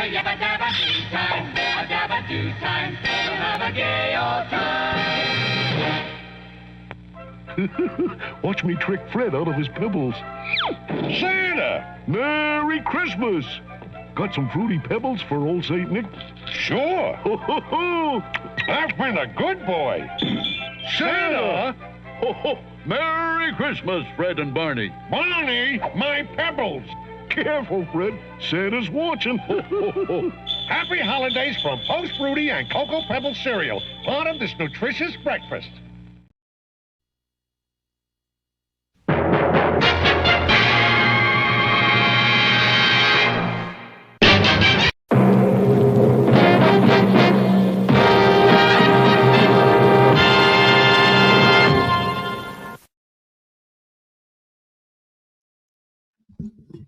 yabba dabba do time, a dabba do time. We'll have a gay old time. Watch me trick Fred out of his pebbles. Santa! Merry Christmas! Got some fruity pebbles for old Saint Nick? Sure. Ho, ho, ho! I've been a good boy. Santa! Ho, ho! Merry Christmas, Fred and Barney. Barney, my pebbles. Careful, Fred. Santa's watching. Ho, ho, ho. Happy holidays from Post Fruity and Cocoa Pebbles cereal, part of this nutritious breakfast.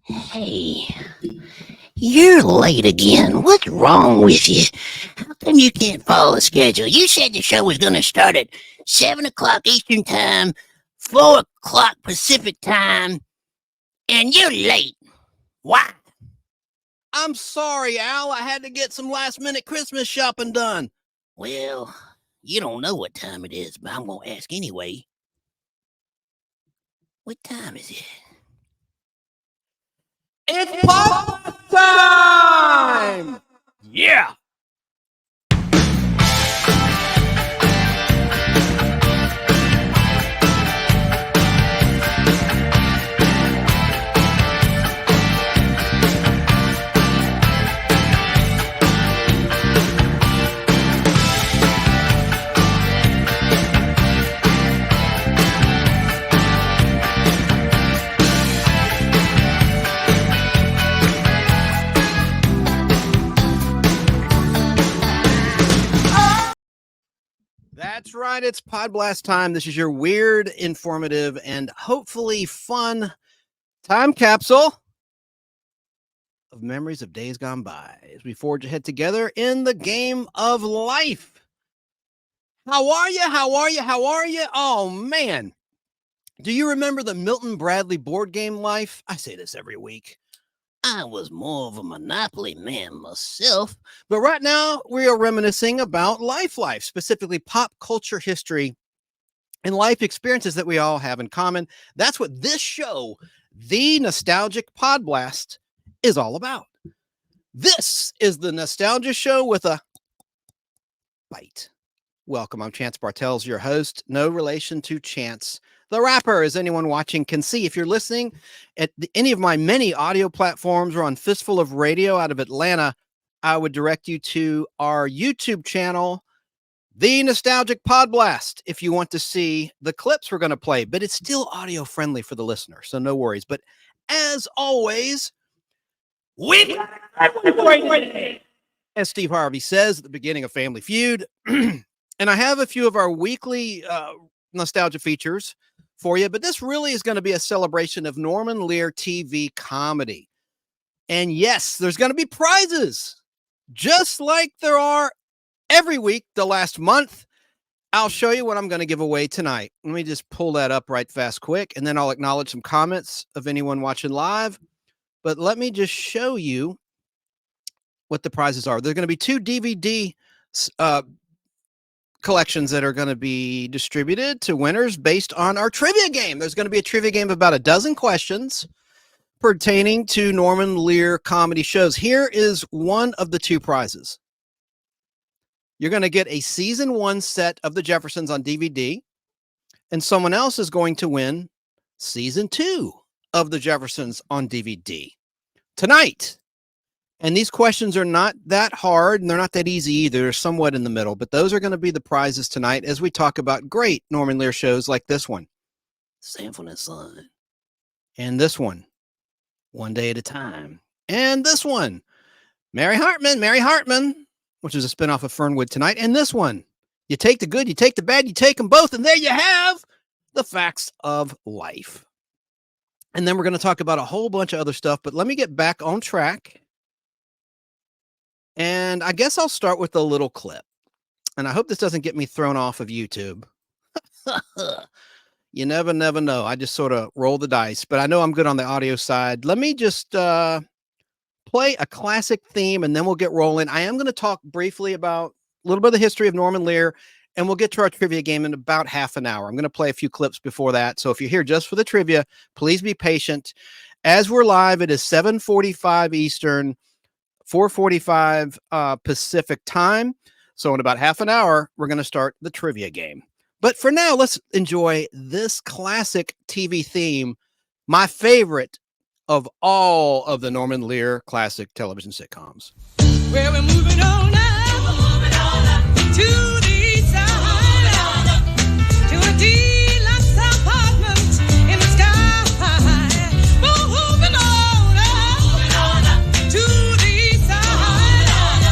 Hey, you're late again. What's wrong with you? How come you can't follow the schedule? You said the show was going to start at 7 o'clock Eastern Time, 4 o'clock Pacific Time, and you're late. Why? I'm sorry, Al. I had to get some last-minute Christmas shopping done. Well, you don't know what time it is, but I'm going to ask anyway. What time is it? It's pop time! Yeah! That's right. It's Pod Blast time. This is your weird, informative, and hopefully fun time capsule of memories of days gone by as we forge ahead together in the game of life. How are you? How are you? How are you? Oh, man. Do you remember the Milton Bradley board game Life? I say this every week. I was more of a Monopoly man myself. But right now, we are reminiscing about life, specifically pop culture history and life experiences that we all have in common. That's what this show, The Nostalgic Pod Blast, is all about. This is the Nostalgia Show with a bite. Welcome, I'm Chance Bartels, your host. No relation to Chance the Rapper, as anyone watching can see. If you're listening at any of my many audio platforms or on Fistful of Radio out of Atlanta, I would direct you to our YouTube channel, The Nostalgic Pod Blast, if you want to see the clips we're going to play. But it's still audio friendly for the listener, so no worries. But as always, as Steve Harvey says at the beginning of Family Feud, and I have a few of our weekly nostalgia features for you, but this really is going to be a celebration of Norman Lear TV comedy. And yes, there's going to be prizes, just like there are every week the last month. I'll show you what I'm going to give away tonight. Let me just pull that up right fast quick, and then I'll acknowledge some comments of anyone watching live. But let me just show you what the prizes are. There's going to be 2 DVD collections that are going to be distributed to winners based on our trivia game. There's going to be a trivia game of about a dozen questions pertaining to Norman Lear comedy shows. Here is one of the 2 prizes. You're going to get a season 1 set of The Jeffersons on DVD, and someone else is going to win season 2 of The Jeffersons on DVD tonight. And these questions are not that hard, and they're not that easy either. They're somewhat in the middle, but those are going to be the prizes tonight as we talk about great Norman Lear shows like this one, Sanford and Son, and this one, One Day at a Time, and this one, Mary Hartman, which is a spinoff of Fernwood Tonight, and this one, You Take the Good, You Take the Bad, You Take them both, and there you have the facts of life. And then we're going to talk about a whole bunch of other stuff, but let me get back on track. And I guess I'll start with a little clip. And I hope this doesn't get me thrown off of YouTube. You never know. I just sort of roll the dice, but I know I'm good on the audio side. Let me just play a classic theme and then we'll get rolling. I am going to talk briefly about a little bit of the history of Norman Lear, and we'll get to our trivia game in about half an hour. I'm going to play a few clips before that. So if you're here just for the trivia, please be patient. As we're live, it is 7:45 Eastern, 4:45 Pacific time. So in about half an hour, we're going to start the trivia game. But for now, let's enjoy this classic TV theme, my favorite of all of the Norman Lear classic television sitcoms. Well, we're moving on up to the side, to a deluxe apartment in the sky. Moving on up to the side.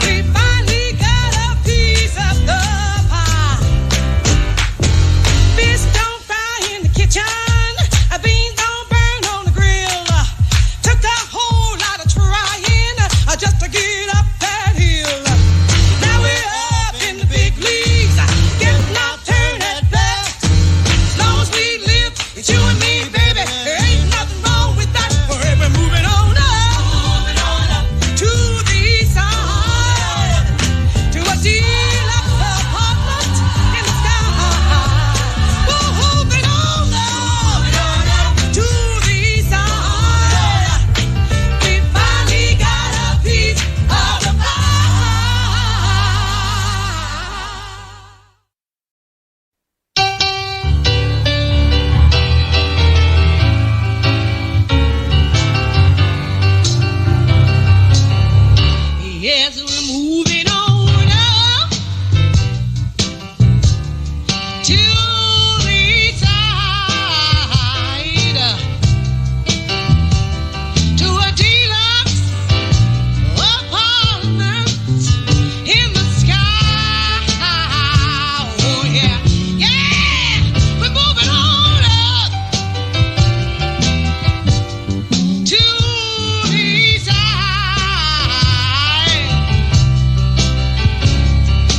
We finally got a piece of the pie. Fish don't fry in the kitchen. Beans don't burn on the grill. Took a whole lot of trying just to get up that hill. Now we're up in the big leagues, getting our turn at bat. As long as we live, it's you and me, baby. There ain't nothing wrong with that. We're moving on up to the side, to a deluxe apartment in the sky. Moving on up to the side. We finally got a piece of the pie. Yes, we're moving on up to the side, to a deluxe apartment in the sky. Oh yeah, yeah, we're moving on up to the side.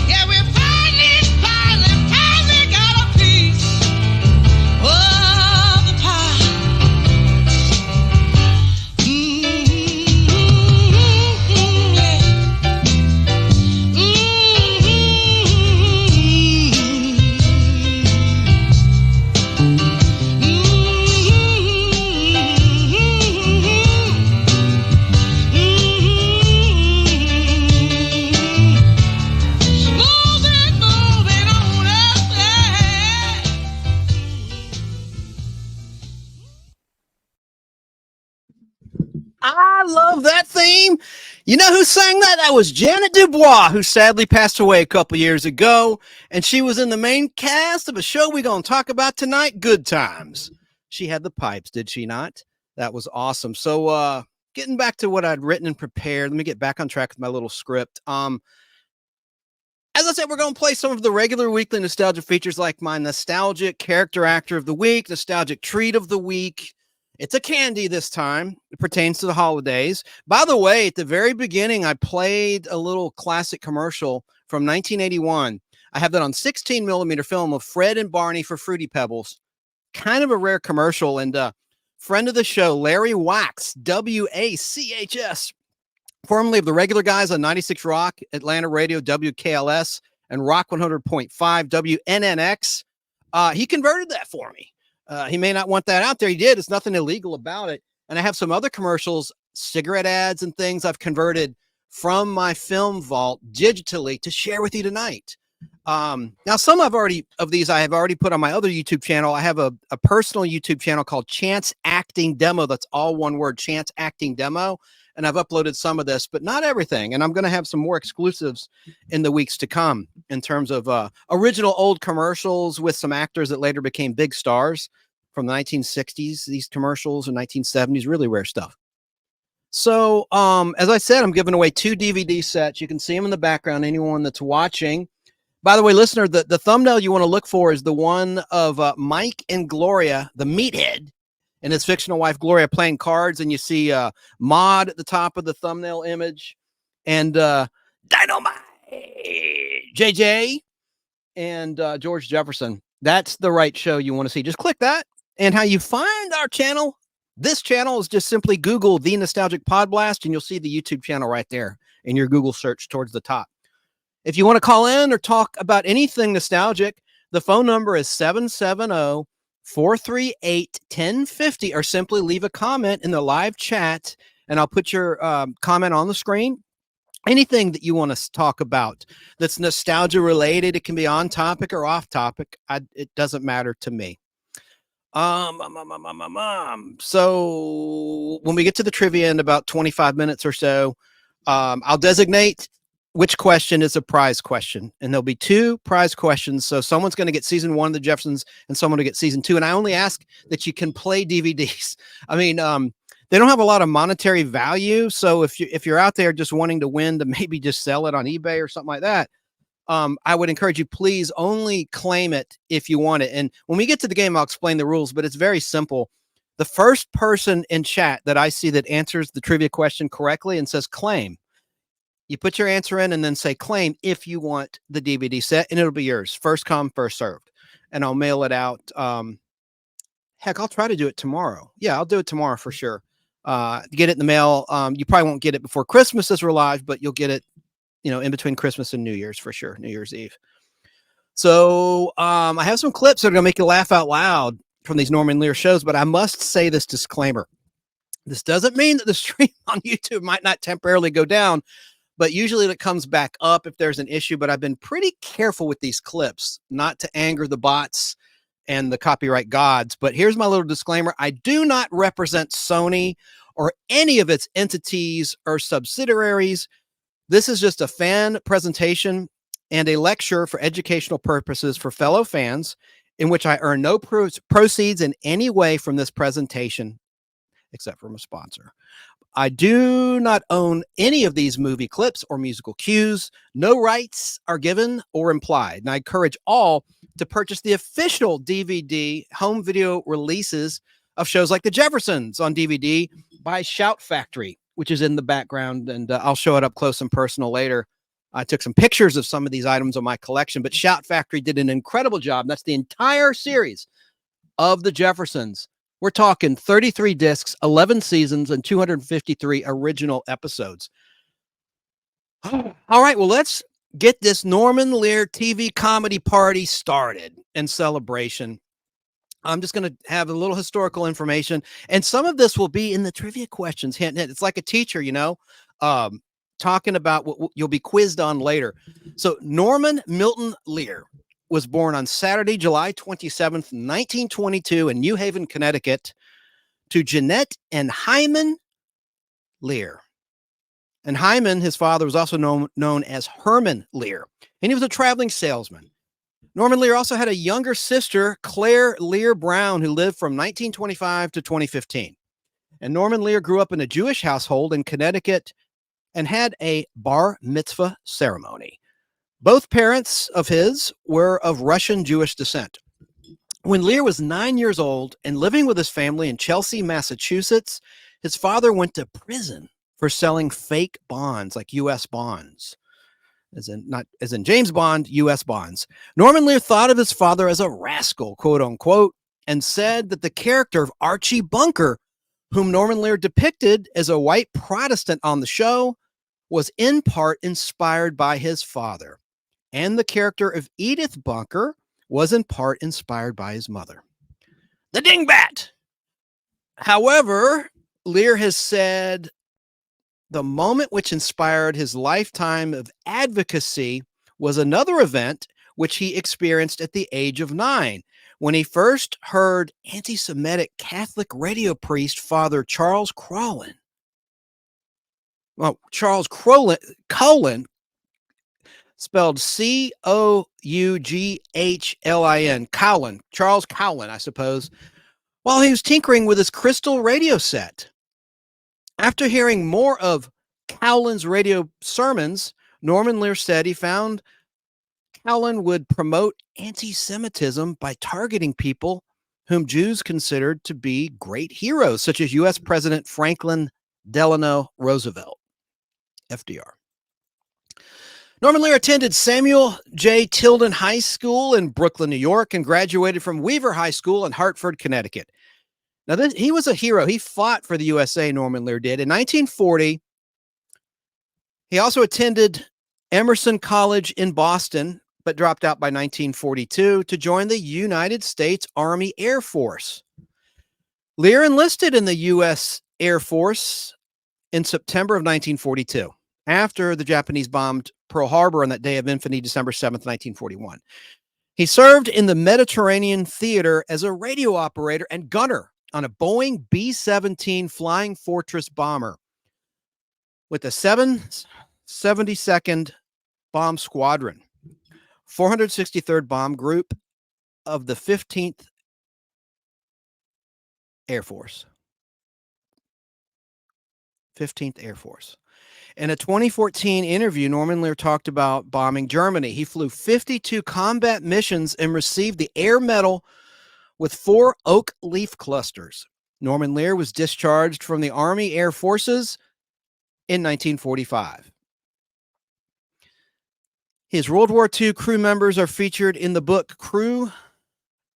Yeah, we finally got a piece of the pie. Moving on up there. I love that theme. You know who sang that? That was Janet Dubois, who sadly passed away a couple years ago. And she was in the main cast of a show we're going to talk about tonight, Good Times. She had the pipes, did she not? That was awesome. So getting back to what I'd written and prepared, let me get back on track with my little script. As I said, we're going to play some of the regular weekly nostalgia features like my nostalgic character actor of the week, nostalgic treat of the week. It's a candy this time. It pertains to the holidays. By the way, at the very beginning, I played a little classic commercial from 1981. I have that on 16 millimeter film of Fred and Barney for Fruity Pebbles. Kind of a rare commercial. And friend of the show, Larry Wax, WACHS, formerly of the regular guys on 96 Rock, Atlanta Radio, WKLS, and Rock 100.5, WNNX. He converted that for me. He may not want that out there. He did. It's nothing illegal about it. And I have some other commercials, cigarette ads and things I've converted from my film vault digitally to share with you tonight. Now, some of these I have already put on my other YouTube channel. I have a personal YouTube channel called Chance Acting Demo. That's all one word, Chance Acting Demo. And I've uploaded some of this, but not everything. And I'm going to have some more exclusives in the weeks to come in terms of original old commercials with some actors that later became big stars from the 1960s, these commercials, and 1970s, really rare stuff. So, as I said, I'm giving away 2 DVD sets. You can see them in the background, anyone that's watching. By the way, listener, the thumbnail you want to look for is the one of Mike and Gloria, the meathead, and his fictional wife, Gloria, playing cards. And you see Maude at the top of the thumbnail image, and Dynamite, JJ, and George Jefferson. That's the right show you want to see. Just click that. And how you find our channel, This channel is just simply Google The Nostalgic Podblast, and you'll see the YouTube channel right there in your Google search towards the top. If you want to call in or talk about anything nostalgic, the phone number is 770-438-1050, or simply leave a comment in the live chat, and I'll put your comment on the screen. Anything that you want to talk about that's nostalgia related, it can be on topic or off topic. It doesn't matter to me. So when we get to the trivia in about 25 minutes or so, I'll designate which question is a prize question, and there'll be 2 prize questions. So someone's going to get season 1 of the Jeffersons and someone to get season 2. And I only ask that you can play DVDs. I mean, they don't have a lot of monetary value. So if you're out there just wanting to win, to maybe just sell it on eBay or something like that, I would encourage you, please only claim it if you want it. And when we get to the game, I'll explain the rules, but it's very simple. The first person in chat that I see that answers the trivia question correctly and says claim, you put your answer in and then say claim if you want the DVD set, and it'll be yours. First come, first served. And I'll mail it out. Heck, I'll try to do it tomorrow. Yeah, I'll do it tomorrow for sure. Get it in the mail. You probably won't get it before Christmas as we're live, but you'll get it, in between Christmas and New Year's for sure. New Year's Eve. So I have some clips that are going to make you laugh out loud from these Norman Lear shows, but I must say this disclaimer. This doesn't mean that the stream on YouTube might not temporarily go down, but usually it comes back up if there's an issue. But I've been pretty careful with these clips not to anger the bots and the copyright gods. But here's my little disclaimer. I do not represent Sony or any of its entities or subsidiaries. This is just a fan presentation and a lecture for educational purposes for fellow fans, in which I earn no proceeds in any way from this presentation, except from a sponsor. I do not own any of these movie clips or musical cues. No rights are given or implied. And I encourage all to purchase the official DVD home video releases of shows like The Jeffersons on DVD by Shout Factory, which is in the background. And I'll show it up close and personal later. I took some pictures of some of these items on my collection, but Shout Factory did an incredible job. That's the entire series of The Jeffersons. We're talking 33 discs, 11 seasons, and 253 original episodes. All right, well, let's get this Norman Lear TV comedy party started and celebration. I'm just going to have a little historical information, and some of this will be in the trivia questions. Hint, hint. It's like a teacher, talking about what you'll be quizzed on later. So Norman Milton Lear was born on Saturday, July 27th, 1922 in New Haven, Connecticut, to Jeanette and Hyman Lear. And Hyman, his father, was also known as Herman Lear, and he was a traveling salesman. Norman Lear also had a younger sister, Claire Lear Brown, who lived from 1925 to 2015. And Norman Lear grew up in a Jewish household in Connecticut and had a bar mitzvah ceremony. Both parents of his were of Russian Jewish descent. When Lear was 9 years old and living with his family in Chelsea, Massachusetts, his father went to prison for selling fake bonds, like U.S. bonds, as in James Bond, U.S. bonds. Norman Lear thought of his father as a rascal, quote unquote, and said that the character of Archie Bunker, whom Norman Lear depicted as a white Protestant on the show, was in part inspired by his father. And the character of Edith Bunker was in part inspired by his mother. The Dingbat! However, Lear has said the moment which inspired his lifetime of advocacy was another event which he experienced at the age of 9, when he first heard anti-Semitic Catholic radio priest Father Charles Crowlin. Well, Charles Colin, spelled Couglin, Charles Cowlin, I suppose, while he was tinkering with his crystal radio set. After hearing more of Cowlin's radio sermons, Norman Lear said he found Cowlin would promote anti-Semitism by targeting people whom Jews considered to be great heroes, such as U.S. President Franklin Delano Roosevelt, FDR. Norman Lear attended Samuel J. Tilden High School in Brooklyn, New York, and graduated from Weaver High School in Hartford, Connecticut. Now, he was a hero. He fought for the USA, Norman Lear did. In 1940, he also attended Emerson College in Boston, but dropped out by 1942 to join the United States Army Air Force. Lear enlisted in the U.S. Air Force in September of 1942, after the Japanese bombed Pearl Harbor on that day of infamy, December 7th, 1941. He served in the Mediterranean theater as a radio operator and gunner on a Boeing B-17 Flying Fortress bomber with the 772nd Bomb Squadron, 463rd Bomb Group of the 15th Air Force. 15th Air Force. In a 2014 interview, Norman Lear talked about bombing Germany. He flew 52 combat missions and received the Air Medal with 4 oak leaf clusters. Norman Lear was discharged from the Army Air Forces in 1945. His World War II crew members are featured in the book Crew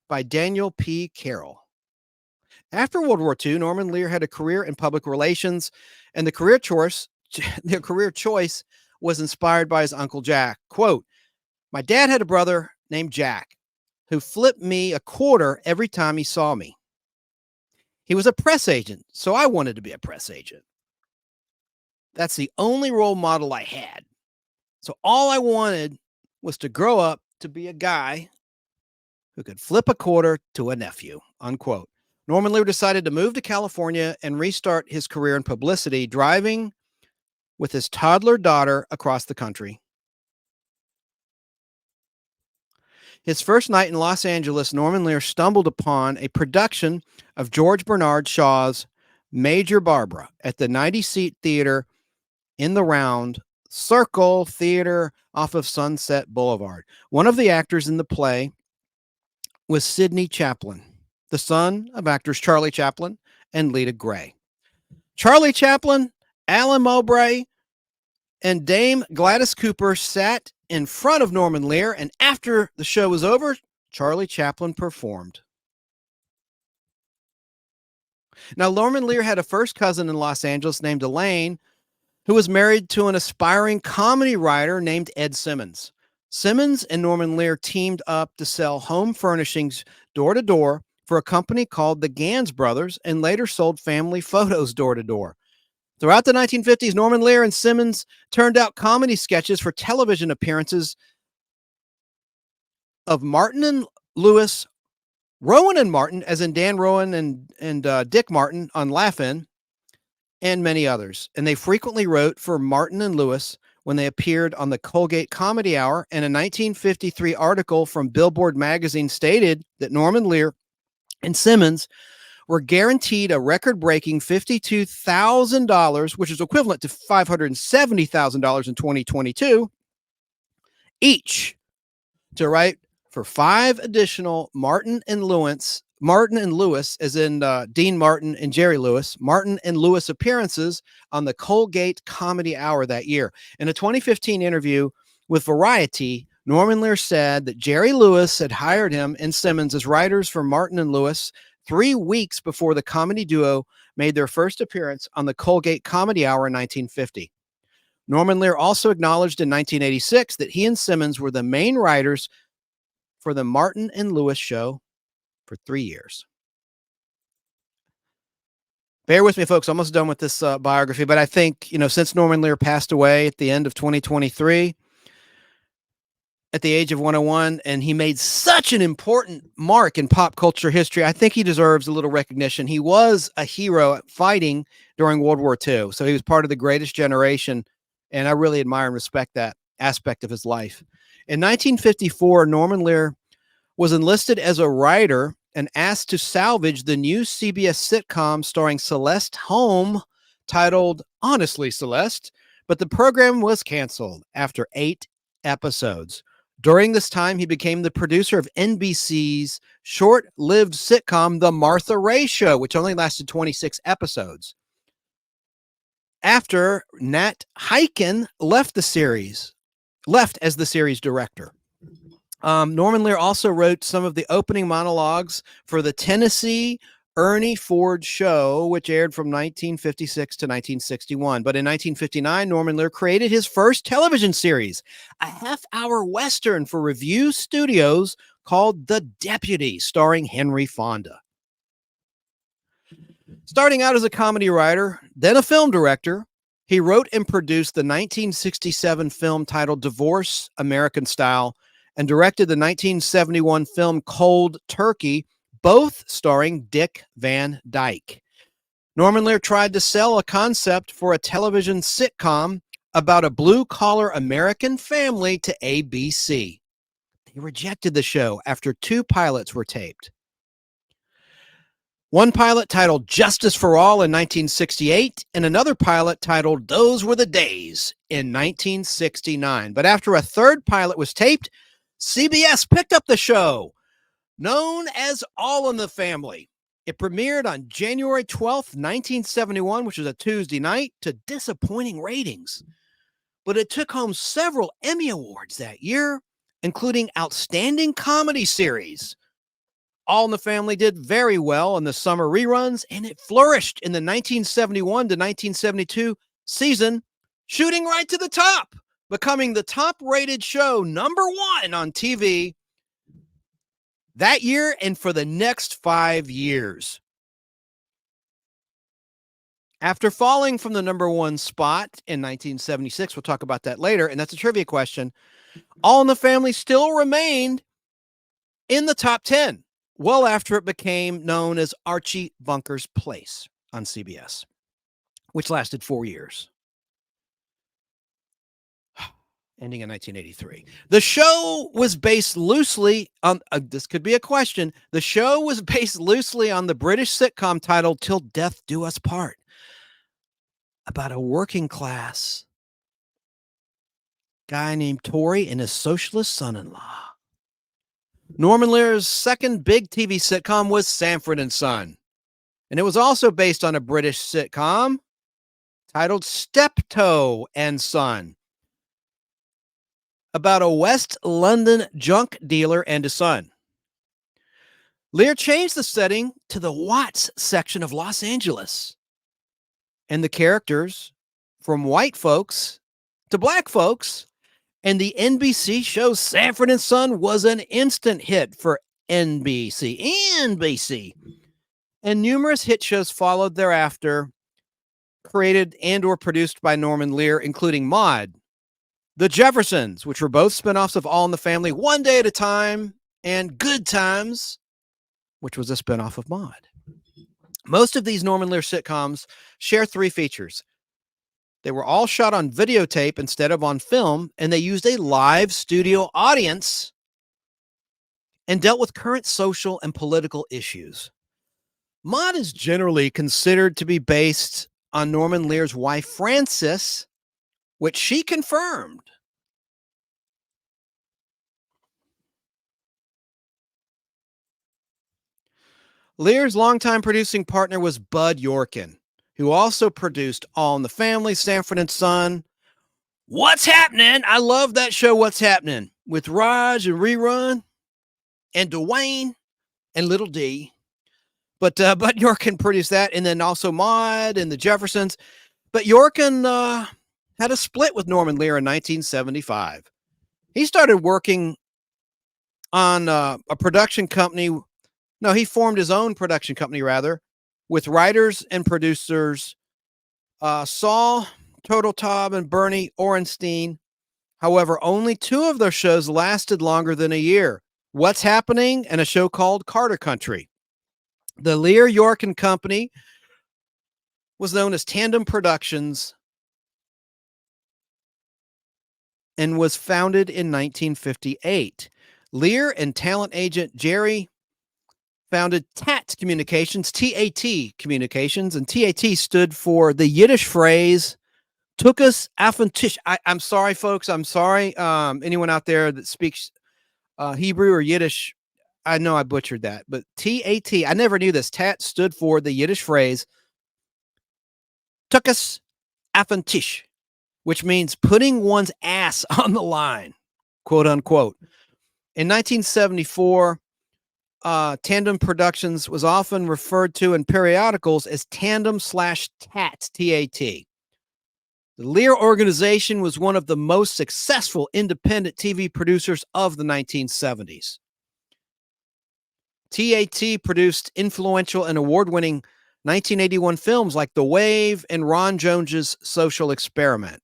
by Daniel P. Carroll. After World War II, Norman Lear had a career in public relations, and the career choice was inspired by his Uncle Jack. Quote, "My dad had a brother named Jack who flipped me a quarter every time he saw me. He was a press agent, so I wanted to be a press agent. That's the only role model I had. So all I wanted was to grow up to be a guy who could flip a quarter to a nephew," unquote. Norman Lear decided to move to California and restart his career in publicity, driving with his toddler daughter across the country. His first night in Los Angeles, Norman Lear stumbled upon a production of George Bernard Shaw's Major Barbara at the 90-seat theater in the Round Circle Theater off of Sunset Boulevard. One of the actors in the play was Sidney Chaplin, the son of actors Charlie Chaplin and Lita Grey. Charlie Chaplin, Alan Mowbray, and Dame Gladys Cooper sat in front of Norman Lear, and after the show was over, Charlie Chaplin performed. Now, Norman Lear had a first cousin in Los Angeles named Elaine, who was married to an aspiring comedy writer named Ed Simmons. Simmons and Norman Lear teamed up to sell home furnishings door to door for a company called the Gans Brothers, and later sold family photos door to door. Throughout the 1950s, Norman Lear and Simmons turned out comedy sketches for television appearances of Martin and Lewis, Rowan and Martin, as in Dan Rowan and Dick Martin on Laugh-In, and many others. And they frequently wrote for Martin and Lewis when they appeared on the Colgate Comedy Hour. And a 1953 article from Billboard magazine stated that Norman Lear and Simmons were guaranteed a record-breaking $52,000, which is equivalent to $570,000 in 2022, each, to write for 5 additional Martin and Lewis, as in Dean Martin and Jerry Lewis, Martin and Lewis appearances on the Colgate Comedy Hour that year. In a 2015 interview with Variety, Norman Lear said that Jerry Lewis had hired him and Simmons as writers for Martin and Lewis 3 weeks before the comedy duo made their first appearance on the Colgate Comedy Hour in 1950. Norman Lear also acknowledged in 1986 that he and Simmons were the main writers for the Martin and Lewis show for 3 years. Bear with me, folks. Almost done with this biography, but I think, since Norman Lear passed away at the end of 2023, at the age of 101, and he made such an important mark in pop culture history, I think he deserves a little recognition. He was a hero at fighting during World War II, so he was part of the greatest generation, and I really admire and respect that aspect of his life. In 1954, Norman Lear was enlisted as a writer and asked to salvage the new CBS sitcom starring Celeste Holm titled Honestly, Celeste, but the program was canceled after 8 episodes. During this time, he became the producer of NBC's short-lived sitcom, The Martha Raye Show, which only lasted 26 episodes. After Nat Hiken left as the series director. Norman Lear also wrote some of the opening monologues for the Tennessee Ernie Ford Show, which aired from 1956 to 1961. But in 1959, Norman Lear created his first television series, a half-hour Western for Review Studios called The Deputy, starring Henry Fonda. Starting out as a comedy writer, then a film director, he wrote and produced the 1967 film titled Divorce, American Style, and directed the 1971 film Cold Turkey, both starring Dick Van Dyke. Norman Lear tried to sell a concept for a television sitcom about a blue-collar American family to ABC. They rejected the show after 2 pilots were taped. One pilot titled Justice for All in 1968, and another pilot titled Those Were the Days in 1969. But after a 3rd pilot was taped, CBS picked up the show, known as All in the Family. It premiered on January 12th, 1971, which was a Tuesday night, to disappointing ratings. But it took home several Emmy Awards that year, including Outstanding Comedy Series. All in the Family did very well in the summer reruns, and it flourished in the 1971 to 1972 season, shooting right to the top, becoming the top-rated show, #1 on TV that year and for the next 5 years. After falling from the #1 spot in 1976, we'll talk about that later, and that's a trivia question, All in the Family still remained in the top 10. Well after it became known as Archie Bunker's Place on CBS, which lasted 4 years, ending in 1983. The show was based loosely on, this could be a question, the show was based loosely on the British sitcom titled Till Death Do Us Part, about a working class guy named Tory and his socialist son-in-law. Norman Lear's second big TV sitcom was Sanford and Son, and it was also based on a British sitcom titled Steptoe and Son, about a West London junk dealer and his son. Lear changed the setting to the Watts section of Los Angeles, and the characters from white folks to black folks. And the NBC show Sanford and Son was an instant hit for NBC. And numerous hit shows followed thereafter, created and or produced by Norman Lear, including Maude, The Jeffersons, which were both spinoffs of All in the Family, One Day at a Time, and Good Times, which was a spinoff of Maude. Most of these Norman Lear sitcoms share 3 features. They were all shot on videotape instead of on film, and they used a live studio audience and dealt with current social and political issues. Maude is generally considered to be based on Norman Lear's wife, Frances, which she confirmed. Lear's longtime producing partner was Bud Yorkin, who also produced All in the Family, Sanford and Son, What's Happening? I love that show, What's Happening, with Raj and Rerun and Dwayne and Little D. But Bud Yorkin produced that, and then also Maude and the Jeffersons. But Yorkin had a split with Norman Lear in 1975. He started working on a production company. No, he formed his own production company, rather, with writers and producers Saul Turteltaub and Bernie Orenstein. However, only 2 of their shows lasted longer than a year. What's Happening and a show called Carter Country. The Lear Yorkin Company was known as Tandem Productions and was founded in 1958. Lear and talent agent Jerry founded TAT Communications, T-A-T Communications, and T-A-T stood for the Yiddish phrase, Tukas Afantish. I'm sorry, folks. I'm sorry. Anyone out there that speaks Hebrew or Yiddish, I know I butchered that, but T-A-T, I never knew this. TAT stood for the Yiddish phrase, Tukas Afantish, which means putting one's ass on the line, quote unquote. In 1974, Tandem Productions was often referred to in periodicals as Tandem/TAT, T-A-T. The Lear organization was one of the most successful independent TV producers of the 1970s. TAT produced influential and award-winning 1981 films like The Wave and Ron Jones's Social Experiment.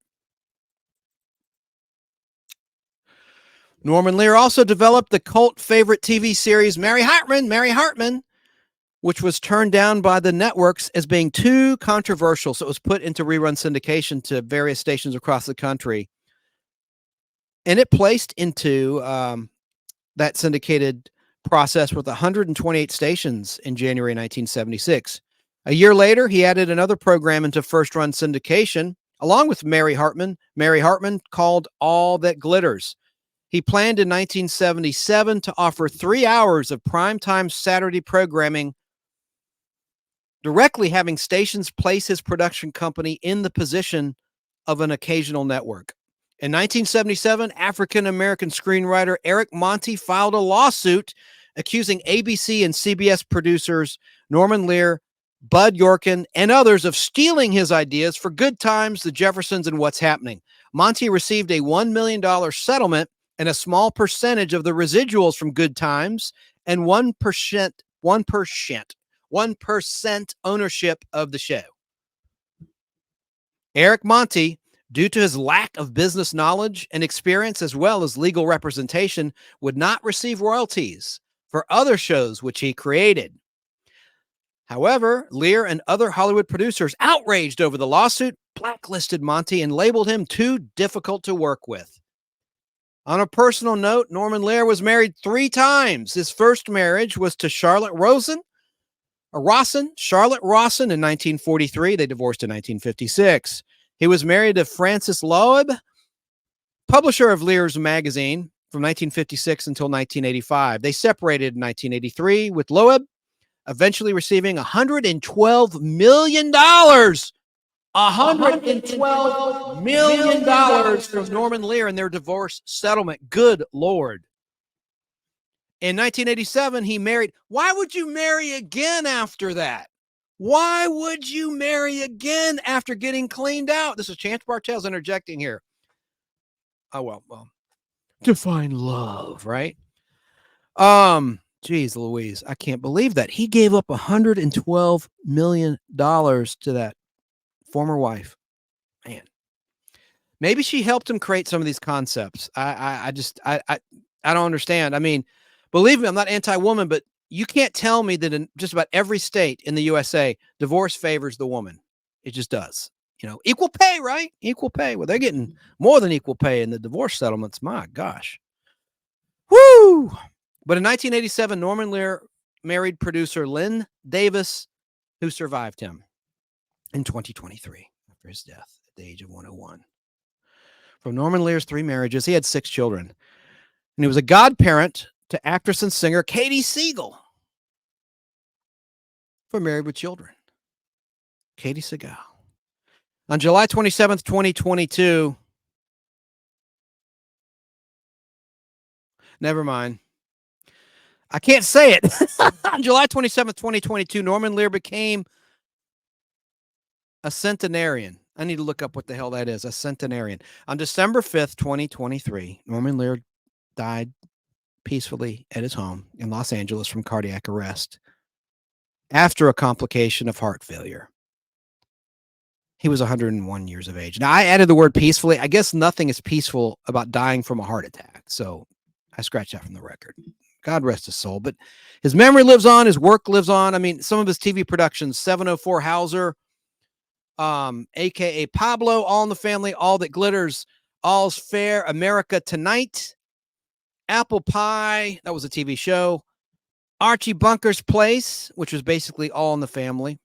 Norman Lear also developed the cult favorite TV series Mary Hartman, which was turned down by the networks as being too controversial, so it was put into rerun syndication to various stations across the country. And it placed into that syndicated process with 128 stations in January 1976. A year later, he added another program into first-run syndication, along with Mary Hartman, called All That Glitters. He planned in 1977 to offer 3 hours of primetime Saturday programming, directly having stations place his production company in the position of an occasional network. In 1977, African-American screenwriter Eric Monty filed a lawsuit accusing ABC and CBS producers Norman Lear, Bud Yorkin, and others of stealing his ideas for Good Times, The Jeffersons, and What's Happening. Monty received a $1 million settlement and a small percentage of the residuals from Good Times and 1% ownership of the show. Eric Monty, due to his lack of business knowledge and experience as well as legal representation, would not receive royalties for other shows which he created. However, Lear and other Hollywood producers, outraged over the lawsuit, blacklisted Monty and labeled him too difficult to work with. On a personal note, Norman Lear was married 3 times. His first marriage was to Charlotte Rawson in 1943. They divorced in 1956. He was married to Frances Loeb, publisher of Lear's magazine, from 1956 until 1985. They separated in 1983, with Loeb eventually receiving $112 million. $112 million from Norman Lear in their divorce settlement. Good Lord. In 1987, he married. Why would you marry again after that? Why would you marry again after getting cleaned out? This is Chance Bartels interjecting here. Oh, well. Define love, right? Geez, Louise, I can't believe that. He gave up $112 million to that former wife. Man, maybe she helped him create some of these concepts. I don't understand. I mean, believe me, I'm not anti-woman, but you can't tell me that in just about every state in the USA, divorce favors the woman. It just does. You know, equal pay, right? Equal pay. Well, they're getting more than equal pay in the divorce settlements. My gosh. Woo! But in 1987, Norman Lear married producer Lynn Davis, who survived him in 2023 after his death at the age of 101. From Norman Lear's 3 marriages, he had 6 children. And he was a godparent to actress and singer Katie Siegel. For Married with Children. Katie Siegel. On July 27th, 2022. Never mind. I can't say it. On July 27th, 2022, Norman Lear became a centenarian. I need to look up what the hell that is. A centenarian. On December 5th, 2023, Norman Lear died peacefully at his home in Los Angeles from cardiac arrest after a complication of heart failure. He was 101 years of age. Now, I added the word peacefully. I guess nothing is peaceful about dying from a heart attack. So I scratched that from the record. God rest his soul. But his memory lives on. His work lives on. I mean, some of his TV productions, 704 Hauser, a.k.a. Pablo, All in the Family, All That Glitters, All's Fair, America Tonight, Apple Pie, that was a TV show, Archie Bunker's Place, which was basically All in the Family,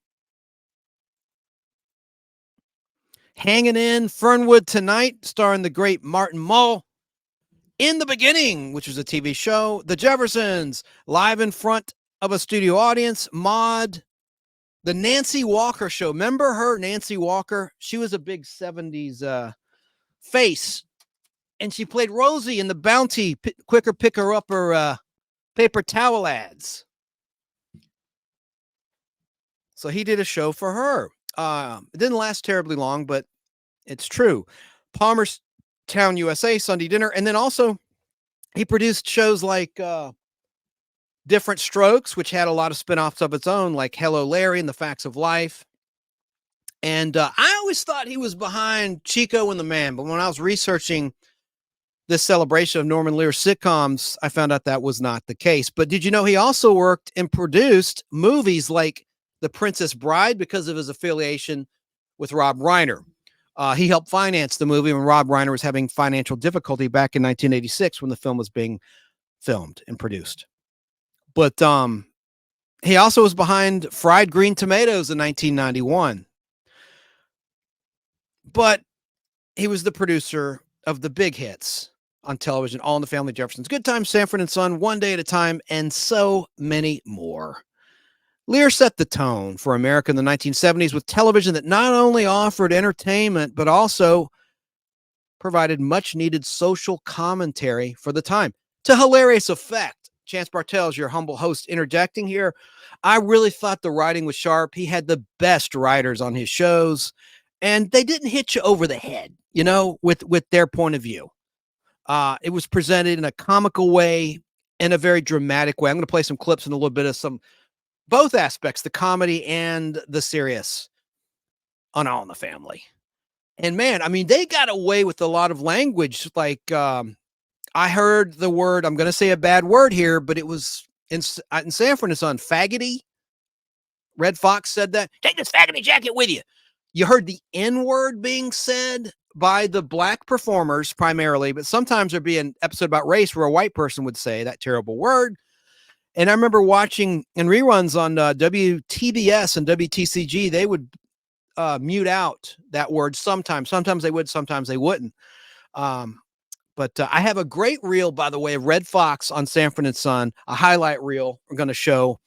Hanging In, Fernwood Tonight, starring the great Martin Mull, In the Beginning, which was a TV show, The Jeffersons, Live in Front of a Studio Audience, Maude, The Nancy Walker Show. Remember her, Nancy Walker? She was a big 70s face, and she played Rosie in the Bounty Quicker Picker Upper paper towel ads. So he did a show for her. It didn't last terribly long, but it's true. Palmerstown, USA, Sunday Dinner. And then also he produced shows like Different Strokes, which had a lot of spinoffs of its own, like Hello, Larry and The Facts of Life. And I always thought he was behind Chico and the Man, but when I was researching this celebration of Norman Lear sitcoms, I found out that was not the case. But did you know he also worked and produced movies like The Princess Bride because of his affiliation with Rob Reiner? He helped finance the movie when Rob Reiner was having financial difficulty back in 1986 when the film was being filmed and produced. But he also was behind Fried Green Tomatoes in 1991. But he was the producer of the big hits on television, All in the Family, Jefferson's Good Time, Sanford and Son, One Day at a Time, and so many more. Lear set the tone for America in the 1970s with television that not only offered entertainment, but also provided much-needed social commentary for the time to hilarious effect. Chance Bartels, your humble host, interjecting here. I really thought the writing was sharp. He had the best writers on his shows, and they didn't hit you over the head, you know, with their point of view. It was presented in a comical way, in a very dramatic way. I'm going to play some clips and a little bit of both aspects, the comedy and the serious on All in the Family. And man, I mean, they got away with a lot of language. Like I heard the word, I'm going to say a bad word here, but it was in Sanford and Son, faggoty. Red Fox said that. Take this faggoty jacket with you. You heard the N word being said by the black performers primarily, but sometimes there'd be an episode about race where a white person would say that terrible word. And I remember watching in reruns on WTBS and WTCG, they would mute out that word sometimes. Sometimes they would, sometimes they wouldn't. But I have a great reel, by the way, of Red Fox on Sanford and Son, a highlight reel we're going to show,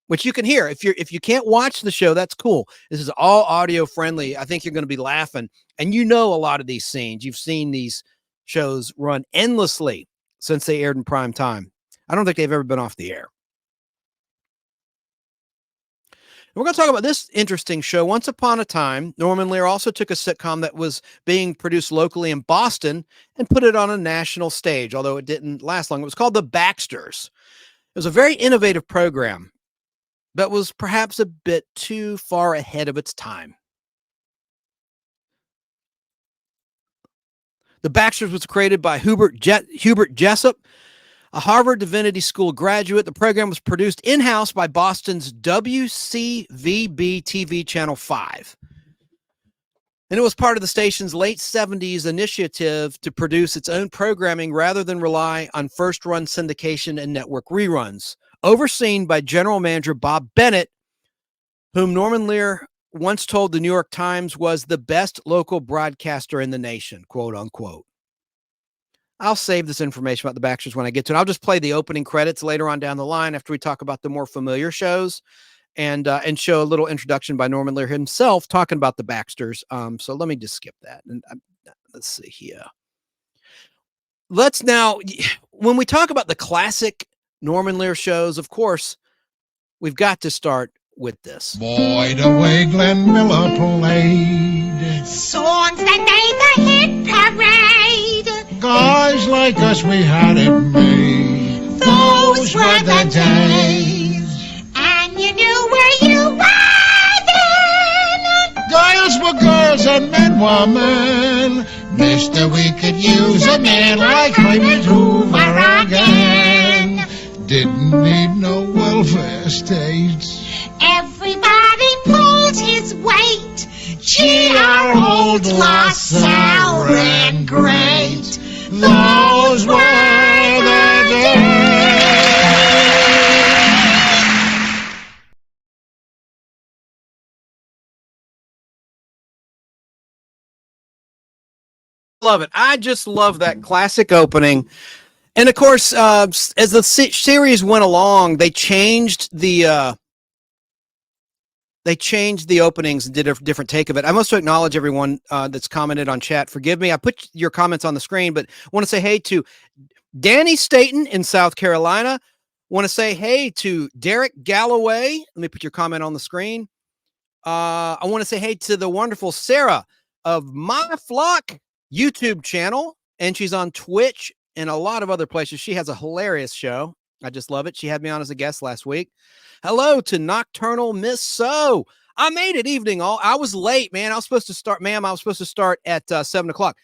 which you can hear. If you can't watch the show, that's cool. This is all audio friendly. I think you're going to be laughing. And you know a lot of these scenes. You've seen these shows run endlessly since they aired in prime time. I don't think they've ever been off the air. We're going to talk about this interesting show. Once Upon a Time, Norman Lear also took a sitcom that was being produced locally in Boston and put it on a national stage, although it didn't last long. It was called The Baxters. It was a very innovative program, but was perhaps a bit too far ahead of its time. The Baxters was created by Hubert Jessup, a Harvard Divinity School graduate. The program was produced in-house by Boston's WCVB TV Channel 5. And it was part of the station's late 70s initiative to produce its own programming rather than rely on first-run syndication and network reruns, overseen by General Manager Bob Bennett, whom Norman Lear once told the New York Times was the best local broadcaster in the nation, quote unquote. I'll save this information about the Baxters when I get to it. I'll just play the opening credits later on down the line after we talk about the more familiar shows and show a little introduction by Norman Lear himself talking about the Baxters. So let me just skip that. And let's see here. Let's now, when we talk about the classic Norman Lear shows, of course, we've got to start with this. Boy, the way Glenn Miller played. Songs that made the hit parade. Guys like us, we had it made. Those were the days. And you knew where you were then. Girls were girls and men were men. Mister, we could use a man like Herbert Hoover again. Didn't need no welfare states. Everybody pulled his weight. Gee, our old LaSalle ran great. Those were the days. Love it. I just love that classic opening. And of course, as the series went along, they changed the openings and did a different take of it. I must acknowledge everyone that's commented on chat. Forgive me. I put your comments on the screen, but I want to say hey to Danny Staten in South Carolina, Want to say hey to Derek Galloway. Let me put your comment on the screen. I want to say hey to the wonderful Sarah of My Flock YouTube channel, and she's on Twitch and a lot of other places. She has a hilarious show. I just love it. She had me on as a guest last week. Hello to Nocturnal Miss So. I made it evening. I was late, man. I was supposed to start, ma'am. I was supposed to start at 7 o'clock.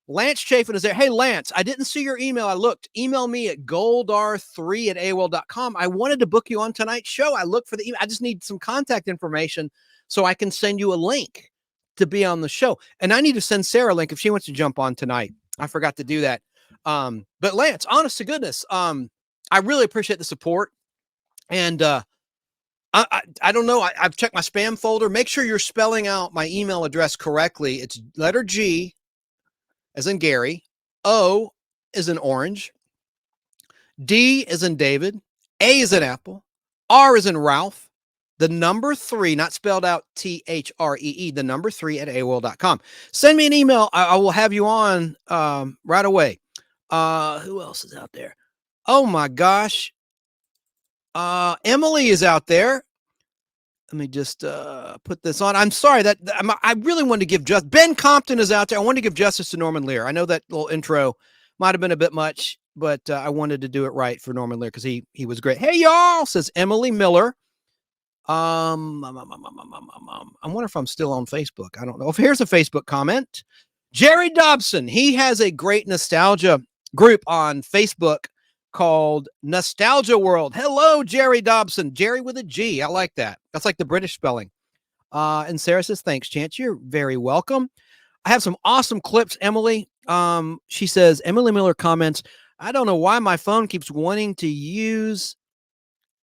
Lance Chafin is there. Hey, Lance, I didn't see your email. I looked. Email me at goldr3@aol.com. I wanted to book you on tonight's show. I looked for the email. I just need some contact information so I can send you a link to be on the show. And I need to send Sarah a link if she wants to jump on tonight. I forgot to do that. But Lance, honest to goodness, I really appreciate the support. And I don't know. I've checked my spam folder. Make sure you're spelling out my email address correctly. It's letter G as in Gary, O as in orange, D as in David, A as in Apple, R as in Ralph, the number 3, not spelled out THREE, the number 3 at AOL.com. Send me an email. I will have you on right away. Who else is out there? Oh my gosh. Emily is out there. Let me just put this on. I'm sorry that I really wanted to give justice. Ben Compton is out there. I wanted to give justice to Norman Lear. I know that little intro might have been a bit much, but I wanted to do it right for Norman Lear because he was great. Hey y'all, says Emily Miller. I wonder if I'm still on Facebook. I don't know. If here's a Facebook comment. Jerry Dobson. He has a great nostalgia group on Facebook called Nostalgia World. Hello, Jerry Dobson. Jerry with a G. I like that. That's like the British spelling. And Sarah says, thanks, Chance. You're very welcome. I have some awesome clips, Emily. She says, Emily Miller comments, I don't know why my phone keeps wanting to use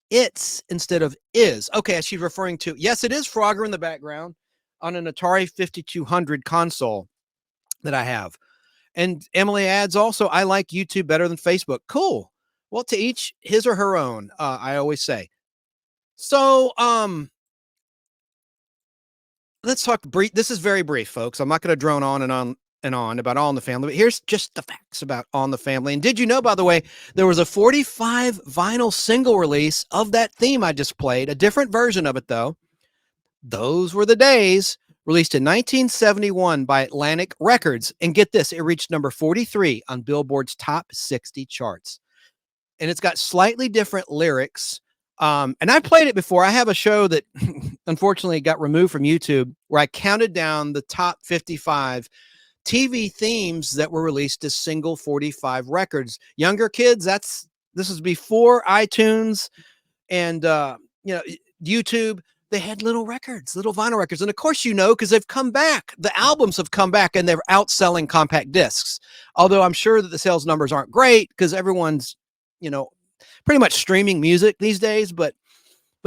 it's instead of is. Okay, she's referring to, yes, it is Frogger in the background on an Atari 5200 console that I have. And Emily adds also, I like YouTube better than Facebook. Cool. Well, to each his or her own, I always say. So, let's talk brief. This is very brief, folks. I'm not going to drone on and on about All in the Family, but here's just the facts about All in the Family. And did you know, by the way, there was a 45 vinyl single release of that theme I just played, a different version of it, though. Those were the days. Released in 1971 by Atlantic Records. And get this, it reached number 43 on Billboard's top 60 charts. And it's got slightly different lyrics. And I played it before. I have a show that unfortunately got removed from YouTube where I counted down the top 55 TV themes that were released as single 45 records. Younger kids, this was before iTunes and YouTube. They had little records, little vinyl records. And of course, because they've come back. The albums have come back and they're outselling compact discs. Although I'm sure that the sales numbers aren't great because everyone's, pretty much streaming music these days. But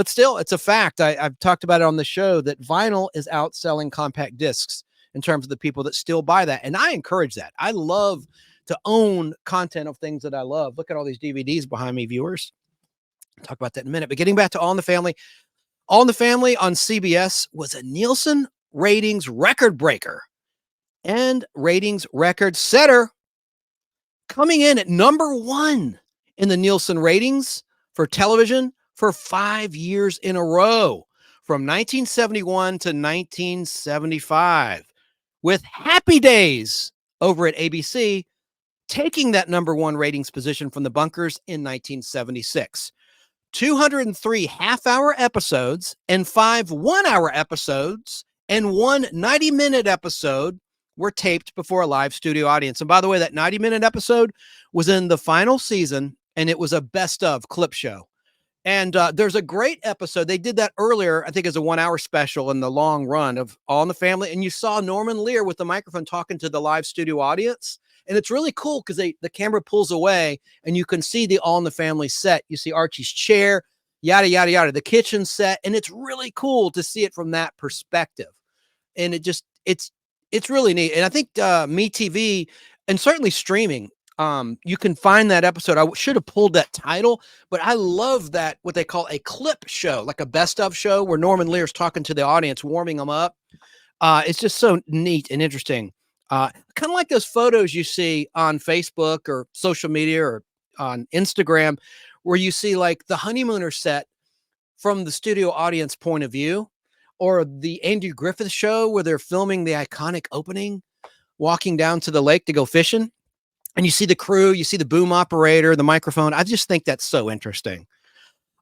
still, it's a fact. I've talked about it on the show that vinyl is outselling compact discs in terms of the people that still buy that. And I encourage that. I love to own content of things that I love. Look at all these DVDs behind me, viewers. I'll talk about that in a minute. But getting back to All in the Family. All in the Family on CBS was a Nielsen ratings record breaker and ratings record setter, coming in at number 1 in the Nielsen ratings for television for 5 years in a row, from 1971 to 1975, with Happy Days over at ABC taking that number 1 ratings position from the bunkers in 1976. 203 half-hour episodes and 5 one-hour episodes and 1 90-minute episode were taped before a live studio audience. And by the way, that 90-minute episode was in the final season, and it was a best-of clip show. And there's a great episode. They did that earlier, I think, as a 1-hour special in the long run of All in the Family. And you saw Norman Lear with the microphone talking to the live studio audience. And it's really cool because the camera pulls away and you can see the All in the Family set. You see Archie's chair, yada, yada, yada, the kitchen set. And it's really cool to see it from that perspective. And it's really neat. And I think MeTV and certainly streaming, you can find that episode. I should have pulled that title, but I love that, what they call a clip show, like a best of show where Norman Lear's talking to the audience, warming them up. It's just so neat and interesting. Kind of like those photos you see on Facebook or social media or on Instagram, where you see like the Honeymooner set from the studio audience point of view, or the Andy Griffith Show where they're filming the iconic opening, walking down to the lake to go fishing. And you see the crew, you see the boom operator, the microphone. I just think that's so interesting.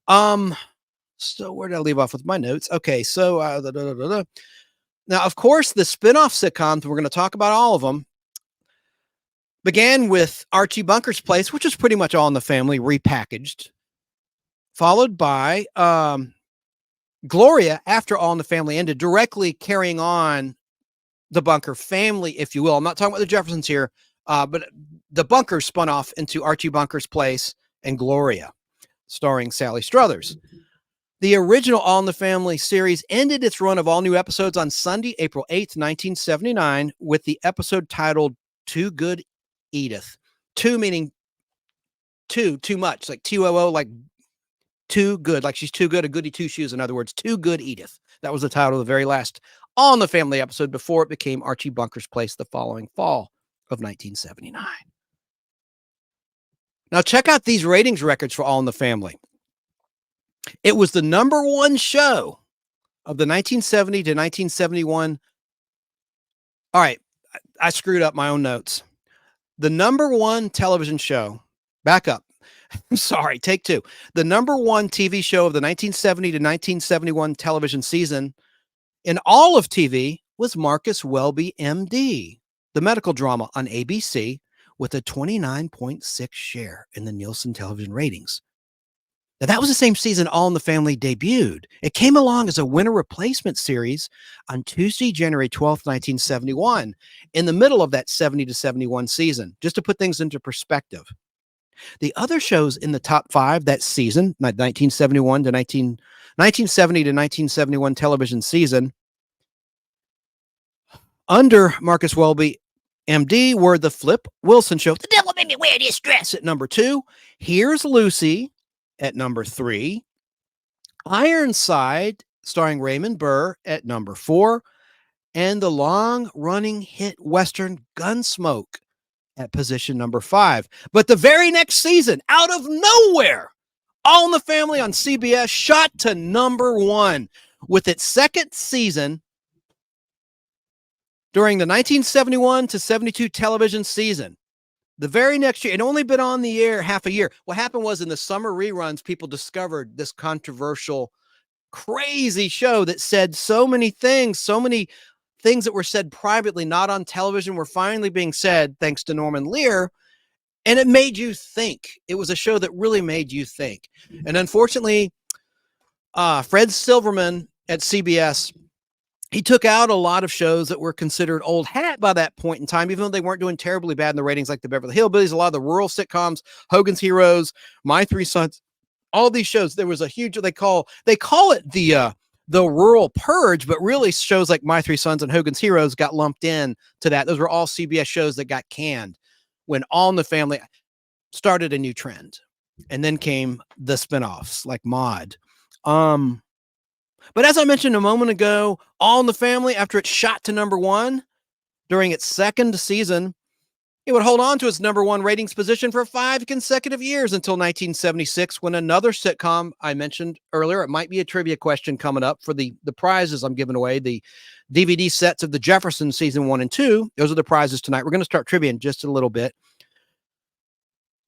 So where did I leave off with my notes? Okay, so now, of course, the spin-off sitcoms, we're going to talk about all of them, began with Archie Bunker's Place, which is pretty much All in the Family repackaged, followed by Gloria after All in the Family ended, directly carrying on the Bunker family, if you will. I'm not talking about the Jeffersons here, but the Bunkers spun off into Archie Bunker's Place and Gloria, starring Sally Struthers. The original All in the Family series ended its run of all new episodes on Sunday, April 8th, 1979, with the episode titled Too Good Edith. Two meaning too much, like T-O-O, like too good, like she's too good, a goody two shoes. In other words, Too Good Edith. That was the title of the very last All in the Family episode before it became Archie Bunker's Place the following fall of 1979. Now check out these ratings records for All in the Family. It was the number one show of the 1970 to 1971. All right, I screwed up my own notes. The number one television show, back up. I'm sorry, take two. The number one TV show of the 1970 to 1971 television season in all of TV was Marcus Welby, MD, the medical drama on ABC, with a 29.6 share in the Nielsen television ratings. Now, that was the same season All in the Family debuted. It came along as a winter replacement series on Tuesday, January 12th, 1971, in the middle of that 70 to 71 season, just to put things into perspective. The other shows in the top five that season, 1971 to 1970 to 1971 television season, under Marcus Welby, MD, were The Flip Wilson Show, The Devil Made Me Wear This Dress, at number 2, Here's Lucy at number 3, Ironside, starring Raymond Burr, at number 4, and the long-running hit Western Gunsmoke at position number 5. But the very next season, out of nowhere, All in the Family on CBS shot to number 1 with its second season during the 1971 to 72 television season. The very next year, it only been on the air half a year. What happened was in the summer reruns, people discovered this controversial, crazy show that said so many things that were said privately, not on television, were finally being said thanks to Norman Lear. And it made you think. It was a show that really made you think. And unfortunately, Fred Silverman at CBS, he took out a lot of shows that were considered old hat by that point in time, even though they weren't doing terribly bad in the ratings, like the Beverly Hillbillies, a lot of the rural sitcoms, Hogan's Heroes, My Three Sons, all these shows. There was a huge, they call it the rural purge, but really shows like My Three Sons and Hogan's Heroes got lumped in to that. Those were all CBS shows that got canned when All in the Family started a new trend. And then came the spinoffs like Maude. But as I mentioned a moment ago, All in the Family, after it shot to number 1 during its second season, it would hold on to its number 1 ratings position for 5 consecutive years until 1976, when another sitcom I mentioned earlier, it might be a trivia question coming up for the prizes I'm giving away, the DVD sets of the Jeffersons season 1 and 2. Those are the prizes tonight. We're going to start trivia in just a little bit.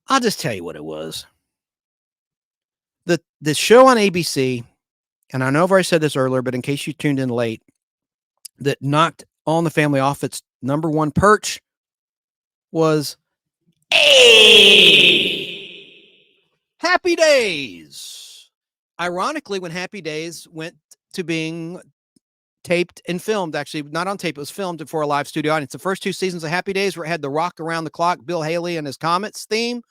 I'll just tell you what it was. The show on ABC, and I know I've already said this earlier, but in case you tuned in late, that knocked All in the Family off its number 1 perch was Happy Days. Ironically, when Happy Days went to being taped and filmed, actually not on tape, it was filmed for a live studio audience. The first 2 seasons of Happy Days, where it had the Rock Around the Clock, Bill Haley and his Comets theme,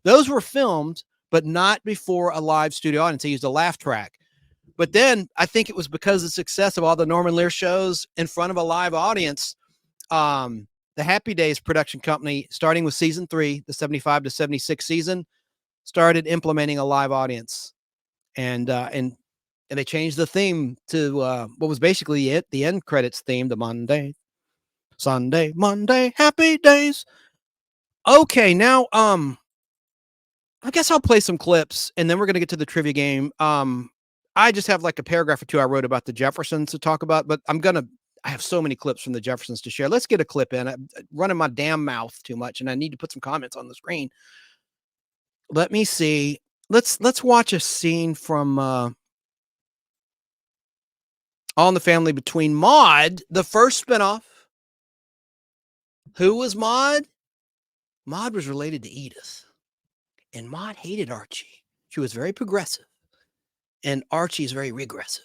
those were filmed, but not before a live studio audience. They used a laugh track. But then I think it was because of the success of all the Norman Lear shows in front of a live audience, the Happy Days production company, starting with season 3, the 75 to 76 season, started implementing a live audience. And they changed the theme to what was basically the end credits theme, the Monday, Sunday, Monday, Happy Days. Okay, now I guess I'll play some clips and then we're going to get to the trivia game. I just have like a paragraph or two I wrote about the Jeffersons to talk about, but I have so many clips from the Jeffersons to share. Let's get a clip in. I'm running my damn mouth too much and I need to put some comments on the screen. Let me see. Let's watch a scene from All in the Family between Maude, the first spinoff. Who was Maude? Maude was related to Edith. And Maude hated Archie. She was very progressive. And Archie is very regressive.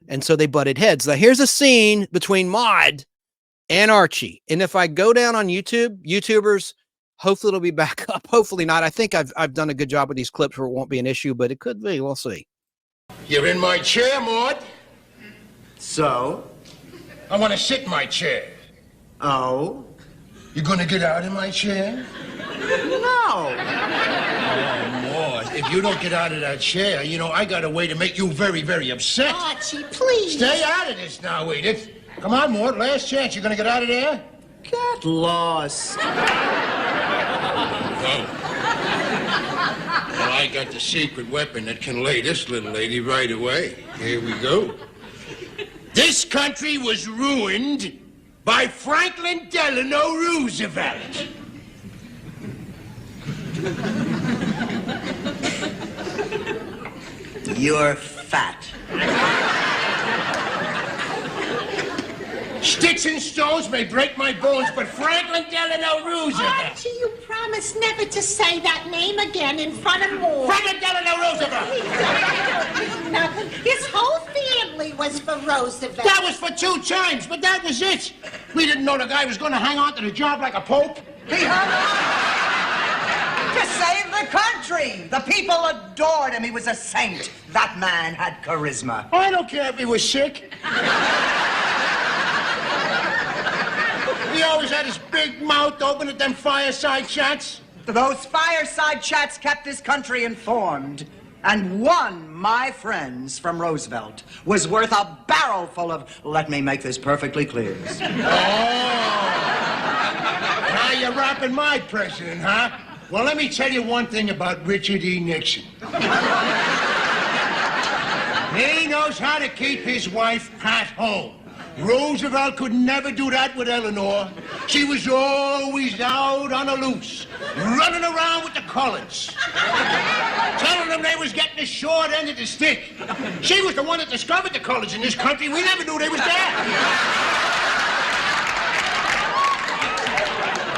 And so they butted heads. Now here's a scene between Maude and Archie. And if I go down on YouTubers, hopefully it'll be back up. Hopefully not. I think I've done a good job with these clips where it won't be an issue, but it could be. We'll see. You're in my chair, Maude. So? I want to sit in my chair. Oh? You gonna get out of my chair? No. Oh, Maude, if you don't get out of that chair, you know, I got a way to make you very, very upset. Archie, please. Stay out of this now, Edith. Come on, Maude, last chance. You gonna get out of there? Get lost. Oh. Well, I got the secret weapon that can lay this little lady right away. Here we go. This country was ruined by Franklin Delano Roosevelt. You're fat. Sticks and stones may break my bones, but Franklin Delano Roosevelt. Archie, you promised never to say that name again in front of Maud. Franklin Delano Roosevelt. Nothing. His whole family was for Roosevelt. That was for 2 times, but that was it. We didn't know the guy was going to hang on to the job like a pope. He hung on to save the country. The people adored him. He was a saint. That man had charisma. I don't care if he was sick. He always had his big mouth open at them fireside chats. Those fireside chats kept this country informed. And one, my friends, from Roosevelt, was worth a barrel full of, let me make this perfectly clear. Oh. Now you're rapping my president, huh? Well, let me tell you one thing about Richard E. Nixon. He knows how to keep his wife at home. Roosevelt could never do that with Eleanor. She was always out on the loose, running around with the colors, telling them they was getting the short end of the stick. She was the one that discovered the colors in this country. We never knew they was there.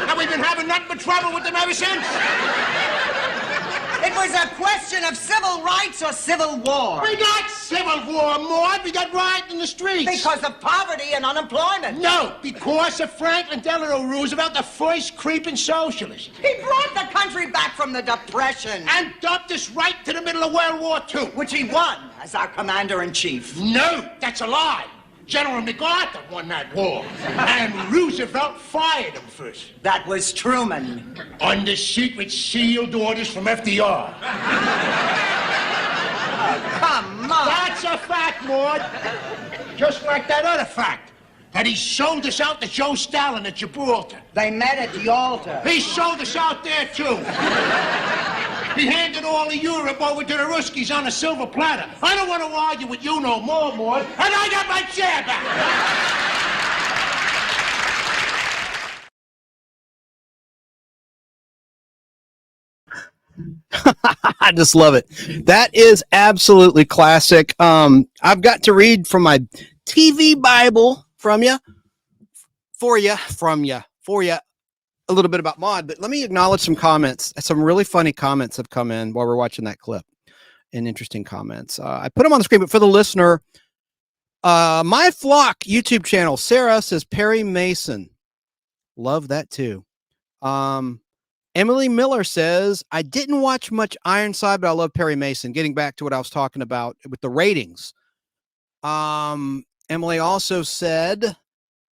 And we've been having nothing but trouble with them ever since. It was a question of civil rights or civil war. We got civil war, Maud. We got rioting in the streets. Because of poverty and unemployment. No, because of Franklin Delano Roosevelt, the first creeping socialist. He brought the country back from the Depression. And dumped us right to the middle of World War II. Which he won as our commander-in-chief. No, that's a lie. General MacArthur won that war. And Roosevelt fired him first. That was Truman. Under secret sealed orders from FDR. Come on. That's a fact, Maud. Just like that other fact. That he sold us out to Joe Stalin at Gibraltar. They met at Yalta. He sold us out there, too. He handed all of Europe over to the Ruskies on a silver platter. I don't want to argue with you no more, Maud. And I got my chair back. I just love it. That is absolutely classic. I've got to read from my TV Bible for you a little bit about Maude, but let me acknowledge some comments. Some really funny comments have come in while we're watching that clip, and interesting comments. I put them on the screen, but for the listener, My Flock YouTube channel, Sarah says Perry Mason. Love that too. Emily Miller says, I didn't watch much Ironside, but I love Perry Mason. Getting back to what I was talking about with the ratings. Emily also said,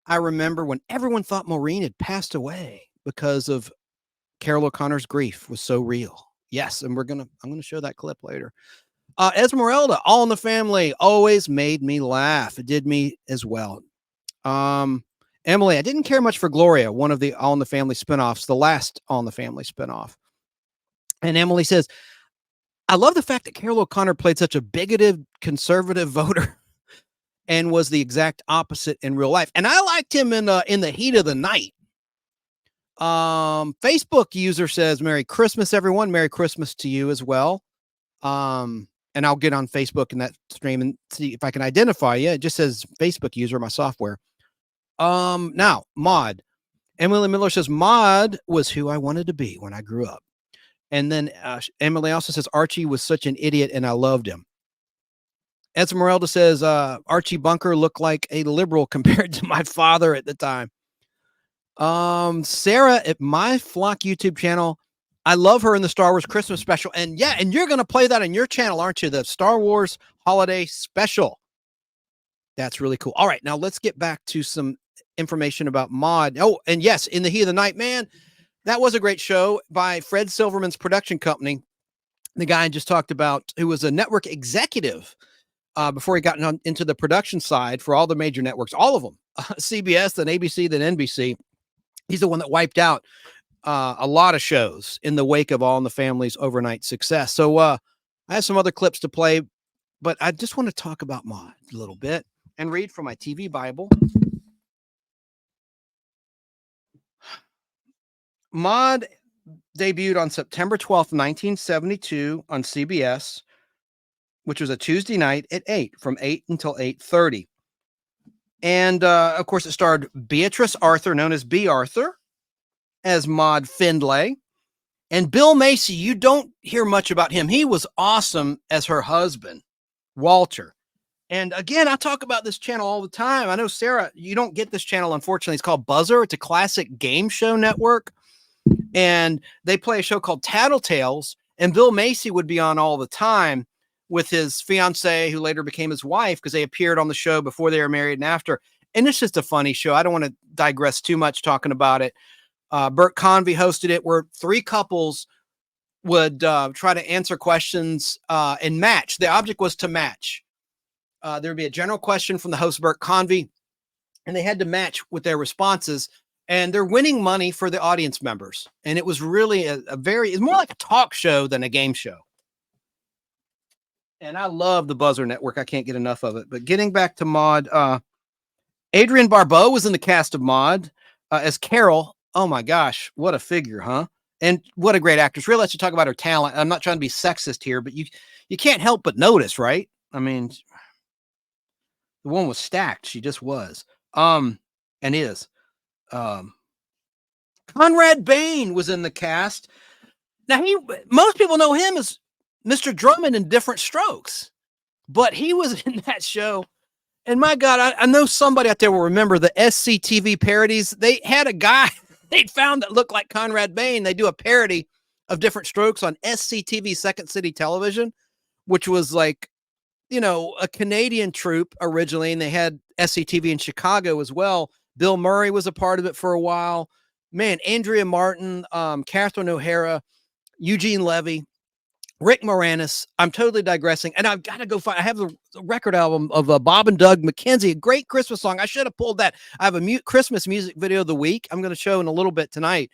I remember when everyone thought Maureen had passed away because of Carol O'Connor's grief was so real. Yes, and I'm gonna show that clip later. Esmeralda, All in the Family, always made me laugh. It did me as well. Emily, I didn't care much for Gloria, one of the All in the Family spinoffs, the last All in the Family spinoff. And Emily says, I love the fact that Carroll O'Connor played such a bigoted conservative voter and was the exact opposite in real life. And I liked him in the heat of the night. Facebook user says, Merry Christmas, everyone. Merry Christmas to you as well. And I'll get on Facebook in that stream and see if I can identify you. It just says Facebook user, my software. Now, Maude. Emily Miller says, Maude was who I wanted to be when I grew up. And then Emily also says, Archie was such an idiot and I loved him. Esmeralda says, Archie Bunker looked like a liberal compared to my father at the time. Sarah at My Flock YouTube channel, I love her in the Star Wars Christmas special. And yeah, and you're going to play that on your channel, aren't you? The Star Wars Holiday Special. That's really cool. All right, now let's get back to some information about Maude. Oh, and yes, In the Heat of the Night, man, that was a great show by Fred Silverman's production company. The guy I just talked about, who was a network executive before he got into the production side for all the major networks, all of them, CBS, then ABC, then NBC. He's the one that wiped out a lot of shows in the wake of All in the Family's overnight success. So I have some other clips to play, but I just want to talk about Maude a little bit and read from my TV Bible. Maude debuted on September 12th, 1972 on CBS, which was a Tuesday night at 8, from 8 until 8:30. And, of course, it starred Beatrice Arthur, known as B. Arthur, as Maude Findlay. And Bill Macy, you don't hear much about him. He was awesome as her husband, Walter. And, again, I talk about this channel all the time. I know, Sarah, you don't get this channel, unfortunately. It's called Buzzer. It's a classic game show network. And they play a show called Tattletales. And Bill Macy would be on all the time with his fiance, who later became his wife, because they appeared on the show before they were married and after. And it's just a funny show. I don't want to digress too much talking about it. Bert Convy hosted it, where three couples would try to answer questions and match. The object was to match. There would be a general question from the host, Bert Convy, and they had to match with their responses. And they're winning money for the audience members. And it was really it's more like a talk show than a game show. And I love the Buzzer Network. I can't get enough of it. But getting back to Maude, Adrienne Barbeau was in the cast of Maude as Carol. Oh my gosh, what a figure, huh? And what a great actress. Really, let's just talk about her talent. I'm not trying to be sexist here, but you can't help but notice, right? I mean, the one was stacked. She just was. And is. Conrad Bain was in the cast. Now, most people know him as Mr. Drummond in Different Strokes, but he was in that show. And my God, I know somebody out there will remember the SCTV parodies. They had a guy they'd found that looked like Conrad Bain. They do a parody of Different Strokes on SCTV, Second City Television, which was like, you know, a Canadian troupe originally. And they had SCTV in Chicago as well. Bill Murray was a part of it for a while. Man, Andrea Martin, Catherine O'Hara, Eugene Levy, Rick Moranis. I'm totally digressing. And I've got to go find, I have the record album of Bob and Doug McKenzie, a great Christmas song. I should have pulled that. I have a Christmas music video of the week. I'm going to show in a little bit tonight.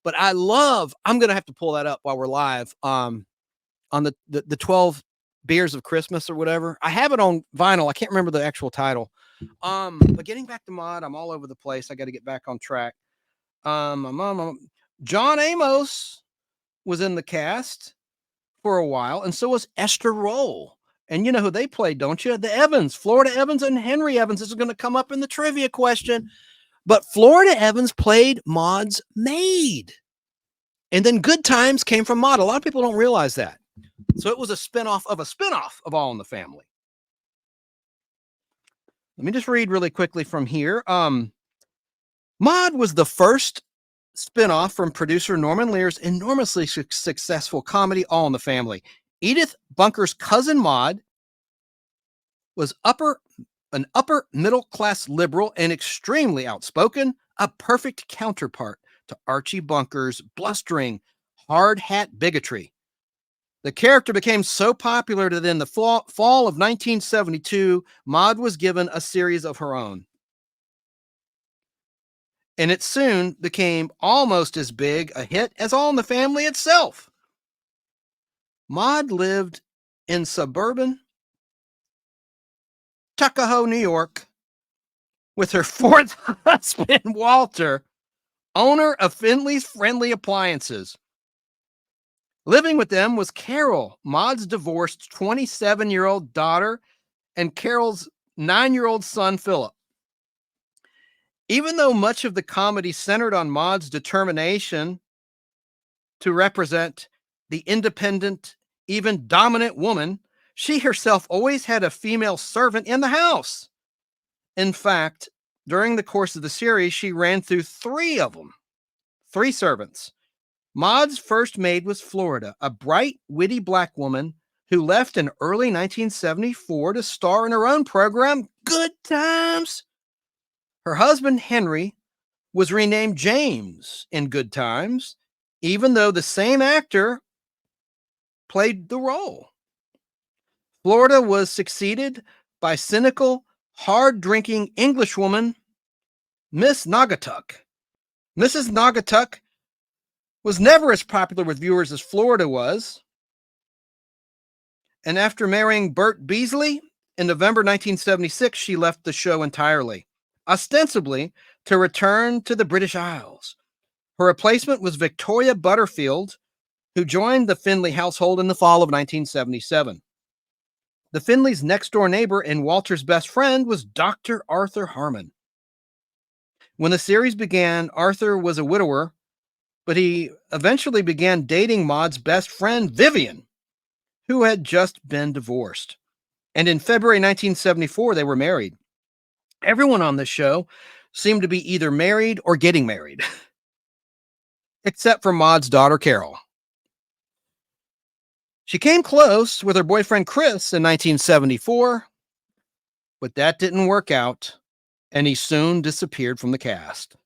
But I'm going to have to pull that up while we're live on the 12 Beers of Christmas or whatever. I have it on vinyl. I can't remember the actual title. But getting back to Maude, I'm all over the place. I got to get back on track. John Amos was in the cast for a while, and so was Esther Roll. And you know who they played, don't you? The Evans, Florida Evans and Henry Evans. This is going to come up in the trivia question. But Florida Evans played Maude's maid. And then Good Times came from Maude. A lot of people don't realize that. So it was a spinoff of All in the Family. Let me just read really quickly from here. Maude was the first spinoff from producer Norman Lear's enormously successful comedy All in the Family. Edith Bunker's cousin Maude was an upper middle class liberal and extremely outspoken, a perfect counterpart to Archie Bunker's blustering, hard hat bigotry. The character became so popular that in the fall of 1972, Maude was given a series of her own. And it soon became almost as big a hit as All in the Family itself. Maud lived in suburban Tuckahoe, New York, with her fourth husband, Walter, owner of Finley's Friendly Appliances. Living with them was Carol, Maud's divorced 27-year-old daughter, and Carol's 9-year-old son, Philip. Even though much of the comedy centered on Maud's determination to represent the independent, even dominant woman, she herself always had a female servant in the house. In fact, during the course of the series, she ran through 3 of them, 3 servants. Maud's first maid was Florida, a bright, witty black woman who left in early 1974 to star in her own program, Good Times. Her husband, Henry, was renamed James in Good Times, even though the same actor played the role. Florida was succeeded by cynical, hard-drinking Englishwoman, Miss Naugatuck. Mrs. Naugatuck was never as popular with viewers as Florida was. And after marrying Bert Beasley in November 1976, she left the show entirely, ostensibly to return to the British Isles. Her replacement was Victoria Butterfield, who joined the Finley household in the fall of 1977. The Finleys' next-door neighbor and Walter's best friend was Dr. Arthur Harmon. When the series began, Arthur was a widower, but he eventually began dating Maud's best friend, Vivian, who had just been divorced. And in February 1974, they were married. Everyone on this show seemed to be either married or getting married, except for Maud's daughter, Carol. She came close with her boyfriend, Chris, in 1974, but that didn't work out, and he soon disappeared from the cast.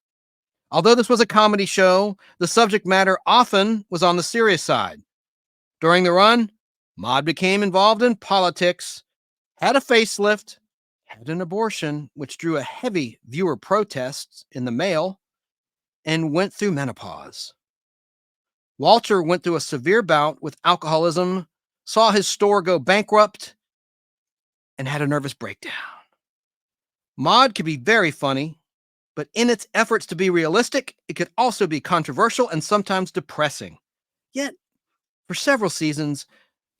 Although this was a comedy show, the subject matter often was on the serious side. During the run, Maud became involved in politics, had a facelift, had an abortion, which drew a heavy viewer protests in the mail, and went through menopause. Walter went through a severe bout with alcoholism, saw his store go bankrupt, and had a nervous breakdown. Maud could be very funny, but in its efforts to be realistic, it could also be controversial and sometimes depressing. Yet, for several seasons,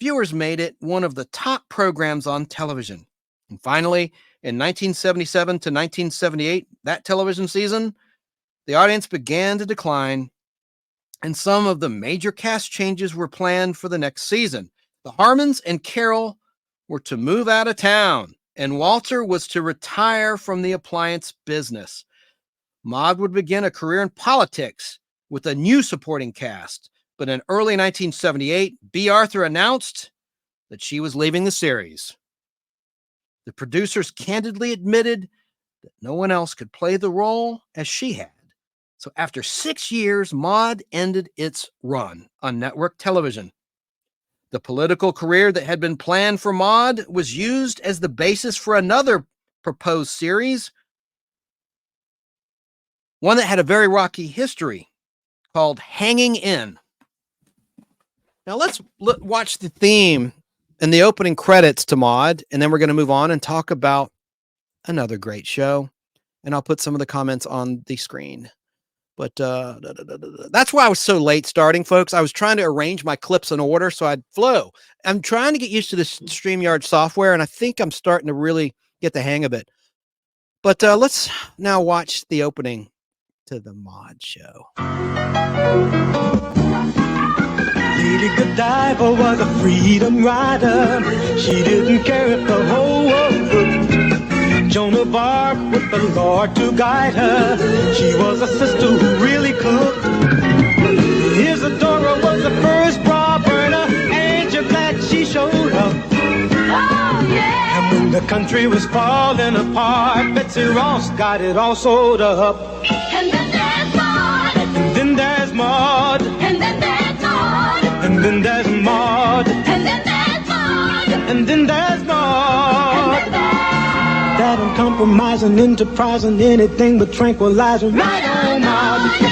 viewers made it one of the top programs on television. And finally, in 1977 to 1978, that television season, the audience began to decline, and some of the major cast changes were planned for the next season. The Harmons and Carol were to move out of town, and Walter was to retire from the appliance business. Maud would begin a career in politics with a new supporting cast, but in early 1978, B. Arthur announced that she was leaving the series. The producers candidly admitted that no one else could play the role as she had. So after 6 years, Maud ended its run on network television. The political career that had been planned for Maud was used as the basis for another proposed series, one that had a very rocky history, called Hanging In. Now let's watch the theme and the opening credits to Maud, and then we're going to move on and talk about another great show. And I'll put some of the comments on the screen. But that's why I was so late starting, folks. I was trying to arrange my clips in order so I'd flow. I'm trying to get used to this StreamYard software, and I think I'm starting to really get the hang of it. But let's now watch the opening to the Maud show. Lady Godiva was a freedom rider. She didn't care if the whole world looked. Joan of Arc with the Lord to guide her. She was a sister who really cooked. Isadora was the first bra burner. Ain't you glad she showed up? Oh, yeah. And when the country was falling apart, Betsy Ross got it all sewed up. And then there's Maud. And then there's Maud. And then there's Maud. And then there's Maud. And then there's Maud. And then there's Maud. That uncompromising, enterprising, anything but tranquilizing. Right on, Maud.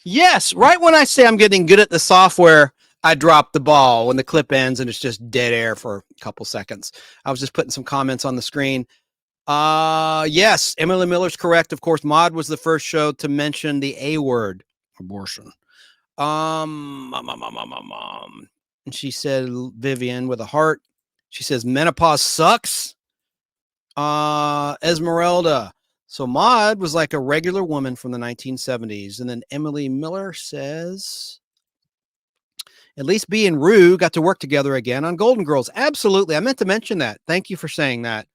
Yes, right when I say I'm getting good at the software, I drop the ball when the clip ends and it's just dead air for a couple seconds. I was just putting some comments on the screen. Yes, Emily Miller's correct. Of course, Maude was the first show to mention the A word, abortion. And she said, Vivian with a heart. She says, menopause sucks. Esmeralda. So Maude was like a regular woman from the 1970s. And then Emily Miller says, at least Bea and Rue got to work together again on Golden Girls. Absolutely. I meant to mention that. Thank you for saying that.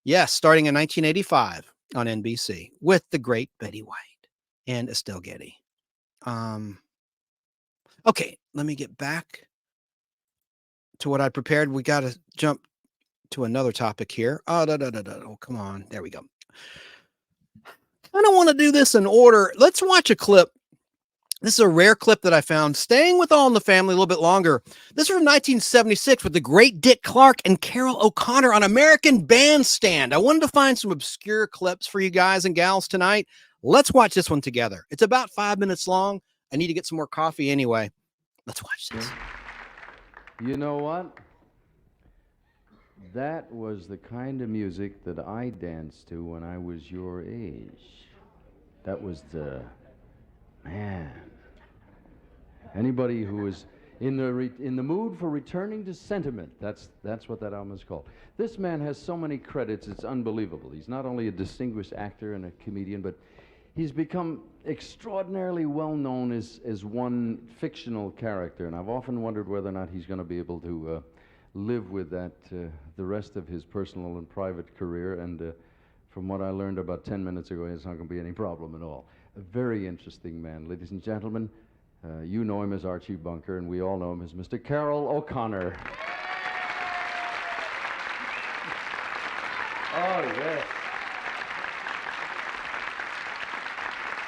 Yes, starting in 1985 on NBC with the great Betty White and Estelle Getty. Okay, let me get back to what I prepared. We got to jump to another topic here. Oh, come on. There we go. I don't want to do this in order. Let's watch a clip. This is a rare clip that I found, staying with All in the Family a little bit longer. This is from 1976 with the great Dick Clark and Carol O'Connor on American Bandstand. I wanted to find some obscure clips for you guys and gals tonight. Let's watch this one together. It's about 5 minutes long. I need to get some more coffee anyway. Let's watch this. You know what? That was the kind of music that I danced to when I was your age. That was the... Man. Anybody who is in the mood for returning to sentiment, that's what that album is called. This man has so many credits, it's unbelievable. He's not only a distinguished actor and a comedian, but he's become extraordinarily well known as one fictional character, and I've often wondered whether or not he's going to be able to live with that the rest of his personal and private career, and from what I learned about 10 minutes ago, it's not going to be any problem at all. A very interesting man, ladies and gentlemen. You know him as Archie Bunker, and we all know him as Mr. Carol O'Connor. Oh, yes.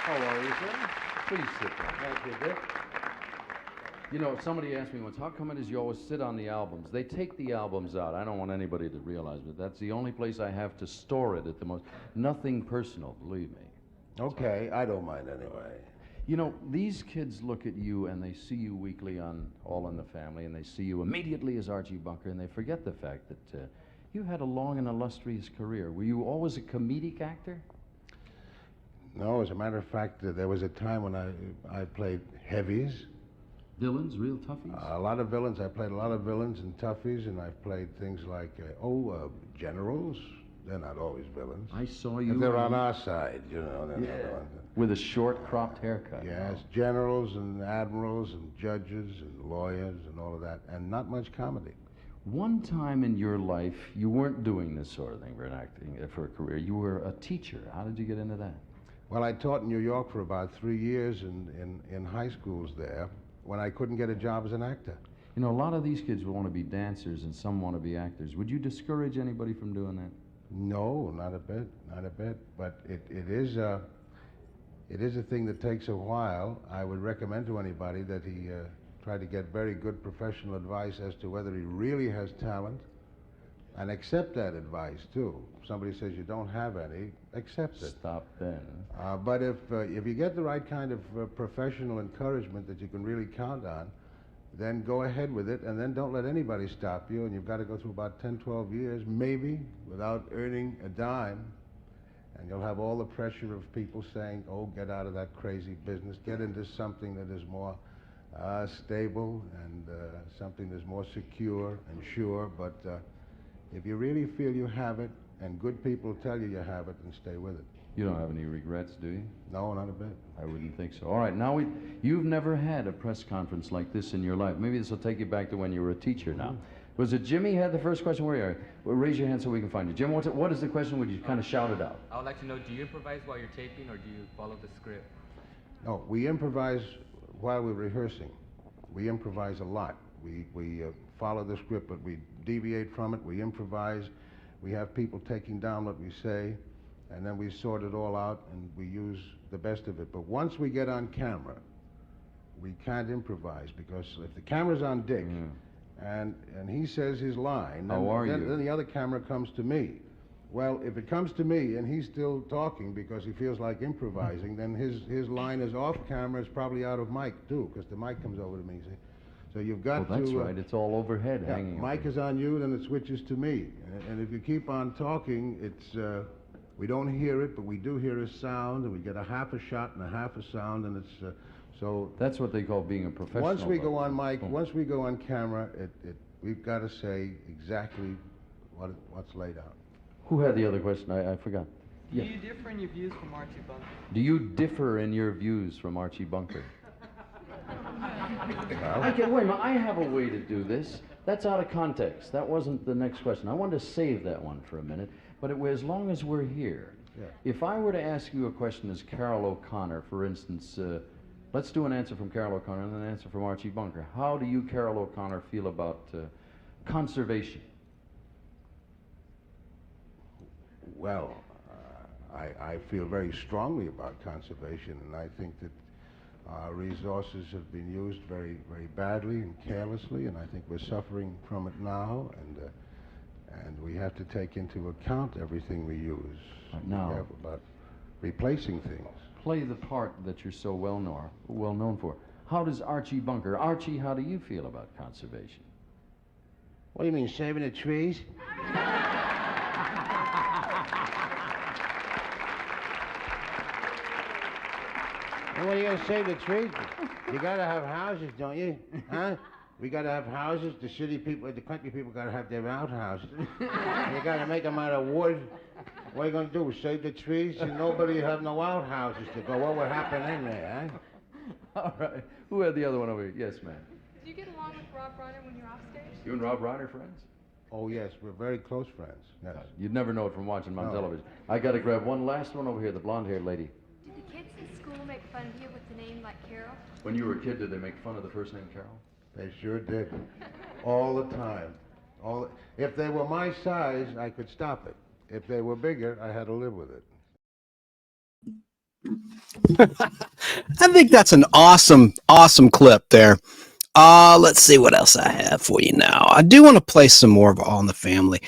How are you, sir? Please sit down. Thank you, Dick. You know, somebody asked me once, how come it is you always sit on the albums? They take the albums out. I don't want anybody to realize it. That's the only place I have to store it at the most. Nothing personal, believe me. Okay, I don't mind anyway. You know, these kids look at you and they see you weekly on All in the Family, and they see you immediately as Archie Bunker, and they forget the fact that you had a long and illustrious career. Were you always a comedic actor? No, as a matter of fact, there was a time when I played heavies. Villains, real toughies? A lot of villains. I played a lot of villains and toughies, and I've played things like, generals. They're not always villains. I saw you. If they're on our side, you know. Yeah. With a short cropped haircut. Yes, generals and admirals and judges and lawyers and all of that, and not much comedy. One time in your life, you weren't doing this sort of thing for a career. You were a teacher. How did you get into that? Well, I taught in New York for about 3 years in high schools there when I couldn't get a job as an actor. You know, a lot of these kids want to be dancers and some want to be actors. Would you discourage anybody from doing that? No, not a bit, not a bit. But it is a thing that takes a while. I would recommend to anybody that he try to get very good professional advice as to whether he really has talent, and accept that advice too. If somebody says you don't have any, accept it. Stop then. But if you get the right kind of professional encouragement that you can really count on, then go ahead with it, and then don't let anybody stop you, and you've got to go through about 10, 12 years, maybe, without earning a dime, and you'll have all the pressure of people saying, oh, get out of that crazy business, get into something that is more stable, and something that's more secure and sure, but if you really feel you have it, and good people tell you you have it, then stay with it. You don't have any regrets, do you? No, not a bit. I wouldn't think so. All right, now you've never had a press conference like this in your life. Maybe this will take you back to when you were a teacher now. Was it Jimmy had the first question? Where are you? Well, raise your hand so we can find you. Jim, what is the question? Would you kind of shout it out? I would like to know, do you improvise while you're taping, or do you follow the script? No, we improvise while we're rehearsing. We improvise a lot. We follow the script, but we deviate from it. We improvise. We have people taking down what we say, and then we sort it all out, and we use the best of it. But once we get on camera, we can't improvise, because if the camera's on Dick, and he says his line, then the other camera comes to me. Well, if it comes to me and he's still talking because he feels like improvising, then his line is off camera, is probably out of mic too, because the mic comes over to me. See? So you've got Well, that's to. right. It's all overhead Yeah, hanging. mic is on you, then it switches to me. And if you keep on talking, it's we don't hear it, but we do hear a sound, and we get a half a shot and a half a sound, and it's so. That's what they call being a professional. Once we go on mic, Boom. once we go on camera, we've got to say exactly what's laid out. Who had the other question? I forgot. Do you differ in your views from Archie Bunker? Do you differ in your views from Archie Bunker? Wait a minute, I have a way to do this. That's out of context. That wasn't the next question. I wanted to save that one for a minute, but as long as we're here, if I were to ask you a question as Carol O'Connor, for instance, let's do an answer from Carol O'Connor and an answer from Archie Bunker. How do you, Carol O'Connor, feel about conservation? Well, I feel very strongly about conservation, and I think that our resources have been used very, very badly and carelessly, and I think we're suffering from it now, and we have to take into account everything we use. Now, we have about replacing things. Play the part that you're so well known for. How does Archie Bunker? Archie, how do you feel about conservation? What do you mean, saving the trees? And what are you gonna save the trees? You gotta have houses, don't you? Huh? We gotta have houses. The city people, the country people gotta have their outhouses. You gotta make them out of wood. What are you gonna do? Save the trees? And nobody have no outhouses to go. What would happen in there, huh? All right. Who had the other one over here? Yes, ma'am. Do you get along with Rob Reiner when you're off stage? You and Rob Reiner friends? Oh, yes, we're very close friends. Yes. You'd never know it from watching him on No. television. I got to grab one last one over here, the blonde-haired lady. Did the kids in school make fun of you with the name like Carol? When you were a kid, did they make fun of the first name Carol? They sure did. All the time. If they were my size, I could stop it. If they were bigger, I had to live with it. I think that's an awesome clip there. Let's see what else I have for you now. I do want to play some more of All in the Family.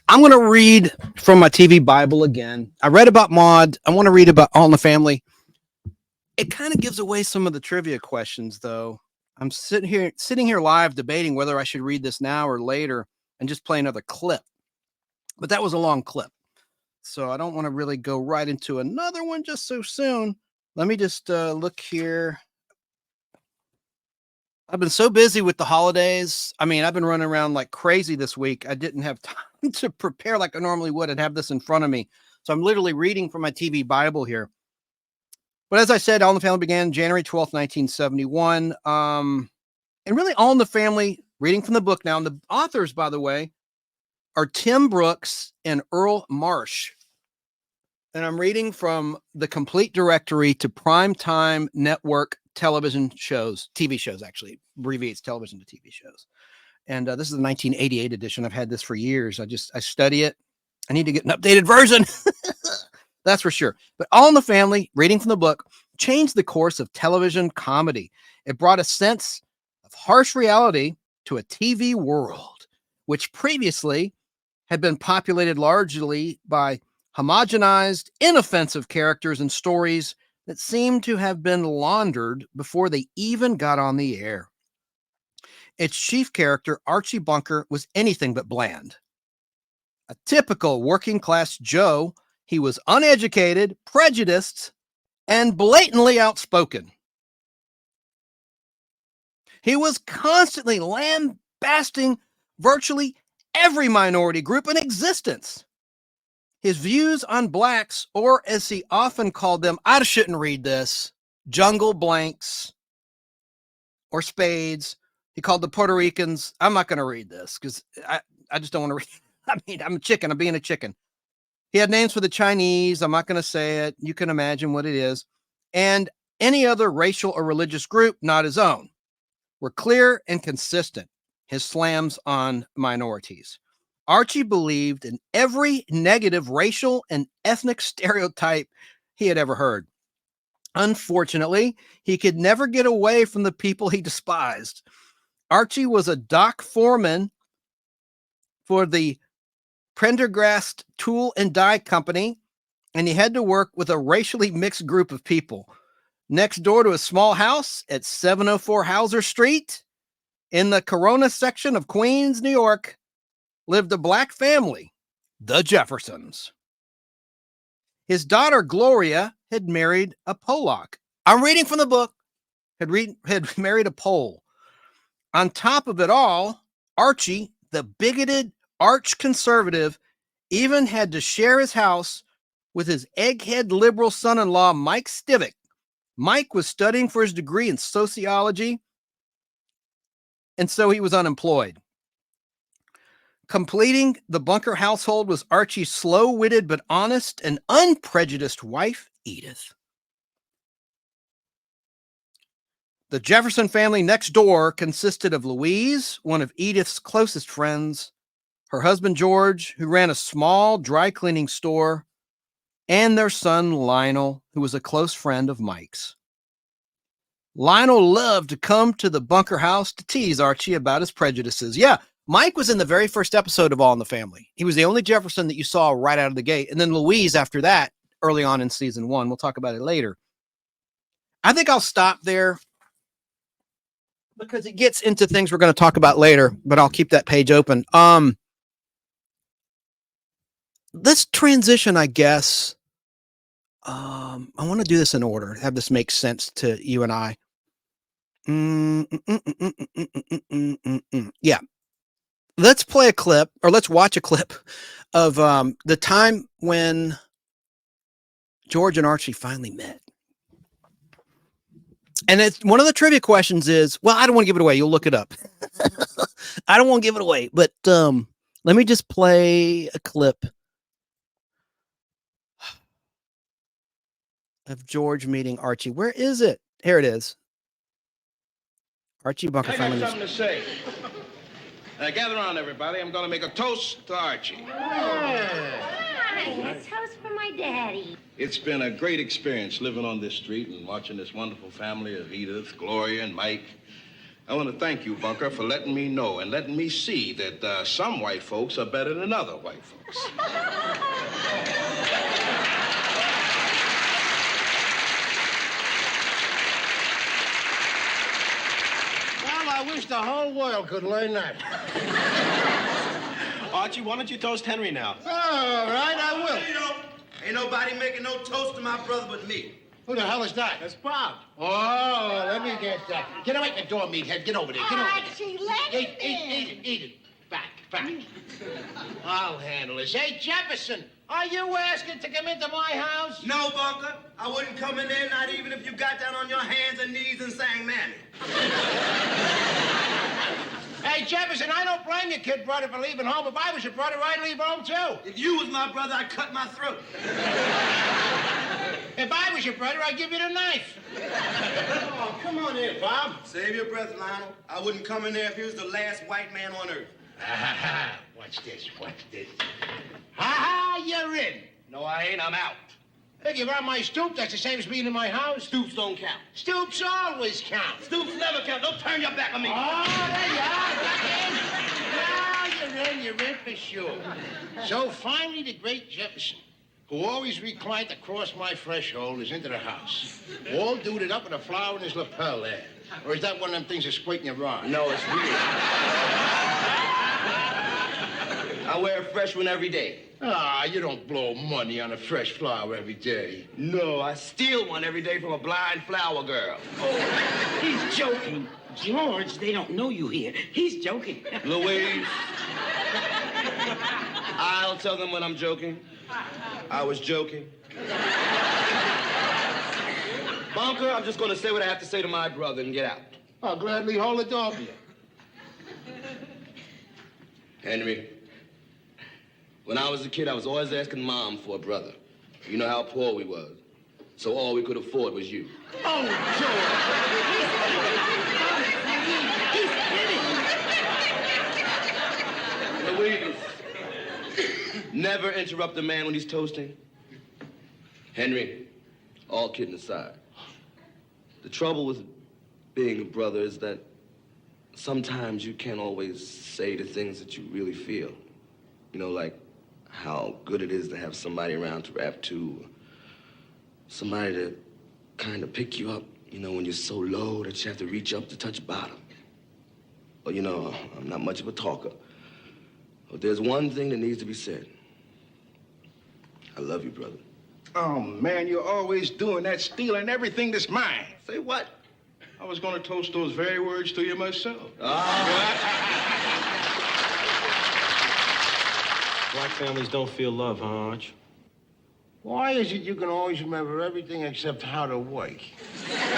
I'm going to read from my TV Bible again. I read about Maude. I want to read about All in the Family. It kind of gives away some of the trivia questions, though. I'm sitting here live debating whether I should read this now or later and just play another clip. But that was a long clip, so I don't want to really go right into another one just so soon. Let me just look here. I've been so busy with the holidays. I mean, I've been running around like crazy this week. I didn't have time to prepare like I normally would. I'd have this in front of me. So I'm literally reading from my TV Bible here. But as I said, All in the Family began January 12th, 1971. And really All in the Family, reading from the book now. And the authors, by the way, are Tim Brooks and Earl Marsh. And I'm reading from the complete directory to primetime network television shows, TV shows, actually abbreviates television to TV shows. And this is the 1988 edition. I've had this for years. I study it. I need to get an updated version. That's for sure. But All in the Family, reading from the book, changed the course of television comedy. It brought a sense of harsh reality to a TV world, which previously had been populated largely by homogenized, inoffensive characters and stories that seemed to have been laundered before they even got on the air. Its chief character, Archie Bunker, was anything but bland. A typical working-class Joe, he was uneducated, prejudiced, and blatantly outspoken. He was constantly lambasting virtually every minority group in existence. His views on blacks, or as he often called them, I shouldn't read this, jungle blanks or spades. He called the Puerto Ricans. I'm not going to read this because I just don't want to read. I mean, I'm a chicken. I'm being a chicken. He had names for the Chinese. I'm not going to say it. You can imagine what it is. And any other racial or religious group, not his own, were clear and consistent. His slams on minorities. Archie believed in every negative racial and ethnic stereotype he had ever heard. Unfortunately, he could never get away from the people he despised. Archie was a dock foreman for the Prendergast Tool and Die Company, and he had to work with a racially mixed group of people. Next door to a small house at 704 Hauser Street in the Corona section of Queens, New York, lived a black family, the Jeffersons. His daughter, Gloria, had married a Polak. I'm reading from the book. Had married a Pole. On top of it all, Archie, the bigoted arch conservative, even had to share his house with his egghead liberal son-in-law, Mike Stivic. Mike was studying for his degree in sociology, and so he was unemployed. Completing the Bunker household was Archie's slow-witted but honest and unprejudiced wife, Edith. The Jefferson family next door consisted of Louise, one of Edith's closest friends, her husband George, who ran a small dry cleaning store, and their son Lionel, who was a close friend of Mike's. Lionel loved to come to the Bunker house to tease Archie about his prejudices. Yeah, Mike was in the very first episode of All in the Family. He was the only Jefferson that you saw right out of the gate. And then Louise after that, early on in season 1. We'll talk about it later. I think I'll stop there because it gets into things we're going to talk about later, but I'll keep that page open. Let's transition, I guess. I want to do this in order, have this make sense to you and I. Yeah. Let's play a clip, or let's watch a clip of the time when George and Archie finally met. And it's one of the trivia questions is, well, I don't want to give it away. You'll look it up. I don't want to give it away, but let me just play a clip of George meeting Archie. Where is it? Here it is. Archie Bunker. I got something to say. Gather around, everybody. I'm going to make a toast to Archie. A toast for my daddy. It's been a great experience living on this street and watching this wonderful family of Edith, Gloria, and Mike. I want to thank you, Bunker, for letting me know and letting me see that some white folks are better than other white folks. Well, I wish the whole world could learn that. Archie, why don't you toast Henry now? All right, I will. Ain't nobody making no toast to my brother but me. Who the hell is that? That's Bob. Oh, let me get that. Get away from the door, meathead. Get over there. Get over there. Archie, let Eat it. Back. I'll handle this. Hey, Jefferson, are you asking to come into my house? No, Bunker. I wouldn't come in there, not even if you got down on your hands and knees and sang Mammy. Hey, Jefferson, I don't blame you, kid brother, for leaving home. If I was your brother, I'd leave home, too. If you was my brother, I'd cut my throat. If I was your brother, I'd give you the knife. Oh, come on in, Bob. Save your breath, Lionel. I wouldn't come in there if he was the last white man on earth. Watch this. Ha-ha, you're in. No, I ain't. I'm out. If you're on my stoop, that's the same as being in my house. Stoops don't count. Stoops always count. Stoops never count. Don't turn your back on me. Oh, there you are. Now you're in for sure. So finally, the great Jefferson, who always reclined across my threshold, is into the house. All duded up with a flower in his lapel there. Or is that one of them things that's squinting your arm? No, it's weird. I wear a fresh one every day. Ah, you don't blow money on a fresh flower every day. No, I steal one every day from a blind flower girl. Oh, he's joking. George, they don't know you here. He's joking. Louise, I'll tell them when I'm joking. I was joking. Bunker, I'm just going to say what I have to say to my brother and get out. I'll gladly hold the door for you. Henry, when I was a kid, I was always asking Mom for a brother. You know how poor we was. So all we could afford was you. Oh, George! Louise, never interrupt a man when he's toasting. Henry, all kidding aside, the trouble with being a brother is that sometimes you can't always say the things that you really feel. You know, like how good it is to have somebody around to rap to, somebody to kind of pick you up, you know, when you're so low that you have to reach up to touch bottom. Well, you know, I'm not much of a talker, but there's one thing that needs to be said. I love you, brother. Oh, man, you're always doing that, stealing everything that's mine. Say what? I was going to toast those very words to you myself. Black families don't feel love, huh, Arch? Why is it you can always remember everything except how to work? Wasn't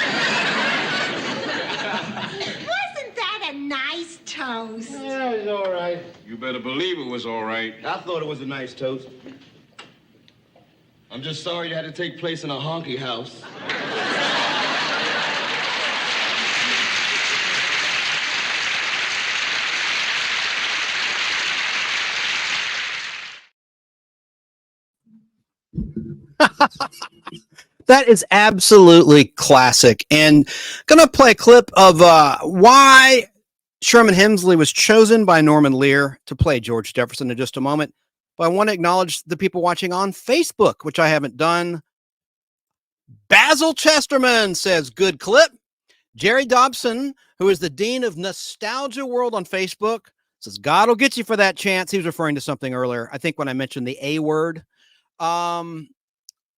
that a nice toast? Yeah, it was all right. You better believe it was all right. I thought it was a nice toast. I'm just sorry it had to take place in a honky house. That is absolutely classic. And gonna play a clip of why Sherman Hemsley was chosen by Norman Lear to play George Jefferson in just a moment. But I want to acknowledge the people watching on Facebook, which I haven't done. Basil Chesterman says, good clip. Jerry Dobson, who is the Dean of Nostalgia World on Facebook, says, God will get you for that chance. He was referring to something earlier. I think when I mentioned the A word.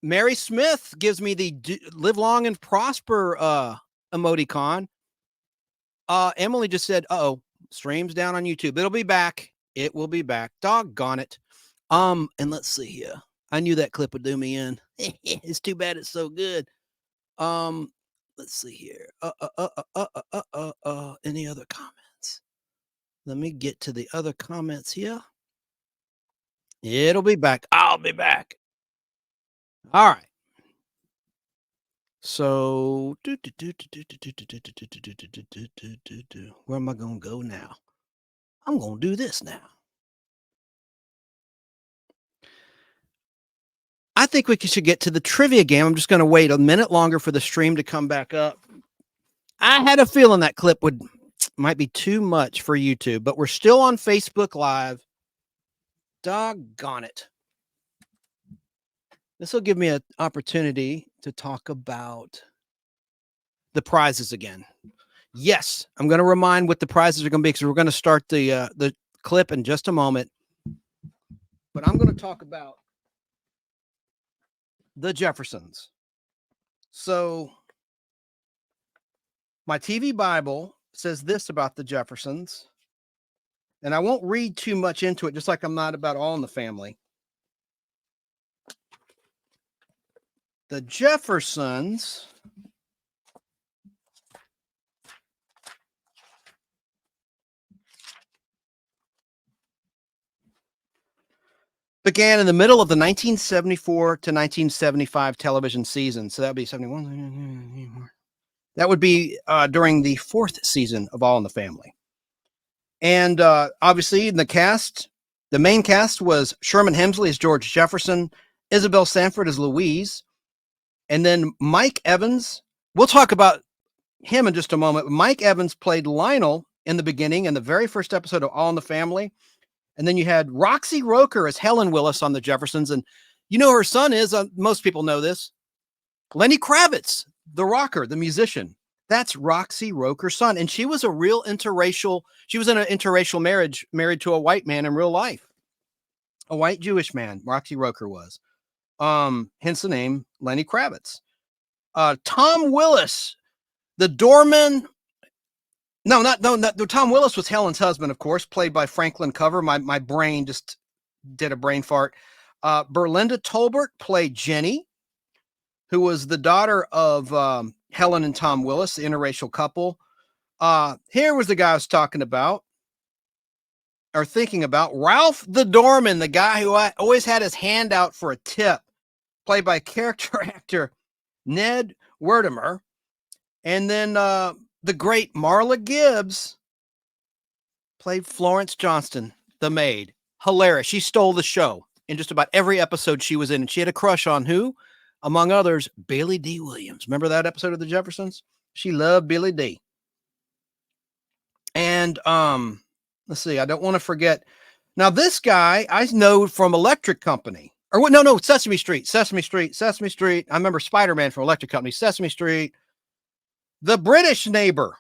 Mary Smith gives me the live long and prosper emoticon. Emily just said, uh-oh, stream's down on YouTube. It'll be back. It will be back. Doggone it. And let's see here. I knew that clip would do me in. It's too bad it's so good. Let's see here. Any other comments? Let me get to the other comments here. It'll be back. I'll be back. All right. So, where am I going to go now? I'm going to do this now. I think we should get to the trivia game. I'm just going to wait a minute longer for the stream to come back up. I had a feeling that clip might be too much for YouTube, but we're still on Facebook Live. Doggone it. This will give me an opportunity to talk about the prizes again. Yes, I'm going to remind what the prizes are going to be because we're going to start the clip in just a moment. But I'm going to talk about the Jeffersons. So my TV Bible says this about the Jeffersons, and I won't read too much into it, just like I'm not about All in the Family. The Jeffersons began in the middle of the 1974 to 1975 television season. So that would be 71. That would be during the fourth season of All in the Family. And obviously in the cast, the main cast was Sherman Hemsley as George Jefferson, Isabel Sanford as Louise, and then Mike Evans. We'll talk about him in just a moment. Mike Evans played Lionel in the beginning in the very first episode of All in the Family. And then you had Roxy Roker as Helen Willis on the Jeffersons. And you know her son is, most people know this, Lenny Kravitz, the rocker, the musician. That's Roxy Roker's son. And she was a real interracial, she was in an interracial marriage, married to a white man in real life. A white Jewish man, Roxy Roker was. Hence the name Lenny Kravitz. Tom Willis, the doorman. No, Tom Willis was Helen's husband, of course, played by Franklin Cover. My brain just did a brain fart. Berlinda Tolbert played Jenny, who was the daughter of Helen and Tom Willis, the interracial couple. Here was the guy I was talking about, or thinking about. Ralph the doorman, the guy who always had his hand out for a tip, played by character actor Ned Werdimer. And then the great Marla Gibbs played Florence Johnston, the maid. Hilarious. She stole the show in just about every episode she was in. And she had a crush on who? Among others, Billy D. Williams. Remember that episode of The Jeffersons? She loved Billy D. And let's see, I don't want to forget Now, this guy I know from Electric Company. Or what? No, Sesame Street. Sesame Street. Sesame Street. I remember Spider-Man from Electric Company. Sesame Street. The British Neighbor.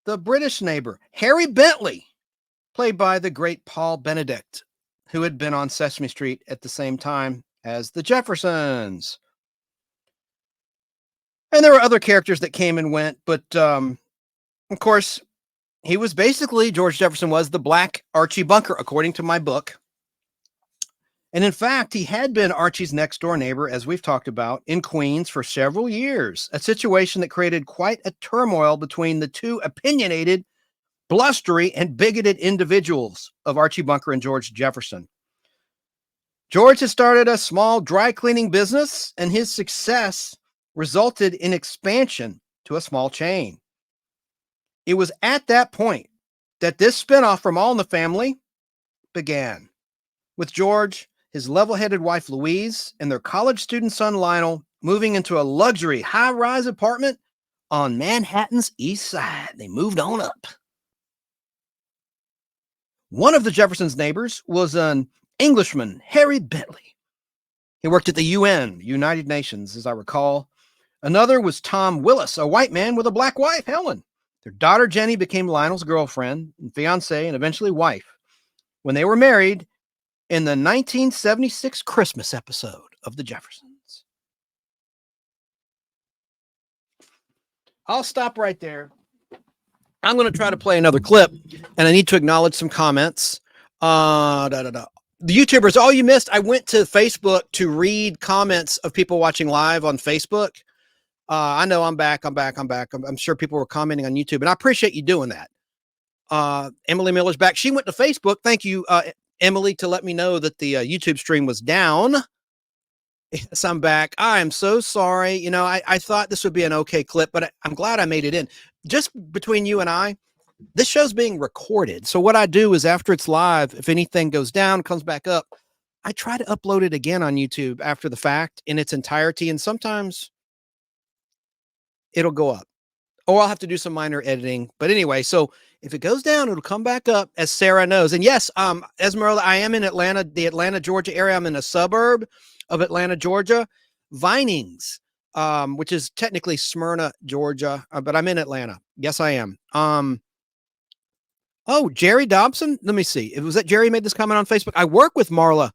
The British Neighbor. Harry Bentley, played by the great Paul Benedict, who had been on Sesame Street at the same time as the Jeffersons. And there were other characters that came and went, but of course, he was basically, George Jefferson was the Black Archie Bunker, according to my book. And in fact, he had been Archie's next door neighbor, as we've talked about, in Queens for several years, a situation that created quite a turmoil between the two opinionated, blustery, and bigoted individuals of Archie Bunker and George Jefferson. George had started a small dry cleaning business, and his success resulted in expansion to a small chain. It was at that point that this spinoff from All in the Family began, with George, his level-headed wife Louise, and their college student son Lionel moving into a luxury high-rise apartment on Manhattan's East Side. They moved on up. One of the Jeffersons' neighbors was an Englishman, Harry Bentley. He worked at the UN, United Nations, as I recall. Another was Tom Willis, a white man with a black wife, Helen. Their daughter Jenny became Lionel's girlfriend and fiancée and eventually wife when they were married in the 1976 Christmas episode of The Jeffersons. I'll stop right there. I'm going to try to play another clip, and I need to acknowledge some comments. The YouTubers, all you missed, I went to Facebook to read comments of people watching live on Facebook. I know I'm back. I'm sure people were commenting on YouTube, and I appreciate you doing that. Emily Miller's back. She went to Facebook. Thank you, Emily, to let me know that the YouTube stream was down. Yes, I'm back. I am so sorry. You know, I thought this would be an okay clip, but I'm glad I made it in. Just between you and I, this show's being recorded. So what I do is after it's live, if anything goes down, comes back up, I try to upload it again on YouTube after the fact in its entirety. And sometimes it'll go up, or I'll have to do some minor editing. But anyway, so if it goes down, it'll come back up, as Sarah knows. And yes, Esmeralda, I am in Atlanta, the Atlanta, Georgia area. I'm in a suburb of Atlanta, Georgia, Vinings, which is technically Smyrna, Georgia, but I'm in Atlanta. Yes, I am. Oh, Jerry Dobson. Let me see. It was that Jerry made this comment on Facebook. I work with Marla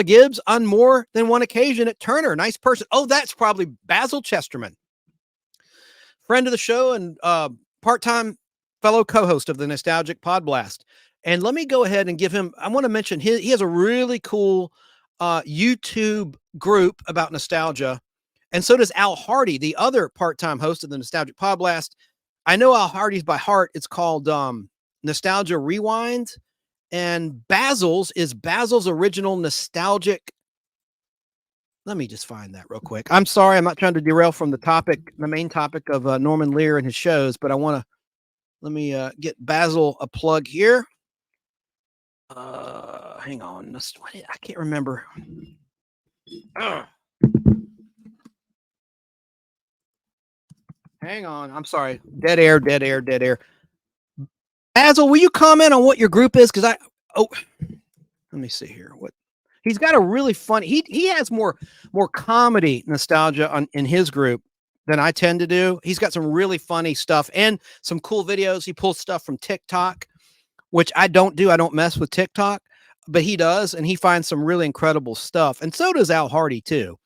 Gibbs on more than one occasion at Turner. Nice person. Oh, that's probably Basil Chesterman, friend of the show and part-time fellow co-host of the Nostalgic Pod Blast. And let me go ahead and give him, I want to mention he has a really cool YouTube group about nostalgia. And so does Al Hardy, the other part-time host of the Nostalgic Pod Blast. I know Al Hardy's by heart. It's called Nostalgia Rewind. And Basil's is Basil's original nostalgic. Let me just find that real quick. I'm sorry. I'm not trying to derail from the topic, the main topic of Norman Lear and his shows, but I want to, let me get Basil a plug here. Hang on. I can't remember. Hang on. I'm sorry. Dead air. Basil, will you comment on what your group is? Because let me see here. What he's got a really funny. He has more comedy nostalgia in his group than I tend to do. He's got some really funny stuff and some cool videos. He pulls stuff from TikTok, which I don't do. I don't mess with TikTok, but he does, and he finds some really incredible stuff. And so does Al Hardy too.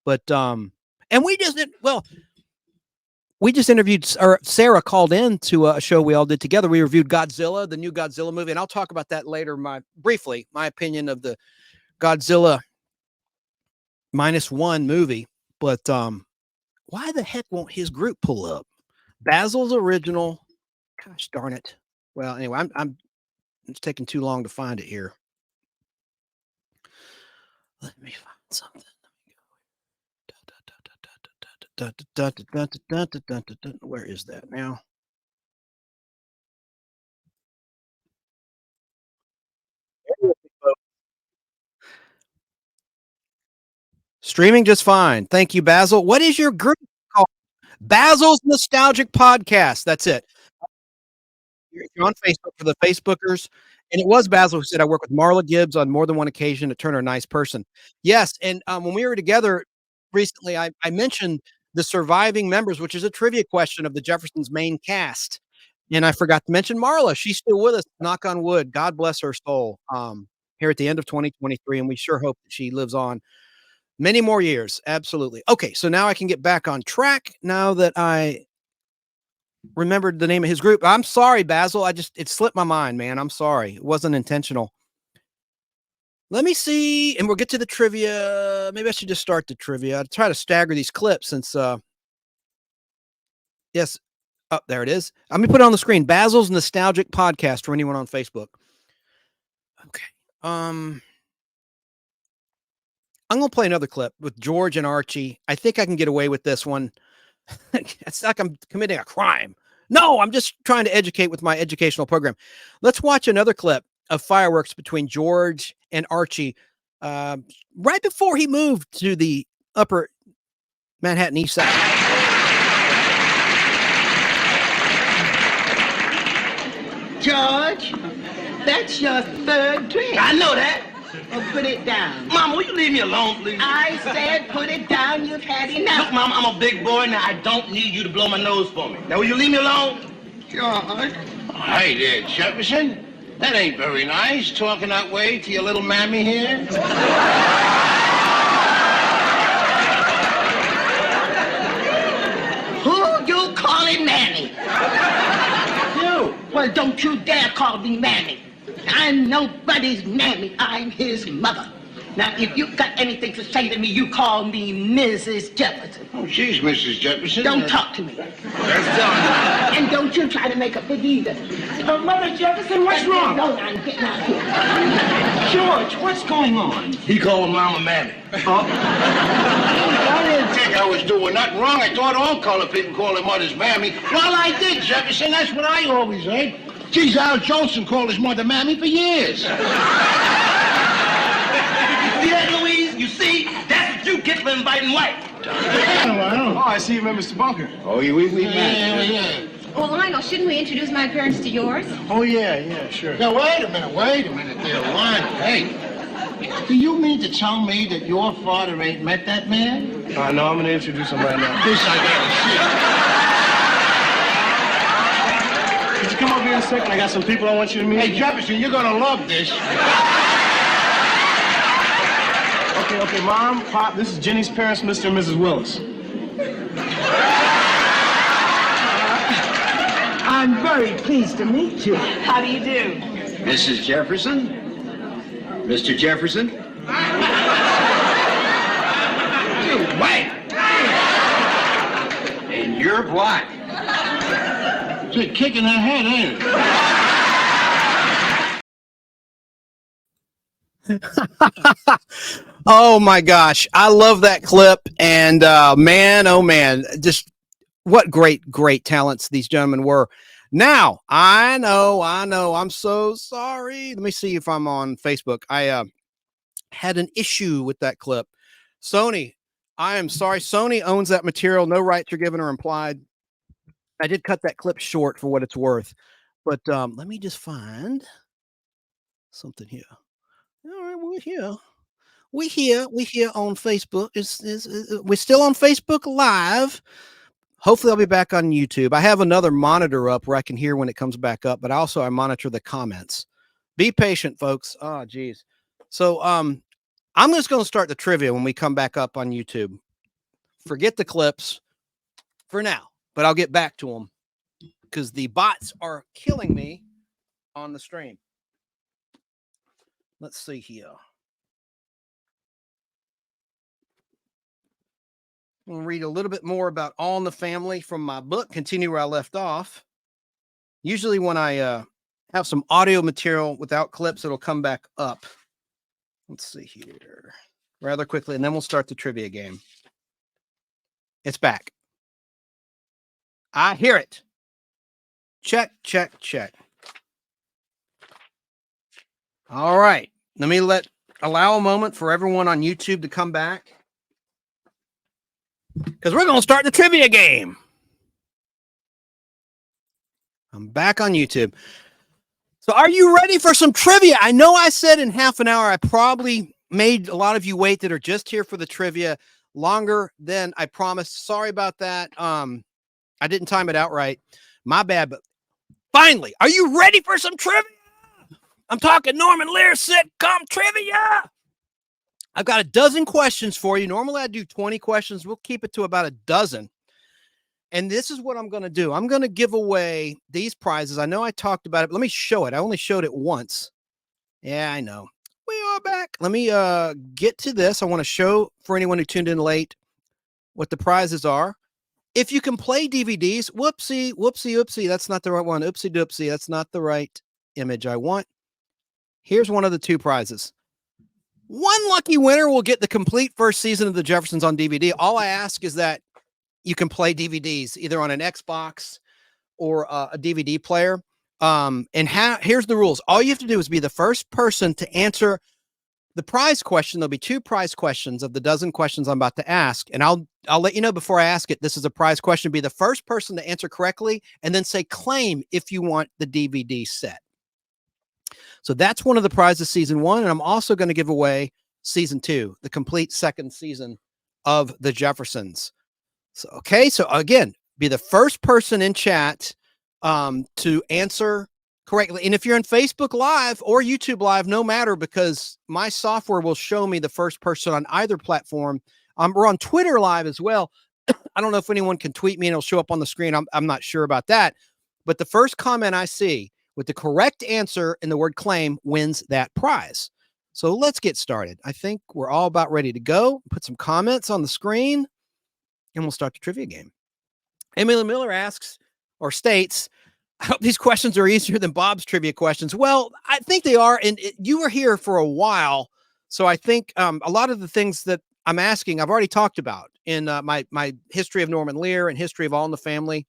But and we just interviewed, or Sarah called in to a show we all did together. We reviewed Godzilla, the new Godzilla movie, and I'll talk about that later. Briefly, my opinion of the Godzilla -1 movie. But why the heck won't his group pull up? Basil's original. Gosh darn it. Well, anyway, it's taking too long to find it here. Let me find something. Where is that now? Streaming just fine. Thank you, Basil. What is your group called? Basil's Nostalgic Podcast. That's it. You're on Facebook for the Facebookers. And it was Basil who said, I work with Marla Gibbs on more than one occasion to turn her a nice person. Yes. And when we were together recently, I mentioned the surviving members, which is a trivia question of the Jeffersons main cast. And I forgot to mention Marla. She's still with us, knock on wood. God bless her soul. Here at the end of 2023. And we sure hope that she lives on many more years. Absolutely. Okay. So now I can get back on track now that I remembered the name of his group. I'm sorry, Basil. It slipped my mind, man. I'm sorry. It wasn't intentional. Let me see. And we'll get to the trivia. Maybe I should just start the trivia. I'll try to stagger these clips since, yes. Oh, there it is. Let me put it on the screen. Basil's Nostalgic Podcast for anyone on Facebook. Okay. I'm going to play another clip with George and Archie. I think I can get away with this one. It's like I'm committing a crime. No, I'm just trying to educate with my educational program. Let's watch another clip of fireworks between George and Archie right before he moved to the upper Manhattan East Side. George, that's your third drink. I know that. Oh, put it down. Mama, will you leave me alone, please? I said put it down. You've had enough. Look, Mama, I'm a big boy now. I don't need you to blow my nose for me. Now, will you leave me alone? George. Hey there, Jefferson. That ain't very nice, talking that way to your little mammy here. Who you calling Mammy? You. Well, don't you dare call me Mammy. I'm nobody's mammy. I'm his mother. Now, if you got anything to say to me, you call me Mrs. Jefferson. Oh, she's Mrs. Jefferson. Don't talk to me. That's done. And don't you try to make a big either. Mother Jefferson, what's wrong? No, I'm getting out of here. George, what's going on? He called Mama Mammy. I didn't think I was doing nothing wrong. I thought all colored people call their mothers mammy. Well, I did, Jefferson. That's what I always heard. Geez, Al Jolson called his mother mammy for years. See that, Louise? You see? That's what you get for inviting white. Oh, I see you met Mr. Bunker. Oh, we met. Yeah. Well, Lionel, shouldn't we introduce my parents to yours? Oh, yeah, sure. Now, wait a minute there, Lionel. Hey, do you mean to tell me that your father ain't met that man? No, I'm going to introduce him right now. This I gotta Could you come over here in a second? I got some people I want you to meet. see. Hey, Jefferson, you're gonna love this. Okay, Mom, Pop, this is Jenny's parents, Mr. and Mrs. Willis. I'm very pleased to meet you. How do you do? Mrs. Jefferson? Mr. Jefferson? You're white. And you're black. It's a kick in the head, ain't it? Oh my gosh. I love that clip. And man, oh man, just what great talents these gentlemen were. Now, I know. I'm so sorry. Let me see if I'm on Facebook. I had an issue with that clip. Sony, I am sorry. Sony owns that material. No rights are given or implied. I did cut that clip short for what it's worth. But let me just find something here. All right, we're here. We here on Facebook. We're still on Facebook Live. Hopefully I'll be back on YouTube. I have another monitor up where I can hear when it comes back up, but also I monitor the comments. Be patient, folks. Oh, geez. So I'm just going to start the trivia when we come back up on YouTube. Forget the clips for now, but I'll get back to them because the bots are killing me on the stream. Let's see here. We'll read a little bit more about All in the Family from my book, continue where I left off. Usually when I have some audio material without clips, it'll come back up. Let's see here rather quickly, and then we'll start the trivia game. It's back. I hear it. Check. All right. Let me allow a moment for everyone on YouTube to come back, because we're going to start the trivia game. I'm back on YouTube. So are you ready for some trivia? I know I said in half an hour, I probably made a lot of you wait that are just here for the trivia longer than I promised. Sorry about that. I didn't time it out right. My bad, but finally, are you ready for some trivia? I'm talking Norman Lear sitcom trivia. I've got a dozen questions for you. Normally I do 20 questions. We'll keep it to about a dozen. And this is what I'm going to do. I'm going to give away these prizes. I know I talked about it, but let me show it. I only showed it once. Yeah, I know. We are back. Let me get to this. I want to show for anyone who tuned in late what the prizes are. If you can play DVDs, whoopsie, whoopsie, oopsie. That's not the right one. Oopsie doopsie. That's not the right image I want. Here's one of the two prizes. One lucky winner will get the complete first season of The Jeffersons on DVD. All I ask is that you can play DVDs either on an Xbox or a DVD player. Here's the rules. All you have to do is be the first person to answer the prize question. There'll be two prize questions of the dozen questions I'm about to ask. And I'll let you know before I ask it, this is a prize question. Be the first person to answer correctly and then say claim if you want the DVD set. So that's one of the prizes season 1. And I'm also going to give away season 2, the complete second season of The Jeffersons. So, okay. So again, be the first person in chat to answer correctly. And if you're in Facebook Live or YouTube Live, no matter, because my software will show me the first person on either platform. We're on Twitter Live as well. I don't know if anyone can tweet me and it'll show up on the screen. I'm not sure about that. But the first comment I see with the correct answer in the word claim wins that prize. So let's get started. I think we're all about ready to go. Put some comments on the screen and we'll start the trivia game. Emily Miller asks or states, I hope these questions are easier than Bob's trivia questions. Well, I think they are. And you were here for a while. So I think a lot of the things that I'm asking, I've already talked about in my history of Norman Lear and history of All in the Family.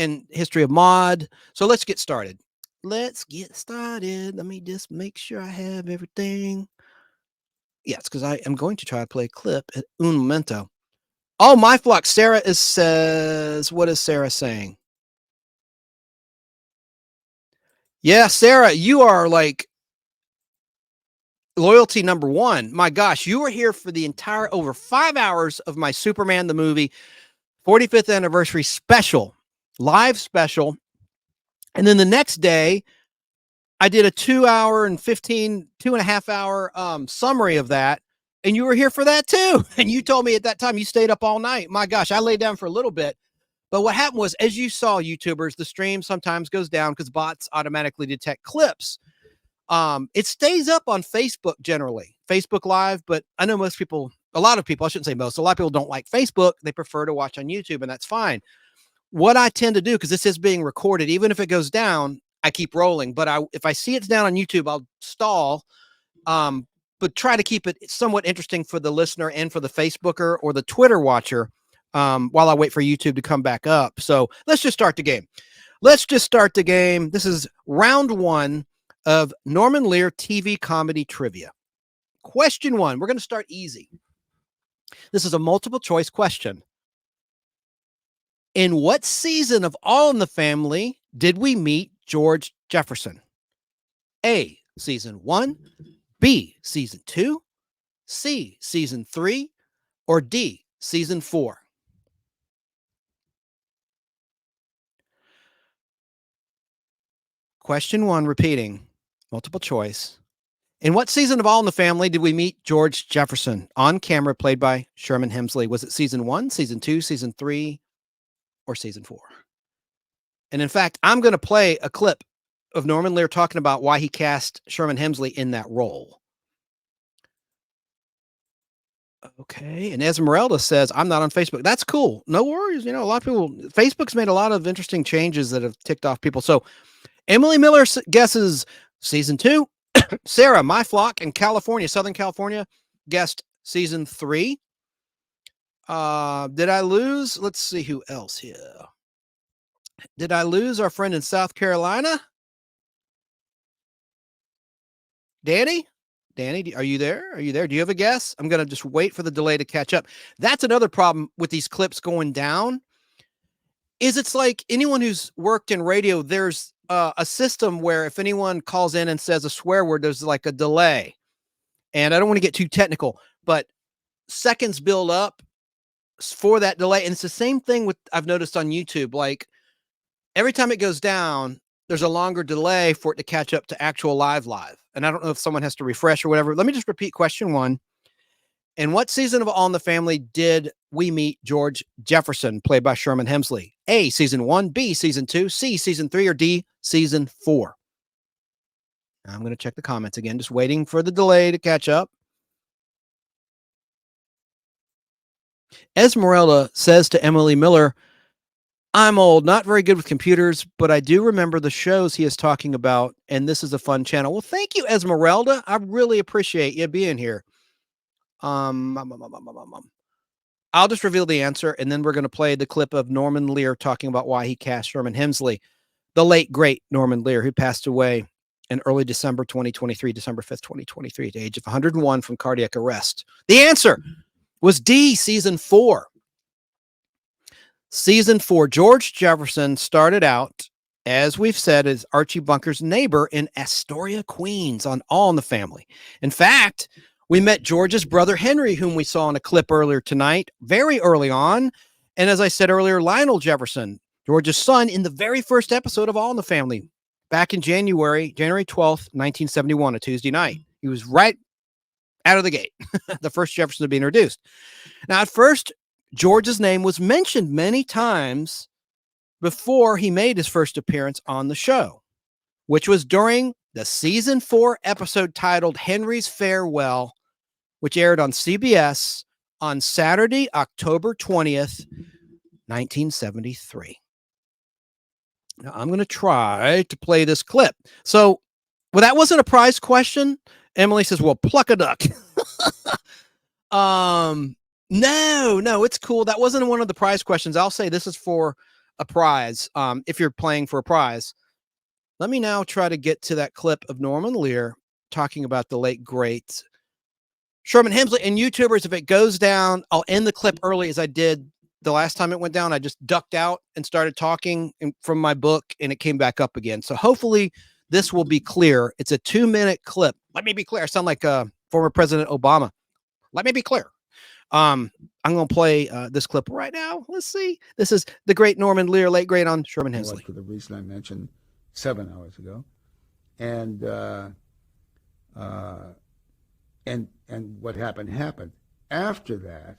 And history of Maude. So let's get started. Let's get started. Let me just make sure I have everything. Yes, because I am going to try to play a clip at un momento. Oh, my flock. Sarah says, what is Sarah saying? Yeah, Sarah, you are like loyalty number 1. My gosh, you were here for the entire over 5 hours of my Superman the movie 45th anniversary special. Live special. And then the next day I did a 2.5 hour summary of that. And you were here for that too. And you told me at that time you stayed up all night. My gosh, I laid down for a little bit. But what happened was, as you saw, YouTubers, the stream sometimes goes down because bots automatically detect clips. It stays up on Facebook generally, Facebook Live. But I know most people, a lot of people, I shouldn't say most, a lot of people don't like Facebook. They prefer to watch on YouTube, and that's fine. What I tend to do, because this is being recorded, even if it goes down, I keep rolling. But if I see it's down on YouTube, I'll stall, but try to keep it somewhat interesting for the listener and for the Facebooker or the Twitter watcher while I wait for YouTube to come back up. So let's just start the game. This is round 1 of Norman Lear TV comedy trivia. Question 1. We're going to start easy. This is a multiple choice question. In what season of All in the Family did we meet George Jefferson? A, season 1, B, season 2, C, season 3, or D, season 4? Question 1, repeating, multiple choice. In what season of All in the Family did we meet George Jefferson? On camera, played by Sherman Hemsley. Was it season 1, season 2, season 3, or season 4? And in fact, I'm going to play a clip of Norman Lear talking about why he cast Sherman Hemsley in that role. Okay. And Esmeralda says, I'm not on Facebook. That's cool. No worries. You know, a lot of people, Facebook's made a lot of interesting changes that have ticked off people. So Emily Miller guesses season 2. Sarah, my flock in California, Southern California, guessed season 3. Did I lose? Let's see who else here. Did I lose our friend in South Carolina? Danny, are you there? Do you have a guess? I'm going to just wait for the delay to catch up. That's another problem with these clips going down. is it's like anyone who's worked in radio, there's a system where if anyone calls in and says a swear word, there's like a delay. And I don't want to get too technical, but seconds build up for that delay. And it's the same thing with, I've noticed on YouTube, like every time it goes down, there's a longer delay for it to catch up to actual live. And I don't know if someone has to refresh or whatever. Let me just repeat question one. In what season of All in the Family did we meet George Jefferson, played by Sherman Hemsley? A, season 1, B, season 2, C, season 3, or D, season 4? I'm going to check the comments again, just waiting for the delay to catch up. Esmeralda says to Emily Miller, I'm old, not very good with computers, but I do remember the shows he is talking about, and this is a fun channel. Well, thank you, Esmeralda. I really appreciate you being here. I'll just reveal the answer, and then we're going to play the clip of Norman Lear talking about why he cast Sherman Hemsley, the late, great Norman Lear, who passed away in early December 2023, December 5th, 2023, at the age of 101 from cardiac arrest. The answer was D, season 4. Season 4, George Jefferson started out, as we've said, as Archie Bunker's neighbor in Astoria, Queens, on All in the Family. In fact, we met George's brother Henry, whom we saw in a clip earlier tonight, very early on. And as I said earlier, Lionel Jefferson, George's son, in the very first episode of All in the Family, back in January 12th, 1971, a Tuesday night. He was right out of the gate, the first Jefferson to be introduced. Now, at first, George's name was mentioned many times before he made his first appearance on the show, which was during the season 4 episode titled Henry's Farewell, which aired on CBS on Saturday, October 20th, 1973. Now, I'm going to try to play this clip. So, well, that wasn't a prize question. Emily says, well, pluck a duck. No, it's cool. That wasn't one of the prize questions. I'll say this is for a prize. If you're playing for a prize, let me now try to get to that clip of Norman Lear talking about the late, great Sherman Hemsley. And YouTubers, if it goes down, I'll end the clip early as I did the last time it went down. I just ducked out and started talking from my book, and it came back up again. So hopefully this will be clear. It's a 2-minute clip. Let me be clear. I sound like former President Obama. Let me be clear. I'm going to play this clip right now. Let's see. This is the great Norman Lear, late great, on Sherman Hemsley. For the reason I mentioned 7 hours ago. And what happened. After that,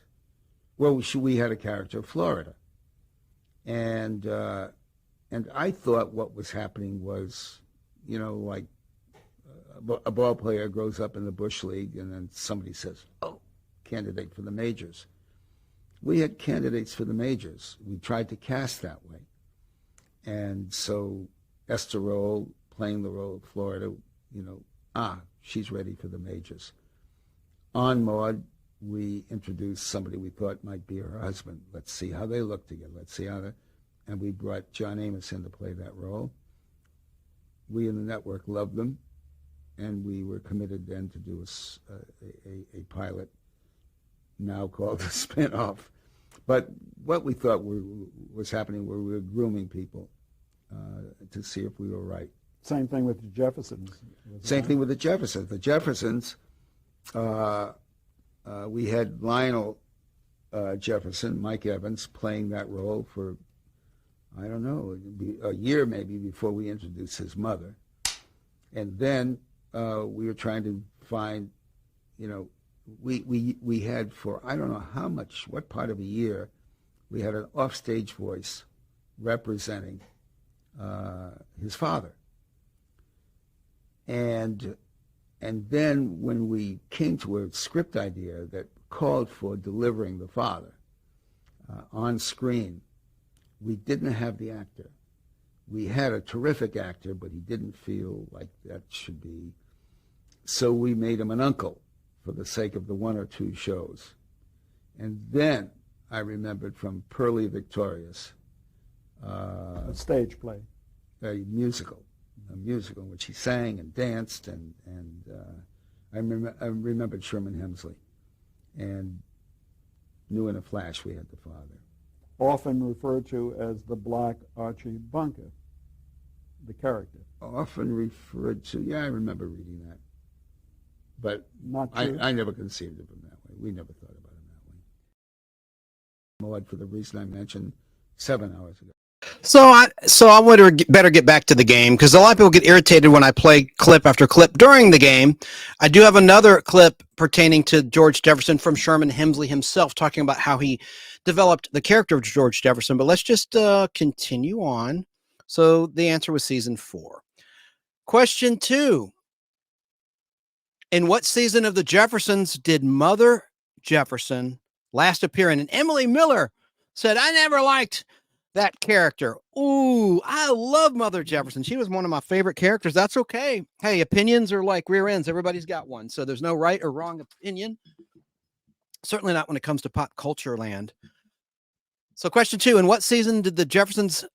well, we had a character, Florida. And I thought what was happening was, like a ball player grows up in the Bush League and then somebody says, oh, candidate for the majors. We had candidates for the majors. We tried to cast that way. And so Esther Roll, playing the role of Florida, she's ready for the majors. On Maude, we introduced somebody we thought might be her husband. Let's see how they look together. Let's see how and we brought John Amos in to play that role. We in the network loved them, and we were committed then to do a pilot, now called a spin-off. But what we thought was happening were we were grooming people to see if we were right. Same thing with the Jeffersons. Same thing with the Jeffersons. The Jeffersons, we had Lionel Jefferson, Mike Evans, playing that role for, I don't know, a year maybe before we introduced his mother. And then we were trying to find, we had for, I don't know what part of a year, we had an offstage voice representing his father. And then when we came to a script idea that called for delivering the father on screen, we didn't have the actor. We had a terrific actor, but he didn't feel like that should be. So we made him an uncle for the sake of the 1 or 2 shows. And then I remembered from Pearly Victorious. A stage play. A musical in which he sang and danced, and I remembered Sherman Hemsley, and knew in a flash we had the father. often referred to as the Black Archie Bunker, the character. Often referred to. Yeah, I remember reading that. But Not true. I never conceived of him that way. We never thought about him that way. Maud, for the reason I mentioned 7 hours ago. So I would better get back to the game, because a lot of people get irritated when I play clip after clip during the game. I do have another clip pertaining to George Jefferson from Sherman Hemsley himself, talking about how he developed the character of George Jefferson. But let's just continue on. So the answer was season 4. Question 2. In what season of The Jeffersons did Mother Jefferson last appear in? And Emily Miller said, I never liked that character. Ooh, I love Mother Jefferson. She was one of my favorite characters. That's okay. Hey, opinions are like rear ends. Everybody's got one. So there's no right or wrong opinion. Certainly not when it comes to pop culture land. So question 2, in what season did The Jeffersons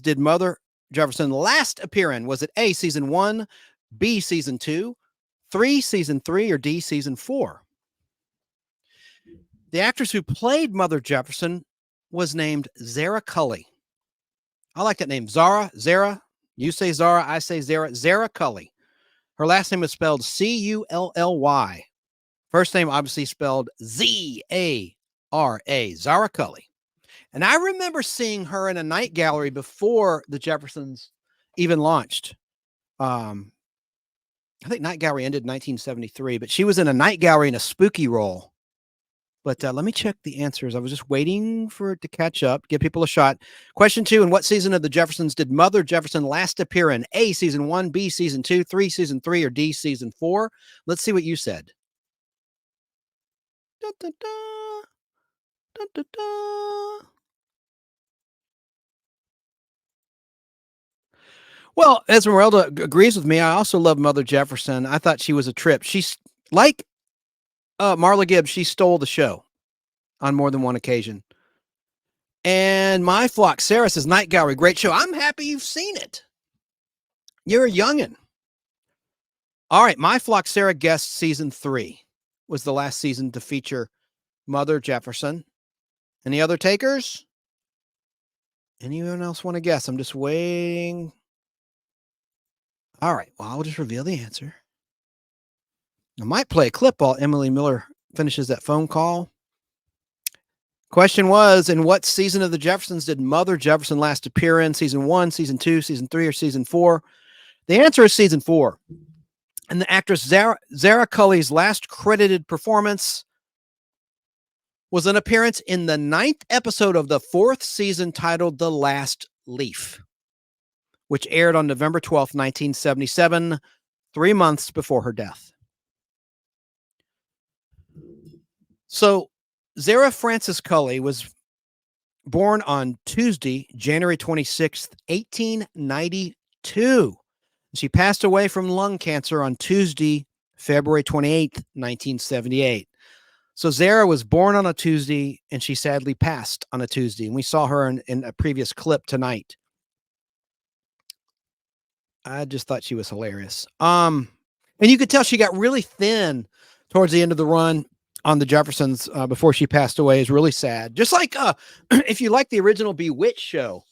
did Mother Jefferson last appear in? Was it A, season 1, B, season 2, 3, season 3, or D, season 4? The actress who played Mother Jefferson was named Zara Cully. I like that name. Zara. You say Zara, I say Zara. Zara Cully. Her last name is spelled C-U-L-L-Y. First name obviously spelled Z-A-R-A. Zara Cully. And I remember seeing her in a night gallery before the Jeffersons even launched. I think Night Gallery ended in 1973, but she was in a night gallery in a spooky role. But let me check the answers. I was just waiting for it to catch up, give people a shot. Question 2, in what season of The Jeffersons did Mother Jefferson last appear in? A, season 1, B, season 2, 3, season 3, or D, season 4? Let's see what you said. Da, da, da. Da, da, da. Well, Esmeralda agrees with me. I also love Mother Jefferson. I thought she was a trip. She's like Marla Gibbs. She stole the show on more than one occasion. And My Flock, Sarah says, Night Gallery, great show. I'm happy you've seen it. You're a youngin'. All right, My Flock, Sarah guessed season 3 was the last season to feature Mother Jefferson. Any other takers? Anyone else want to guess? I'm just waiting. All right, well, I'll just reveal the answer. I might play a clip while Emily Miller finishes that phone call. Question was, in what season of The Jeffersons did Mother Jefferson last appear in? Season 1, season 2, season 3, or season 4? The answer is season 4. And the actress Zara Cully's last credited performance was an appearance in the 9th episode of the 4th season titled The Last Leaf, which aired on November 12th, 1977, 3 months before her death. So Zara Frances Cully was born on Tuesday, January 26th, 1892. She passed away from lung cancer on Tuesday, February 28th, 1978. So Zara was born on a Tuesday, and she sadly passed on a Tuesday. And we saw her in a previous clip tonight. I just thought she was hilarious. And you could tell she got really thin towards the end of the run on the Jeffersons before she passed away. Is really sad. Just like if you like the original Bewitched show,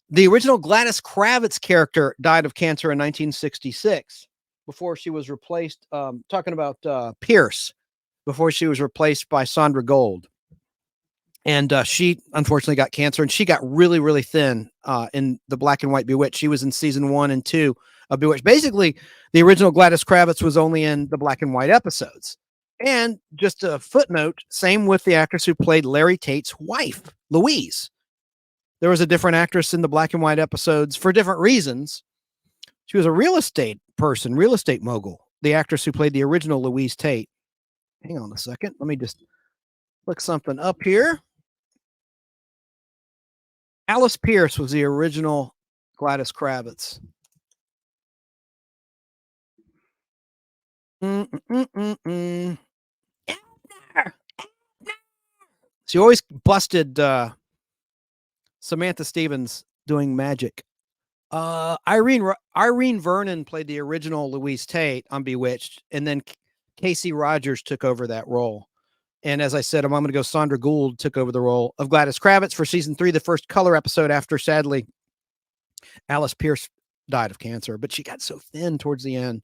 the original Gladys Kravitz character died of cancer in 1966 before she was replaced. Talking about Pierce, before she was replaced by Sandra Gold. And she unfortunately got cancer, and she got really, really thin in the black and white Bewitched. She was in season 1 and 2 of Bewitched. Basically, the original Gladys Kravitz was only in the black and white episodes. And just a footnote, same with the actress who played Larry Tate's wife, Louise. There was a different actress in the black and white episodes for different reasons. She was a real estate person, real estate mogul, the actress who played the original Louise Tate. Hang on a second. Let me just look something up here. Alice Pierce was the original Gladys Kravitz. She always busted Samantha Stevens doing magic. Irene Vernon played the original Louise Tate on Bewitched, and then Casey Rogers took over that role. And as I said a moment ago, Sandra Gould took over the role of Gladys Kravitz for season 3, the first color episode after, sadly, Alice Pierce died of cancer, but she got so thin towards the end.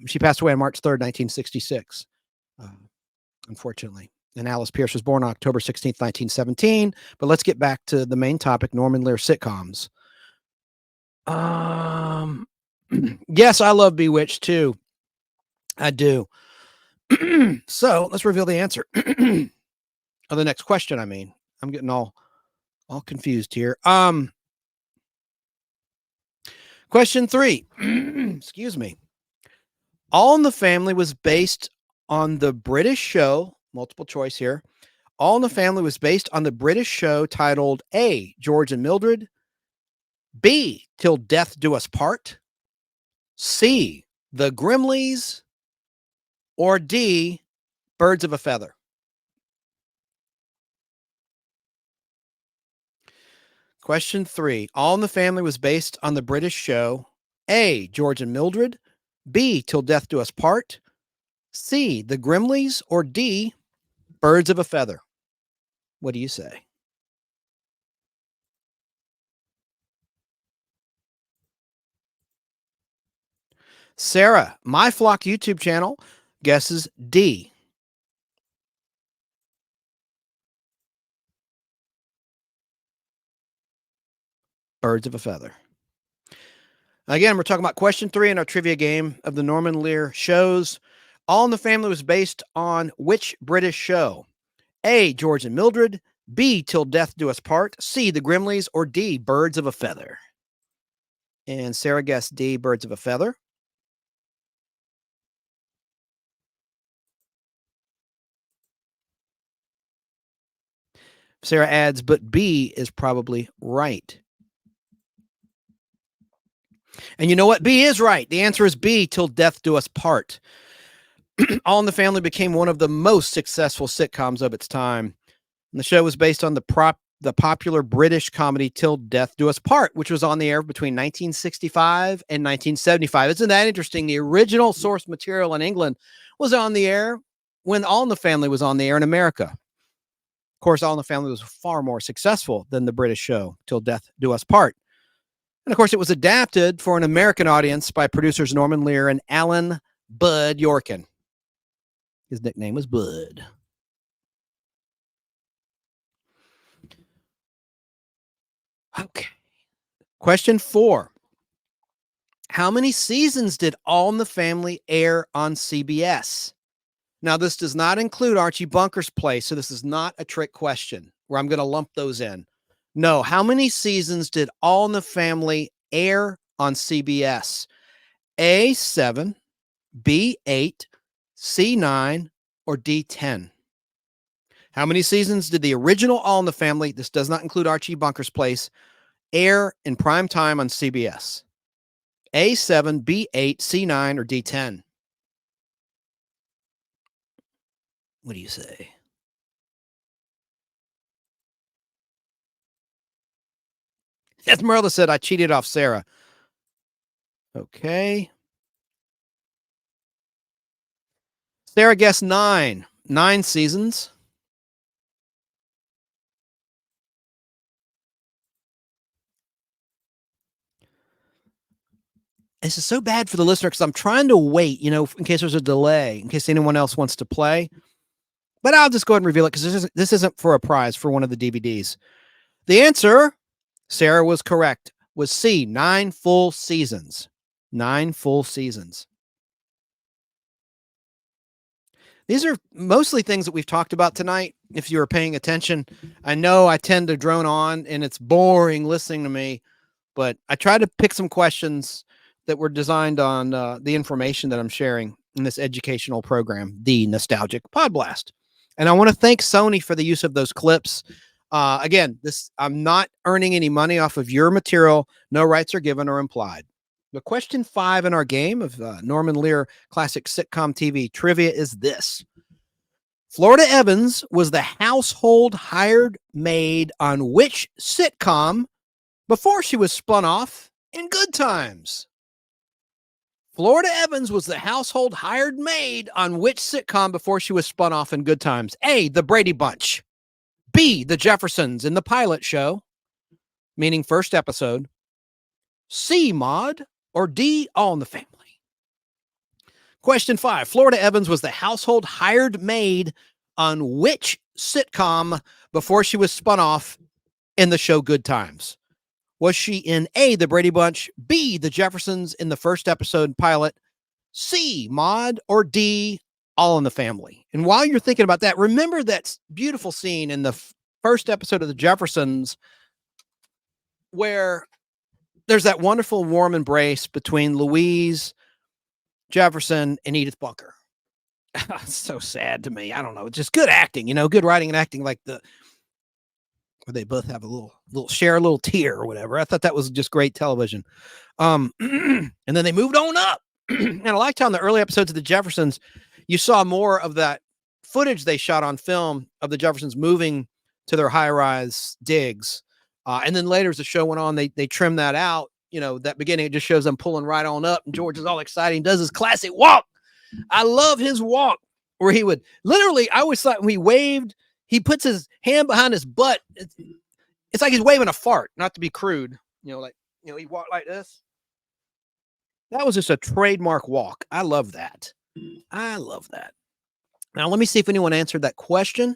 She passed away on March 3rd, 1966, unfortunately. And Alice Pierce was born on October 16th, 1917. But let's get back to the main topic, Norman Lear sitcoms. Yes, I love Bewitched too. I do. So let's reveal the answer. The next question, I mean. I'm getting all confused here. Question 3. Excuse me. All in the Family was based on the British show, multiple choice here. All in the Family was based on the British show titled A, George and Mildred, B, Till Death Do Us Part, C, The Grimleys, or D, Birds of a Feather. Question 3. All in the Family was based on the British show A, George and Mildred, B, Till Death Do Us Part, C, The Grimleys, or D, Birds of a Feather. What do you say? Sarah, My Flock YouTube channel, guesses D. Birds of a Feather. Again, we're talking about question 3 in our trivia game of the Norman Lear shows. All in the Family was based on which British show? A, George and Mildred, B, Till Death Do Us Part, C, The Grimleys, or D, Birds of a Feather. And Sarah guessed D, Birds of a Feather. Sarah adds, but B is probably right. And you know what? B is right. The answer is B, Till Death Do Us Part. All in the Family became one of the most successful sitcoms of its time. And the show was based on the popular British comedy Till Death Do Us Part, which was on the air between 1965 and 1975. Isn't that interesting? The original source material in England was on the air when All in the Family was on the air in America. Of course, All in the Family was far more successful than the British show Till Death Do Us Part. And of course, it was adapted for an American audience by producers Norman Lear and Alan Bud Yorkin. His nickname was Bud. Okay. Question 4. How many seasons did All in the Family air on CBS? Now, this does not include Archie Bunker's Place, so this is not a trick question where I'm going to lump those in. No, how many seasons did All in the Family air on CBS? A, 7, B, 8, C, 9, or D, 10? How many seasons did the original All in the Family, this does not include Archie Bunker's Place, air in prime time on CBS? A, 7, B, 8, C, 9, or D, 10? What do you say? Esmeralda said, I cheated off Sarah. Okay. Sarah guessed 9. 9 seasons. This is so bad for the listener because I'm trying to wait, in case there's a delay, in case anyone else wants to play. But I'll just go ahead and reveal it because this isn't for a prize for one of the DVDs. The answer, Sarah was correct, was C, 9 full seasons. 9 full seasons. These are mostly things that we've talked about tonight. If you were paying attention, I know I tend to drone on and it's boring listening to me, but I try to pick some questions that were designed on the information that I'm sharing in this educational program, the Nostalgic Podblast. And I want to thank Sony for the use of those clips. Again, I'm not earning any money off of your material. No rights are given or implied. The question 5 in our game of Norman Lear classic sitcom TV trivia is this. Florida Evans was the household hired maid on which sitcom before she was spun off in Good Times? Florida Evans was the household hired maid on which sitcom before she was spun off in Good Times? A, The Brady Bunch. B, The Jeffersons in the pilot show, meaning first episode. C, Maude. Or D, All in the Family. Question 5. Florida Evans was the household hired maid on which sitcom before she was spun off in the show Good Times? Was she in A, The Brady Bunch, B, The Jeffersons in the first episode pilot, C, Maude, or D, All in the Family? And while you're thinking about that, remember that beautiful scene in the first episode of The Jeffersons where there's that wonderful warm embrace between Louise Jefferson and Edith Bunker. It's so sad to me. I don't know. It's just good acting, good writing and acting, like where they both have a little share a little tear or whatever. I thought that was just great television. And then they moved on up. And I liked how in the early episodes of The Jeffersons, you saw more of that footage they shot on film of the Jeffersons moving to their high-rise digs. And then later as the show went on, they trimmed that out. That beginning, it just shows them pulling right on up. And George is all excited. He does his classic walk. I love his walk where he would literally, I always thought when he waved, he puts his hand behind his butt. It's like he's waving a fart, not to be crude. He walked like this. That was just a trademark walk. I love that. I love that. Now, let me see if anyone answered that question.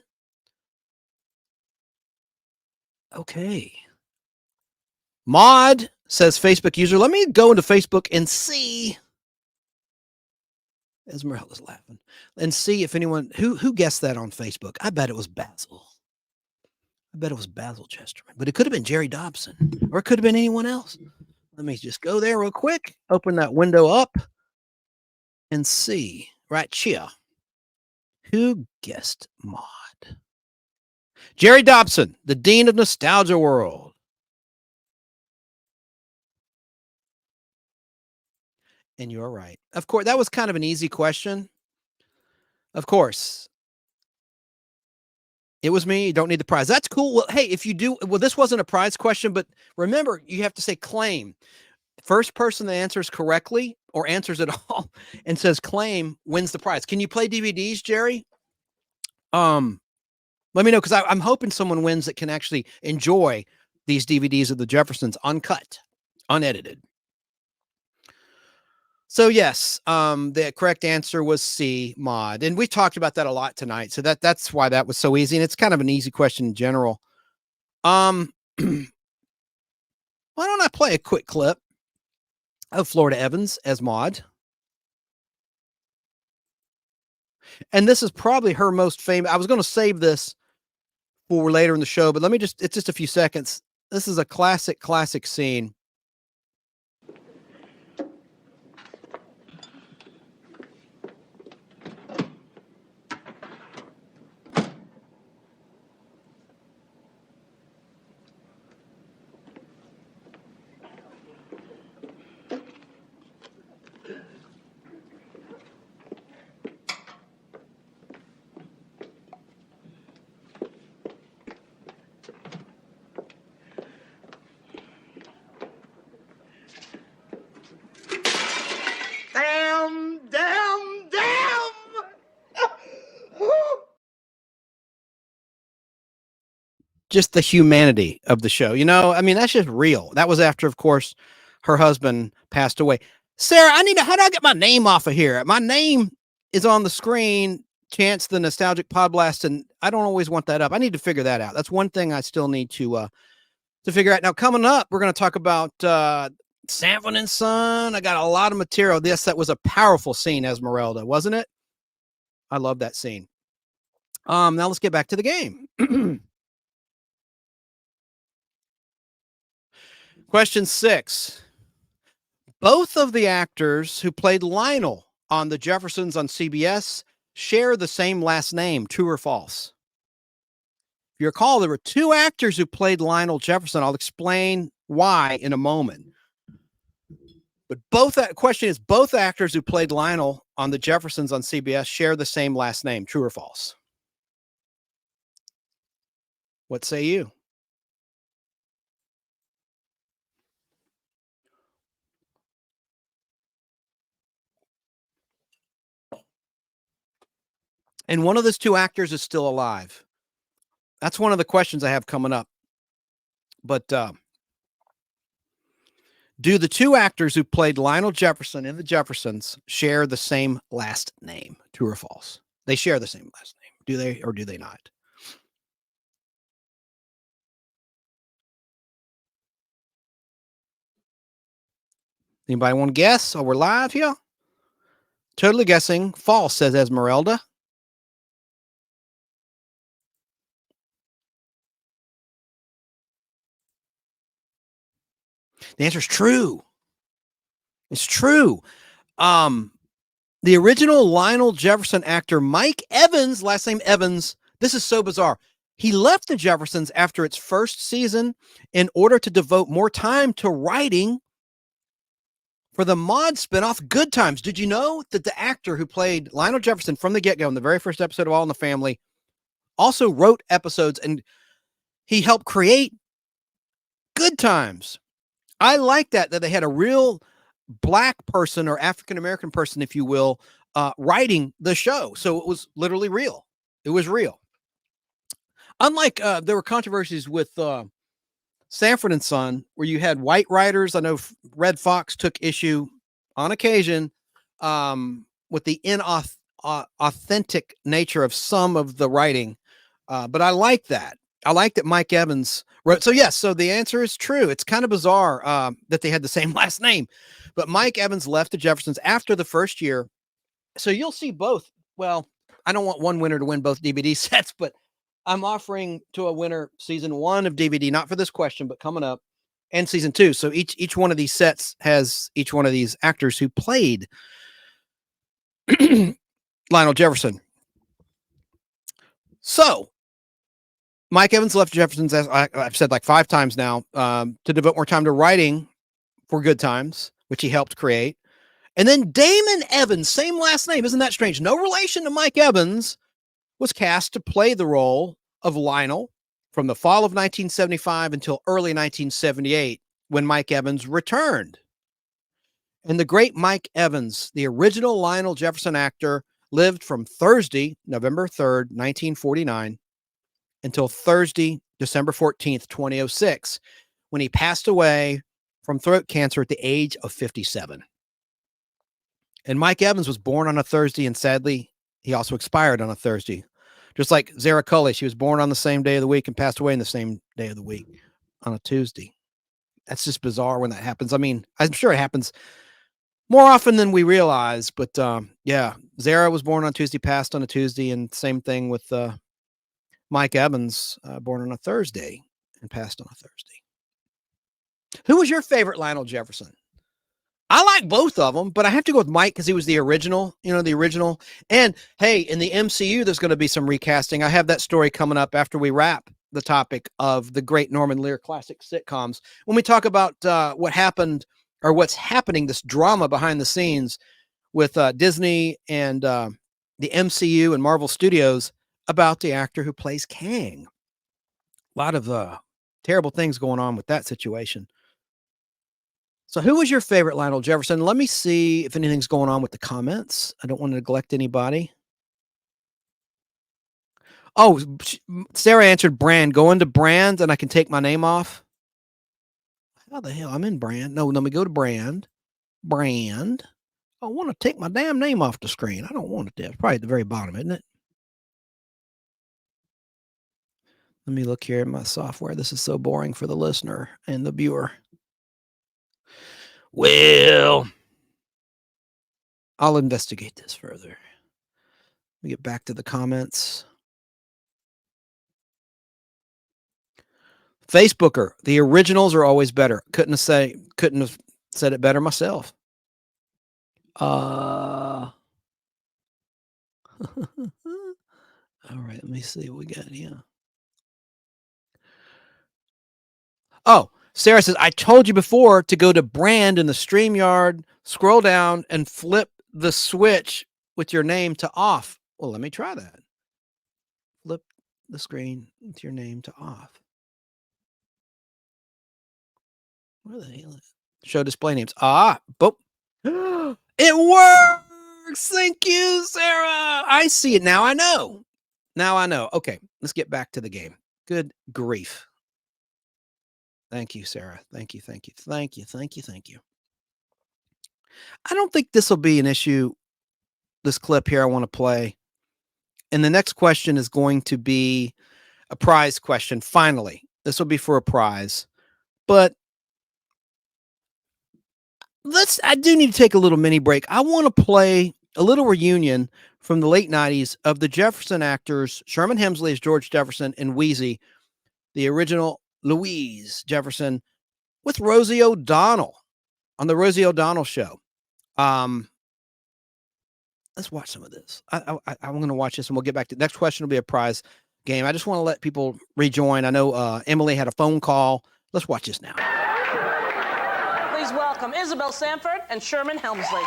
Okay. Mod says Facebook user. Let me go into Facebook and see. Esmeralda's laughing. And see if anyone who guessed that on Facebook. I bet it was Basil. I bet it was Basil Chesterman, but it could have been Jerry Dobson, or it could have been anyone else. Let me just go there real quick, open that window up, and see right here. Who guessed Maude? Jerry Dobson, the Dean of Nostalgia World. And you're right. Of course, that was kind of an easy question. Of course. It was me. You don't need the prize. That's cool. Well, hey, if you do, this wasn't a prize question, but remember, you have to say claim. First person that answers correctly or answers it all and says claim wins the prize. Can you play DVDs, Jerry? Let me know, because I'm hoping someone wins that can actually enjoy these DVDs of the Jeffersons uncut, unedited. So yes, the correct answer was C, Maude. And we talked about that a lot tonight. So that's why that was so easy. And it's kind of an easy question in general. Why don't I play a quick clip of Florida Evans as Maude? And this is probably her most famous. I was going to save this for later in the show, but it's just a few seconds. This is a classic scene. Just the humanity of the show. That's just real. That was after, of course, her husband passed away. Sarah, how do I get my name off of here? My name is on the screen, Chance the Nostalgic Podblast, and I don't always want that up. I need to figure that out. That's one thing I still need to figure out. Now, coming up, we're going to talk about Sanford and Son. I got a lot of material. That was a powerful scene, Esmeralda, wasn't it? I love that scene. Now let's get back to the game. Question 6. Both of the actors who played Lionel on The Jeffersons on CBS share the same last name. True or false? If you recall, there were 2 actors who played Lionel Jefferson. I'll explain why in a moment. But both actors who played Lionel on The Jeffersons on CBS share the same last name. True or false? What say you? And one of those two actors is still alive. That's one of the questions I have coming up. But do the two actors who played Lionel Jefferson in The Jeffersons share the same last name? True or false? They share the same last name. Do they or do they not? Anybody want to guess? Oh, we're live here. Totally guessing. False, says Esmeralda. The answer is true. It's true. The original Lionel Jefferson actor, Mike Evans, last name Evans, this is so bizarre. He left the Jeffersons after its first season in order to devote more time to writing for the Maude spinoff Good Times. Did you know that the actor who played Lionel Jefferson from the get-go in the very first episode of All in the Family also wrote episodes, and he helped create Good Times? I like that they had a real Black person or African-American person, if you will, writing the show. So it was literally real. It was real. Unlike there were controversies with Sanford and Son, where you had white writers. I know Red Fox took issue on occasion with the inauthentic nature of some of the writing. But I like that. I like that Mike Evans wrote. So yes, so the answer is true. It's kind of bizarre that they had the same last name, but Mike Evans left the Jeffersons after the first year. So you'll see both. Well, I don't want one winner to win both DVD sets, but I'm offering to a winner season 1 of DVD, not for this question, but coming up, and season 2. So each one of these sets has each one of these actors who played Lionel Jefferson. So Mike Evans left Jeffersons, as I've said like 5 times now, to devote more time to writing for Good Times, which he helped create. And then Damon Evans, same last name. Isn't that strange? No relation to Mike Evans, was cast to play the role of Lionel from the fall of 1975 until early 1978, when Mike Evans returned. And the great Mike Evans, the original Lionel Jefferson actor, lived from Thursday, November 3rd, 1949, until Thursday, December 14th, 2006, when he passed away from throat cancer at the age of 57. And Mike Evans was born on a Thursday, and sadly, he also expired on a Thursday. Just like Zara Cully, she was born on the same day of the week and passed away in the same day of the week on a Tuesday. That's just bizarre when that happens. I mean, I'm sure it happens more often than we realize, but yeah, Zara was born on Tuesday, passed on a Tuesday, and same thing with Mike Evans, born on a Thursday and passed on a Thursday. Who was your favorite Lionel Jefferson? I like both of them, but I have to go with Mike because he was the original, the original. And hey, in the MCU, there's going to be some recasting. I have that story coming up after we wrap the topic of the great Norman Lear classic sitcoms. When we talk about what happened or what's happening, this drama behind the scenes with Disney and the MCU and Marvel Studios about the actor who plays Kang. A lot of terrible things going on with that situation. So who was your favorite Lionel Jefferson? Let me see if anything's going on with the comments. I don't want to neglect anybody. Oh, Sarah answered Brand. Go into Brand and I can take my name off. How the hell? I'm in Brand. No, let me go to Brand. Brand. I want to take my damn name off the screen. I don't want it there. It's probably at the very bottom, isn't it? Let me look here at my software. This is so boring for the listener and the viewer. Well, I'll investigate this further. Let me get back to the comments. Facebooker, the originals are always better. Couldn't have said it better myself. All right, let me see what we got here. Oh, Sarah says, I told you before to go to Brand in the StreamYard, scroll down, and flip the switch with your name to off. Well, let me try that. Flip the screen with your name to off. Where the hell is it? Show display names. Ah, boop. It works! Thank you, Sarah! I see it now. I know. Now I know. Okay, let's get back to the game. Good grief. Thank you, Sarah. Thank you. I don't think this will be an issue. This clip here I want to play. And the next question is going to be a prize question. Finally, this will be for a prize. But I do need to take a little mini break. I want to play a little reunion from the late 90s of the Jefferson actors, Sherman Hemsley as George Jefferson and Wheezy, the original Louise Jefferson, with Rosie O'Donnell on the Rosie O'Donnell show. Let's watch some of this. I'm going to watch this and we'll get back to the next question. Will be a prize game. I just want to let people rejoin. I know Emily had a phone call. Let's watch this now. Please welcome Isabel Sanford and Sherman Hemsley.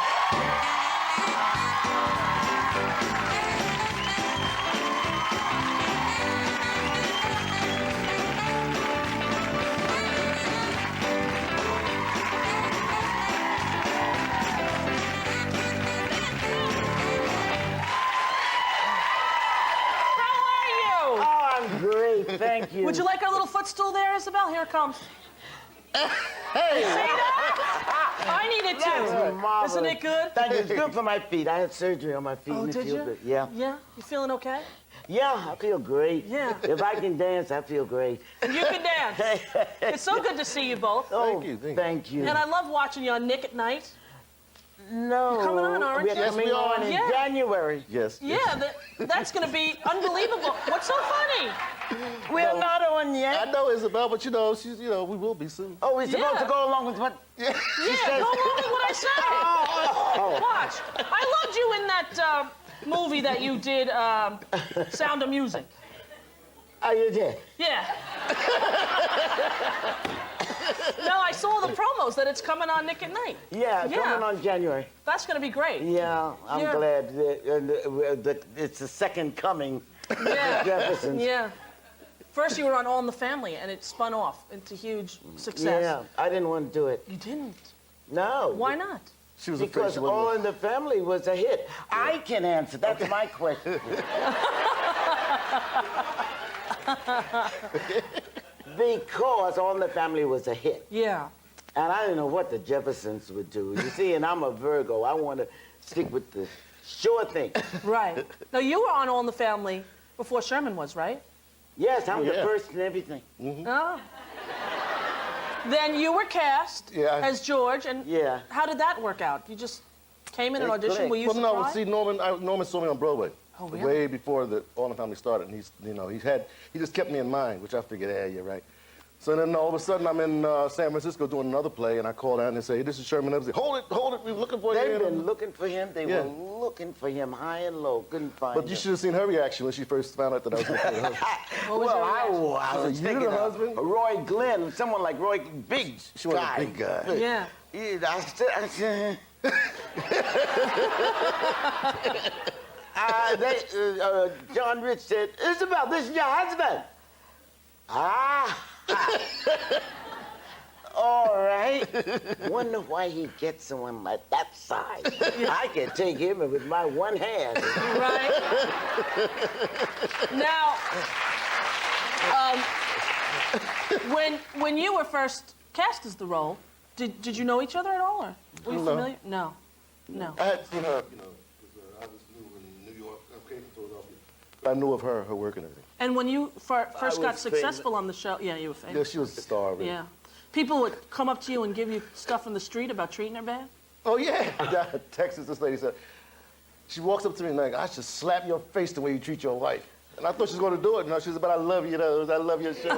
Great, thank you. Would you like our little footstool there, Isabel? Here it comes. Hey! See that? I need it too. Marvelous. Isn't it good? Thank you. It's good for my feet. I had surgery on my feet. Oh, and it did feels you? Good. Yeah. Yeah? You feeling okay? Yeah, I feel great. Yeah. If I can dance, I feel great. And you can dance. It's so good to see you both. Oh, thank you. And I love watching you on Nick at Night. No. You're coming on, aren't you? We're coming on in January. Yes. Yeah, that's going to be unbelievable. What's so funny? We're not on yet. I know, Isabel, but we will be soon. Oh, we're supposed to go along with what? Yeah, go along with what I say. Watch. I loved you in that movie that you did, Sound of Music. Oh, you did? Yeah. No, I saw the promos that it's coming on Nick at Night. Yeah, coming on January. That's going to be great. Yeah, I'm glad that it's the second coming of the Jeffersons. Yeah. First you were on All in the Family, and it spun off into huge success. Yeah, I didn't want to do it. You didn't? No. Why not? She was because All in the Family was a hit. I can answer. That's my question. Because All in the Family was a hit. Yeah. And I didn't know what the Jeffersons would do. You see, and I'm a Virgo. I want to stick with the sure thing. Right. Now, you were on All in the Family before Sherman was, right? Yes, I'm the first and everything. Oh. Then you were cast as George, and how did that work out? You just came in an audition? Were you surprised? No, see, Norman saw me on Broadway. Oh, really? Way before the All in the Family started, and he just kept me in mind, which I figured, hey, you're right. So then all of a sudden I'm in San Francisco doing another play, and I call out and they say, hey, this is Sherman Hemsley. Hold it, we were looking for you. They've been looking for him. They were looking for him high and low. Couldn't find him. But you should have seen her reaction when she first found out that I was going to play her husband. I was thinking husband? Roy Glenn, someone like Roy, big She was a big guy. Yeah. John Rich said, Isabel, this is your husband. All right. Wonder why he gets someone like that size. I can take him with my one hand. Right. Now, when you were first cast as the role, did you know each other at all, or were you familiar? No. I had seen her, I was new in New York. I came from Philadelphia. I knew of her work and everything. And when you first got successful on the show, you were famous. Yeah, she was a star. Really. Yeah. People would come up to you and give you stuff in the street about treating her bad? Oh, yeah. Texas, this lady said, she walks up to me and like, I should slap your face the way you treat your wife. And I thought she was going to do it. She said, but I love you, I love your show.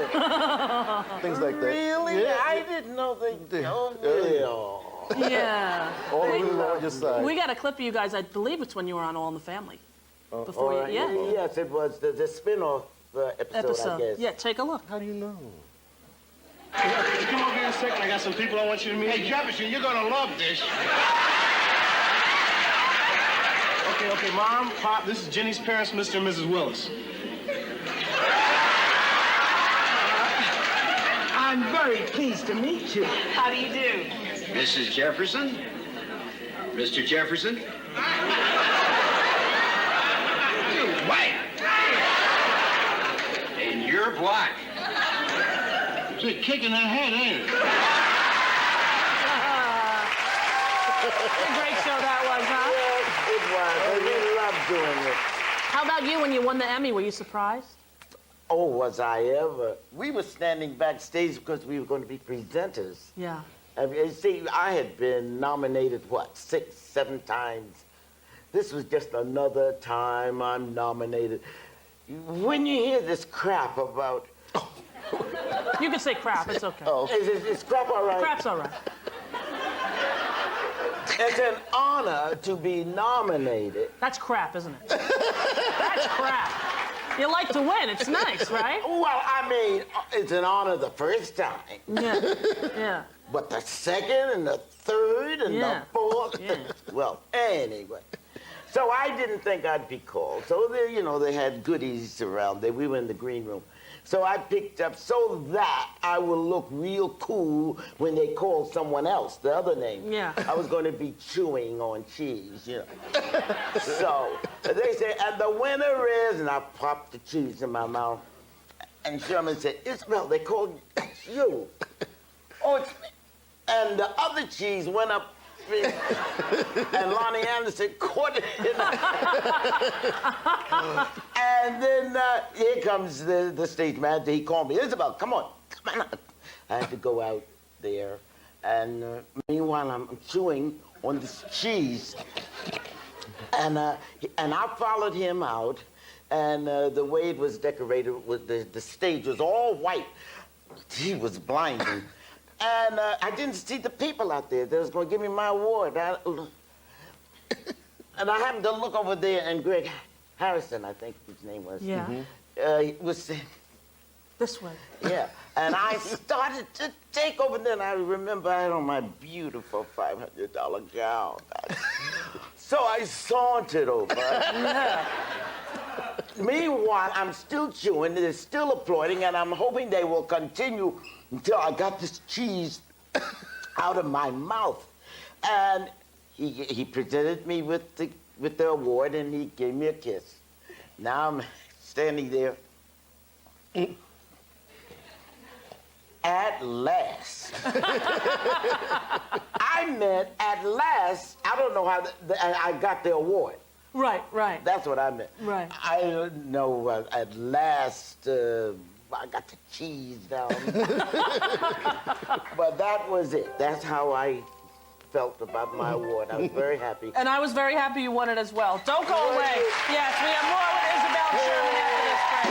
Things like that. Really? Yeah. I didn't know they did. Yeah. All the women on your side. We got a clip of you guys, I believe it's when you were on All in the Family. Before right. Yes, it was the spin-off episode, I guess. Yeah, take a look. How do you know? Come over here a second. I got some people I want you to meet. Hey, Jefferson, you're gonna love this. Okay, Mom, Pop, this is Jenny's parents, Mr. and Mrs. Willis. I'm very pleased to meet you. How do you do? Mrs. Jefferson? Mr. Jefferson? It's a kick in the head, ain't it? What a great show that was, huh? Yes, it was. I really loved doing it. How about you when you won the Emmy? Were you surprised? Oh, was I ever? We were standing backstage because we were going to be presenters. Yeah. I mean, see, I had been nominated, 6, 7 times. This was just another time I'm nominated. When you hear this crap about... You can say crap, it's okay. Is crap all right? Crap's all right. It's an honor to be nominated. That's crap, isn't it? That's crap. You like to win, it's nice, right? Well, I mean, it's an honor the first time. Yeah, yeah. But the second and the third and the fourth, well, anyway. So I didn't think I'd be called. So they had goodies around there. We were in the green room. So I picked up so that I will look real cool when they call someone else, the other name. Yeah. I was going to be chewing on cheese, So they said, and the winner is, and I popped the cheese in my mouth. And Sherman said, Isabel, they called you. Oh, it's me. And the other cheese went up, and Lonnie Anderson caught it. And then here comes the stage manager. He called me, Isabel, come on. I had to go out there. And meanwhile, I'm chewing on this cheese. And I followed him out. And the way it was decorated, the stage was all white. He was blinding. And I didn't see the people out there that was going to give me my award. And I happened to look over there, and Greg Harrison, I think his name was. Yeah. He was saying, this way. Yeah. And I started to take over. Then I remember I had on my beautiful $500 gown. So I sauntered over. Yeah. Meanwhile, I'm still chewing, they're still applauding, and I'm hoping they will continue until I got this cheese out of my mouth. And he presented me with the award, and he gave me a kiss. Now I'm standing there. At last. I meant at last, I don't know how I got the award. Right, right. That's what I meant. Right. I don't know, at last, I got the cheese down. But that was it. That's how I felt about my award. I was very happy. And I was very happy you won it as well. Don't go away. Yes, we have more with Isabel Sherman after this break.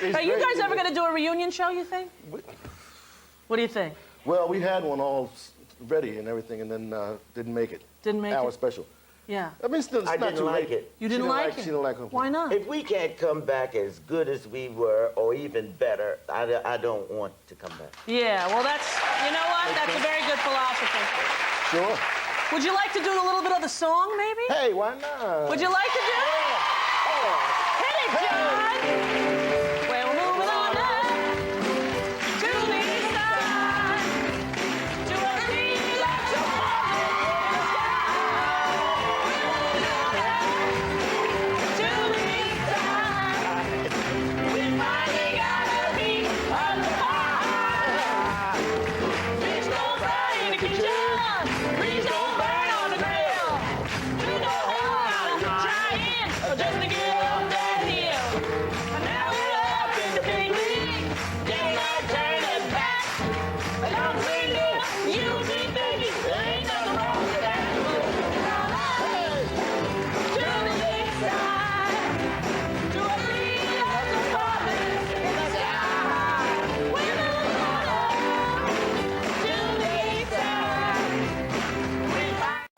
Are you guys ever going to do a reunion show, you think? What do you think? Well, we had one all ready and everything, and then didn't make it. Didn't make Our it? special. Yeah. I mean, it's I not didn't too like late. it. You didn't like it? She didn't like it. Why not? If we can't come back as good as we were, or even better, I don't want to come back. Yeah, well, you know what? That's a very good philosophy. Sure. Would you like to do a little bit of the song, maybe? Hey, why not? Would you like to do it? Hit it, John! Well, we're moving on up to the east side, to a sea like tomorrow in the sky. To the east side, we finally gotta be on the fire. Please don't burn in the kitchen, please don't burn on the grill. You know how I'm trying just to get up that hill. And now we're up in the big league, ain't no turning back. And I'm thinking, you be thinking, there ain't nothing wrong with that. To the east side, to a sea of the promise in the sky. We're moving on up to the east side. We find.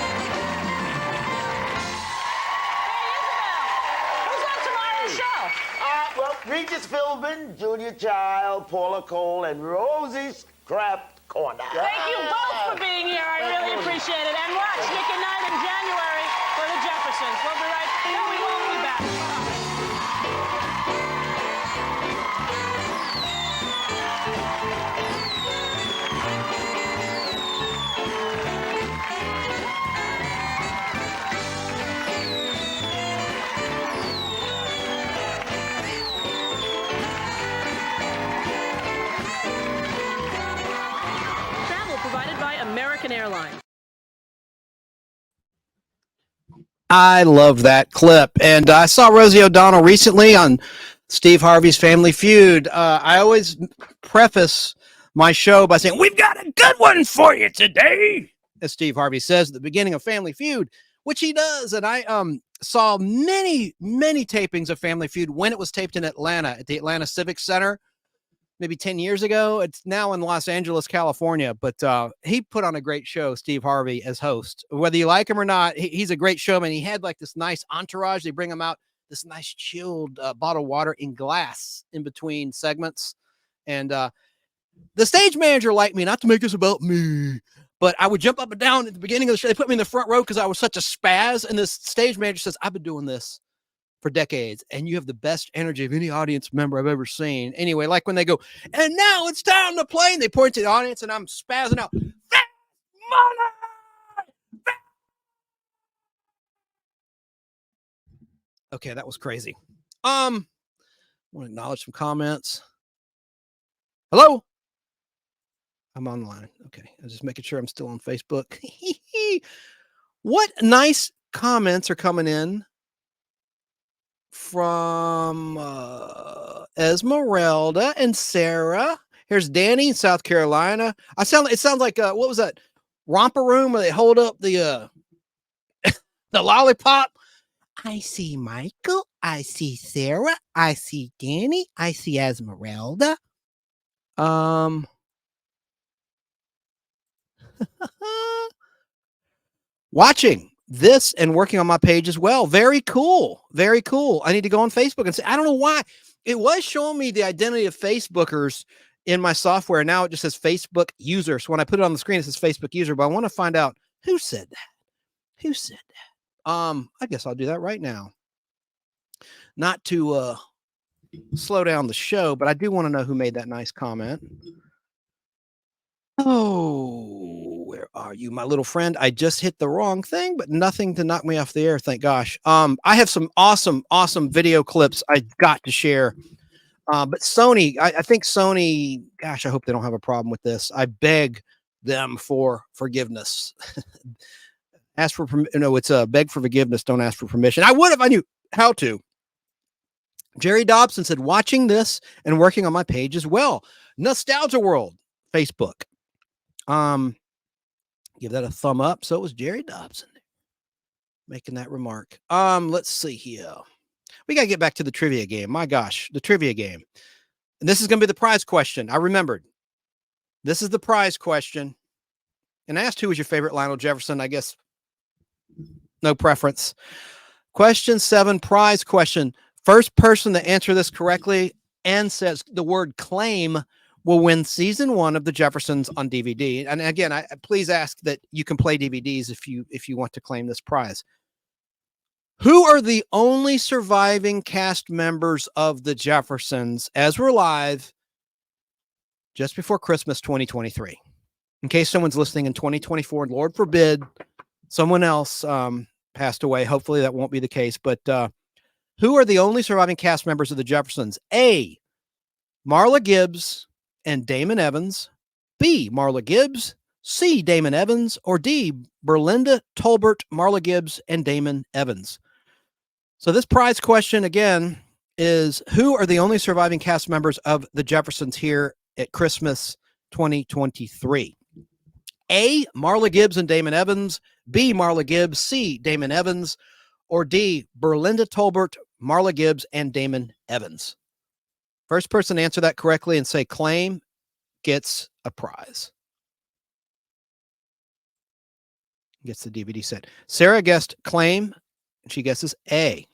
Who's on tomorrow's show? Well, Regis Philbin, Julia Child, Paula Cole, and Rosie's Craft Corner. Thank you both for being here. I really appreciate it. And watch Nick and Night in January for the Jeffersons. We'll be right back. No, we won't be back. I love that clip. And I saw Rosie O'Donnell recently on Steve Harvey's Family Feud. I always preface my show by saying, we've got a good one for you today, as Steve Harvey says at the beginning of Family Feud, which he does. And I saw many, many tapings of Family Feud when it was taped in Atlanta at the Atlanta Civic Center, maybe 10 years ago. It's now in Los Angeles, California, but he put on a great show, Steve Harvey, as host. Whether you like him or not, he's a great showman. He had like this nice entourage. They bring him out this nice chilled bottled water in glass in between segments. And the stage manager liked me, not to make this about me, but I would jump up and down at the beginning of the show. They put me in the front row because I was such a spaz. And this stage manager says, I've been doing this for decades, and you have the best energy of any audience member I've ever seen. Anyway, like when they go, and now it's time to play, and they point to the audience, and I'm spazzing out. Okay, that was crazy. I want to acknowledge some comments. Hello? I'm online. Okay, I'm just making sure I'm still on Facebook. What nice comments are coming in from Esmeralda and Sarah. Here's Danny in South Carolina. It sounds like what was that romper room where they hold up the the lollipop? I see Michael. I see Sarah. I see Danny. I see Esmeralda. Watching this and working on my page as well. Very cool. Very cool. I need to go on Facebook and say, I don't know why. It was showing me the identity of Facebookers in my software. Now it just says Facebook user. So when I put it on the screen, it says Facebook user, but I want to find out who said that. Who said that? I guess I'll do that right now. Not to slow down the show, but I do want to know who made that nice comment. Oh, where are you, my little friend? I just hit the wrong thing, but nothing to knock me off the air. Thank gosh. I have some awesome video clips I got to share. But Sony, I think Sony, gosh, I hope they don't have a problem with this. I beg them for forgiveness. Ask for it's beg for forgiveness. Don't ask for permission. I would if I knew how to. Jerry Dobson said, watching this and working on my page as well. Nostalgia World, Facebook. Give that a thumb up. So it was Jerry Dobson making that remark. Let's see here. We got to get back to the trivia game. My gosh, the trivia game. And this is going to be the prize question. I remembered. This is the prize question. And I asked who was your favorite Lionel Jefferson. I guess no preference. Question 7, prize question. First person to answer this correctly and says the word claim will win season 1 of the Jeffersons on DVD. And again, I please ask that you can play DVDs if you want to claim this prize. Who are the only surviving cast members of the Jeffersons as we're live just before Christmas 2023? In case someone's listening in 2024, Lord forbid someone else passed away. Hopefully that won't be the case. But who are the only surviving cast members of the Jeffersons? A, Marla Gibbs and Damon Evans. B, Marla Gibbs. C, Damon Evans. Or D, Berlinda Tolbert, Marla Gibbs, and Damon Evans. So this prize question, again, is who are the only surviving cast members of the Jeffersons here at Christmas 2023? A, Marla Gibbs and Damon Evans. B, Marla Gibbs. C, Damon Evans. Or D, Berlinda Tolbert, Marla Gibbs, and Damon Evans. First person to answer that correctly and say claim gets a prize. Gets the DVD set. Sarah guessed claim. She guesses A.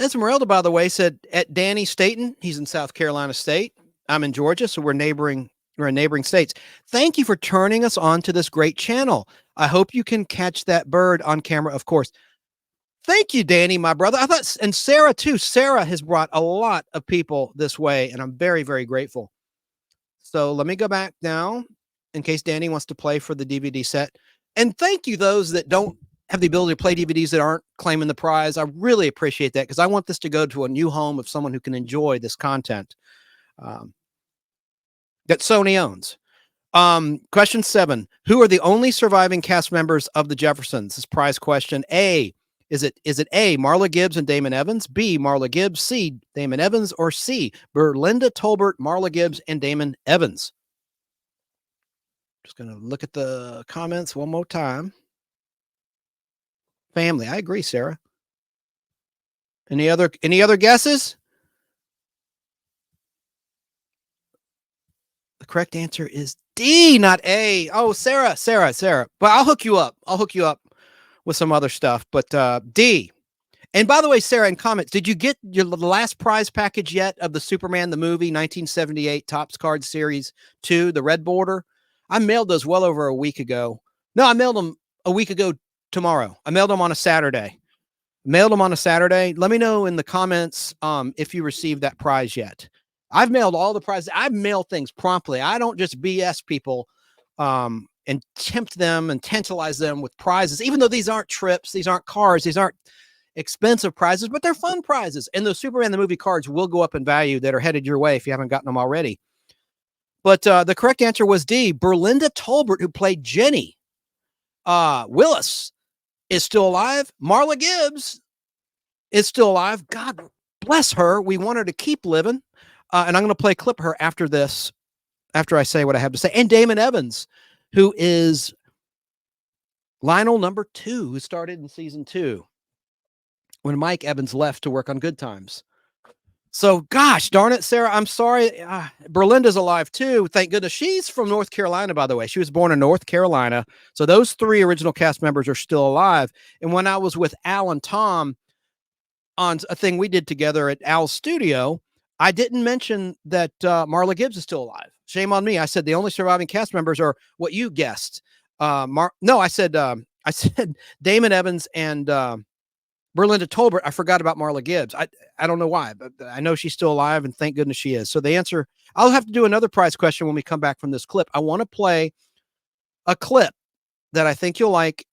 Esmeralda, by the way, said at Danny Staten. He's in South Carolina State. I'm in Georgia, so we're in neighboring states. Thank you for turning us on to this great channel. I hope you can catch that bird on camera, of course. Thank you, Danny, my brother. I thought, and Sarah too. Sarah has brought a lot of people this way, and I'm very, very grateful. So let me go back now in case Danny wants to play for the DVD set. And thank you, those that don't have the ability to play DVDs that aren't claiming the prize. I really appreciate that because I want this to go to a new home of someone who can enjoy this content that Sony owns. Question 7. Who are the only surviving cast members of the Jeffersons? This prize question. A. Is it A, Marla Gibbs and Damon Evans? B, Marla Gibbs, C, Damon Evans, or C, Berlinda Tolbert, Marla Gibbs, and Damon Evans? Just going to look at the comments one more time. Family. I agree, Sarah. Any other guesses? The correct answer is D, not A. Oh, Sarah. But I'll hook you up. With some other stuff, but D. And by the way, Sarah, in comments, did you get the last prize package yet of the Superman the movie 1978 Topps Card Series 2, the red border? I mailed those well over a week ago. No, I mailed them a week ago tomorrow. I mailed them on a Saturday. Let me know in the comments if you received that prize yet. I've mailed all the prizes. I've mailed things promptly. I don't just BS people and tempt them and tantalize them with prizes, even though these aren't trips, these aren't cars, these aren't expensive prizes, but they're fun prizes. And those Superman the movie cards will go up in value that are headed your way if you haven't gotten them already. But the correct answer was D. Berlinda Tolbert, who played Jenny Willis, is still alive. Marla Gibbs is still alive. God bless her. We want her to keep living. And I'm going to play a clip of her after this, after I say what I have to say. And Damon Evans, who is Lionel number 2, who started in season 2 when Mike Evans left to work on Good Times. So, gosh darn it, Sarah, I'm sorry. Berlinda's alive too. Thank goodness. She's from North Carolina, by the way. She was born in North Carolina. So those 3 original cast members are still alive. And when I was with Al and Tom on a thing we did together at Al's studio, I didn't mention that Marla Gibbs is still alive. Shame on me. I said the only surviving cast members are what you guessed. I said Damon Evans and Berlinda Tolbert. I forgot about Marla Gibbs. I don't know why, but I know she's still alive, and thank goodness she is. So the answer, I'll have to do another prize question when we come back from this clip. I want to play a clip that I think you'll like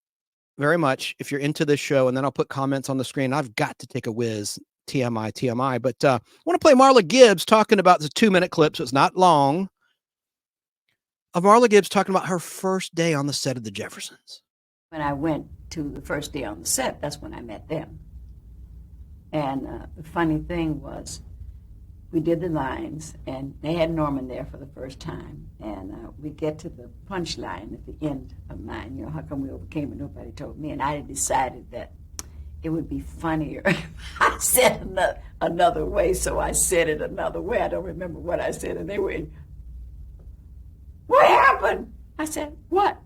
very much if you're into this show, and then I'll put comments on the screen. I've got to take a whiz. TMI. But I want to play Marla Gibbs talking about the 2-minute clip, so it's not long, of Marla Gibbs talking about her first day on the set of The Jeffersons. When I went to the first day on the set, that's when I met them. And the funny thing was, we did the lines, and they had Norman there for the first time. And we get to the punchline at the end of mine, how come we overcame and nobody told me? And I decided that it would be funnier if I said another way, so I said it another way. I don't remember what I said, and they were in, what happened? I said, what?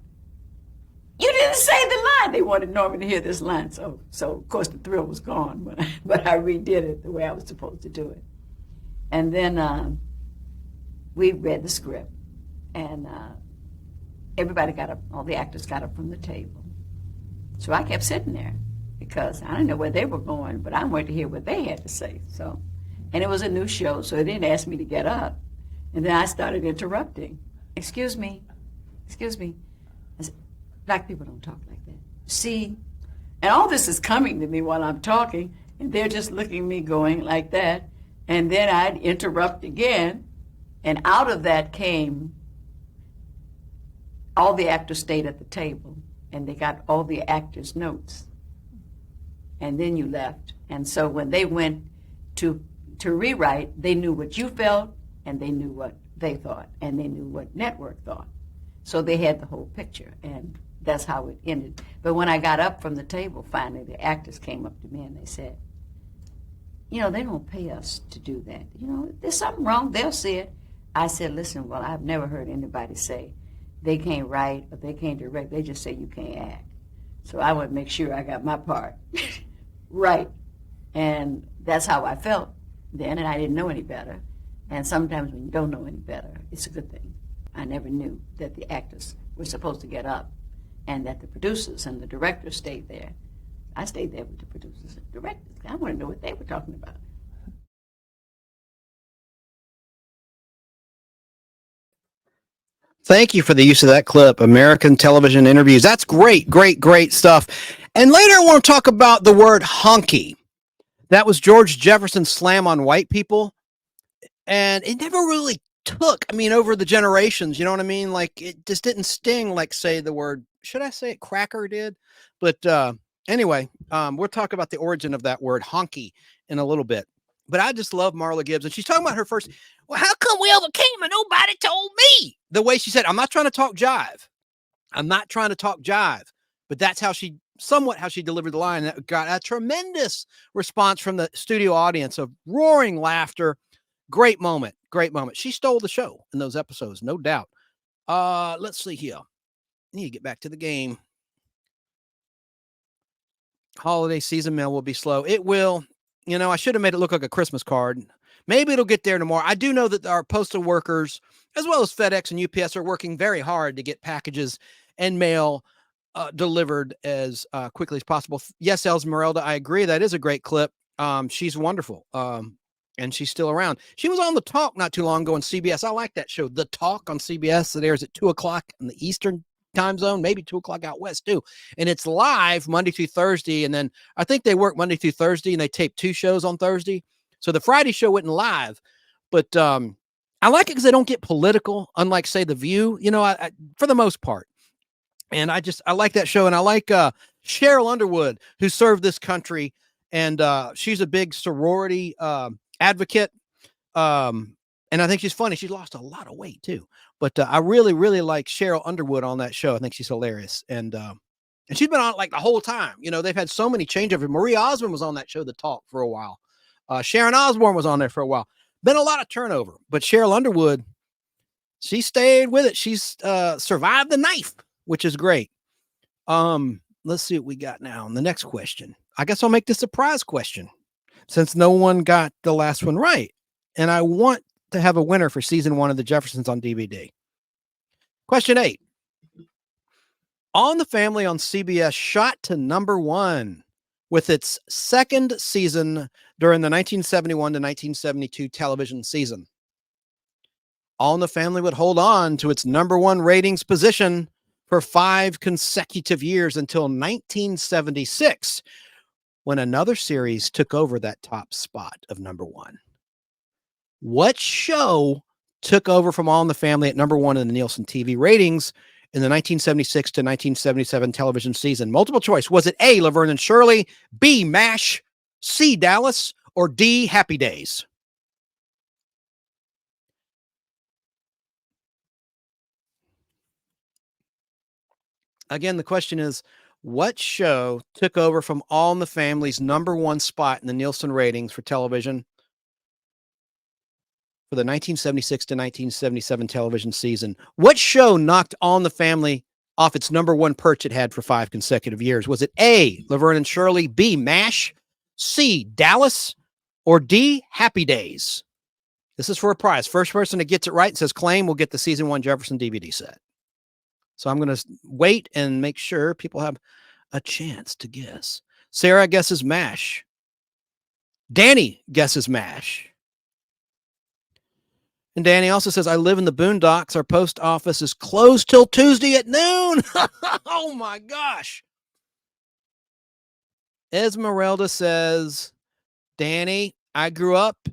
You didn't say the line. They wanted Norman to hear this line, so of course the thrill was gone, but I redid it the way I was supposed to do it. And then we read the script, and everybody got up, all the actors got up from the table. So I kept sitting there, because I didn't know where they were going, but I wanted to hear what they had to say. So, and it was a new show, so they didn't ask me to get up. And then I started interrupting. Excuse me. I said, black people don't talk like that. See? And all this is coming to me while I'm talking, and they're just looking at me going like that. And then I'd interrupt again, and out of that came, all the actors stayed at the table, and they got all the actors' notes. And then you left. And so when they went to rewrite, they knew what you felt, and they knew what they thought, and they knew what network thought. So they had the whole picture, and that's how it ended. But when I got up from the table, finally, the actors came up to me and they said, they don't pay us to do that. There's something wrong, they'll see it. I said, listen, well, I've never heard anybody say they can't write or they can't direct. They just say you can't act. So I want to make sure I got my part right. And that's how I felt then, and I didn't know any better. And sometimes when you don't know any better, it's a good thing. I never knew that the actors were supposed to get up and that the producers and the directors stayed there. I stayed there with the producers and directors. I want to know what they were talking about. Thank you for the use of that clip, American Television Interviews. That's great stuff. And later I want to talk about the word honky. That was George Jefferson's slam on white people. And it never really took, I mean, over the generations, you know what I mean? Like it just didn't sting like, say, the word, should I say it, cracker did? But anyway, we'll talk about the origin of that word honky in a little bit. But I just love Marla Gibbs. And she's talking about her first, well, how come we overcame and nobody told me? The way she said, I'm not trying to talk jive. I'm not trying to talk jive. But that's how she delivered the line. That got a tremendous response from the studio audience of roaring laughter. Great moment. Great moment. She stole the show in those episodes, no doubt. Let's see here. I need to get back to the game. Holiday season mail will be slow. It will. You know, I should have made it look like a Christmas card. Maybe it'll get there tomorrow. I do know that our postal workers, as well as FedEx and UPS, are working very hard to get packages and mail delivered as quickly as possible. Yes, Esmeralda, I agree. That is a great clip. She's wonderful. And she's still around. She was on The Talk not too long ago on CBS. I like that show, The Talk on CBS. It airs at 2:00 in the Eastern time zone, maybe 2:00 out west too. And it's live Monday through Thursday. And then I think they work Monday through Thursday and they tape 2 shows on Thursday. So the Friday show wasn't live, but I like it because they don't get political, unlike, say, The View, you know, I for the most part. And I like that show. And I like Cheryl Underwood, who served this country. And she's a big sorority advocate. And I think she's funny. She lost a lot of weight too. But I really, really like Cheryl Underwood on that show. I think she's hilarious. And she's been on it like the whole time. You know, they've had so many changeovers. Marie Osmond was on that show, The Talk, for a while. Sharon Osbourne was on there for a while. Been a lot of turnover. But Cheryl Underwood, she stayed with it. She's survived the knife, which is great. Let's see what we got now. And the next question. I guess I'll make this a prize question since no one got the last one right. And I want to have a winner for season 1 of The Jeffersons on DVD. Question 8. On the Family on CBS shot to #1 with its second season during the 1971 to 1972 television season. All in the Family would hold on to its #1 ratings position for 5 consecutive years until 1976, when another series took over that top spot of #1. What show took over from All in the Family at #1 in the Nielsen TV ratings in the 1976 to 1977 television season? Multiple choice. Was it A, Laverne and Shirley, B, MASH, C, Dallas, or D, Happy Days? Again, the question is, what show took over from All in the Family's #1 spot in the Nielsen ratings for television for the 1976 to 1977 television season? What show knocked All in the Family off its #1 perch it had for 5 consecutive years? Was it A, Laverne and Shirley, B, MASH, C, Dallas, or D, Happy Days? This is for a prize. First person that gets it right and says claim will get the season 1 Jefferson DVD set. So I'm going to wait and make sure people have a chance to guess. Sarah guesses MASH. Danny guesses MASH. And Danny also says, I live in the boondocks. Our post office is closed till Tuesday at noon. Oh my gosh. Esmeralda says, Danny, I grew up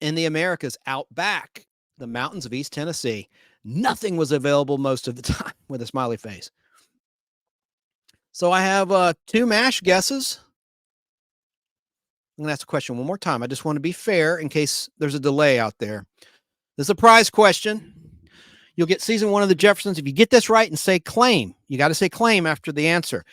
in the Americas, out back, the mountains of East Tennessee. Nothing was available most of the time, with a smiley face. So I have 2 MASH guesses. I'm going to ask the question one more time. I just want to be fair in case there's a delay out there. This is a prize question. You'll get season 1 of The Jeffersons. If you get this right and say claim, you got to say claim after the answer.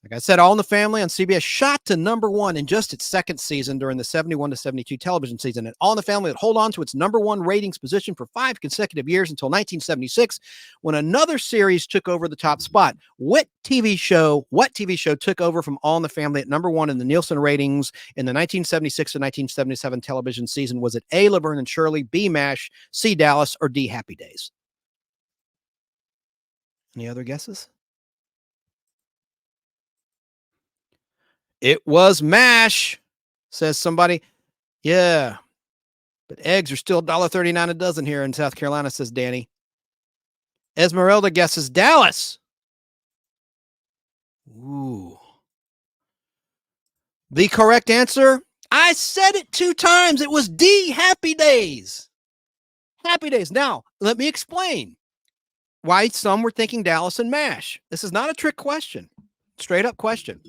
Like I said, All in the Family on CBS shot to #1 in just its second season during the 71 to 72 television season. And All in the Family would hold on to its #1 ratings position for 5 consecutive years until 1976, when another series took over the top spot. What TV show took over from All in the Family at #1 in the Nielsen ratings in the 1976 to 1977 television season? Was it A, Laverne and Shirley, B, MASH, C, Dallas, or D, Happy Days? Any other guesses? It was MASH, says somebody. Yeah, but eggs are still $1.39 a dozen here in South Carolina, says Danny. Esmeralda guesses Dallas. Ooh. The correct answer, I said it 2 times. It was D, Happy Days. Happy Days. Now, let me explain why some were thinking Dallas and MASH. This is not a trick question. Straight up question.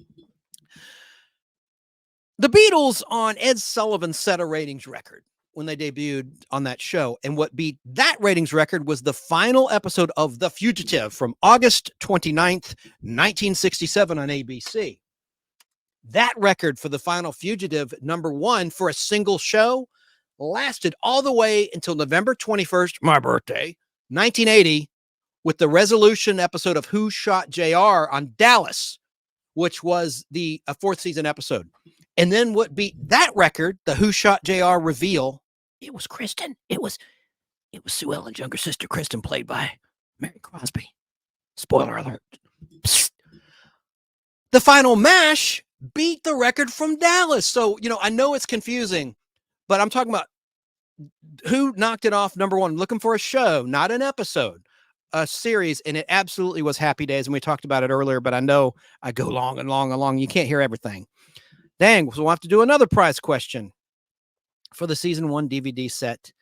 The Beatles on Ed Sullivan set a ratings record when they debuted on that show. And what beat that ratings record was the final episode of The Fugitive from August 29th, 1967 on ABC. That record for the final Fugitive, #1 for a single show, lasted all the way until November 21st, my birthday, 1980, with the resolution episode of Who Shot JR on Dallas, which was the 4th season episode. And then what beat that record, the Who Shot JR reveal, it was Kristen. It was Sue Ellen's younger sister, Kristen, played by Mary Crosby. Spoiler alert. Psst. The final MASH beat the record from Dallas. So, I know it's confusing, but I'm talking about who knocked it off #1. Looking for a show, not an episode, a series, and it absolutely was Happy Days. And we talked about it earlier, but I know I go long and long and long. You can't hear everything. Dang, so we'll have to do another prize question for the season 1 DVD set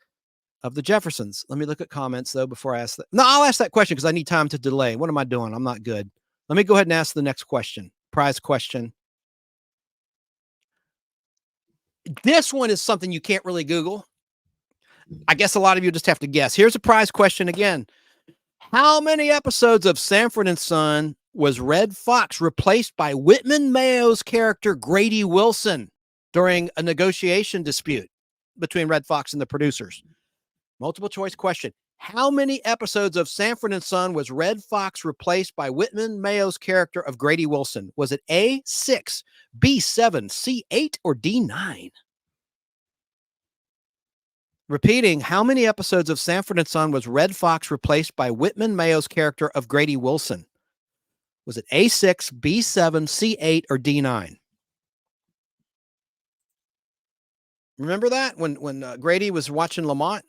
of the Jeffersons. Let me look at comments though before I ask that. No, I'll ask that question because I need time to delay. What am I doing? I'm not good. Let me go ahead and ask the next question. Prize question. This one is something you can't really Google. I guess a lot of you just have to guess. Here's a prize question again. How many episodes of Sanford and Son was Red Fox replaced by Whitman Mayo's character Grady Wilson during a negotiation dispute between Red Fox and the producers? Multiple choice question. How many episodes of Sanford and Son was Red Fox replaced by Whitman Mayo's character of Grady Wilson? Was it A, 6, B, 7, C, 8, or D, 9? Repeating, how many episodes of Sanford and Son was Red Fox replaced by Whitman Mayo's character of Grady Wilson? Was it A6, B7, C8, or D9? Remember that when Grady was watching Lamont?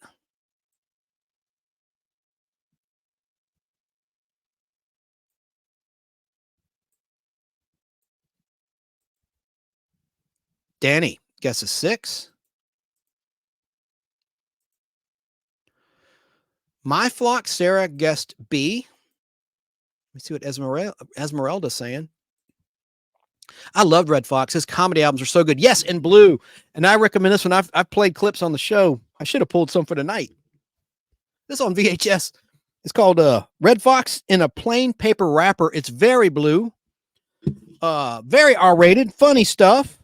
Danny guesses 6. My Flock, Sarah guessed B. Let's see what Esmeralda's saying. I loved Red Fox. His comedy albums are so good. Yes, and Blue. And I recommend this one. I've played clips on the show. I should have pulled some for tonight. This on VHS. It's called Red Fox in a Plain Paper Wrapper. It's very blue. Very R-rated. Funny stuff.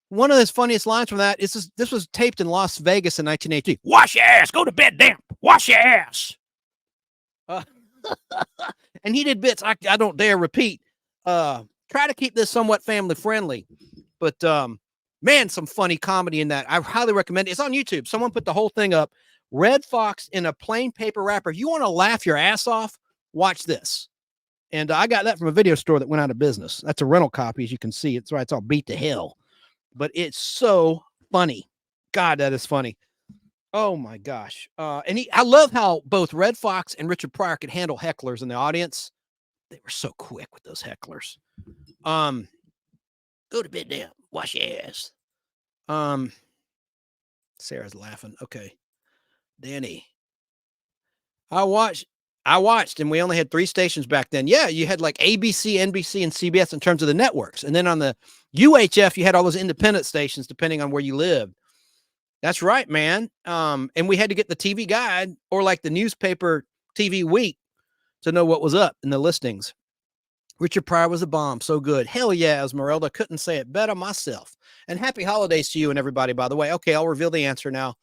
One of the funniest lines from that is this was taped in Las Vegas in 1983. Wash your ass. Go to bed damp. Wash your ass. And he did bits I don't dare repeat. Try to keep this somewhat family friendly, but man, some funny comedy in that. I highly recommend it. It's on YouTube. Someone put the whole thing up. Red Fox in a Plain Paper Wrapper. If you want to laugh your ass off, watch this. And I got that from a video store that went out of business. That's a rental copy, as you can see. It's right. It's all beat to hell, but it's so funny. God, that is funny. Oh my gosh. I love how both Red Fox and Richard Pryor could handle hecklers in the audience. They were so quick with those hecklers. Go to bed now. Wash your ass. Sarah's laughing. Okay. Danny. I watched, and we only had 3 stations back then. Yeah, you had like ABC, NBC, and CBS in terms of the networks. And then on the UHF, you had all those independent stations depending on where you lived. That's right, man. And we had to get the TV Guide or like the newspaper TV Week to know what was up in the listings. Richard Pryor was a bomb. So good. Hell yeah, Esmeralda. Couldn't say it better myself. And happy holidays to you and everybody, by the way. Okay, I'll reveal the answer now.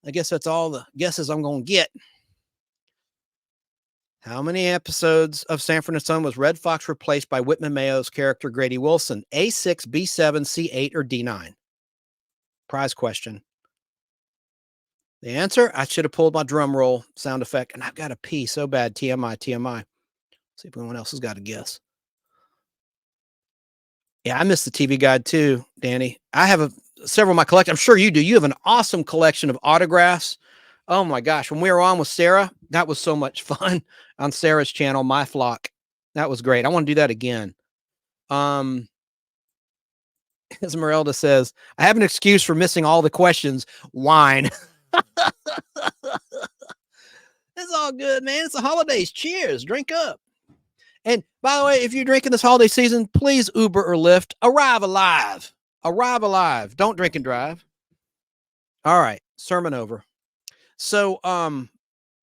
I guess that's all the guesses I'm going to get. How many episodes of Sanford and Son was Red Fox replaced by Whitman Mayo's character Grady Wilson? A6, B7, C8, or D9? Prize question. The answer, I should have pulled my drum roll sound effect, and I've got to pee so bad. TMI, TMI. See if anyone else has got a guess. Yeah, I missed the TV Guide too, Danny. I have several of my collection. I'm sure you do. You have an awesome collection of autographs. Oh my gosh. When we were on with Sarah, that was so much fun on Sarah's channel, My Flock. That was great. I want to do that again. Esmeralda says, I have an excuse for missing all the questions. Wine. It's all good, man. It's the holidays. Cheers. Drink up. And by the way, if you're drinking this holiday season, please Uber or Lyft. Arrive alive. Arrive alive. Don't drink and drive. All right. Sermon over. So,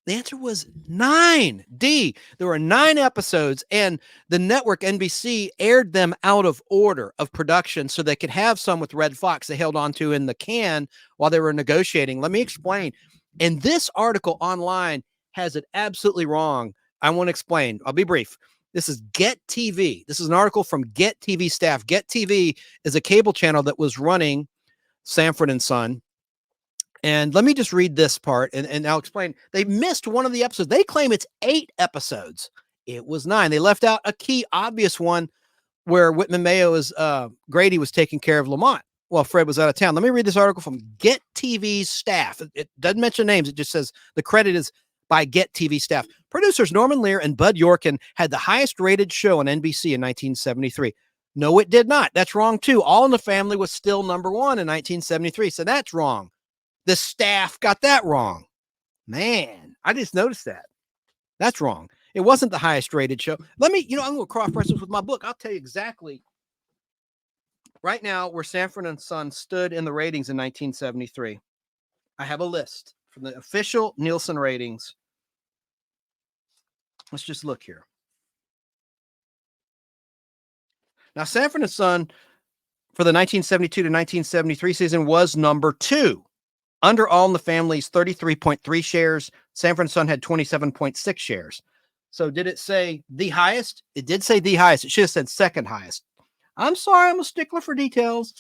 the answer was 9. D. There were 9 episodes, and the network NBC aired them out of order of production so they could have some with Red Fox they held on to in the can while they were negotiating. Let me explain. And this article online has it absolutely wrong. I want to explain. I'll be brief. This is Get TV. This is an article from Get TV staff. Get TV is a cable channel that was running Sanford and Son. And let me just read this part, and I'll explain. They missed one of the episodes. They claim it's 8 episodes. It was 9. They left out a key, obvious one where Whitman Mayo is, Grady was taking care of Lamont while Fred was out of town. Let me read this article from Get TV's staff. It doesn't mention names. It just says the credit is by Get TV staff. Producers Norman Lear and Bud Yorkin had the highest rated show on NBC in 1973. No, it did not. That's wrong too. All in the Family was still number 1 in 1973. So that's wrong. The staff got that wrong. Man, I just noticed that. That's wrong. It wasn't the highest rated show. Let me, I'm going to cross-reference with my book. I'll tell you exactly right now where Sanford and Son stood in the ratings in 1973. I have a list from the official Nielsen ratings. Let's just look here. Now, Sanford and Son for the 1972 to 1973 season was number 2. Under All in the Family's 33.3 shares, Sanford and Son had 27.6 shares. So did it say the highest? It did say the highest. It should have said second highest. I'm sorry, I'm a stickler for details.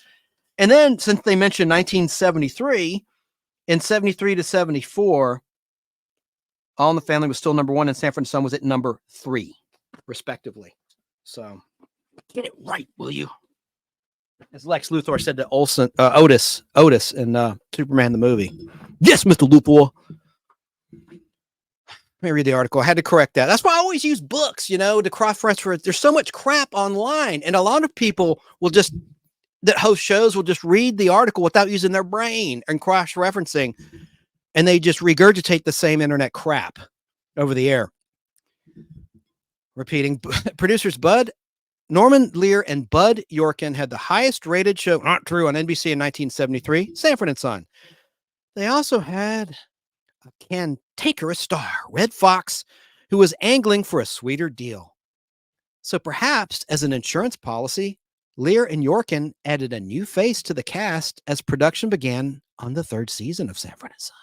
And then since they mentioned 1973, in 73 to 74, All in the Family was still number 1 and Sanford and Son was at number 3, respectively. So get it right, will you? As Lex Luthor said to Otis in Superman the movie. Yes, Mr. Luthor. Let me read the article. I had to correct that. That's why I always use books, to cross-reference. There's so much crap online, and a lot of people that host shows will just read the article without using their brain and cross-referencing, and they just regurgitate the same internet crap over the air. Repeating, producers Norman Lear and Bud Yorkin had the highest rated show, not true, on NBC in 1973, Sanford and Son. They also had a cantankerous star, Red Fox, who was angling for a sweeter deal. So perhaps as an insurance policy, Lear and Yorkin added a new face to the cast as production began on the 3rd season of Sanford and Son.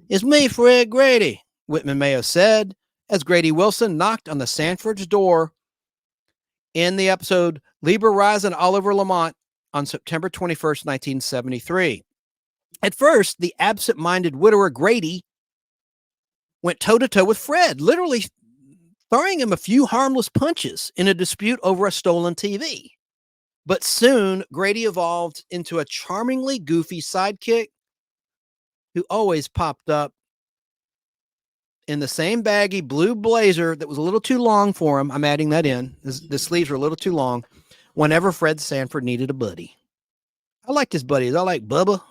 It's me, Fred Grady, Whitman Mayo said, as Grady Wilson knocked on the Sanford's door in the episode Lieber Reisen Oliver Lamont on September 21st, 1973. At first, the absent-minded widower Grady went toe-to-toe with Fred, literally throwing him a few harmless punches in a dispute over a stolen TV. But soon, Grady evolved into a charmingly goofy sidekick who always popped up in the same baggy blue blazer that was a little too long for him. I'm adding that in. The sleeves were a little too long whenever Fred Sanford needed a buddy. I liked his buddies. I like Bubba.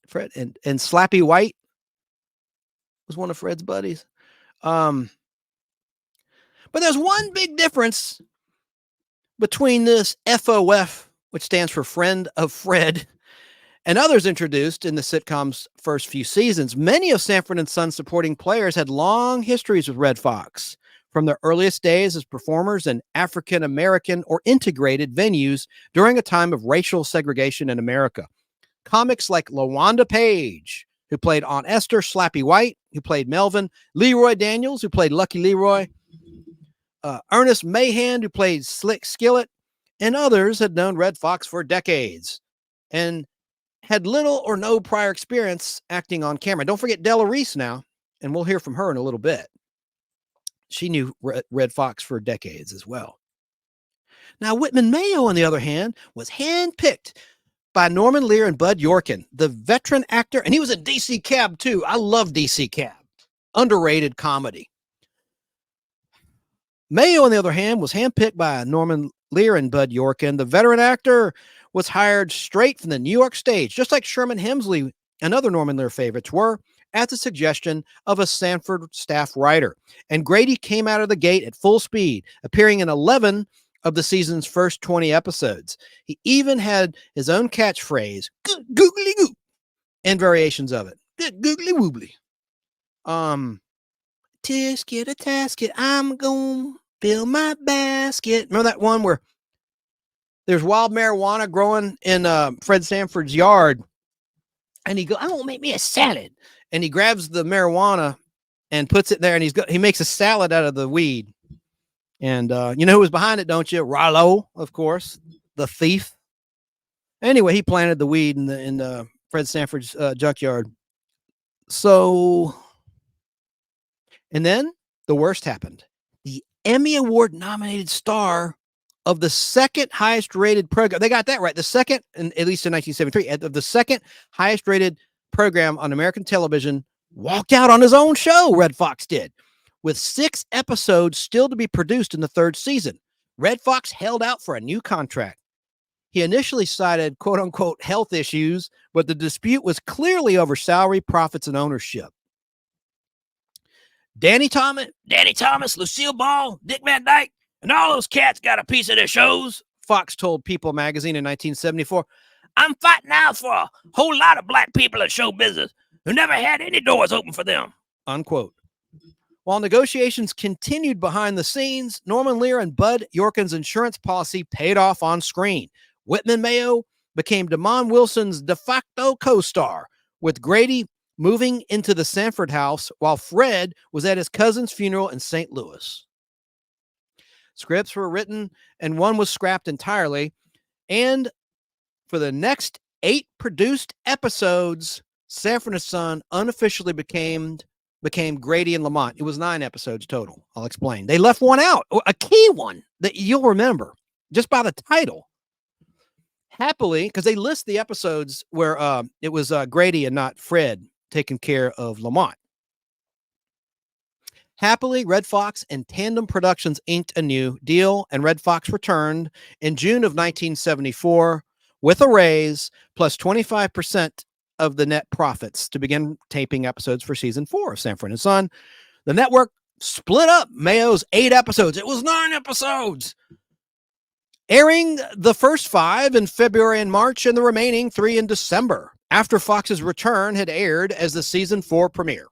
Fred and Slappy White was one of Fred's buddies. But there's one big difference between this FOF, which stands for Friend of Fred, and others introduced in the sitcom's first few seasons. Many of Sanford and Son supporting players had long histories with Red Fox, from their earliest days as performers in African-American or integrated venues during a time of racial segregation in America. Comics like LaWanda Page, who played Aunt Esther, Slappy White, who played Melvin, Leroy Daniels, who played Lucky Leroy, Ernest Mahan, who played Slick Skillet, and others had known Red Fox for decades and had little or no prior experience acting on camera. Don't forget Della Reese now, and we'll hear from her in a little bit. She knew Red Fox for decades as well. Now, Whitman Mayo, on the other hand, was handpicked by Norman Lear and Bud Yorkin, the veteran actor, and he was in DC Cab too. I love DC Cab. Underrated comedy. Mayo, on the other hand, was handpicked by Norman Lear and Bud Yorkin. The veteran actor was hired straight from the New York stage, just like Sherman Hemsley and other Norman Lear favorites were, at the suggestion of a Sanford staff writer. And Grady came out of the gate at full speed, appearing in 11 of the season's first 20 episodes. He even had his own catchphrase, googly goo, and variations of it. Googly woobly. Tisket a tasket, I'm gonna fill my basket. Remember that one where there's wild marijuana growing in Fred Sanford's yard, and he goes, "I want to make me a salad," and he grabs the marijuana and puts it there, and he makes a salad out of the weed. And you know who was behind it, don't you? Rollo, of course, the thief. Anyway, he planted the weed in Fred Sanford's junkyard. So, and then the worst happened. The Emmy Award nominated star of the second highest rated program. They got that right. The second, at least in 1973, of the second highest rated program on American television, walked out on his own show. Red Fox did, with 6 episodes still to be produced in the 3rd season. Red Fox held out for a new contract. He initially cited quote unquote health issues, but the dispute was clearly over salary, profits, and ownership. Danny Thomas, Lucille Ball, Dick Van Dyke, and all those cats got a piece of their shows, Fox told People magazine in 1974. I'm fighting out for a whole lot of black people in show business who never had any doors open for them, unquote. While negotiations continued behind the scenes, Norman Lear and Bud Yorkin's insurance policy paid off on screen. Whitman Mayo became Damon Wilson's de facto co-star, with Grady moving into the Sanford house while Fred was at his cousin's funeral in St. Louis. Scripts were written and one was scrapped entirely. And for the next 8 produced episodes, Sanford and Son unofficially became Grady and Lamont. It was 9 episodes total. I'll explain. They left one out, a key one that you'll remember just by the title. Happily, because they list the episodes where it was Grady and not Fred taking care of Lamont. Happily, Red Fox and Tandem Productions inked a new deal, and Red Fox returned in June of 1974 with a raise plus 25% of the net profits to begin taping episodes for season 4 of Sanford and Son. The network split up Mayo's 8 episodes. It was 9 episodes, airing the first 5 in February and March and the remaining 3 in December, after Fox's return had aired as the season 4 premiere.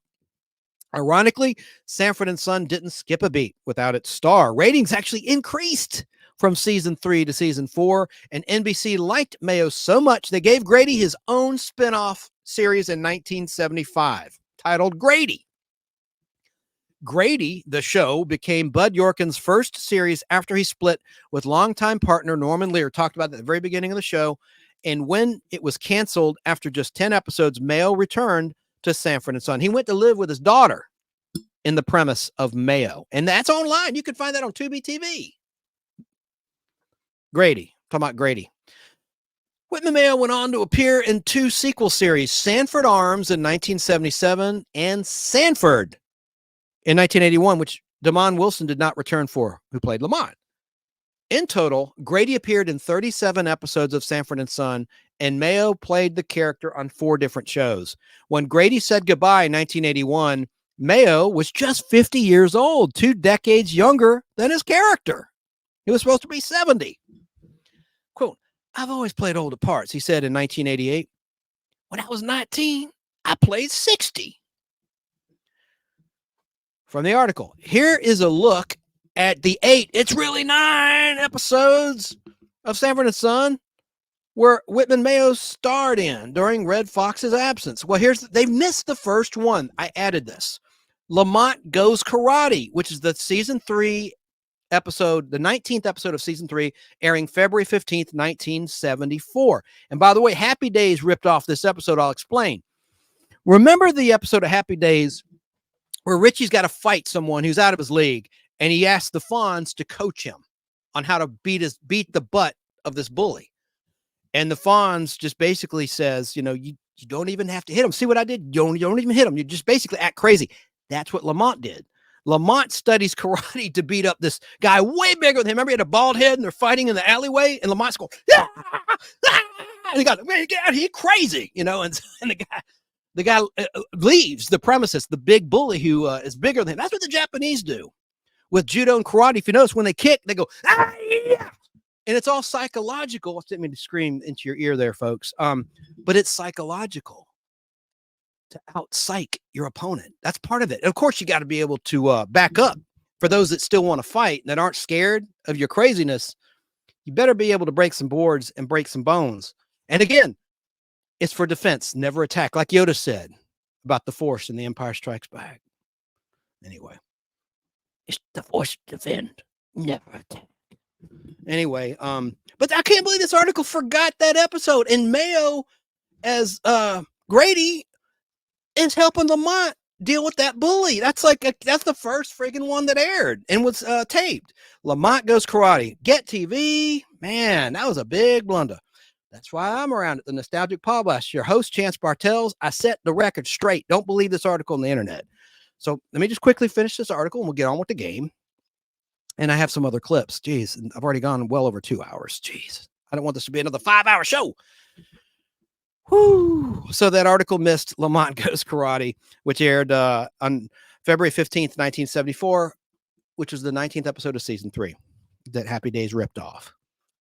Ironically, Sanford and Son didn't skip a beat without its star. Ratings actually increased from season 3 to season 4, and NBC liked Mayo so much they gave Grady his own spin-off series in 1975, titled Grady. Grady, the show, became Bud Yorkin's first series after he split with longtime partner Norman Lear. Talked about that at the very beginning of the show. And when it was canceled after just 10 episodes, Mayo returned to Sanford and Son. He went to live with his daughter in the premise of Mayo. And that's online. You can find that on Tubi TV. Grady. Talking about Grady. Whitman Mayo went on to appear in 2 sequel series, Sanford Arms in 1977 and Sanford in 1981, which Damon Wilson did not return for, who played Lamont. In total, Grady appeared in 37 episodes of Sanford and Son, and Mayo played the character on 4 different shows. When Grady said goodbye in 1981, Mayo was just 50 years old, 2 decades younger than his character. He was supposed to be 70. Quote, I've always played older parts, he said in 1988. When I was 19, I played 60. From the article, here is a look at the 8, it's really 9 episodes of Sanford and Son where Whitman Mayo starred in during Red Fox's absence. Well, they've missed the first one. I added this. Lamont Goes Karate, which is the season 3 episode, the 19th episode of season 3, airing February 15th, 1974. And by the way, Happy Days ripped off this episode. I'll explain. Remember the episode of Happy Days where Richie's got to fight someone who's out of his league, and he asks the Fonz to coach him on how to beat the butt of this bully. And the Fonz just basically says, you don't even have to hit him. See what I did? You don't even hit him. You just basically act crazy. That's what Lamont did. Lamont studies karate to beat up this guy way bigger than him. Remember, he had a bald head and they're fighting in the alleyway, and Lamont's going, "Ah, ah," and he got, "Man, get out of here, crazy," and the guy leaves the premises, the big bully who is bigger than him. That's what the Japanese do with judo and karate. If you notice, when they kick, they go, "Ah, yeah." And it's all psychological. I didn't mean to scream into your ear there, folks. But it's psychological to out-psych your opponent. That's part of it. And of course, you got to be able to back up for those that still want to fight and that aren't scared of your craziness. You better be able to break some boards and break some bones. And again, it's for defense, never attack, like Yoda said about the Force in The Empire Strikes Back. Anyway, it's the Force to defend, never attack. Anyway, but I can't believe this article forgot that episode. And Mayo, as Grady, is helping Lamont deal with that bully. That's the first friggin' one that aired and was taped. Lamont Goes Karate. Get TV. Man, that was a big blunder. That's why I'm around at the Nostalgic Podcast. Your host, Chance Bartels. I set the record straight. Don't believe this article on the internet. So let me just quickly finish this article and we'll get on with the game. And I have some other clips. Jeez, and I've already gone well over 2 hours. Jeez, I don't want this to be another 5-hour show. Whew. So that article missed Lamont Goes Karate, which aired on February 15th, 1974, which was the 19th episode of season 3 that Happy Days ripped off.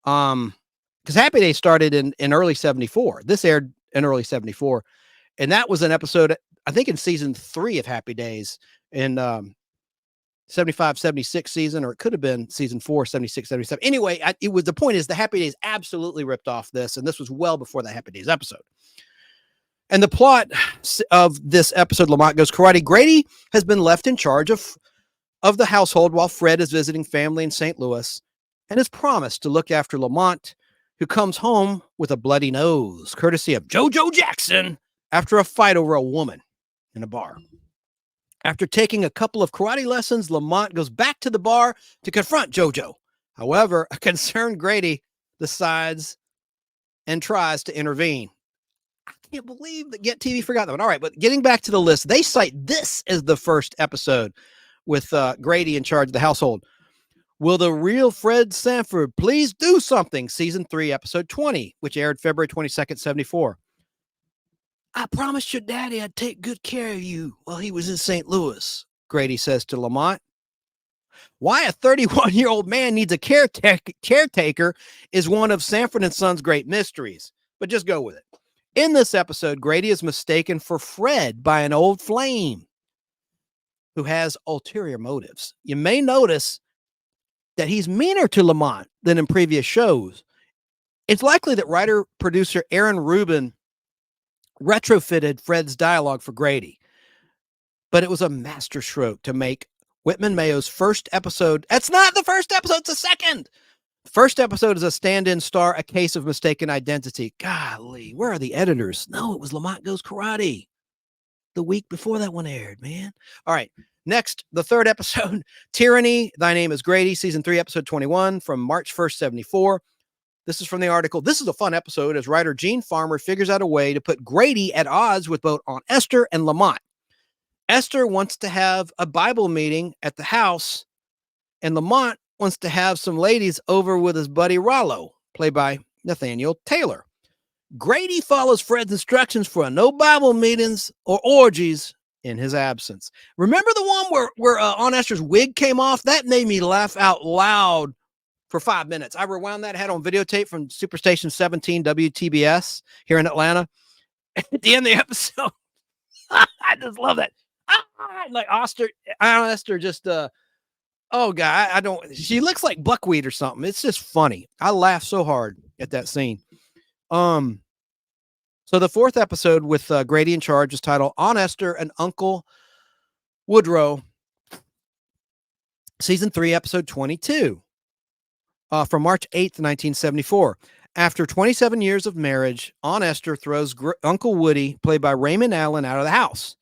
Because Happy Days started in early 74. This aired in early 74. And that was an episode, I think, in season 3 of Happy Days in 75, 76 season, or it could have been season 4, 76, 77. Anyway, the point is the Happy Days absolutely ripped off this, and this was well before the Happy Days episode. And the plot of this episode, Lamont Goes Karate, Grady has been left in charge of the household while Fred is visiting family in St. Louis and has promised to look after Lamont, who comes home with a bloody nose, courtesy of JoJo Jackson, after a fight over a woman in a bar. After taking a couple of karate lessons, Lamont goes back to the bar to confront JoJo. However, a concerned Grady decides and tries to intervene. I can't believe that Get TV forgot that one. All right, but getting back to the list, they cite this as the first episode with Grady in charge of the household. Will the real Fred Sanford please do something? Season 3, episode 20, which aired February 22nd, 74. I promised your daddy I'd take good care of you while he was in St. Louis, Grady says to Lamont. Why a 31-year-old man needs a caretaker is one of Sanford and Son's great mysteries, but just go with it. In this episode, Grady is mistaken for Fred by an old flame who has ulterior motives. You may notice that he's meaner to Lamont than in previous shows. It's likely that writer-producer Aaron Rubin retrofitted Fred's dialogue for Grady, but it was a masterstroke to make Whitman Mayo's first episode. That's not the first episode, it's the second. First episode is a stand-in star, A Case of Mistaken Identity. Golly, where are the editors? No, it was Lamont Goes Karate the week before that one aired, man. All right, next, the third episode, Tyranny, Thy Name is Grady, season 3, episode 21 from March 1st, 74. This is from the article. This is a fun episode as writer Gene Farmer figures out a way to put Grady at odds with both Aunt Esther and Lamont. Esther wants to have a Bible meeting at the house, and Lamont wants to have some ladies over with his buddy Rollo, played by Nathaniel Taylor. Grady follows Fred's instructions for no Bible meetings or orgies in his absence. Remember the one where Aunt Esther's wig came off? That made me laugh out loud for 5 minutes. I rewound that, had on videotape from Superstation 17 WTBS here in Atlanta. At the end of the episode, I just love that. Like Aunt Esther just, oh God, she looks like buckwheat or something. It's just funny. I laughed so hard at that scene. So the fourth episode with Grady in charge is titled Aunt Esther and Uncle Woodrow, season 3, episode 22. From March 8th, 1974. After 27 years of marriage, Aunt Esther throws Uncle Woody, played by Raymond Allen, out of the house.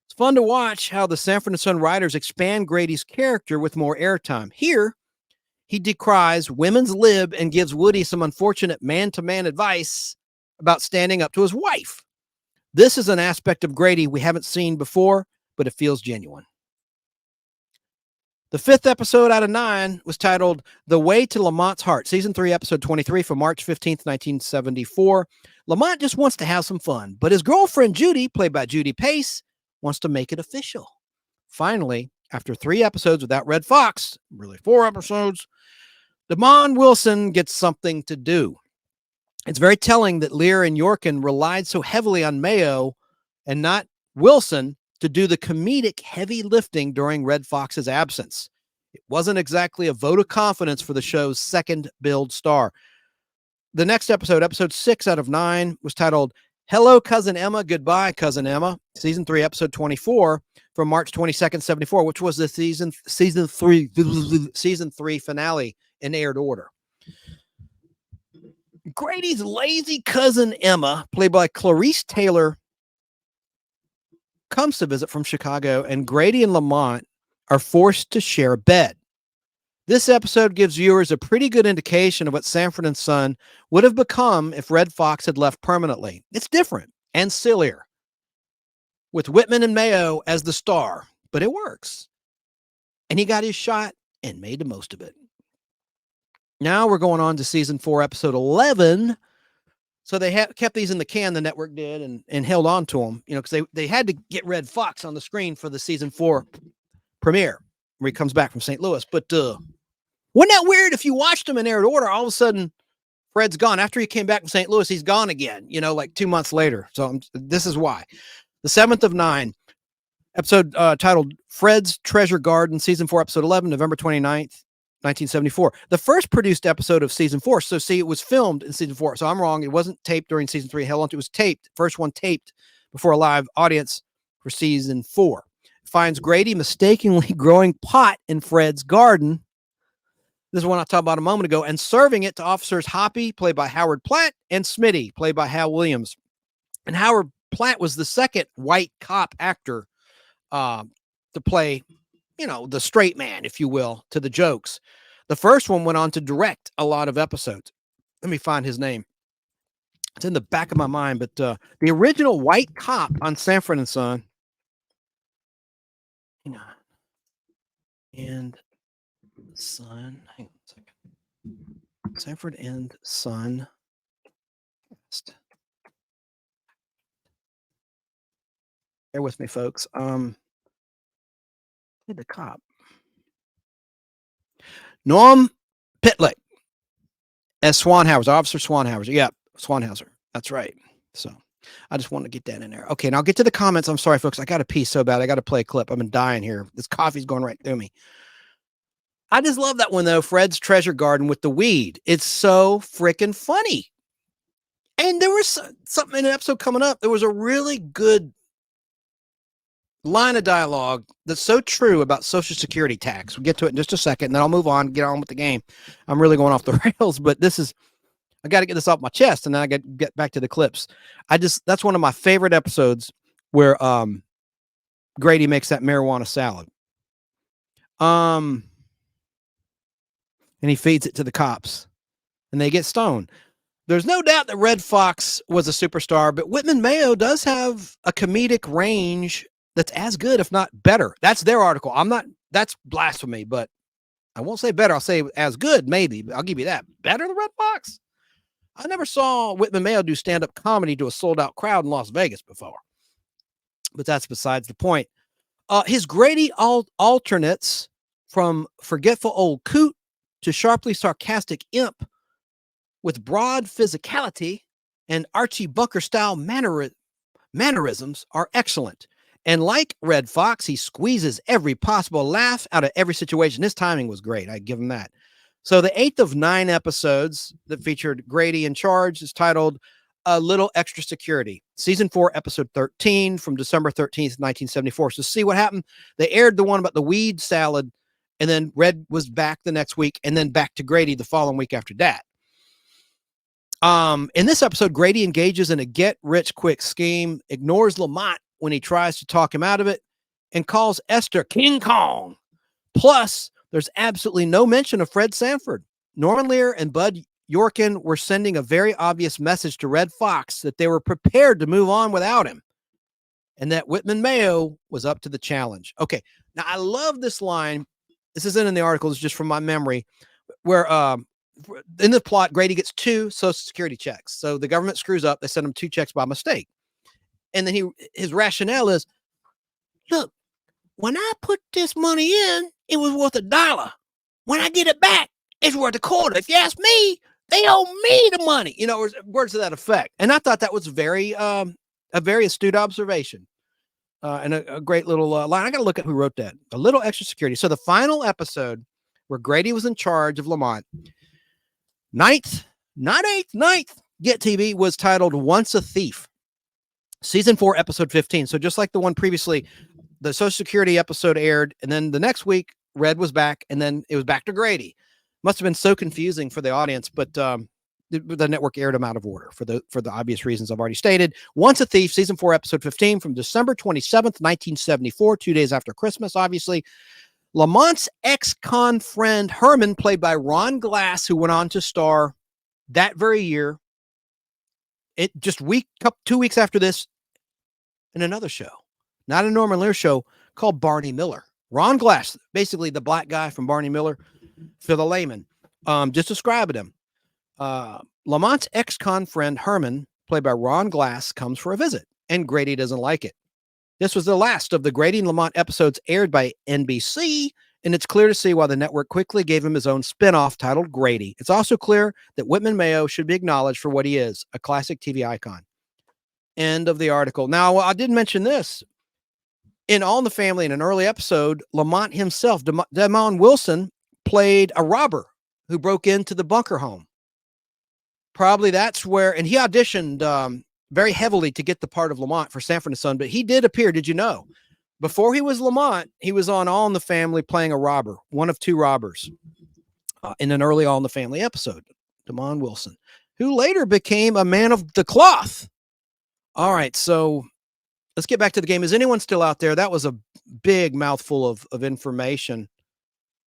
It's fun to watch how the Sanford and Son writers expand Grady's character with more airtime. Here, he decries women's lib and gives Woody some unfortunate man-to-man advice about standing up to his wife. This is an aspect of Grady we haven't seen before, but it feels genuine. The 5th episode out of 9 was titled The Way to Lamont's Heart, Season 3, Episode 23 from March 15th, 1974. Lamont just wants to have some fun, but his girlfriend, Judy, played by Judy Pace, wants to make it official. Finally, after 3 episodes without Red Fox, really 4 episodes, Damon Wilson gets something to do. It's very telling that Lear and Yorkin relied so heavily on Mayo and not Wilson to do the comedic heavy lifting during Red Fox's absence. It wasn't exactly a vote of confidence for the show's second billed star. The next episode, episode 6 out of 9, was titled Hello, Cousin Emma, Goodbye, Cousin Emma, Season 3, Episode 24 from March 22nd, 74, which was the season 3 finale in aired order. Grady's lazy cousin Emma, played by Clarice Taylor, comes to visit from Chicago, and Grady and Lamont are forced to share a bed. This episode gives viewers a pretty good indication of what Sanford and Son would have become if Red Fox had left permanently. It's different and sillier, with Whitman and Mayo as the star, but it works. And he got his shot and made the most of it. Now we're going on to season 4, episode 11. So they kept these in the can, the network did, and held on to them, because they had to get Red Fox on the screen for the season 4 premiere where he comes back from St. Louis. But wasn't that weird? If you watched him in aired order, all of a sudden Fred's gone. After he came back from St. Louis, he's gone again, like 2 months later. So this is why. The 7th of 9, episode titled Fred's Treasure Garden, season 4, episode 11, November 29th. 1974, the first produced episode of season 4. So see, it was filmed in season 4. So I'm wrong. It wasn't taped during season 3. Hell, it was taped. First one taped before a live audience for season 4. Finds Grady mistakenly growing pot in Fred's garden. This is one I talked about a moment ago, and serving it to officers Hoppy, played by Howard Platt, and Smitty, played by Hal Williams. And Howard Platt was the second white cop actor to play, the straight man, if you will, to the jokes. The first one went on to direct a lot of episodes. Let me find his name. It's in the back of my mind, but the original white cop on Sanford and Son. Hang on. And Son. Hang on a second. Sanford and Son. Bear with me, folks. The cop. Norm Pitlick as Swanhauser, Officer Swanhauser. Yep, Swanhauser. That's right. So I just want to get that in there. Okay, now I'll get to the comments. I'm sorry, folks. I got to pee so bad. I got to play a clip. I've been dying here. This coffee's going right through me. I just love that one, though. Fred's Treasure Garden with the weed. It's so freaking funny. And there was something in an episode coming up. There was a really good line of dialogue that's so true about Social Security tax. We'll get to it in just a second, and then I'll move on, get on with the game. I'm really going off the rails, but I got to get this off my chest, and then I got to get back to the clips. That's one of my favorite episodes where Grady makes that marijuana salad. And he feeds it to the cops, and they get stoned. There's no doubt that Red Fox was a superstar, but Whitman Mayo does have a comedic range that's as good, if not better. That's their article. That's blasphemy, but I won't say better. I'll say as good, maybe. I'll give you that. Better than Red Fox? I never saw Whitman Mayo do stand-up comedy to a sold-out crowd in Las Vegas before. But that's besides the point. His Grady alternates from forgetful old coot to sharply sarcastic imp with broad physicality and Archie Bunker-style mannerisms are excellent. And like Red Fox, he squeezes every possible laugh out of every situation. His timing was great. I give him that. So the 8th of 9 episodes that featured Grady in charge is titled A Little Extra Security. Season 4, episode 13 from December 13th, 1974. So see what happened. They aired the one about the weed salad, and then Red was back the next week, and then back to Grady the following week after that. In this episode, Grady engages in a get-rich-quick scheme, ignores Lamont when he tries to talk him out of it, and calls Esther King Kong. Plus, there's absolutely no mention of Fred Sanford. Norman Lear and Bud Yorkin were sending a very obvious message to Red Fox that they were prepared to move on without him, and that Whitman Mayo was up to the challenge. Okay, now I love this line. this isn't in the article, it's just from my memory, where in the plot, Grady gets 2 Social Security checks. So the government screws up. They send him 2 checks by mistake. And then his rationale is, look, when I put this money in, it was worth $1. When I get it back, it's worth $0.25. If you ask me, they owe me the money, you know, words to that effect. And I thought that was a very astute observation. And a great little line. I got to look at who wrote that. A little extra security. So the final episode where Grady was in charge of Lamont, 9th, not 8th, 9th, Get TV, was titled Once a Thief. Season 4, episode 15. So just like the one previously, the Social Security episode aired, and then the next week, Red was back, and then it was back to Grady. Must have been so confusing for the audience, but the network aired them out of order for the obvious reasons I've already stated. Once a Thief, season 4, episode 15, from December 27th, 1974, 2 days after Christmas, obviously. Lamont's ex-con friend Herman, played by Ron Glass, who went on to star that very year, it just 2 weeks after this, in another show, not a Norman Lear show, called Barney Miller. Ron Glass, basically the black guy from Barney Miller, for the layman, just describing him. Lamont's ex-con friend Herman, played by Ron Glass, comes for a visit, and Grady doesn't like it. This was the last of the Grady and Lamont episodes aired by NBC, and it's clear to see why the network quickly gave him his own spinoff titled Grady. It's also clear that Whitman Mayo should be acknowledged for what he is, a classic TV icon. End of the article. Now, I did mention this. In All in the Family, in an early episode, Lamont himself, Damon Wilson, played a robber who broke into the bunker home. Probably that's where, and he auditioned very heavily to get the part of Lamont for Sanford and Son, but he did appear, did you know? Before he was Lamont, he was on All in the Family playing a robber, one of 2 robbers, in an early All in the Family episode, Damon Wilson, who later became a man of the cloth. All right, so let's get back to the game. Is anyone still out there? That was a big mouthful of information.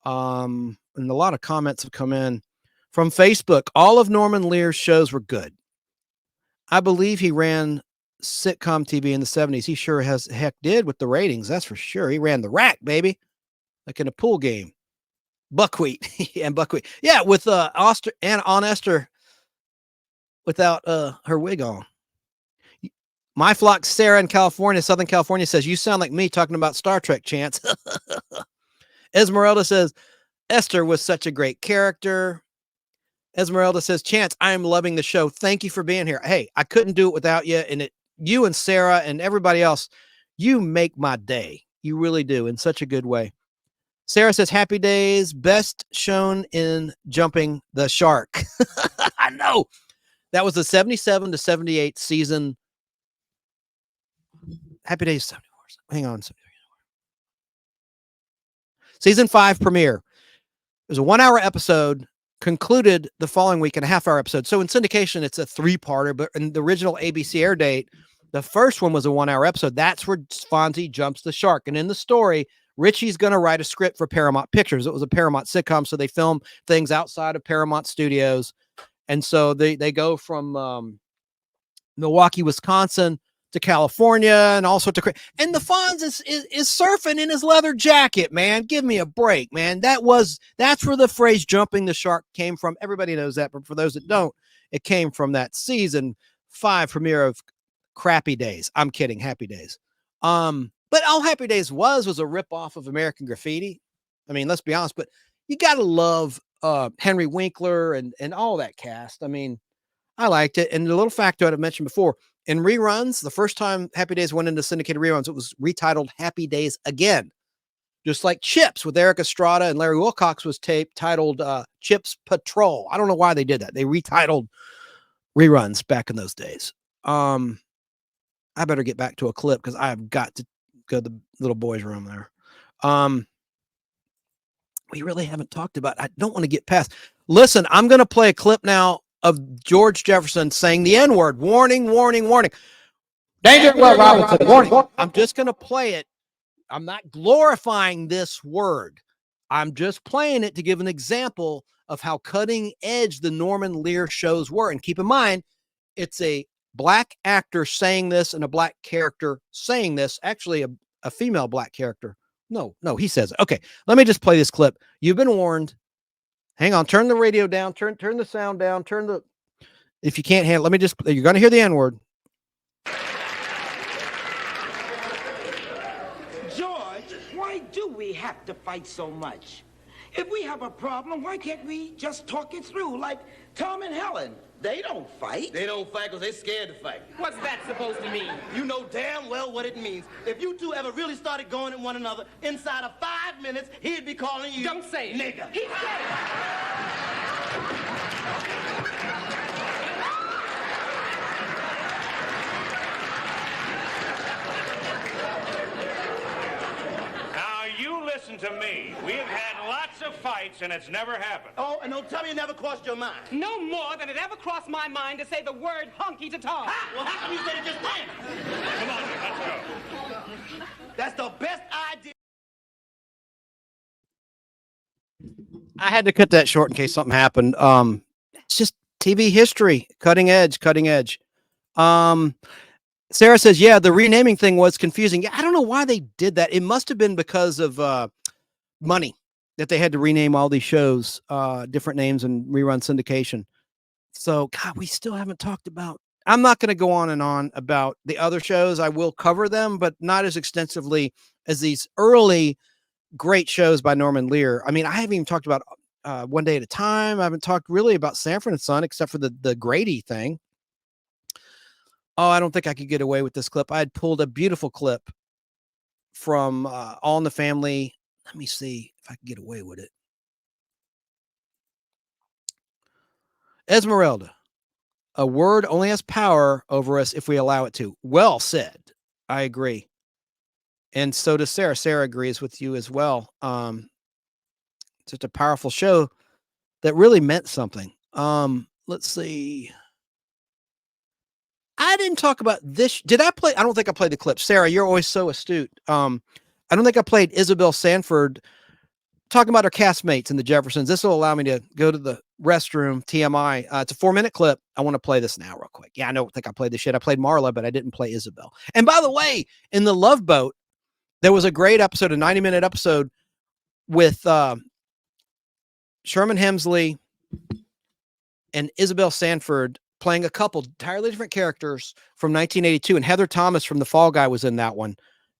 And a lot of comments have come in from Facebook. All of Norman Lear's shows were good. I believe he ran sitcom TV in the 70s. He sure has heck did with the ratings. That's for sure. He ran the rack, baby, like in a pool game. Buckwheat and Buckwheat. Yeah, with Aunt Esther without her wig on. My Flock Sarah in California, Southern California, says, you sound like me talking about Star Trek, Chance. Esmeralda says, Esther was such a great character. Esmeralda says, Chance, I am loving the show. Thank you for being here. Hey, I couldn't do it without you. And you and Sarah and everybody else, you make my day. You really do, in such a good way. Sarah says, Happy Days, best shown in Jumping the Shark. I know. That was the 77 to 78 season. Happy Days 74. Hang on. Season 5 premiere. It was a 1-hour episode, concluded the following week in a half-hour episode. So in syndication, it's a 3-parter, but in the original ABC air date, the first one was a 1-hour episode. That's where Fonzie jumps the shark. And in the story, Richie's going to write a script for Paramount Pictures. It was a Paramount sitcom, so they film things outside of Paramount Studios. And so they go from Milwaukee, Wisconsin to California and all sorts of and the Fonz is surfing in his leather jacket, man. Give me a break, man. That's where the phrase jumping the shark came from. Everybody knows that, but for those that don't, it came from that season 5 premiere of Crappy Days. I'm kidding, Happy Days. But all Happy Days was a ripoff of American Graffiti. I mean, let's be honest, but you gotta love Henry Winkler and all that cast. I mean, I liked it. And the little factoid I've mentioned before, in reruns, the first time Happy Days went into syndicated reruns, it was retitled Happy Days Again. Just like Chips with Eric Estrada and Larry Wilcox was titled Chips Patrol. I don't know why they did that. They retitled reruns back in those days. I better get back to a clip because I've got to go to the little boys' room there. We really haven't talked about, I don't want to get past. Listen, I'm going to play a clip now of George Jefferson saying the N-word. Warning, warning, warning. Danger, Will Robinson, warning. I'm just going to play it. I'm not glorifying this word. I'm just playing it to give an example of how cutting edge the Norman Lear shows were. And keep in mind, it's a black actor saying this and a black character saying this, actually a female black character. No, he says it. Okay, let me just play this clip. You've been warned. Hang on, turn the radio down, turn the sound down, if you can't handle, you're going to hear the N-word. George, why do we have to fight so much? If we have a problem, why can't we just talk it through like Tom and Helen? They don't fight. They don't fight because they're scared to fight. What's that supposed to mean? You know damn well what it means. If you two ever really started going at one another, inside of 5 minutes, he'd be calling you... Don't say it. Nigga. He said Now, you listen to me. We have had lots of fights, and it's never happened. Oh, and don't tell me it never crossed your mind. no more than it ever crossed my mind to say the word hunky to Tom. Well, how come you said it just then? Come on, let's go. That's the best idea. I had to cut that short in case something happened. It's just TV history, cutting edge. Sarah says, yeah, the renaming thing was confusing. Yeah, I don't know why they did that. It must have been because of money that they had to rename all these shows, different names and rerun syndication. So, God, we still haven't talked about, I'm not going to go on and on about the other shows. I will cover them, but not as extensively as these early great shows by Norman Lear. I mean, I haven't even talked about One Day at a Time. I haven't talked really about Sanford and Son, except for the Grady thing. Oh, I don't think I could get away with this clip. I had pulled a beautiful clip from All in the Family. Let me see if I can get away with it. Esmeralda. A word only has power over us if we allow it to. Well said. I agree. And so does Sarah. Sarah agrees with you as well. Just a powerful show that really meant something. Let's see. I didn't talk about this. Did I play? I don't think I played the clip. Sarah, you're always so astute. I don't think I played Isabel Sanford talking about her castmates in the Jeffersons. This will allow me to go to the restroom. TMI. It's a 4-minute clip. I want to play this now real quick. Yeah, I don't think I played this shit. I played Marla, but I didn't play Isabel. And by the way, in the Love Boat, there was a great episode, a 90-minute episode with Sherman Hemsley and Isabel Sanford playing a couple entirely different characters from 1982. And Heather Thomas from The Fall Guy was in that one.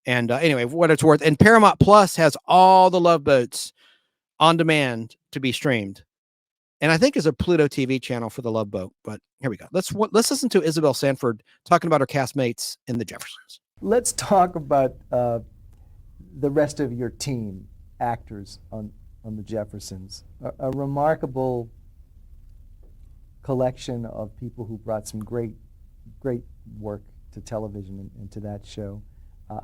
And anyway, what it's worth. And Paramount Plus has all the Love Boats on demand to be streamed. And I think is a Pluto TV channel for the Love Boat. But here we go. Let's listen to Isabel Sanford talking about her castmates in the Jeffersons. Let's talk about the rest of your team, actors on the Jeffersons. A remarkable collection of people who brought some great work to television and to that show.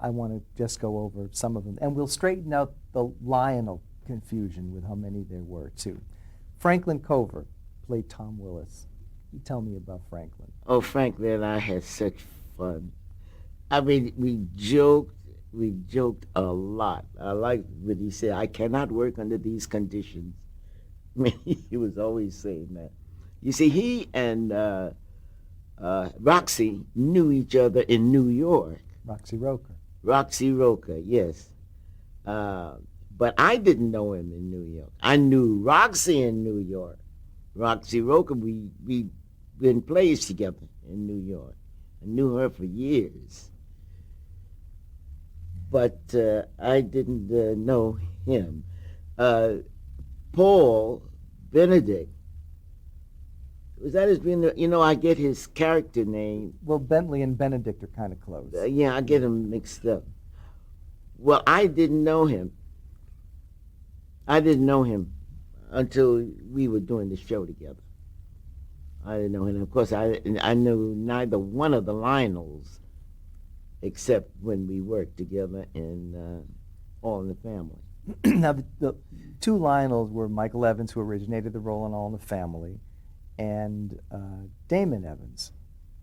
I want to just go over some of them. And we'll straighten out the Lionel confusion with how many there were, too. Franklin Cover played Tom Willis. You tell me about Franklin. Oh, Franklin and I had such fun. I mean, we joked a lot. I like what he said, I cannot work under these conditions. I mean, he was always saying that. You see, he and Roxy knew each other in New York. Roxy Roker, yes. But I didn't know him in New York. I knew Roxy in New York. Roxy Roker, we been plays together in New York. I knew her for years. But I didn't know him. Paul Benedict, was that his being? You know, I get his character name. Well, Bentley and Benedict are kind of close. Yeah, I get them mixed up. Well, I didn't know him. I didn't know him until we were doing the show together. I didn't know him. Of course, I knew neither one of the Lionels, except when we worked together in All in the Family. Now, the two Lionels were Michael Evans, who originated the role in All in the Family, and Damon Evans,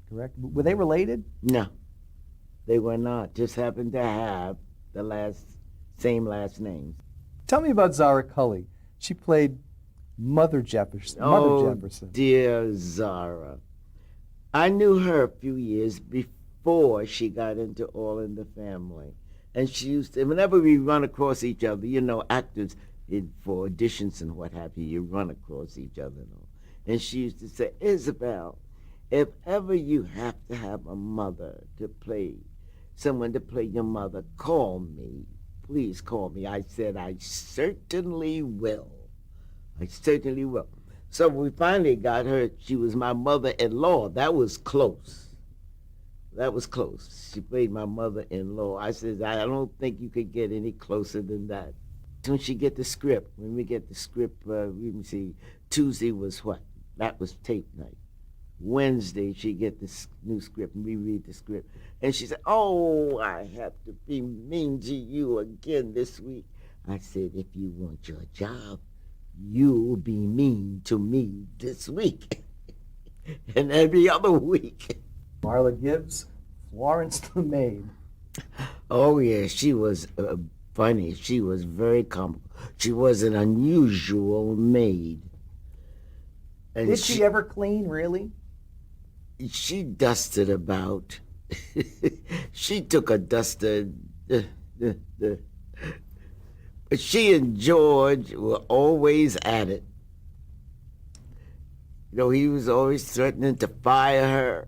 correct? Were they related? No, they were not. Just happened to have the same last names. Tell me about Zara Cully. She played Mother Jefferson. Dear Zara. I knew her a few years before she got into All in the Family. And she used to, whenever we run across each other, you know, actors for auditions and what have you, you run across each other. You know? And she used to say, Isabel, if ever you have to have a mother to play, someone to play your mother, call me. Please call me. I said, I certainly will. I certainly will. So we finally got her. She was my mother-in-law. That was close. That was close. She played my mother-in-law. I said, I don't think you could get any closer than that. When she get the script, when we get the script, we can see, Tuesday was what? That was tape night. Wednesday, she get this new script, and we read the script. And she said, oh, I have to be mean to you again this week. I said, if you want your job, you'll be mean to me this week. And every other week. Marla Gibbs, Florence the Maid. Oh, yeah, she was funny. She was very comical. She was an unusual maid. And Did she ever clean, really? She dusted about. She took a duster. But she and George were always at it. You know, he was always threatening to fire her.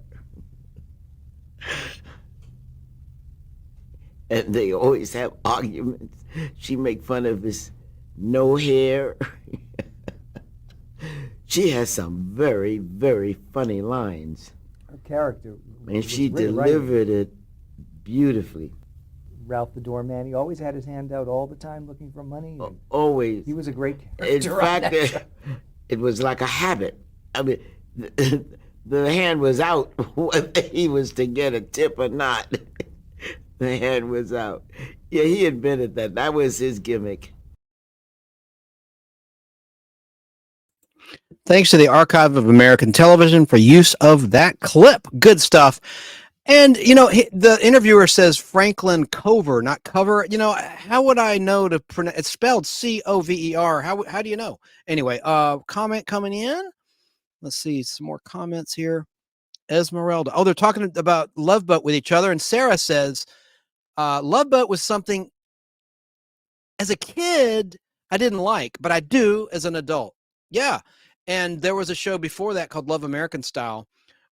And they always have arguments. She make fun of his no hair. She has some very, very funny lines. Her character. And she really right. delivered it beautifully. Ralph the Doorman, he always had his hand out all the time looking for money. Always. He was a great In character. On fact, that show. it was like a habit. I mean, the hand was out whether he was to get a tip or not. The hand was out. Yeah, he admitted that. That was his gimmick. Thanks to the Archive of American Television for use of that clip. Good stuff. And, you know, the interviewer says Franklin Cover, not Cover. You know, how would I know to pronounce? It's spelled C-O-V-E-R. How do you know? Anyway, comment coming in. Let's see some more comments here. Esmeralda. Oh, they're talking about Love Boat with each other. And Sarah says, Love Boat was something as a kid I didn't like, but I do as an adult. Yeah. And there was a show before that called Love American Style,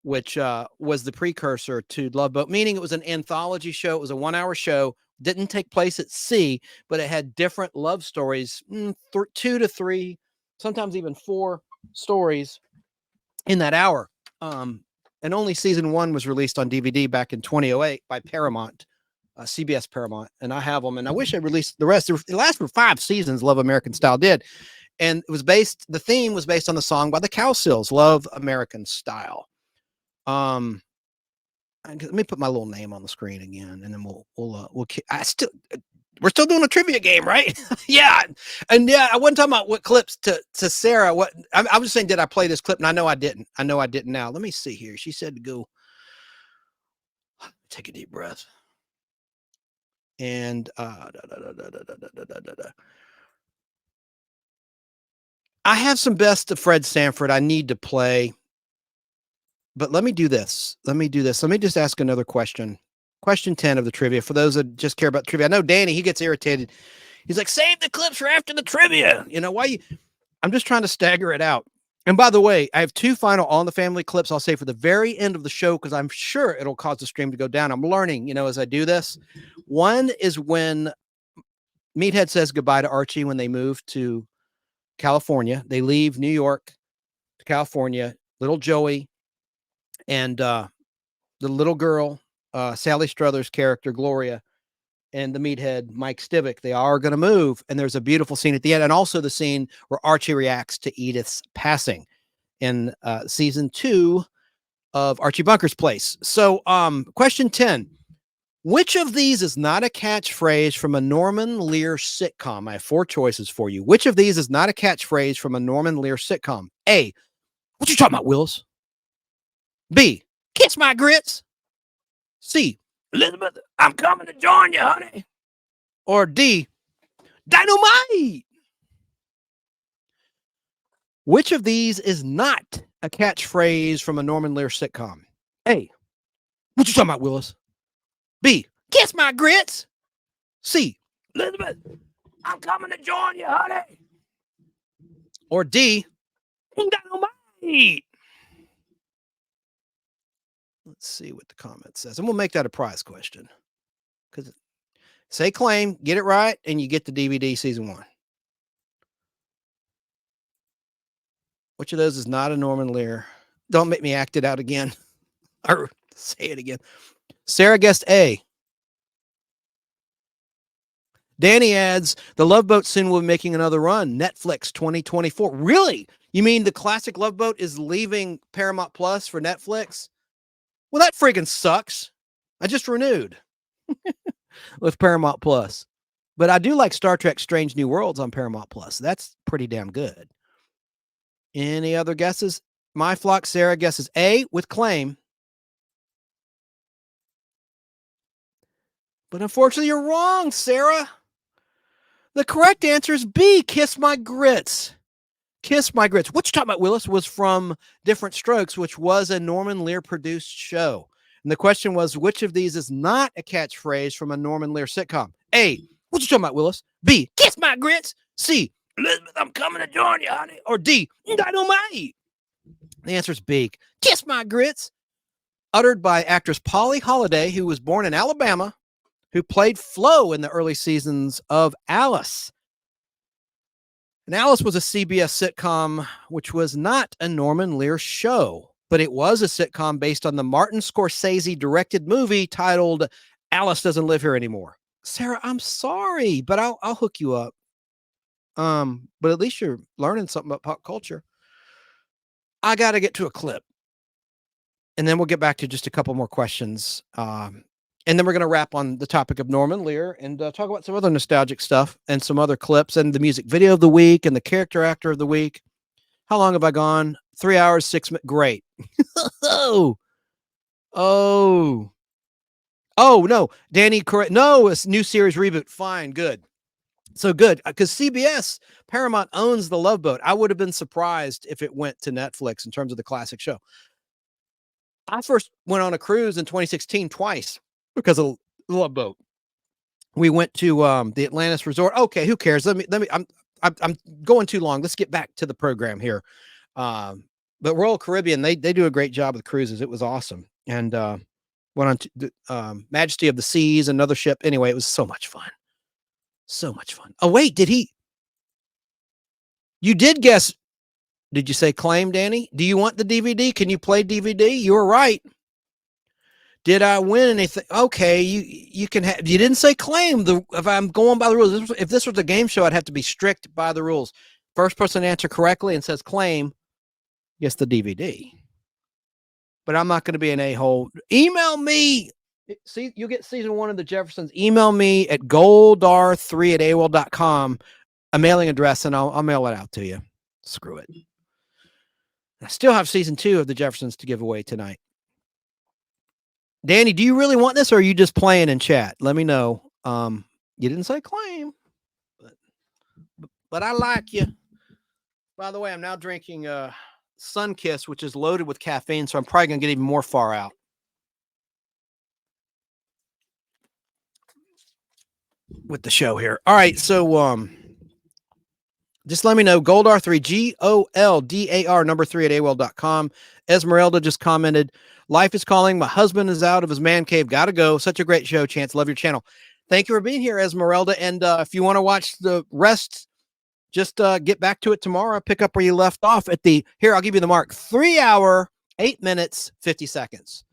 which was the precursor to Love Boat, meaning it was an anthology show. It was a 1-hour show, didn't take place at sea, but it had different love stories, 2 to 3, sometimes even 4 stories in that hour. And only season 1 was released on DVD back in 2008 by Paramount, CBS Paramount. And I have them, and I wish I released the rest. It lasted for 5 seasons, Love American Style did. And it was the theme was based on the song by the Cowsills, Love American Style. Let me put my little name on the screen again, and then we're still doing a trivia game, right? Yeah. And yeah, I wasn't talking about what clips to Sarah. I was saying, did I play this clip? And I know I didn't. Now. Let me see here. She said to go take a deep breath. And I have some best of Fred Sanford I need to play. But let me do this. Let me just ask another question. Question 10 of the trivia. For those that just care about trivia. I know Danny, he gets irritated. He's like, save the clips for after the trivia. You know, I'm just trying to stagger it out. And by the way, I have 2 final On the Family clips I'll say for the very end of the show, because I'm sure it'll cause the stream to go down. I'm learning, as I do this. One is when Meathead says goodbye to Archie when they move to California. They leave New York to California. Little Joey and the little girl, Sally Struthers' character, Gloria, and the Meathead, Mike Stivic, they are going to move. And there's a beautiful scene at the end. And also the scene where Archie reacts to Edith's passing in season 2 of Archie Bunker's Place. So question 10, which of these is not a catchphrase from a Norman Lear sitcom? I have 4 choices for you. Which of these is not a catchphrase from a Norman Lear sitcom? A, what you talking about, Willis? B, kiss my grits. C, Elizabeth, I'm coming to join you, honey. Or D, dynamite. Which of these is not a catchphrase from a Norman Lear sitcom? A, what you talking about, Willis? B, kiss my grits. C, Elizabeth, I'm coming to join you, honey. Or D, Dynamite. Let's see what the comment says. And we'll make that a prize question. Because say claim, get it right, and you get the DVD season 1. Which of those is not a Norman Lear? Don't make me act it out again. Or say it again. Sarah guessed A. Danny adds, the Love Boat soon will be making another run. Netflix 2024. Really? You mean the classic Love Boat is leaving Paramount Plus for Netflix? Well, that friggin' sucks. I just renewed with Paramount Plus. But I do like Star Trek Strange New Worlds on Paramount Plus. That's pretty damn good. Any other guesses? My Flock Sarah guesses A with claim. But unfortunately, you're wrong, Sarah. The correct answer is B, Kiss My Grits. Kiss My Grits. What you talking about, Willis, was from Different Strokes, which was a Norman Lear produced show. And the question was, which of these is not a catchphrase from a Norman Lear sitcom? A, what you talking about, Willis? B, Kiss My Grits. C, Elizabeth, I'm coming to join you, honey. Or D, Dynamite. The answer is B, Kiss My Grits. Uttered by actress Polly Holiday, who was born in Alabama, who played Flo in the early seasons of Alice. And Alice was a CBS sitcom, which was not a Norman Lear show, but it was a sitcom based on the Martin Scorsese directed movie titled Alice Doesn't Live Here Anymore. Sarah, I'm sorry, but I'll hook you up. But at least you're learning something about pop culture. I got to get to a clip, and then we'll get back to just a couple more questions. And then we're going to wrap on the topic of Norman Lear and talk about some other nostalgic stuff and some other clips and the music video of the week and the character actor of the week. How long have I gone? 3 hours, 6 minutes. Great. Oh, no. Danny, correct. No, it's new series reboot. Fine. Good. So good. Because CBS, Paramount owns the Love Boat. I would have been surprised if it went to Netflix in terms of the classic show. I first went on a cruise in 2016 twice. Because of the Love Boat. We went to the Atlantis Resort. Okay, who cares? Let me I'm going too long. Let's get back to the program here. But Royal Caribbean, they do a great job with cruises. It was awesome. And went on to the Majesty of the Seas, another ship. Anyway, it was so much fun. So much fun. Oh, wait, you did guess. Did you say claim, Danny? Do you want the DVD? Can you play DVD? You were right. Did I win anything? Okay, you can have. You didn't say claim. If I'm going by the rules, if this was a game show, I'd have to be strict by the rules. First person to answer correctly and says claim gets the DVD. But I'm not going to be an a-hole. Email me. See, you get season 1 of the Jeffersons. Email me at goldar3@aol.com, a mailing address, and I'll mail it out to you. Screw it. I still have season 2 of the Jeffersons to give away tonight. Danny, do you really want this, or are you just playing in chat? Let me know. You didn't say claim, but I like you. By the way, I'm now drinking Sunkiss, which is loaded with caffeine, so I'm probably going to get even more far out. With the show here. All right, so just let me know. Goldar3, GOLDAR number 3 at AOL.com. Esmeralda just commented, life is calling. My husband is out of his man cave. Gotta go. Such a great show, Chance. Love your channel. Thank you for being here, Esmeralda. And if you want to watch the rest, just get back to it tomorrow. Pick up where you left off at here, I'll give you the mark. 3 hour, 8 minutes, 50 seconds.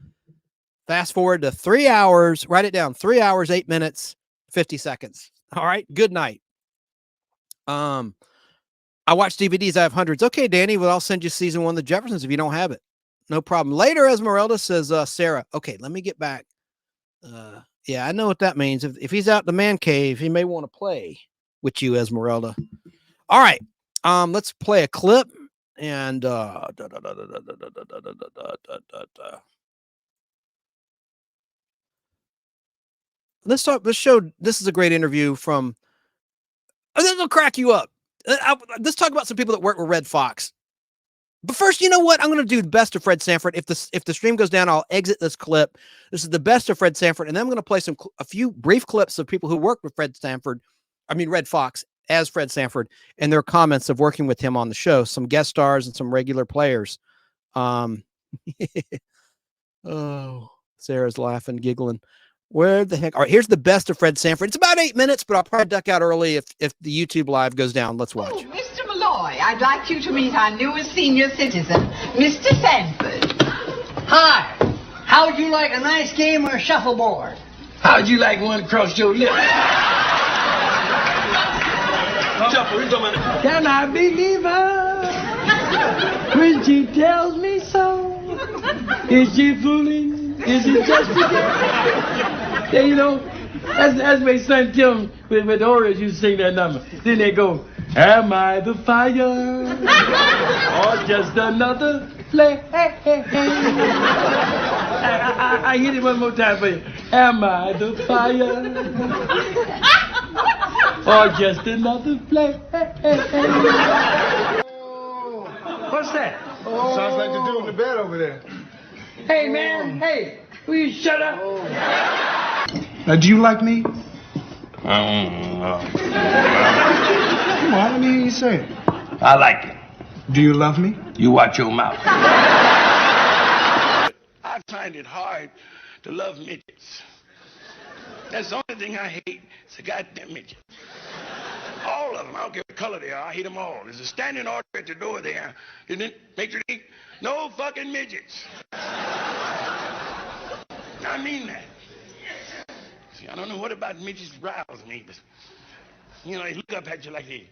Fast forward to 3 hours. Write it down. 3 hours, 8 minutes, 50 seconds. All right. Good night. I watch DVDs. I have hundreds. Okay, Danny, well, I'll send you season 1 of the Jeffersons if you don't have it. No problem. Later, Esmeralda says, Sarah. Okay, let me get back. Yeah, I know what that means. If he's out in the man cave, he may want to play with you, Esmeralda. All right. Let's play a clip. And let's show. This is a great interview from. This will crack you up. Let's talk about some people that work with Red Fox. But first, you know what? I'm going to do the best of Fred Sanford. If the stream goes down, I'll exit this clip. This is the best of Fred Sanford, and then I'm going to play a few brief clips of people who worked with Red Fox as Fred Sanford, and their comments of working with him on the show. Some guest stars and some regular players. Oh, Sarah's laughing, giggling. Where the heck? All right, here's the best of Fred Sanford. It's about 8 minutes, but I'll probably duck out early if the YouTube live goes down. Let's watch. Oh, Mr. Malloy, I'd like you to meet our newest senior citizen, Mr. Sanford. Hi. How would you like a nice game or a shuffleboard? How would you like one across your lips? Can I believe her when she tells me so? Is she fooling? Is it just a game? Yeah, you know, that's my son Tim with the Orioles used to sing that number. Then they go, am I the fire or just another flame? I hit it one more time for you. Am I the fire or just another flame? What's that? Oh. Sounds like the dude in the bed over there. Hey, man. Hey, will you shut up? Now, do you like me? Come on, let me hear you say it. I like it. Do you love me? You watch your mouth. I find it hard to love midgets. That's the only thing I hate. It's a goddamn midget. All of them. I don't care what color they are. I hate them all. There's a standing order at the door there. Isn't it, Major League? No fucking midgets. I mean that. See, I don't know what about midgets riles me, but, you know, they look up at you like they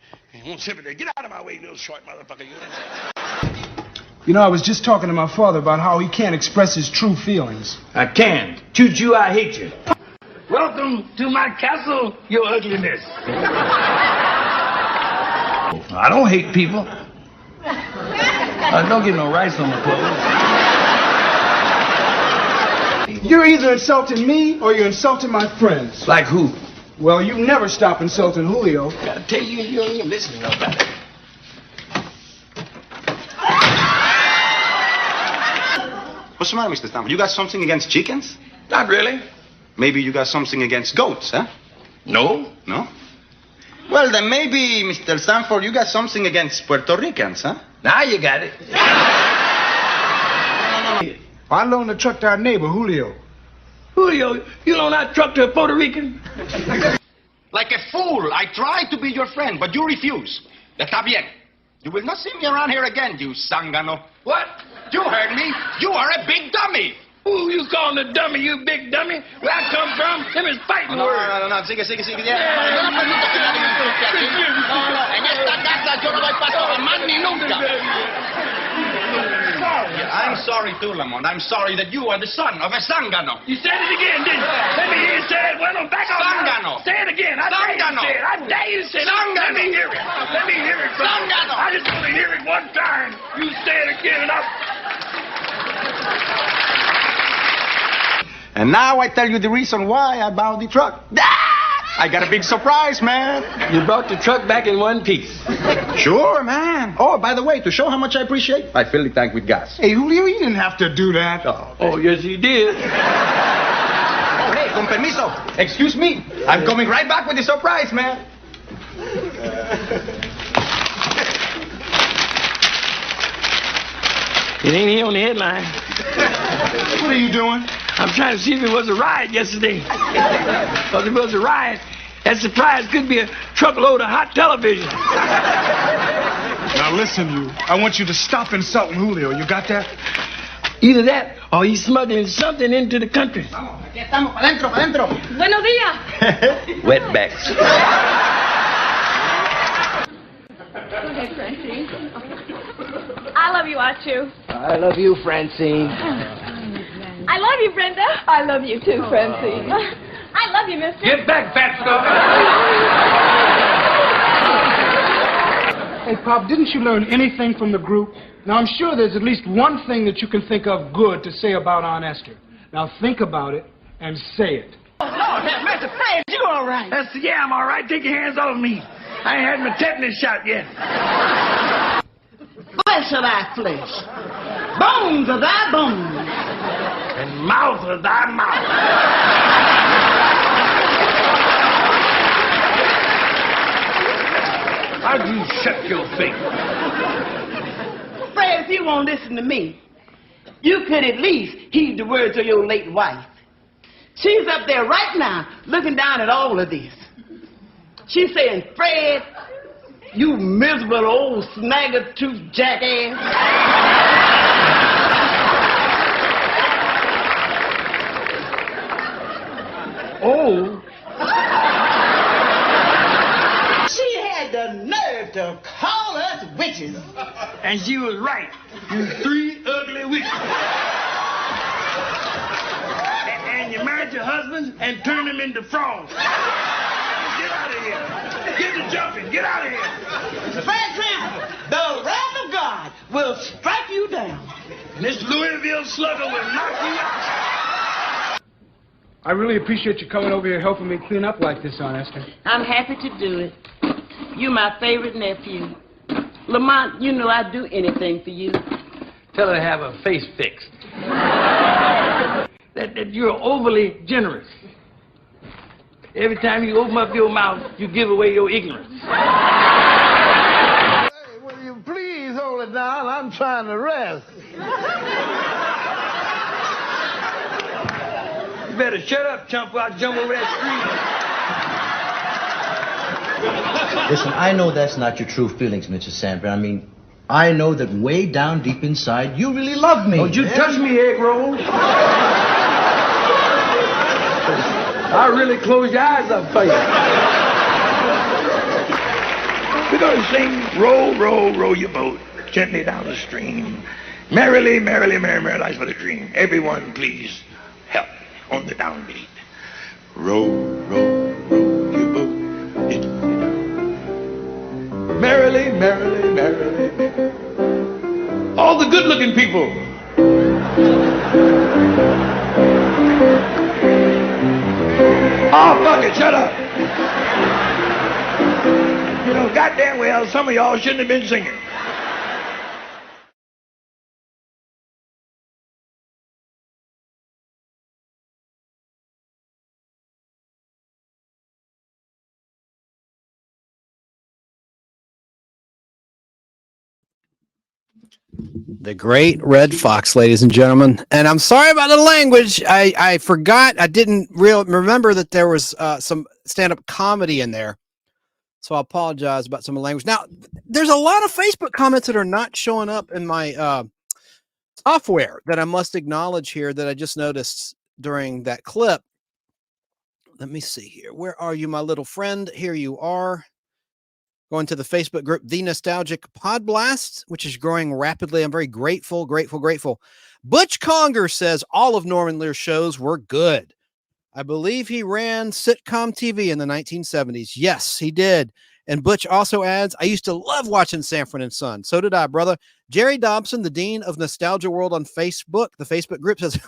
won't sympathy. Get out of my way, little short motherfucker. You know, I was just talking to my father about how he can't express his true feelings. I can. Choo-choo, I hate you. Welcome to my castle, your ugliness. I don't hate people. Don't get no rice on my clothes. You're either insulting me or you're insulting my friends. Like who? Well, you never stop insulting Julio. I tell you, you ain't listening about it. What's the matter, Mr. Stanford? You got something against chickens? Not really. Maybe you got something against goats, huh? No. No? Well, then maybe, Mr. Stanford, you got something against Puerto Ricans, huh? Now you got it. I loaned the truck to our neighbor, Julio. Julio, you loan that truck to a Puerto Rican? Like a fool, I tried to be your friend, but you refuse. Está bien. You will not see me around here again, you zángano. What? You heard me. You are a big dummy. Who you calling a dummy, you big dummy? Where I come from, them is fighting words. No. Sigue. Yo no permito que nadie me insulte aquí. No. En esta casa yo no doy paso jamás ni nunca. I'm sorry too, Lamont. I'm sorry that you are the son of a zángano. You said it again, didn't you? Let me hear you say it. Well, back off. Zángano. Say it again. I dare you to say it. I dare you to say it. Let me hear it. Let me hear it. Zángano. I just want to hear it one time. You say it again and And now I tell you the reason why I bought the truck. I got a big surprise, man. You brought the truck back in one piece. Sure, man. Oh, by the way, to show how much I appreciate, I filled the tank with gas. Hey, Julio, you didn't have to do that. Oh, yes, he did. Oh, hey, con permiso. Excuse me. I'm coming right back with the surprise, man. It ain't here on the headline. What are you doing? I'm trying to see if it was a riot yesterday. Because if it was a riot, that surprise could be a truckload of hot television. Now listen, you. I want you to stop insulting Julio. You got that? Either that or he's smuggling something into the country. Aquí estamos, pa' dentro. Buenos días. Wetbacks. Go ahead, Francine. I love you, Achu. I love you, Francine. I love you, Brenda. I love you too, Francine. I love you, mister. Get back, fat stuff. Hey, Pop, didn't you learn anything from the group? Now, I'm sure there's at least one thing that you can think of good to say about Aunt Esther. Now, think about it and say it. Oh, Lord, Mr. France, you all right? Yeah, I'm all right. Take your hands off me. I ain't had my tetanus shot yet. Well, flesh of thy flesh, bones of thy bones, and mouth of thy mouth. How'd you shut your face? Fred, if you won't listen to me, you could at least heed the words of your late wife. She's up there right now looking down at all of this. She's saying, Fred, you miserable old snagger-tooth jackass. Oh. She had the nerve to call us witches. And she was right. You three ugly witches. And you married your husbands and turned them into frogs. Get out of here. Get to jumping. Get out of here. Fred Sanford, the wrath of God will strike you down. And this Louisville slugger will knock you out. I really appreciate you coming over here helping me clean up like this, Aunt Esther. I'm happy to do it. You're my favorite nephew. Lamont, you know I'd do anything for you. Tell her to have her face fixed. that you're overly generous. Every time you open up your mouth, you give away your ignorance. Hey, will you please hold it down? I'm trying to rest. You better shut up, chump, or I'll jump over that street. Listen, I know that's not your true feelings, Mr. Sanford. I mean, I know that way down deep inside, you really love me. Don't you touch me, egg roll. I'll really close your eyes up for you. We're going to sing, roll, roll, roll your boat gently down the stream. Merrily, merrily, merry, merry, life of the dream. Everyone, please help on the downbeat. Roll, roll, roll your boat. Merrily, merrily, merrily. All the good-looking people. Oh, fuck it, shut up. You know, goddamn well, some of y'all shouldn't have been singing. The great Red Fox, ladies and gentlemen. And I'm sorry about the language. I forgot. I didn't remember that there was some stand-up comedy in there. So I apologize about some of the language. Now, there's a lot of Facebook comments that are not showing up in my software that I must acknowledge here that I just noticed during that clip. Let me see here. Where are you, my little friend? Here you are. Going to the Facebook group, The Nostalgic Pod Blast, which is growing rapidly. I'm very grateful. Butch Conger says all of Norman Lear's shows were good. I believe he ran sitcom TV in the 1970s. Yes, he did. And Butch also adds, I used to love watching Sanford and Son. So did I, brother. Jerry Dobson, the Dean of Nostalgia World on Facebook, the Facebook group says,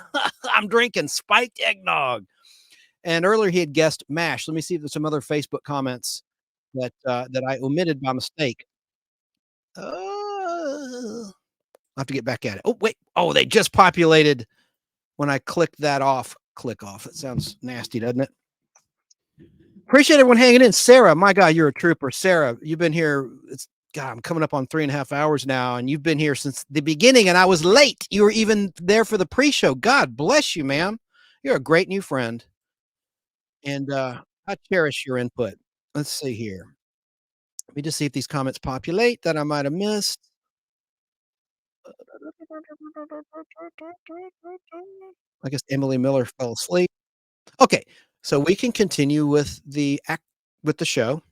I'm drinking spiked eggnog. And earlier he had guessed MASH. Let me see if there's some other Facebook comments that I omitted by mistake. I'll have to get back at it. Oh, wait. Oh, they just populated when I clicked that off. Click off. It sounds nasty, doesn't it? Appreciate everyone hanging in. Sarah, my God, you're a trooper. Sarah, you've been here. God, I'm coming up on 3.5 hours now, and you've been here since the beginning, and I was late. You were even there for the pre-show. God bless you, ma'am. You're a great new friend. And I cherish your input. Let's see here. Let me just see if these comments populate that I might have missed. I guess Emily Miller fell asleep. Okay, so we can continue with the show.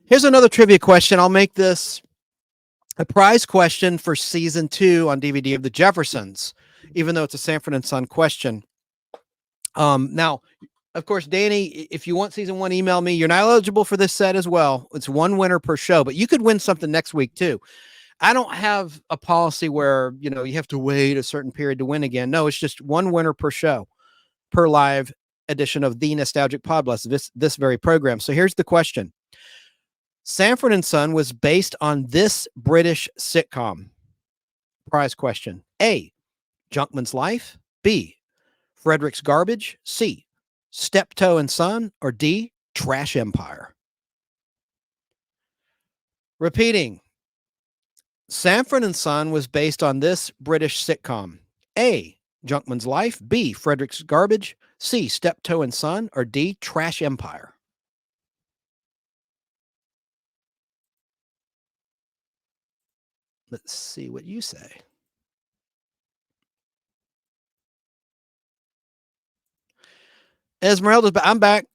Here's another trivia question. I'll make this a prize question for season 2 on DVD of The Jeffersons, even though it's a Sanford and Son question. Now, of course, Danny, if you want season 1, email me. You're not eligible for this set as well. It's one winner per show, but you could win something next week too. I don't have a policy where, you have to wait a certain period to win again. No, it's just one winner per show, per live edition of The Nostalgic Pod Blast, this very program. So here's the question. Sanford and Son was based on this British sitcom? Prize question. A, Junkman's Life. B, Frederick's Garbage. C, Steptoe and Son. Or D, Trash Empire. Repeating. Sanford and Son was based on this British sitcom. A, Junkman's Life. B, Frederick's Garbage. C, Steptoe and Son. Or D, Trash Empire. Let's see what you say. Esmeralda's back. I'm back.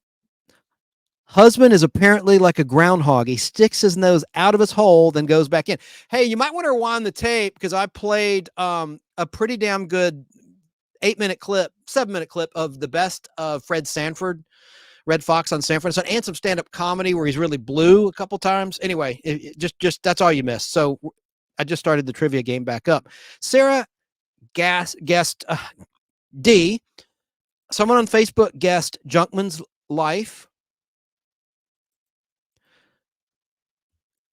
Husband is apparently like a groundhog. He sticks his nose out of his hole, then goes back in. Hey, you might want to rewind the tape because I played a pretty damn good 7-minute clip of the best of Fred Sanford, Red Fox on Sanford and Son, and some stand-up comedy where he's really blue a couple times. Anyway, just that's all you missed. So I just started the trivia game back up. Sarah guessed D. Someone on Facebook guessed Junkman's Life.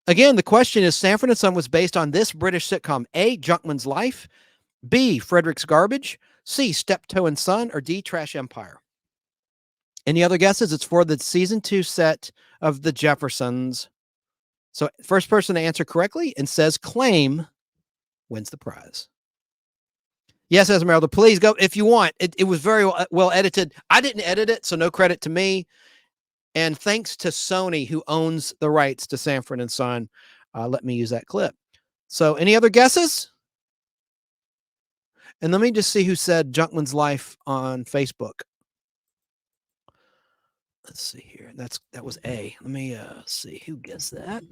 Again, the question is Sanford and Son was based on this British sitcom. A, Junkman's Life. B, Frederick's Garbage. C, Steptoe and Son. Or D, Trash Empire. Any other guesses? It's for the season 2 set of The Jeffersons. So first person to answer correctly and says claim wins the prize. Yes, Esmeralda, please go if you want. It was very well edited. I didn't edit it, so no credit to me. And thanks to Sony, who owns the rights to Sanford and Son, let me use that clip. So any other guesses? And let me just see who said Junkman's Life on Facebook. Let's see here. That was A. Let me see who guessed that.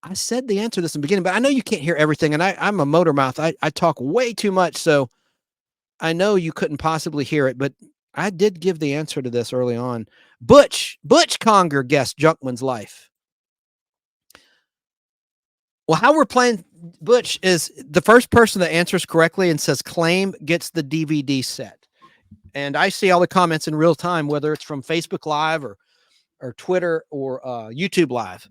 I said the answer to this in the beginning, but I know you can't hear everything, and I'm a motor mouth. I talk way too much, so I know you couldn't possibly hear it, but I did give the answer to this early on. Butch Conger guessed Junkman's Life. Well, how we're playing Butch is the first person that answers correctly and says claim gets the DVD set. And I see all the comments in real time, whether it's from Facebook Live or Twitter or YouTube Live.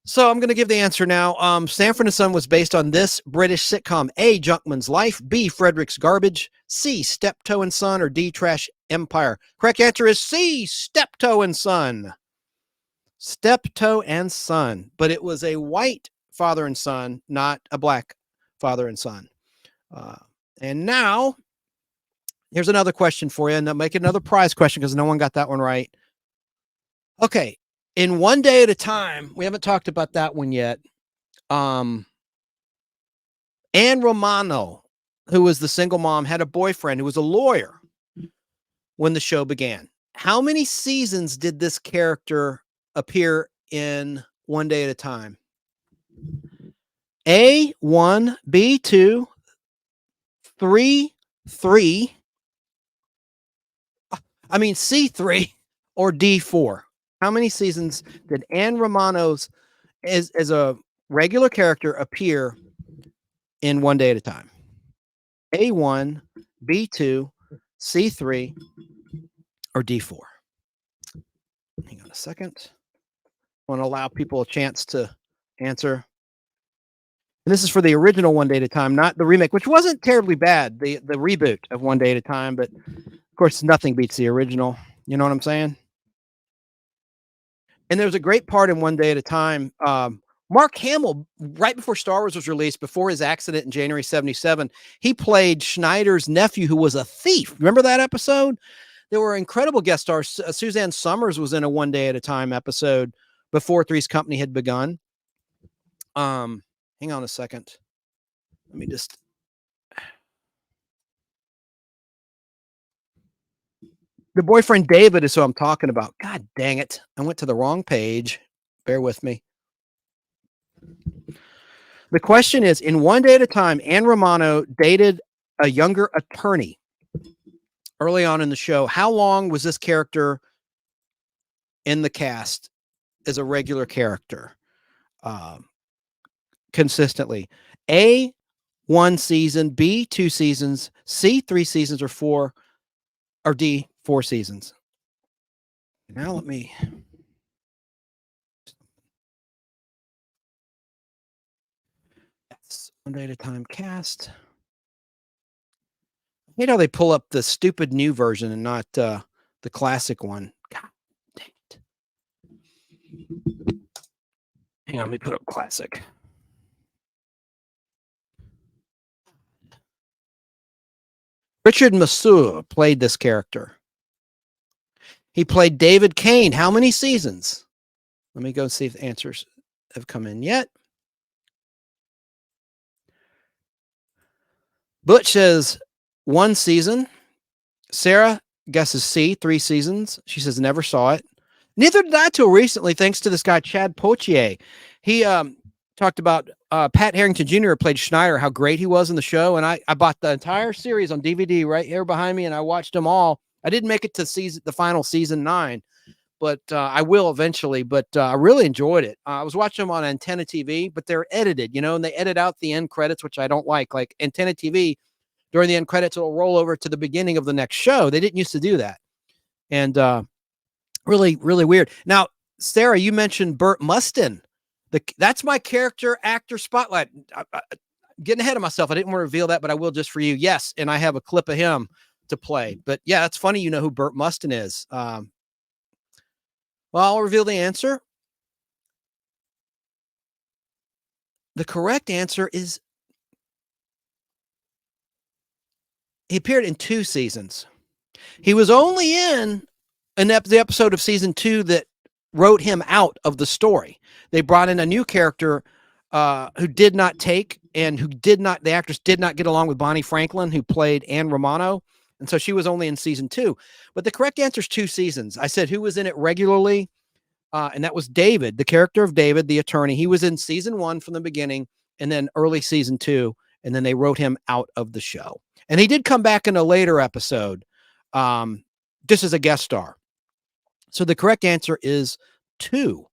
So I'm going to give the answer now. Sanford and Son was based on this British sitcom. A, Junkman's Life. B, Frederick's Garbage. C, Steptoe and Son. Or D, Trash Empire. Correct answer is C, Steptoe and Son. Steptoe and Son. But it was a white father and son, not a black father and son. And now, here's another question for you. And I'll make it another prize question because no one got that one right. Okay. In One Day at a Time, we haven't talked about that one yet. Anne Romano, who was the single mom, had a boyfriend who was a lawyer when the show began. How many seasons did this character appear in One Day at a Time? A, 1, B, 2, 3, 3. I mean, C, 3, or D, 4. How many seasons did Anne Romano's as a regular character appear in One Day at a Time? A1, B2, C3, or D4? Hang on a second. I want to allow people a chance to answer. And this is for the original One Day at a Time, not the remake, which wasn't terribly bad, the reboot of One Day at a Time, but of course nothing beats the original. You know what I'm saying? And there's a great part in One Day at a Time. Mark Hamill, right before Star Wars was released, before his accident in January 1977, he played Schneider's nephew who was a thief. Remember that episode? There were incredible guest stars. Suzanne Summers was in a One Day at a Time episode before Three's Company had begun. Hang on a second. Let me just... The boyfriend David is who I'm talking about. God dang it. I went to the wrong page. Bear with me. The question is, in One Day at a Time, Anne Romano dated a younger attorney early on in the show. How long was this character in the cast as a regular character? Consistently. A, 1 season. B, 2 seasons. C, 3 seasons or 4. Or D, 4 seasons. Now let me. That's one day at a time cast. I hate how they pull up the stupid new version and not the classic one. God dang it. Hang on, let me put up classic. Richard Masur played this character. He played David Kane. How many seasons? Let me go see if the answers have come in yet. Butch says 1 season. Sarah guesses C, 3 seasons. She says never saw it. Neither did I till recently, thanks to this guy, Chad Poitier. He talked about Pat Harrington Jr. played Schneider, how great he was in the show. And I bought the entire series on DVD right here behind me, and I watched them all. I didn't make it to the final season 9, but I will eventually. But I really enjoyed it. I was watching them on Antenna TV, but they're edited, and they edit out the end credits, which I don't like. Like Antenna TV, during the end credits, it'll roll over to the beginning of the next show. They didn't used to do that. And really, really weird. Now, Sarah, you mentioned Burt Mustin. That's my character actor spotlight. Getting ahead of myself. I didn't want to reveal that, but I will just for you. Yes, and I have a clip of him to play. But yeah, it's funny you know who Burt Mustin is. Well, I'll reveal the answer. The correct answer is he appeared in 2 seasons. He was only in the episode of season 2 that wrote him out of the story. They brought in a new character who did not take, and the actress did not get along with Bonnie Franklin, who played Anne Romano. And so she was only in season 2. But the correct answer is 2 seasons. I said who was in it regularly, and that was David, the character of David, the attorney. He was in season 1 from the beginning, and then early season 2, and then they wrote him out of the show. And he did come back in a later episode, just as a guest star. So the correct answer is 2.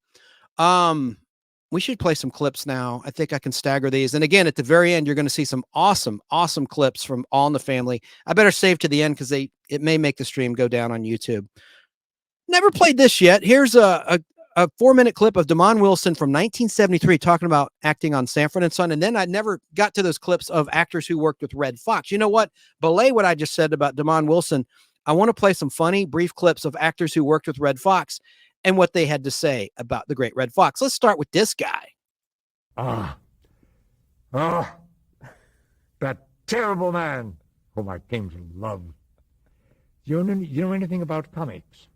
We should play some clips now. I think I can stagger these. And again, at the very end, you're going to see some awesome, awesome clips from All in the Family. I better save to the end because it may make the stream go down on YouTube. Never played this yet. Here's a 4-minute clip of Damon Wilson from 1973 talking about acting on Sanford and Son. And then I never got to those clips of actors who worked with Red Fox. You know what? Belay what I just said about Damon Wilson. I want to play some funny, brief clips of actors who worked with Red Fox and what they had to say about the great Red Fox. Let's start with this guy. That terrible man whom I came to love. You know anything about comics?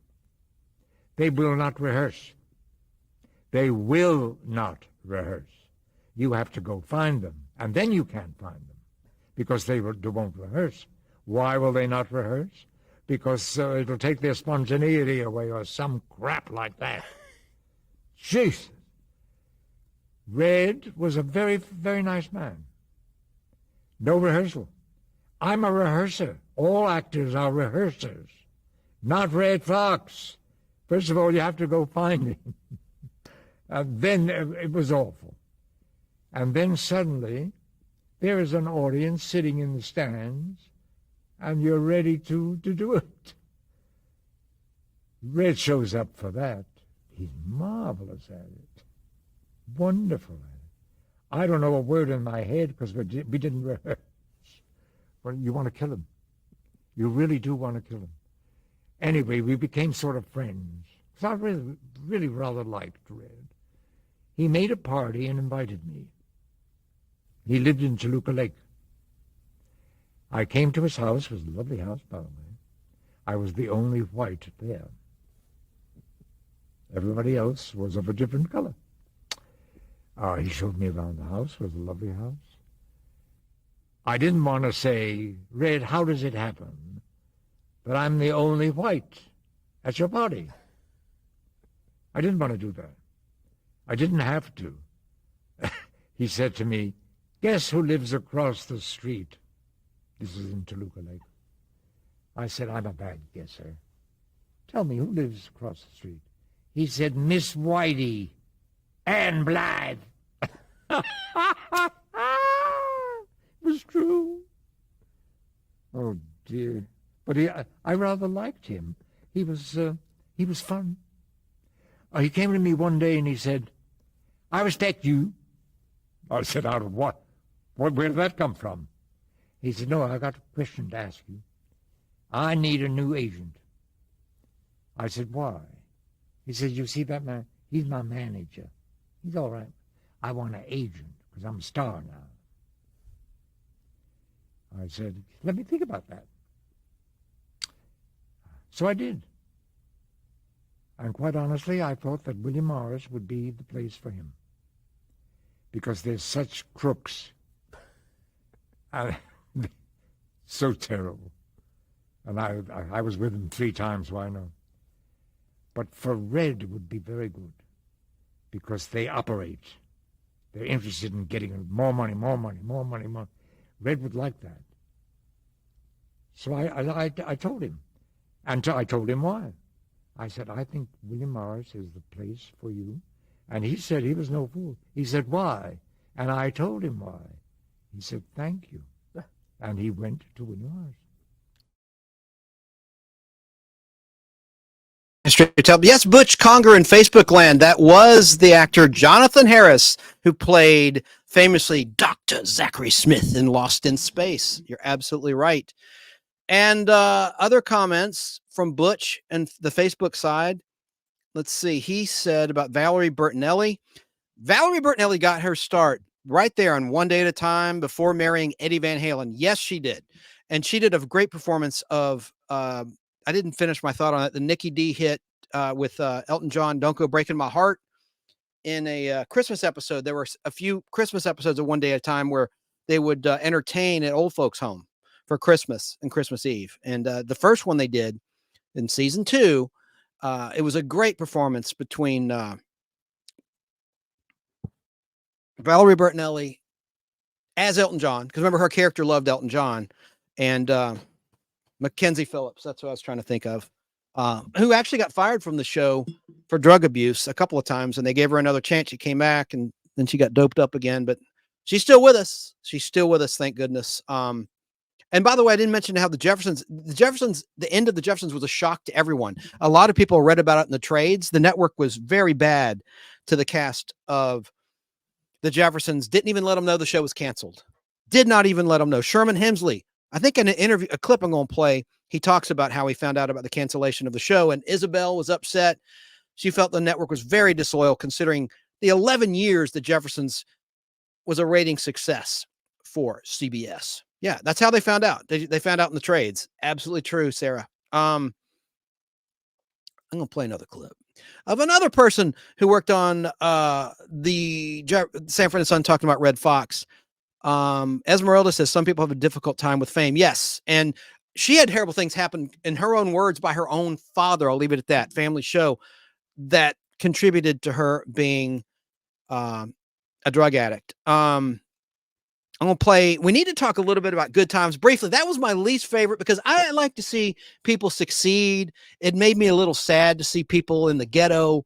They will not rehearse. They will not rehearse. You have to go find them, and then you can't find them because they won't rehearse. Why will they not rehearse? Because it'll take their spontaneity away or some crap like that. Jesus. Red was a very, very nice man. No rehearsal. I'm a rehearser. All actors are rehearsers, not Red Fox. First of all, you have to go find him. And then it was awful. And then suddenly, there is an audience sitting in the stands, and you're ready to do it. Red shows up for that. He's marvelous at it. Wonderful at it. I don't know a word in my head because we didn't rehearse. Well, you want to kill him. You really do want to kill him. Anyway, we became sort of friends. Because I really rather liked Red. He made a party and invited me. He lived in Toluca Lake. I came to his house. It was a lovely house, by the way. I was the only white there. Everybody else was of a different color. He showed me around the house. It was a lovely house. I didn't want to say, Red, how does it happen that I'm the only white at your party? I didn't want to do that. I didn't have to. He said to me, guess who lives across the street? This is in Toluca Lake. I said, I'm a bad guesser. Tell me, who lives across the street? He said, Miss Whitey, Ann Blythe. It was true. Oh, dear. But I rather liked him. He was He was fun. He came to me one day and he said, "I respect you." I said, "Out of what? Where did that come from?" He said, "No, I got a question to ask you. I need a new agent." I said, "Why?" He said, "You see that man? He's my manager. He's all right. I want an agent because I'm a star now." I said, "Let me think about that." So I did. And quite honestly, I thought that William Morris would be the place for him. Because there's such crooks. So terrible. And I was with him 3 times, so I know. But for Red, it would be very good. Because they operate. They're interested in getting more money, more money, more money, more. Red would like that. So I told him. And I told him why. I said, "I think William Morris is the place for you." And he said he was no fool. He said, "Why?" And I told him why. He said, "Thank you." And he went to William Morris. Yes, Butch Conger in Facebook land. That was the actor Jonathan Harris, who played famously Dr. Zachary Smith in Lost in Space. You're absolutely right. And other comments from Butch and the Facebook side. Let's see. He said about Valerie Bertinelli. Valerie Bertinelli got her start right there on One Day at a Time before marrying Eddie Van Halen. Yes, she did. And she did a great performance of, I didn't finish my thought on it, the Nikki D hit with Elton John, Don't Go Breaking My Heart. In a Christmas episode, there were a few Christmas episodes of One Day at a Time where they would entertain at old folks' home for Christmas and Christmas Eve. And the first one they did in season 2, it was a great performance between Valerie Bertinelli as Elton John, because remember her character loved Elton John, and Mackenzie Phillips, that's what I was trying to think of, who actually got fired from the show for drug abuse a couple of times, and they gave her another chance. She came back, and then she got doped up again, but she's still with us. She's still with us, thank goodness. And by the way, I didn't mention how the end of the Jeffersons was a shock to everyone. A lot of people read about it in the trades. The network was very bad to the cast of the Jeffersons. Didn't even let them know the show was canceled. Did not even let them know. Sherman Hemsley, I think in an interview, a clip I'm going to play, he talks about how he found out about the cancellation of the show. And Isabel was upset. She felt the network was very disloyal considering the 11 years the Jeffersons was a rating success for CBS. Yeah, that's how they found out. They found out in the trades. Absolutely true, Sarah. I'm going to play another clip of another person who worked on the Sanford and Son talking about Red Fox. Esmeralda says some people have a difficult time with fame. Yes, and she had terrible things happen, in her own words, by her own father. I'll leave it at that. Family show that contributed to her being a drug addict. I'm going to play. We need to talk a little bit about Good Times briefly. That was my least favorite because I like to see people succeed. It made me a little sad to see people in the ghetto,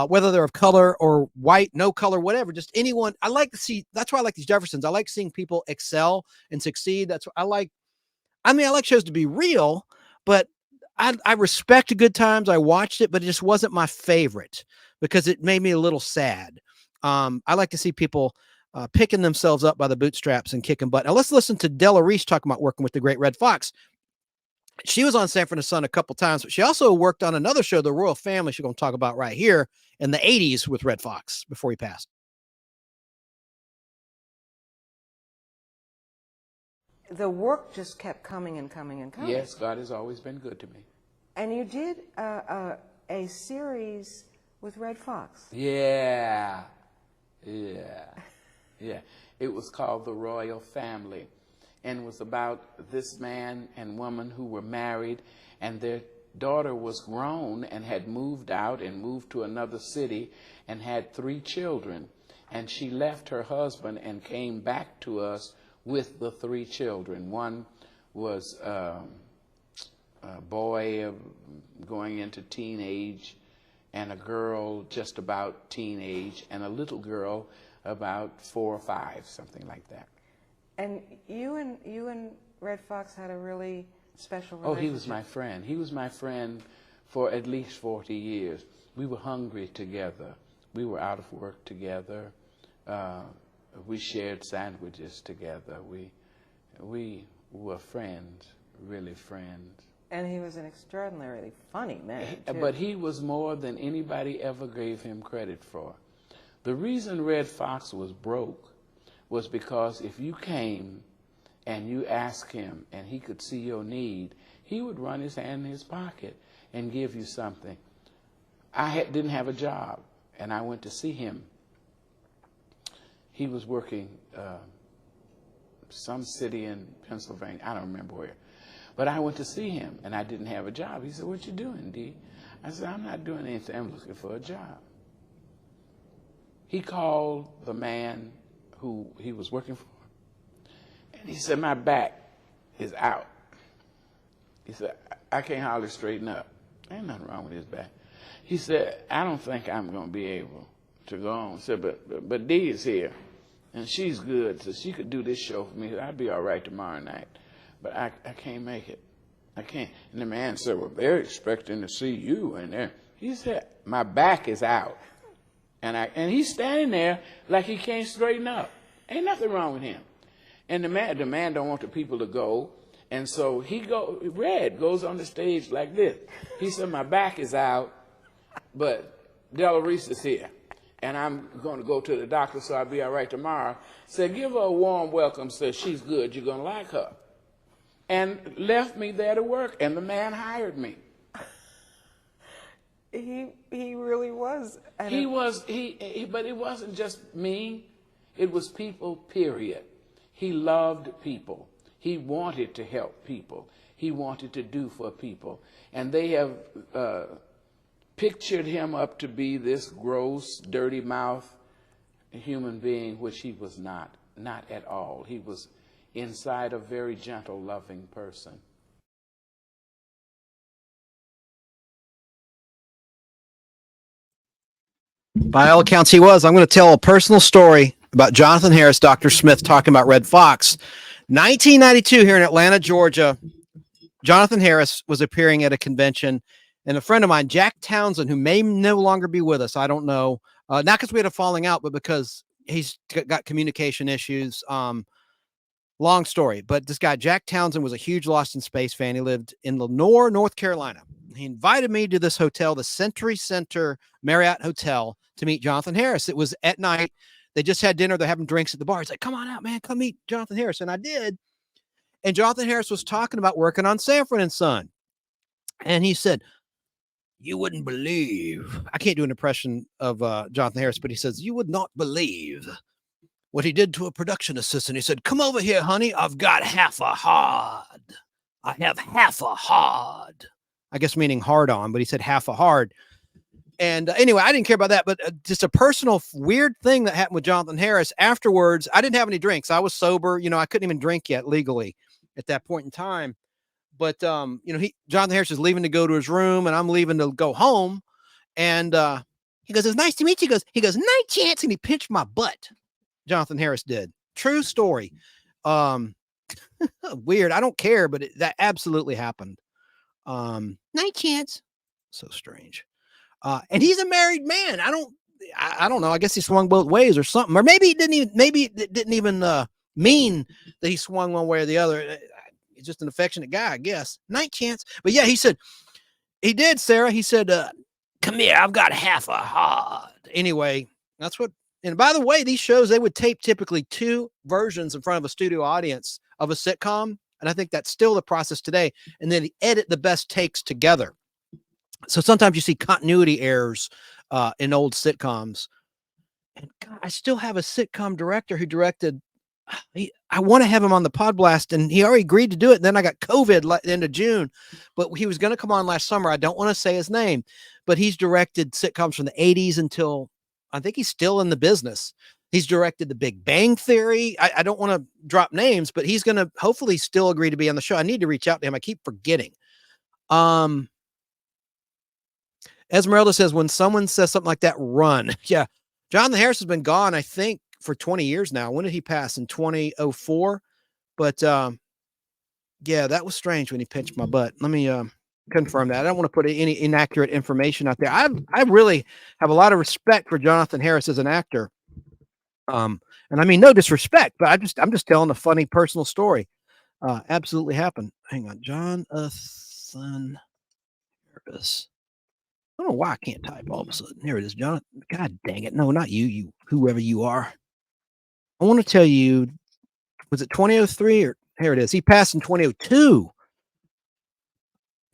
whether they're of color or white, no color, whatever, just anyone. I like to see, that's why I like these Jeffersons. I like seeing people excel and succeed. That's what I like. I mean, I like shows to be real, but I respect Good Times. I watched it, but it just wasn't my favorite because it made me a little sad. I like to see people picking themselves up by the bootstraps and kicking butt. Now let's listen to Della Reese talking about working with the great Red Fox. She was on Sanford and Son a couple times, but she also worked on another show, The Royal Family, she's going to talk about right here in the 80s with Red Fox before he passed. The work just kept coming and coming and coming. Yes, God has always been good to me. And you did a series with Red Fox. Yeah. It was called The Royal Family, and it was about this man and woman who were married, and their daughter was grown and had moved out and moved to another city and had 3 children. And she left her husband and came back to us with the 3 children. One was a boy going into teenage, and a girl just about teenage, and a little girl about 4 or 5, something like that. And you and Red Fox had a really special relationship. Oh, he was my friend. He was my friend for at least 40 years. We were hungry together. We were out of work together. We shared sandwiches together. We were friends, really friends. And he was an extraordinarily funny man, too. But he was more than anybody ever gave him credit for. The reason Red Fox was broke was because if you came and you asked him and he could see your need, he would run his hand in his pocket and give you something. I didn't have a job, and I went to see him. He was working some city in Pennsylvania. I don't remember where. But I went to see him, and I didn't have a job. He said, "What you doing, D?" I said, "I'm not doing anything. I'm looking for a job." He called the man who he was working for, and he said, "My back is out." He said, "I can't hardly straighten up." Ain't nothing wrong with his back. He said, "I don't think I'm going to be able to go on." He said, but Dee is here, and she's good, so she could do this show for me. I'd be all right tomorrow night. But I can't make it. I can't. And the man said, "Well, they're expecting to see you." And he said, "My back is out." And he's standing there like he can't straighten up. Ain't nothing wrong with him. And the man don't want the people to go. And so Red goes on the stage like this. He said, "My back is out, but Della Reese is here. And I'm going to go to the doctor, so I'll be all right tomorrow." Said, "Give her a warm welcome. Said, she's good. You're going to like her." And left me there to work, and the man hired me. He really was. But it wasn't just me. It was people, period. He loved people. He wanted to help people. He wanted to do for people. And they have pictured him up to be this gross, dirty mouth human being, which he was not at all. He was inside a very gentle, loving person. By all accounts, he was. I'm going to tell a personal story about Jonathan Harris, Dr. Smith, talking about Red Fox. 1992 here in Atlanta, Georgia, Jonathan Harris was appearing at a convention, and a friend of mine, Jack Townsend, who may no longer be with us, I don't know, not because we had a falling out, but because he's got communication issues. Long story, but this guy, Jack Townsend, was a huge Lost in Space fan. He lived in Lenore, North Carolina. He invited me to this hotel, the Century Center Marriott Hotel, to meet Jonathan Harris. It was at night. They just had dinner. They're having drinks at the bar. He's like, "Come on out, man. Come meet Jonathan Harris." And I did. And Jonathan Harris was talking about working on Sanford and Son. And he said, "You wouldn't believe," I can't do an impression of Jonathan Harris, but he says, "You would not believe what he did to a production assistant." He said, "Come over here, honey. I've got half a hard. I have half a hard." I guess meaning hard on, but he said half a hard. And anyway, I didn't care about that, but just a personal weird thing that happened with Jonathan Harris. Afterwards, I didn't have any drinks. I was sober. I couldn't even drink yet legally at that point in time. But, Jonathan Harris is leaving to go to his room, and I'm leaving to go home. And he goes, "It's nice to meet you." He goes, "Night, Chance." And he pinched my butt. Jonathan Harris did. True story. Weird. I don't care, but that absolutely happened. Night, Chance. So strange. And he's a married man. I don't know. I guess he swung both ways or something. Or maybe it didn't even mean that he swung one way or the other. He's just an affectionate guy, I guess. Night, Chance. But yeah, he said, he did, Sarah. He said, "Come here. I've got half a hard." Anyway, that's what. And by the way, these shows, they would tape typically 2 versions in front of a studio audience of a sitcom. And I think that's still the process today. And then edit the best takes together. So sometimes you see continuity errors in old sitcoms. And God, I still have a sitcom director who directed. I want to have him on the Pod Blast, and he already agreed to do it. And then I got COVID at the end of June, but he was going to come on last summer. I don't want to say his name, but he's directed sitcoms from the 80s until I think he's still in the business. He's directed The Big Bang Theory. I don't want to drop names, but he's going to hopefully still agree to be on the show. I need to reach out to him. I keep forgetting. Esmeralda says, when someone says something like that, run. Yeah. Jonathan Harris has been gone, I think, for 20 years now. When did he pass? In 2004? But yeah, that was strange when he pinched my butt. Let me confirm that. I don't want to put any inaccurate information out there. I really have a lot of respect for Jonathan Harris as an actor. And I mean no disrespect, but I'm just telling a funny personal story. Absolutely happened. Hang on, Jonathan Harris. I don't know why I can't type all of a sudden. Here it is, Jonathan. God dang it! No, not you. Whoever you are. I want to tell you. Was it 2003 or here it is? He passed in 2002.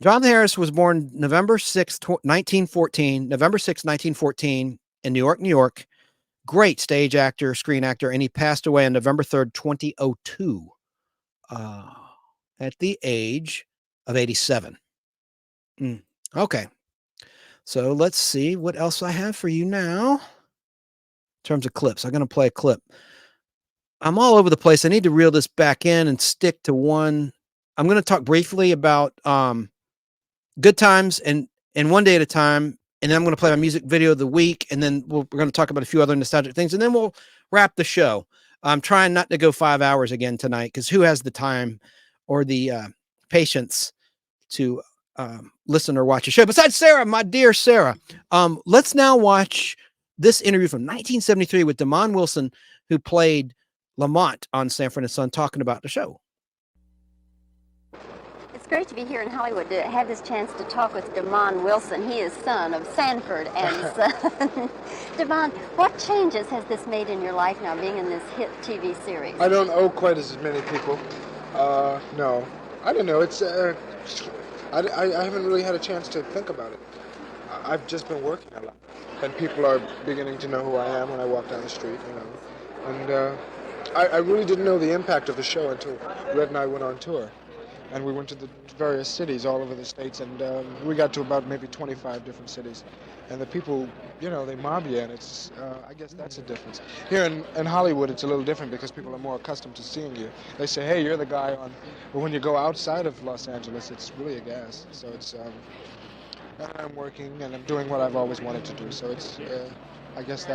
Jonathan Harris was born November 6, 1914, November 6, 1914 in New York, New York. Great stage actor, screen actor, and he passed away on November 3rd, 2002 at the age of 87. Okay. So let's see what else I have for you now. In terms of clips, I'm going to play a clip. I'm all over the place. I need to reel this back in and stick to one. I'm going to talk briefly about good times and one day at a time. And then I'm going to play my music video of the week. And then we're going to talk about a few other nostalgic things. And then we'll wrap the show. I'm trying not to go 5 hours again tonight because who has the time or the patience to listen or watch a show besides Sarah, my dear Sarah. Let's now watch this interview from 1973 with Damon Wilson, who played Lamont on Sanford and Son, talking about the show. It's great to be here in Hollywood to have this chance to talk with Damon Wilson. He is son of Sanford and Son. Damon, what changes has this made in your life now, being in this hit TV series? I don't owe quite as many people. No. I don't know. It's I haven't really had a chance to think about it. I've just been working a lot. And people are beginning to know who I am when I walk down the street, you know. And I really didn't know the impact of the show until Red and I went on tour. And we went to the various cities all over the States, and we got to about maybe 25 different cities. And the people, you know, they mob you, and it's, I guess that's a difference. Here in Hollywood, it's a little different because people are more accustomed to seeing you. They say, hey, you're the guy on, but when you go outside of Los Angeles, it's really a gas. So it's, and I'm working, and I'm doing what I've always wanted to do. So it's, I guess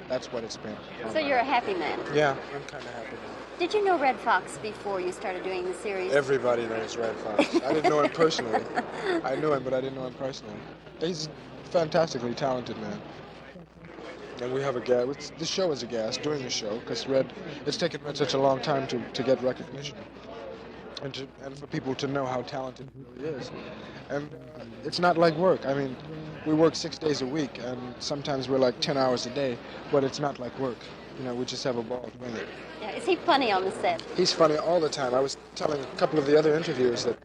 that's what it's been. So you're a happy man? Yeah, I'm kind of happy now. Did you know Red Fox before you started doing the series? Everybody knows Red Fox. I didn't know him personally. I knew him, but I didn't know him personally. He's a fantastically talented man. And we have a gas. The show is a gas, doing the show, because it's taken Red such a long time to get recognition. And for people to know how talented he really is. And it's not like work. I mean, we work 6 days a week, and sometimes we're like 10 hours a day, but it's not like work. You know, we just have a ball doing it. Yeah, is he funny on the set? He's funny all the time. I was telling a couple of the other interviewers that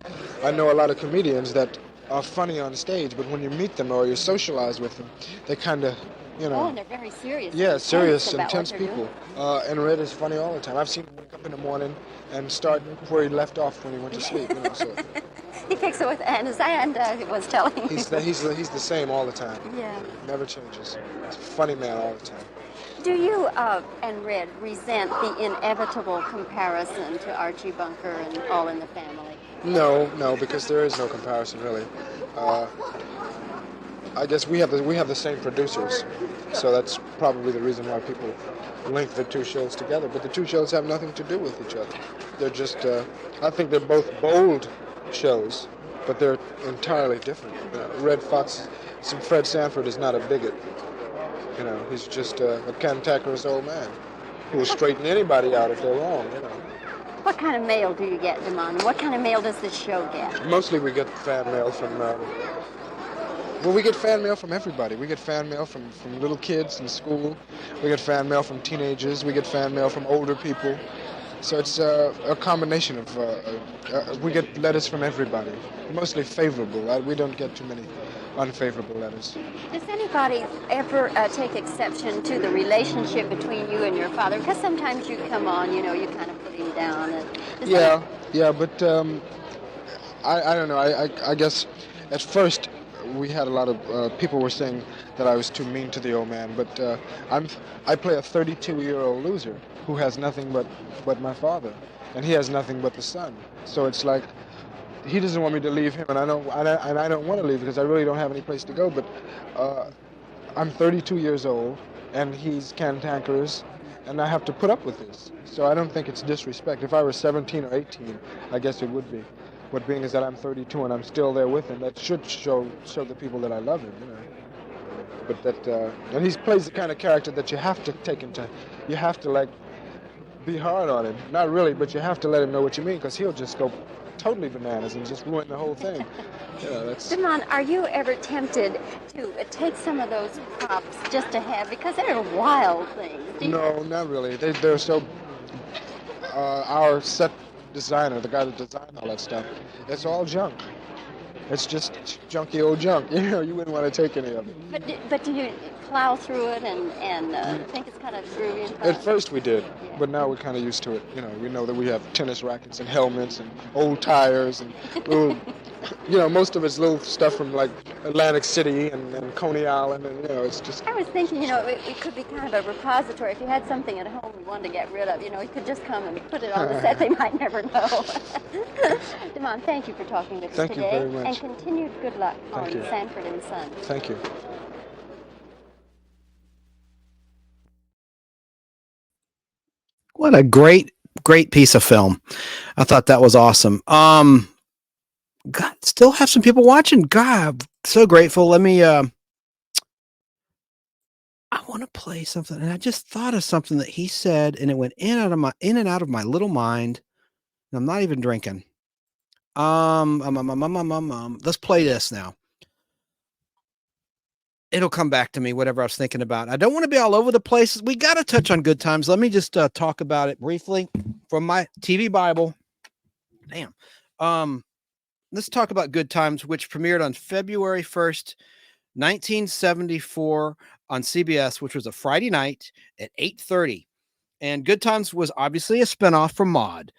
I know a lot of comedians that are funny on stage, but when you meet them or you socialize with them, they kind of, you know... Oh, and they're very serious. Yeah, serious, about intense what they're people. And Red is funny all the time. I've seen him wake up in the morning and start where he left off when he went to sleep, you know, so... He picks it with, and as I was telling you. He's the same all the time. Yeah. Never changes. He's a funny man all the time. Do you and Red resent the inevitable comparison to Archie Bunker and All in the Family? No, because there is no comparison really. I guess we have the same producers, so that's probably the reason why people link the two shows together. But the two shows have nothing to do with each other. They're just, I think they're both bold shows, but they're entirely different. Red Fox, Fred Sanford is not a bigot. You know, he's just a cantankerous old man who will straighten anybody out if they're wrong, you know. What kind of mail do you get, Damon? What kind of mail does the show get? Mostly we get fan mail from, well, we get fan mail from everybody. We get fan mail from little kids in school. We get fan mail from teenagers. We get fan mail from older people. So it's a combination of, we get letters from everybody, mostly favorable. We don't get too many unfavorable letters. Does anybody ever take exception to the relationship between you and your father? Because sometimes you come on, you know, you kind of put him down. Yeah, but I don't know. I guess at first we had a lot of people were saying that I was too mean to the old man, but I play a 32-year-old loser who has nothing but my father, and he has nothing but the son. So it's like he doesn't want me to leave him, and I don't want to leave because I really don't have any place to go. But I'm 32 years old, and he's cantankerous, and I have to put up with this. So I don't think it's disrespect. If I were 17 or 18, I guess it would be. What being is that I'm 32 and I'm still there with him, that should show the people that I love him, you know. But that, and he plays the kind of character that you have to take into, you have to like be hard on him. Not really, but you have to let him know what you mean, because he'll just go totally bananas and just ruin the whole thing. You know, that's... Damon, are you ever tempted to take some of those props just to have, because they're wild things? No, not really. They're so, our set designer, the guy that designed all that stuff, it's all junk. It's just junky old junk. You know, you wouldn't want to take any of it. But do you plow through it and think it's kind of groovy and fun? At first we did, but now we're kind of used to it. You know, we know that we have tennis rackets and helmets and old tires and little, you know, most of it's little stuff from like Atlantic City and Coney Island, and you know, it's just... I was thinking, you know, it could be kind of a repository. If you had something at home you wanted to get rid of, you know, you could just come and put it on the set. They might never know. Damon, thank you for talking with us today. Thank you very much. And continued good luck on you. Sanford and Son. Thank you. What a great piece of film. I thought that was awesome. God, still have some people watching. God, I'm so grateful. Let me, I want to play something, and I just thought of something that he said, and it went in and out of my little mind. And I'm not even drinking. Let's play this now. It'll come back to me, whatever I was thinking about. I don't want to be all over the place. We got to touch on Good Times. Let me just talk about it briefly from my TV Bible. Damn. Let's talk about Good Times, which premiered on February 1st, 1974 on CBS, which was a Friday night at 8:30. And Good Times was obviously a spinoff from Maude,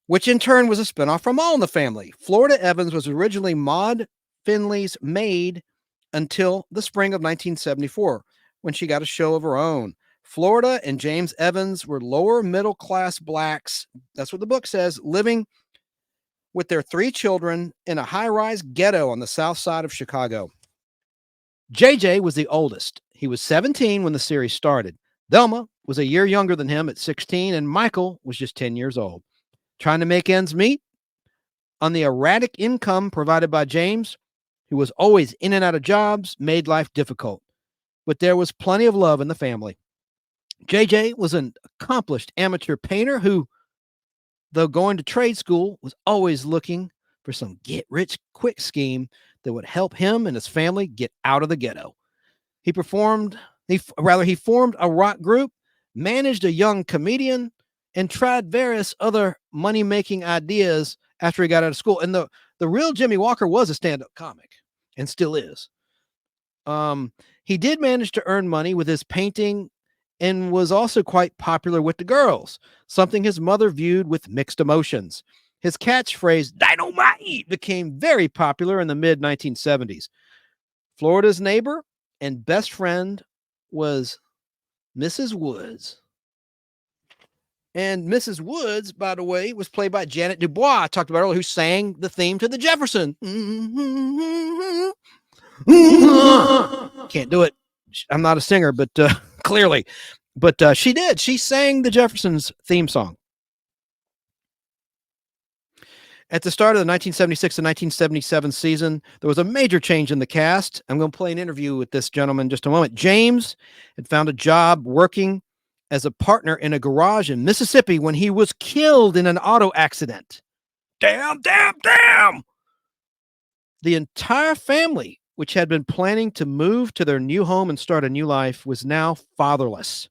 which in turn was a spinoff from All in the Family. Florida Evans was originally Maude Finley's maid until the spring of 1974, when she got a show of her own. Florida and James Evans were lower middle class blacks, that's what the book says, living with their 3 children in a high-rise ghetto on the south side of Chicago. JJ was the oldest. He was 17 when the series started. Thelma was a year younger than him at 16, and Michael was just 10 years old. Trying to make ends meet on the erratic income provided by James, who was always in and out of jobs, made life difficult. But there was plenty of love in the family. JJ was an accomplished amateur painter who, though going to trade school, was always looking for some get-rich-quick scheme that would help him and his family get out of the ghetto. He formed a rock group, managed a young comedian, and tried various other money-making ideas after he got out of school. And the real Jimmy Walker was a stand-up comic and still is. He did manage to earn money with his painting and was also quite popular with the girls, something his mother viewed with mixed emotions. His catchphrase, "Dynamite," became very popular in the mid-1970s. Florida's neighbor and best friend was Mrs. Woods. And Mrs. Woods, by the way, was played by Janet Dubois, I talked about earlier, who sang the theme to the Jefferson. Can't do it. I'm not a singer, but clearly. But she did. She sang the Jeffersons theme song. At the start of the 1976 and 1977 season, there was a major change in the cast. I'm going to play an interview with this gentleman in just a moment. James had found a job working as a partner in a garage in Mississippi when he was killed in an auto accident. Damn. The entire family, which had been planning to move to their new home and start a new life, was now fatherless.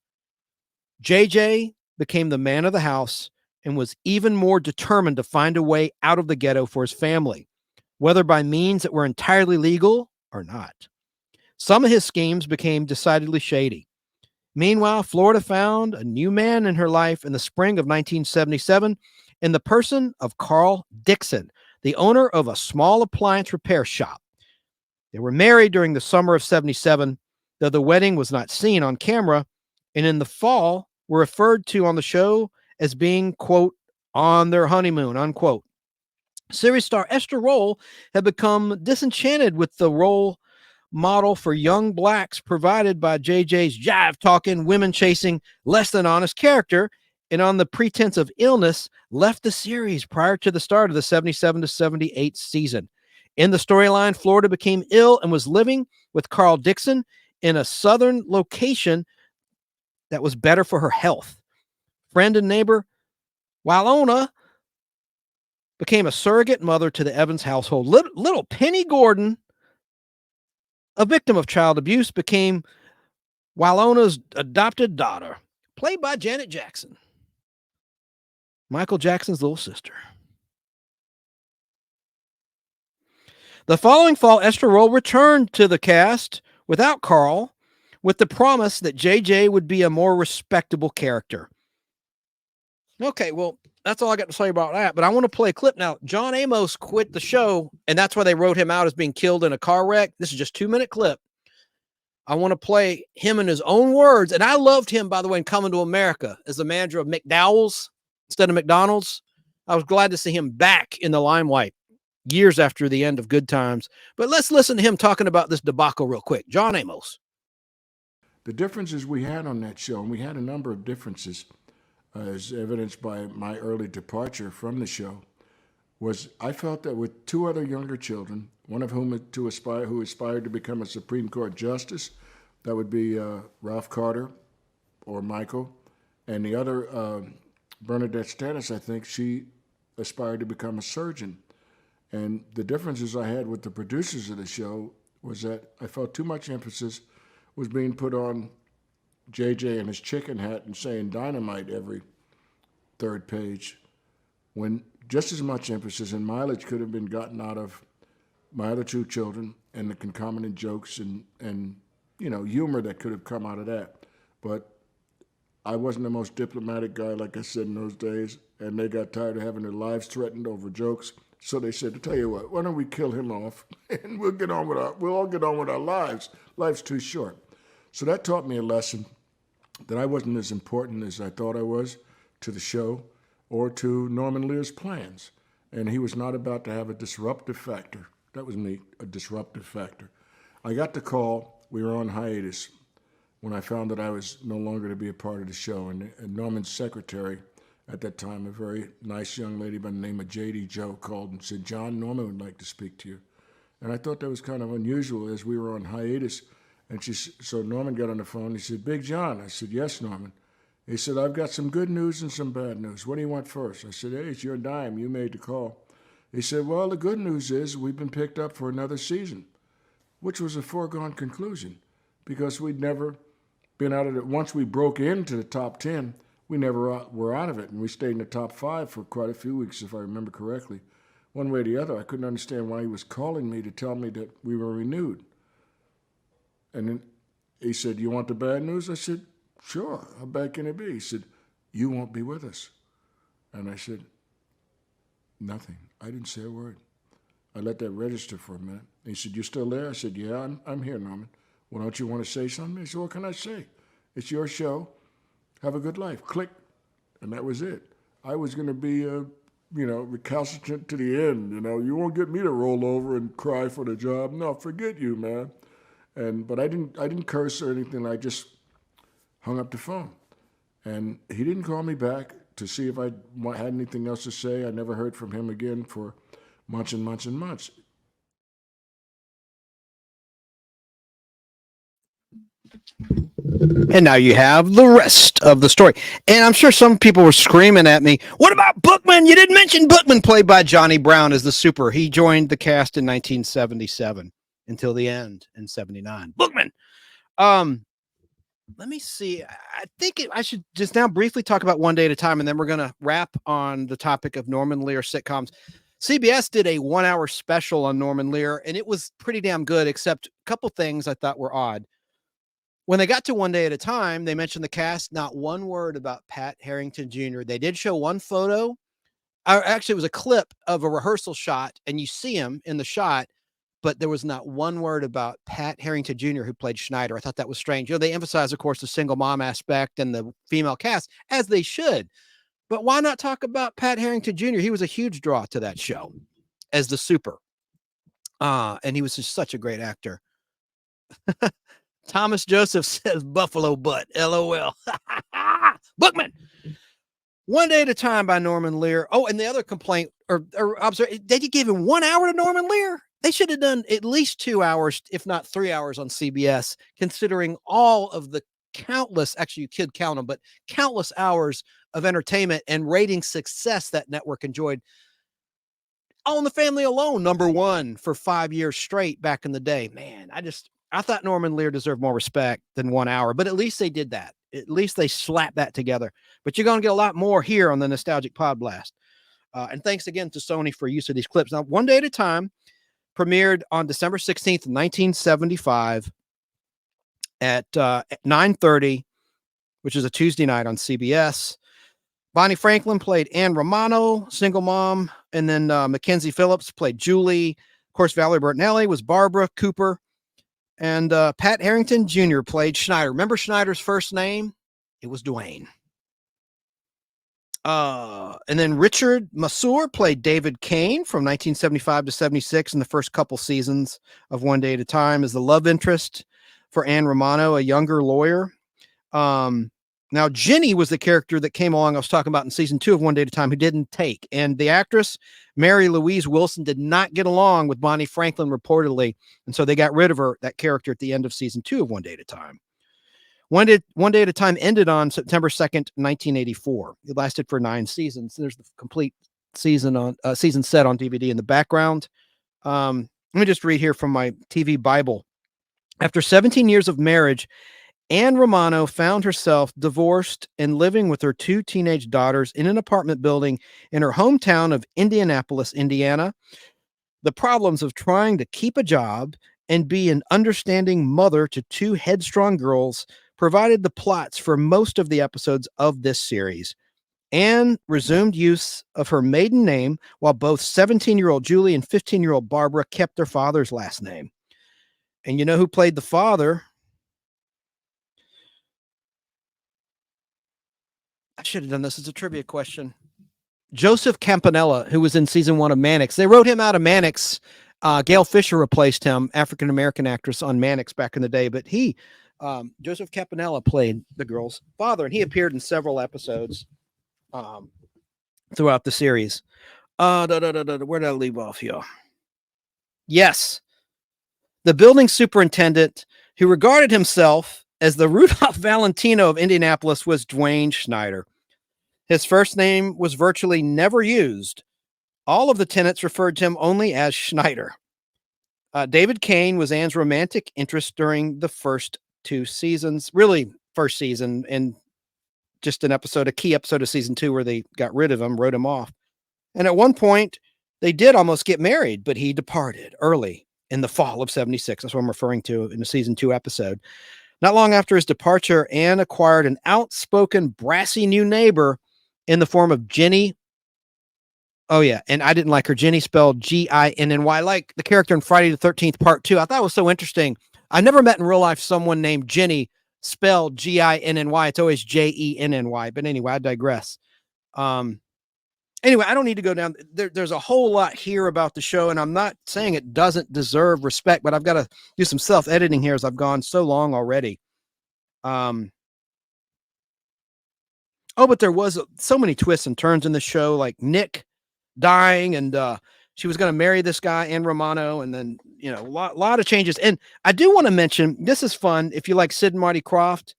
JJ became the man of the house and was even more determined to find a way out of the ghetto for his family, whether by means that were entirely legal or not. Some of his schemes became decidedly shady. Meanwhile, Florida found a new man in her life in the spring of 1977 in the person of Carl Dixon, the owner of a small appliance repair shop. They were married during the summer of 77, though the wedding was not seen on camera, and in the fall were referred to on the show as being, quote, on their honeymoon, unquote. Series star Esther Roll had become disenchanted with the role model for young blacks provided by JJ's jive-talking, women-chasing, less-than-honest character, and on the pretense of illness, left the series prior to the start of the 77 to 78 season. In the storyline, Florida became ill and was living with Carl Dixon in a southern location that was better for her health. Friend and neighbor Walona became a surrogate mother to the Evans household. Little Penny Gordon, a victim of child abuse, became Walona's adopted daughter, played by Janet Jackson, Michael Jackson's little sister. The following fall, Esther Roll returned to the cast without Carl, with the promise that JJ would be a more respectable character. Okay, well, that's all I got to say about that, but I want to play a clip now. John Amos quit the show, and that's why they wrote him out as being killed in a car wreck. This is just a 2-minute clip. I want to play him in his own words, and I loved him, by the way, in Coming to America as the manager of McDowell's instead of McDonald's. I was glad to see him back in the limelight years after the end of Good Times. But let's listen to him talking about this debacle real quick. John Amos. The differences we had on that show, and we had a number of differences, as evidenced by my early departure from the show, was I felt that with 2 other younger children, one of whom who aspired to become a Supreme Court justice, that would be Ralph Carter or Michael, and the other, Bernadette Stannis, I think, she aspired to become a surgeon. And the differences I had with the producers of the show was that I felt too much emphasis was being put on JJ and his chicken hat and saying dynamite every 3rd page, when just as much emphasis and mileage could have been gotten out of my other 2 children and the concomitant jokes and humor that could have come out of that. But I wasn't the most diplomatic guy, like I said, in those days, and they got tired of having their lives threatened over jokes. So they said, to tell you what, why don't we kill him off and we'll all get on with our lives. Life's too short. So that taught me a lesson that I wasn't as important as I thought I was to the show or to Norman Lear's plans. And he was not about to have a disruptive factor. That was me, a disruptive factor. I got the call, we were on hiatus, when I found that I was no longer to be a part of the show. And Norman's secretary at that time, a very nice young lady by the name of J.D. Joe, called and said, John, Norman would like to speak to you. And I thought that was kind of unusual as we were on hiatus. And so Norman got on the phone. He said, Big John. I said, yes, Norman. He said, I've got some good news and some bad news. What do you want first? I said, hey, it's your dime. You made the call. He said, well, the good news is we've been picked up for another season, which was a foregone conclusion because we'd never been out of it. Once we broke into the top 10, we never were out of it. And we stayed in the top 5 for quite a few weeks, if I remember correctly. One way or the other, I couldn't understand why he was calling me to tell me that we were renewed. And then he said, you want the bad news? I said, sure, how bad can it be? He said, you won't be with us. And I said, nothing. I didn't say a word. I let that register for a minute. And he said, you still there? I said, yeah, I'm here, Norman. Well, don't you want to say something? He said, what can I say? It's your show. Have a good life. Click. And that was it. I was going to be, recalcitrant to the end. You won't get me to roll over and cry for the job. No, forget you, man. But I didn't curse or anything. I just hung up the phone. And he didn't call me back to see if I had anything else to say. I never heard from him again for months and months and months. And now you have the rest of the story. And I'm sure some people were screaming at me, what about Bookman? You didn't mention Bookman, played by Johnny Brown as the super. He joined the cast in 1977 until the end in 79. Bookman. Let me see. I think I should just now briefly talk about One Day at a Time, and then we're going to wrap on the topic of Norman Lear sitcoms. CBS did a 1-hour special on Norman Lear, and it was pretty damn good, except a couple things I thought were odd. When they got to One Day at a Time, they mentioned the cast, not one word about Pat Harrington Jr. They did show one photo. Actually, it was a clip of a rehearsal shot, and you see him in the shot, but there was not one word about Pat Harrington Jr., who played Schneider. I thought that was strange. They emphasize, of course, the single mom aspect and the female cast, as they should. But why not talk about Pat Harrington Jr.? He was a huge draw to that show as the super. And he was just such a great actor. Thomas Joseph says Buffalo butt. LOL. Bookman. One Day at a Time by Norman Lear. Oh, and the other complaint or observation, they gave him 1 hour to Norman Lear. They should have done at least 2 hours, if not 3 hours on CBS, considering all of the countless, actually you could count them, but countless hours of entertainment and rating success that network enjoyed. All in the Family alone, #1 for 5 years straight back in the day. Man, I thought Norman Lear deserved more respect than 1 hour, but at least they did that. At least they slapped that together. But you're going to get a lot more here on the Nostalgic Pod Blast. And thanks again to Sony for use of these clips. Now, One Day at a Time premiered on December 16th, 1975 at 9:30, which is a Tuesday night on CBS. Bonnie Franklin played Anne Romano, single mom, and then Mackenzie Phillips played Julie. Of course, Valerie Bertinelli was Barbara Cooper, and Pat Harrington Jr. played Schneider. Remember Schneider's first name? It was Dwayne. And then Richard Masur played David Kane from 1975 to 76 in the first couple seasons of One Day at a Time as the love interest for Anne Romano, a younger lawyer. Now, Jenny was the character that came along I was talking about in season 2 of One Day at a Time who didn't take. And the actress, Mary Louise Wilson, did not get along with Bonnie Franklin reportedly. And so they got rid of her, that character, at the end of season 2 of One Day at a Time. One Day at a Time ended on September 2nd, 1984. It lasted for 9 seasons. There's the complete season set on DVD in the background. Let me just read here from my TV Bible. After 17 years of marriage, Anne Romano found herself divorced and living with her 2 teenage daughters in an apartment building in her hometown of Indianapolis, Indiana. The problems of trying to keep a job and be an understanding mother to 2 headstrong girls provided the plots for most of the episodes of this series. Anne resumed use of her maiden name, while both 17-year-old Julie and 15-year-old Barbara kept their father's last name. And you know who played the father? I should have done this as a trivia question. Joseph Campanella, who was in season 1 of Mannix. They wrote him out of Mannix. Gail Fisher replaced him, African-American actress on Mannix back in the day. But Joseph Campanella played the girl's father, and he appeared in several episodes throughout the series. Where did I leave off here? Yes. The building superintendent, who regarded himself as the Rudolph Valentino of Indianapolis, was Dwayne Schneider. His first name was virtually never used. All of the tenants referred to him only as Schneider. David Kane was Anne's romantic interest during the first 2 seasons, really first season, and just a key episode of season 2 where they got rid of him, wrote him off. And at one point, they did almost get married, but he departed early in the fall of 76. That's what I'm referring to in the season 2 episode. Not long after his departure, Anne acquired an outspoken, brassy new neighbor in the form of Jenny. Oh, yeah. And I didn't like her. Jenny spelled Ginny, like the character in Friday the 13th Part 2. I thought it was so interesting. I never met in real life someone named Jenny spelled Ginny. It's always Jenny. But anyway, I digress. Anyway, I don't need to go down. There's a whole lot here about the show, and I'm not saying it doesn't deserve respect, but I've got to do some self-editing here as I've gone so long already. But there was so many twists and turns in the show, like Nick dying, and she was going to marry this guy, Anne Romano, and then, a lot of changes. And I do want to mention, this is fun, if you like Sid and Marty Krofft,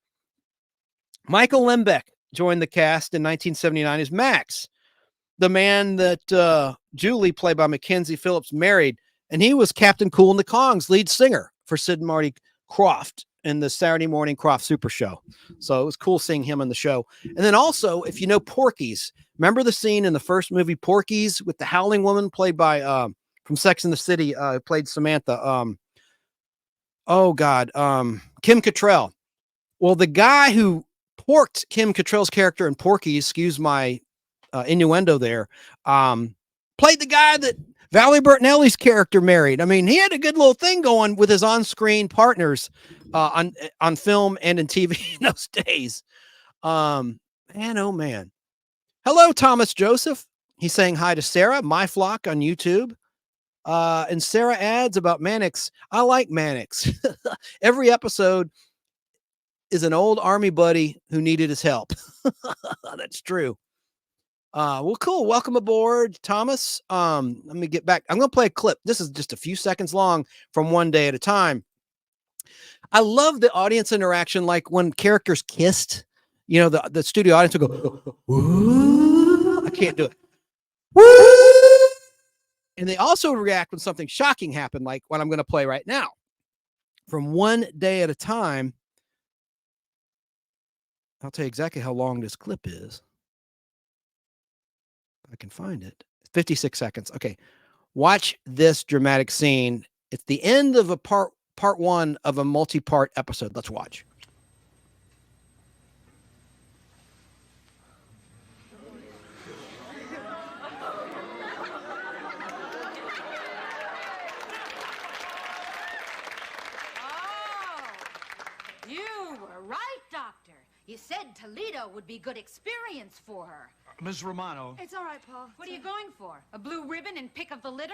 Michael Lembeck joined the cast in 1979 as Max, the man that Julie, played by Mackenzie Phillips, married. And he was Captain Cool and the Kongs lead singer for Sid and Marty Krofft in the Saturday Morning Krofft Super Show. So it was cool seeing him in the show. And then also, if you know Porky's, remember the scene in the first movie, Porky's, with the Howling Woman played by, from Sex and the City, played Samantha. Kim Cattrall. Well, the guy who porked Kim Cattrall's character in Porky's, excuse my innuendo there, played the guy that Valerie Bertinelli's character married. I mean, he had a good little thing going with his on-screen partners on film and in TV in those days. Man, oh man. Hello, Thomas Joseph. He's saying hi to Sarah, My Flock on YouTube. And Sarah adds about Mannix. I like Mannix. Every episode is an old army buddy who needed his help. That's true. Well, cool. Welcome aboard, Thomas. Let me get back. I'm going to play a clip. This is just a few seconds long from One Day at a Time. I love the audience interaction, like when characters kissed. You know, the studio audience will go, "Woo." I can't do it. Woo! And they also react when something shocking happened, like what I'm going to play right now. From One Day at a Time. I'll tell you exactly how long this clip is. I can find it. 56 seconds. Okay. Watch this dramatic scene. It's the end of a part one of a multi-part episode. Let's watch. You were right, Doctor. You said Toledo would be good experience for her. Ms. Romano. It's all right, Paul. What are you going for? A blue ribbon and pick of the litter?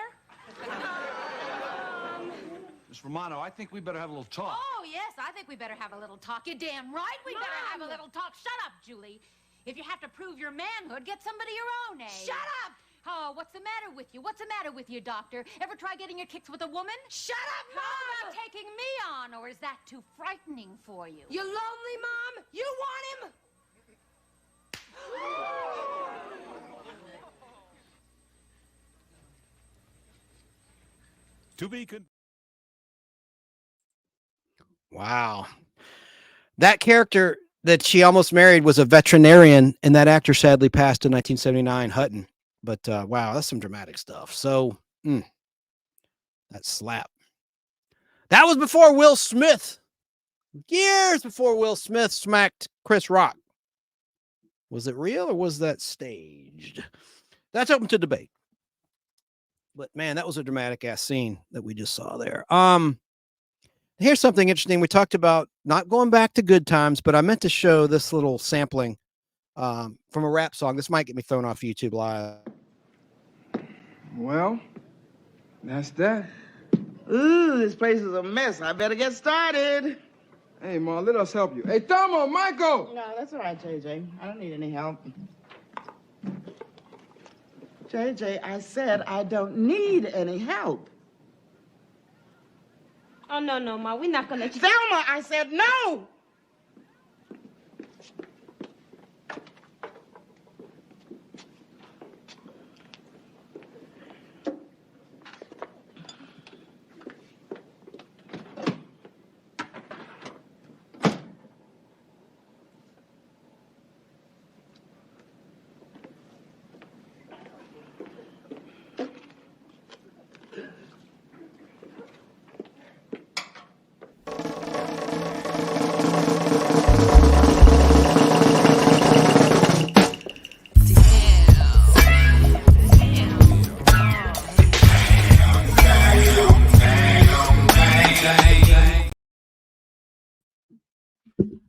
Ms. Romano, I think we better have a little talk. Oh, yes, I think we better have a little talk. You're damn right we better have a little talk. Shut up, Julie. If you have to prove your manhood, get somebody your own age. Shut up! Oh, what's the matter with you? What's the matter with you, Doctor? Ever try getting your kicks with a woman? Shut up, Mom! How about taking me on, or is that too frightening for you? You lonely, Mom? You want him? To be con- Wow. That character that she almost married was a veterinarian, and that actor sadly passed in 1979, Hutton. But wow, that's some dramatic stuff. So that slap. That was before Will Smith. Years before Will Smith smacked Chris Rock. Was it real or was that staged? That's open to debate. But man, that was a dramatic ass scene that we just saw there. Here's something interesting. We talked about not going back to good times, but I meant to show this little sampling from a rap song. This might get me thrown off YouTube Live. Well, that's that. Ooh, this place is a mess. I better get started. Hey, Ma, let us help you. Hey, Tomo, Michael! No, that's all right, JJ. I don't need any help. JJ, I said I don't need any help. Oh, no, Ma. We're not going to let you... Thelma, I said no!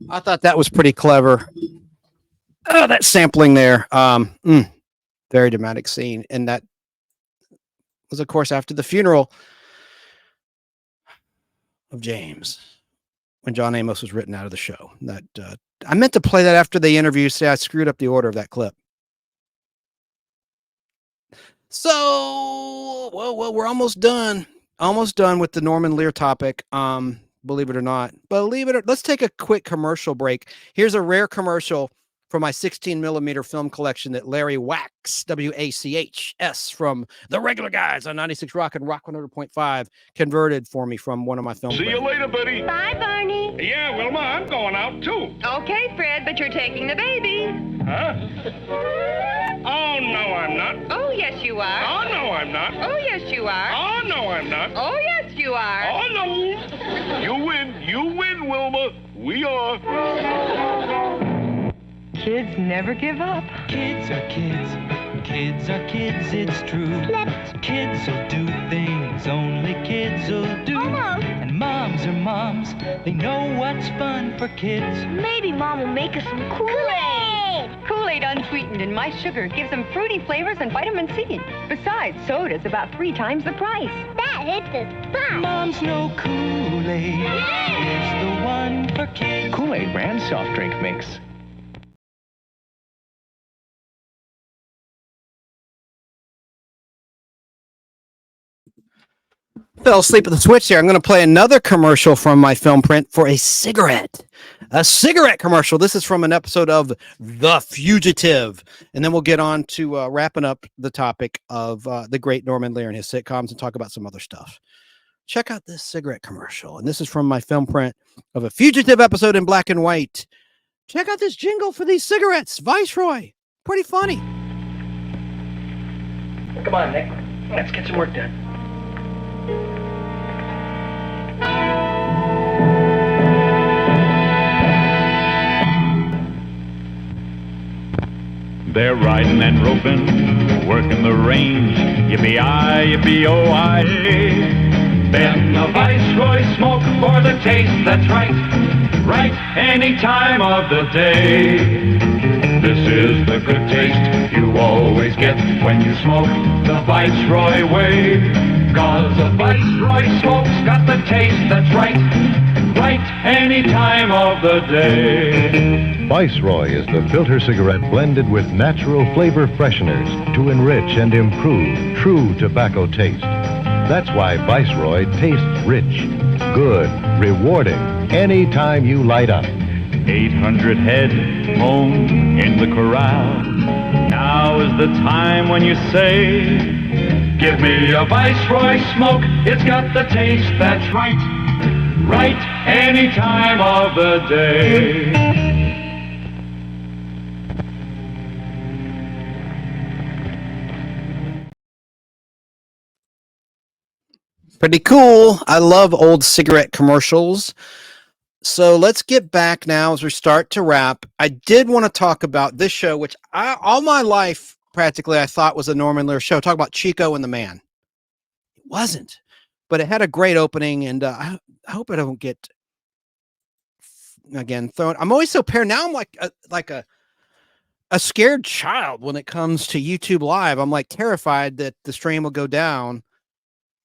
I thought that was pretty clever. Oh, that sampling there. Very dramatic scene. And that was, of course, after the funeral of James, when John Amos was written out of the show. That I meant to play that after the interview. Say I screwed up the order of that clip. So, well, we're almost done. Almost done with the Norman Lear topic. Believe it or not. Let's take a quick commercial break. Here's a rare commercial from my 16mm film collection that Larry Wax, W-A-C-H-S, from The Regular Guys on 96 Rock and Rock 100.5, converted for me from one of my films. See you later, buddy. Bye, Barney. Yeah, Wilma, I'm going out too. Okay, Fred, but you're taking the baby. Huh? Oh, no, I'm not. Oh, yes, you are. Oh, no, I'm not. Oh, yes, you are. Oh, no, I'm not. Oh, yes, you are. Oh, no. You win, Wilma. We are. Kids never give up. Kids are kids. Kids are kids, it's true. Kids will do things only kids will do. Oh, no. And moms are moms. They know what's fun for kids. Maybe Mom will make us some Kool-Aid. Kool-Aid unsweetened and my sugar gives them fruity flavors and vitamin C. Besides, soda's about 3 times the price. That hits the spot. Moms know Kool-Aid is the one for kids. Kool-Aid brand soft drink mix. fell asleep at the switch there. I'm going to play another commercial from my film print for a cigarette commercial. This is from an episode of The Fugitive. And then we'll get on to wrapping up the topic of the great Norman Lear and his sitcoms and talk about some other stuff. Check out this cigarette commercial. And this is from my film print of a Fugitive episode in black and white. Check out this jingle for these cigarettes. Viceroy. Pretty funny. Come on, Nick. Let's get some work done. They're riding and roping, working the range. Yippee-I, yippee-oh-I. Then the Viceroy smoke for the taste that's right. Right any time of the day. This is the good taste you always get when you smoke the Viceroy way. 'Cause the Viceroy smoke's got the taste that's right. Right any time of the day. Viceroy is the filter cigarette blended with natural flavor fresheners to enrich and improve true tobacco taste. That's why Viceroy tastes rich, good, rewarding, anytime you light up. 800 head home in the corral. Now is the time when you say, give me a Viceroy smoke. It's got the taste that's right. Right any time of the day. Pretty cool. I love old cigarette commercials. So let's get back now as we start to wrap. I did want to talk about this show, which all my life practically I thought was a Norman Lear show. Talk about Chico and the Man. It wasn't, but it had a great opening, and I hope I don't get again thrown. I'm always so paranoid now. I'm like a scared child when it comes to YouTube Live. I'm like terrified that the stream will go down.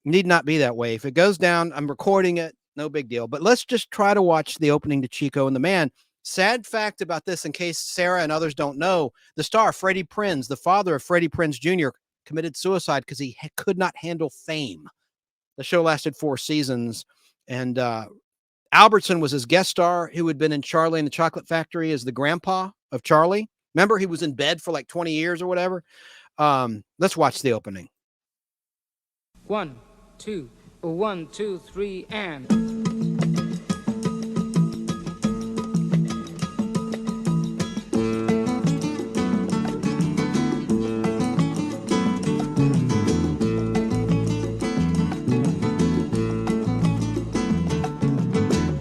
Need not be that way. If it goes down, I'm recording it. No big deal. But let's just try to watch the opening to Chico and the Man. Sad fact about this, in case Sarah and others don't know, the star, Freddie Prinze, the father of Freddie Prinze Jr., committed suicide because he could not handle fame. The show lasted 4 seasons. And Albertson was his guest star, who had been in Charlie and the Chocolate Factory as the grandpa of Charlie. Remember, he was in bed for like 20 years or whatever. Let's watch the opening. 1, 2, 1, 2, 3, and.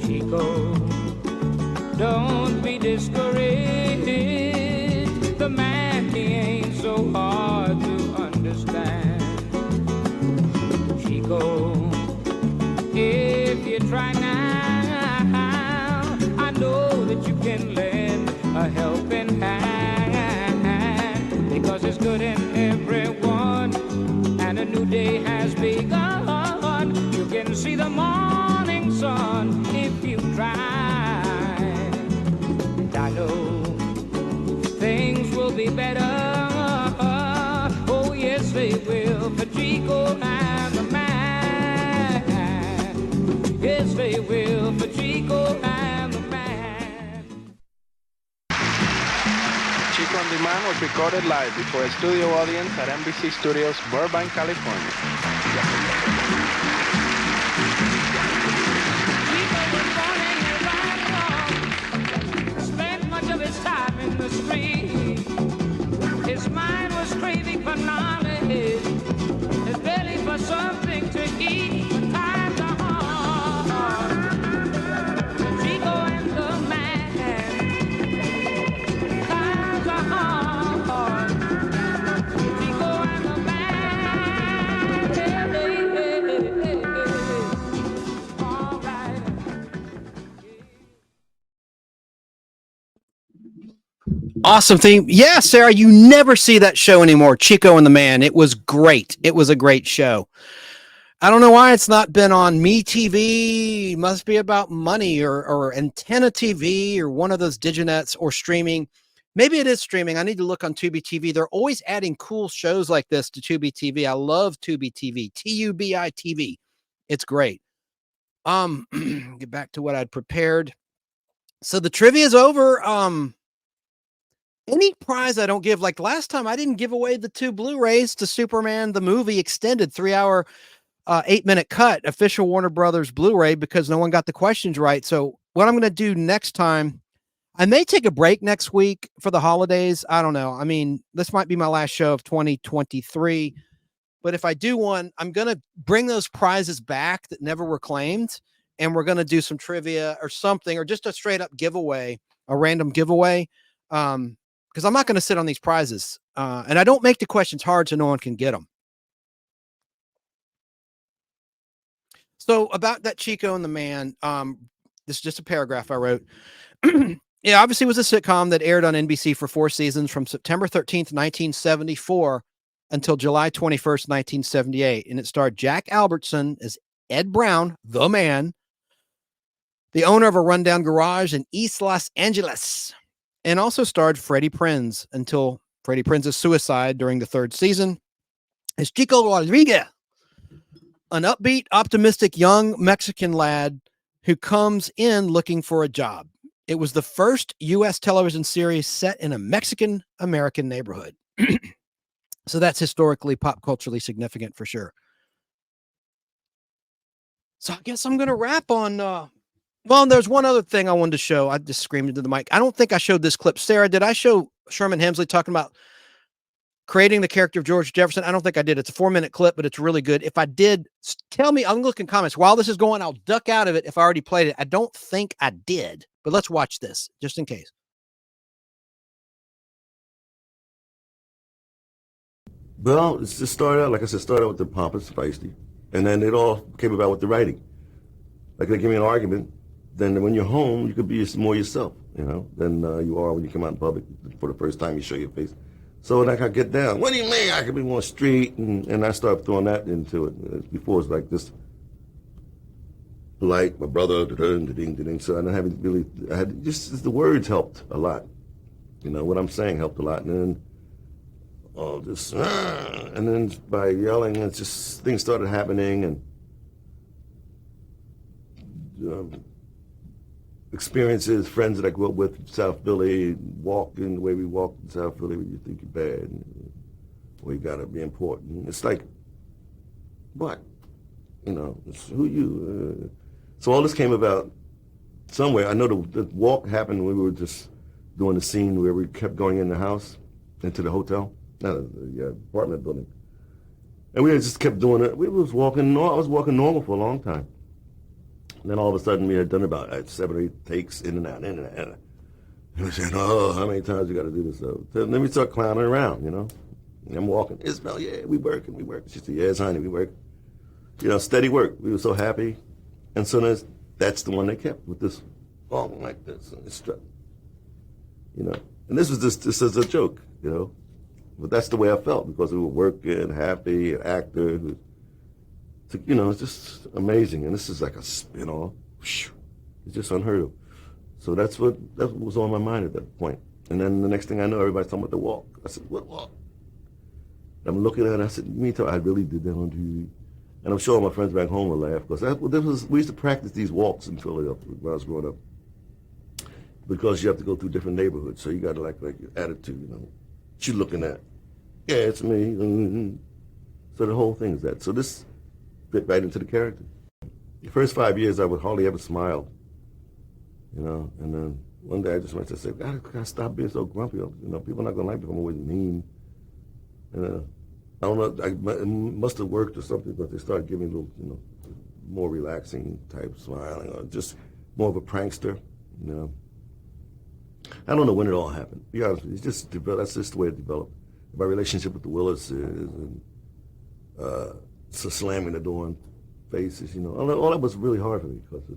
Chico, don't be discouraged. The man, he ain't so hard to understand. Chico, if you try now, I know that you can lend a helping hand, because it's good in everyone, and a new day has begun. You can see the morning sun if you try, and I know things will be better. Oh yes, they will for Chico and the Man. Yes, they will for Chico and the Man. Chico and the Man was recorded live before a studio audience at NBC Studios, Burbank, California. Spent much of his time in the street. His mind was craving for knowledge, his belly for something to eat. The times are hard. Chico and the Man. Times are hard. Chico and the Man. Hey. All right. Awesome theme. Yeah, Sarah, you never see that show anymore. Chico and the Man. It was great. It was a great show. I don't know why it's not been on MeTV. It must be about money or Antenna TV or one of those diginets or streaming. Maybe it is streaming. I need to look on Tubi TV. They're always adding cool shows like this to Tubi TV. I love Tubi TV. TUBI TV. It's great. Get back to what I'd prepared. So the trivia is over. Any prize I don't give, like last time, I didn't give away the 2 Blu-rays to Superman the movie extended 3-hour, 8-minute cut, official Warner Brothers Blu-ray, because no one got the questions right. So what I'm going to do next time, I may take a break next week for the holidays. I don't know. I mean, this might be my last show of 2023. But if I do one, I'm going to bring those prizes back that never were claimed. And we're going to do some trivia or something, or just a straight up giveaway, a random giveaway. Because I'm not going to sit on these prizes. And I don't make the questions hard so no one can get them. So about that Chico and the Man, this is just a paragraph I wrote. It obviously was a sitcom that aired on NBC for 4 seasons from September 13th, 1974 until July 21st, 1978. And it starred Jack Albertson as Ed Brown, the Man, the owner of a rundown garage in East Los Angeles, and also starred Freddie Prinze until Freddie Prinze's suicide during the 3rd season as Chico Rodriguez, an upbeat, optimistic young Mexican lad who comes in looking for a job. It was the first U.S. television series set in a Mexican-American neighborhood. So that's historically, pop culturally significant for sure. So I guess I'm going to wrap on... well, there's one other thing I wanted to show. I just screamed into the mic. I don't think I showed this clip. Sarah, did I show Sherman Hemsley talking about creating the character of George Jefferson? I don't think I did. It's a 4-minute clip, but it's really good. If I did, tell me. I'm looking comments. While this is going, I'll duck out of it if I already played it. I don't think I did, but let's watch this just in case. Well, it just started out, like I said, started out with the pompous, feisty, and then it all came about with the writing. Like they give me an argument, then when you're home, you could be more yourself, you know, than you are when you come out in public for the first time. You show your face. So like I get down. What do you mean? I could be more street, and I start throwing that into it. Before it was like this, polite, my brother, da-ding. So I haven't really. I had just the words helped a lot. You know what I'm saying helped a lot, and then. All this, and then by yelling, it's just things started happening, and experiences, friends that I grew up with in South Philly, walking the way we walk in South Philly, when you think you're bad, or you gotta be important. It's like, what? You know, it's who you? So all this came about somewhere. I know the walk happened when we were just doing the scene where we kept going in the house, into the hotel. Not the apartment building. And we just kept doing it. I was walking normal for a long time. And then all of a sudden we had done about 7 or 8 takes in and out. And we said, oh, how many times you got to do this? So then we start clowning around, you know. And I'm walking. Isabel, yeah, we working. She said, yes, honey, we work. You know, steady work. We were so happy. And so that's the one they kept with this walking like this. And it's, you know. And this was just as a joke, you know. But that's the way I felt because we were working, happy, an actor. You know, it's just amazing. And this is like a spin-off. It's just unheard of. So that's what was on my mind at that point. And then the next thing I know, everybody's talking about the walk. I said, what walk? I'm looking at it, I said, me too, I really did that on TV. And I'm sure my friends back home will laugh because we used to practice these walks in Philadelphia when I was growing up. Because you have to go through different neighborhoods, so you got to like your attitude, you know. What you looking at? Yeah, it's me. Mm-hmm. So the whole thing is that. So this fit right into the character. The first 5 years, I would hardly ever smile, you know. And then one day I just went to say, I gotta stop being so grumpy. You know, people are not gonna like me if I'm always mean. And I don't know. It must have worked or something, but they started giving me a little, you know, more relaxing type smiling, or just more of a prankster, you know. I don't know when it all happened. To be honest with you, that's just the way it developed. My relationship with the Willises and so slamming the door in faces, you know, all that was really hard for me because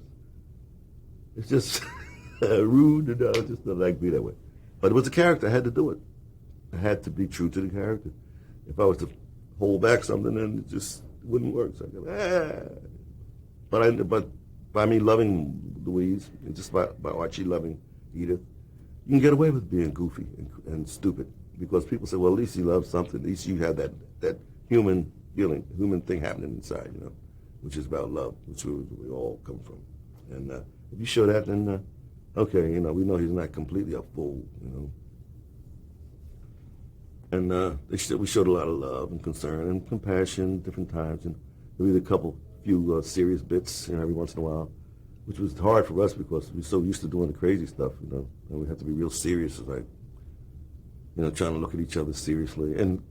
it's just rude and I just don't like to be that way. But it was a character. I had to do it. I had to be true to the character. If I was to hold back something, then it just wouldn't work. So I go, But by me loving Louise, and just by Archie loving Edith, you can get away with being goofy and stupid because people say, well, at least you love something. At least you have that human feeling, human thing happening inside, you know. which is about love, which we all come from. And if you show that, then okay, you know, we know he's not completely a fool, you know. And we showed a lot of love and concern and compassion different times, and there was a few serious bits, you know, every once in a while, which was hard for us because we're so used to doing the crazy stuff, you know. And we have to be real serious, like, you know, trying to look at each other seriously, and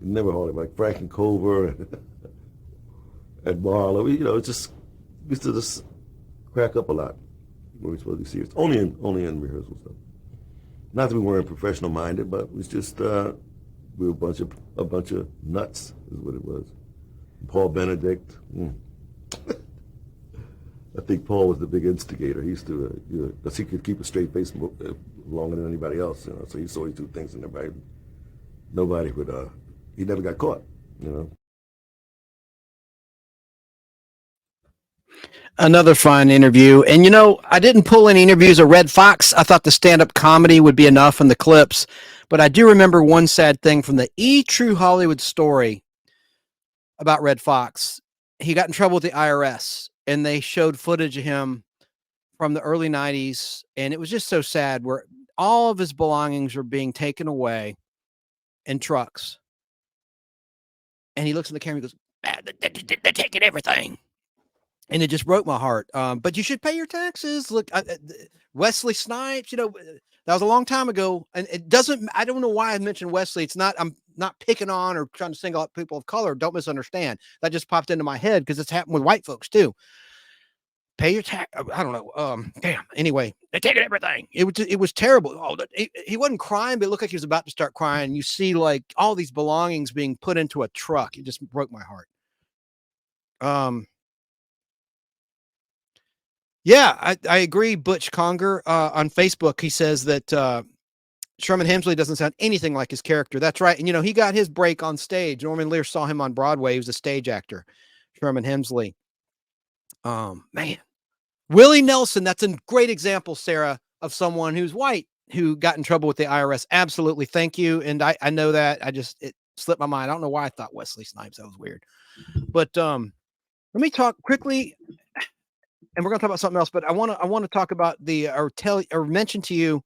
never hardly like Frank and Culver and Marlo. You know, we used to just crack up a lot when we were supposed to be serious. Only in rehearsal stuff. Not that we weren't professional minded, but it was just we were a bunch of nuts, is what it was. Paul Benedict. I think Paul was the big instigator. He used to, because he could keep a straight face longer than anybody else, you know. So he saw these two things, and nobody would. He never got caught, you know. Another fine interview. And, you know, I didn't pull any interviews of Red Fox. I thought the stand-up comedy would be enough in the clips. But I do remember one sad thing from the True Hollywood story about Red Fox. He got in trouble with the IRS, and they showed footage of him from the early 90s. And it was just so sad, where all of his belongings were being taken away in trucks. And he looks in the camera and goes, they're taking everything. And it just broke my heart. But you should pay your taxes. Look, Wesley Snipes, you know, that was a long time ago. And I don't know why I mentioned Wesley. I'm not picking on or trying to single out people of color. Don't misunderstand. That just popped into my head because it's happened with white folks too. Pay your tax. I don't know. Damn. Anyway, they're taking everything. It was terrible. Oh, he wasn't crying, but it looked like he was about to start crying. You see like all these belongings being put into a truck. It just broke my heart. Yeah, I agree. Butch Conger on Facebook, he says that Sherman Hemsley doesn't sound anything like his character. That's right. And, you know, he got his break on stage. Norman Lear saw him on Broadway. He was a stage actor, Sherman Hemsley. Man. Willie Nelson, that's a great example, Sarah, of someone who's white who got in trouble with the IRS. Absolutely. Thank you. And I know that. It slipped my mind. I don't know why I thought Wesley Snipes. That was weird. But let me talk quickly. And we're going to talk about something else, but I want to talk about or mention to you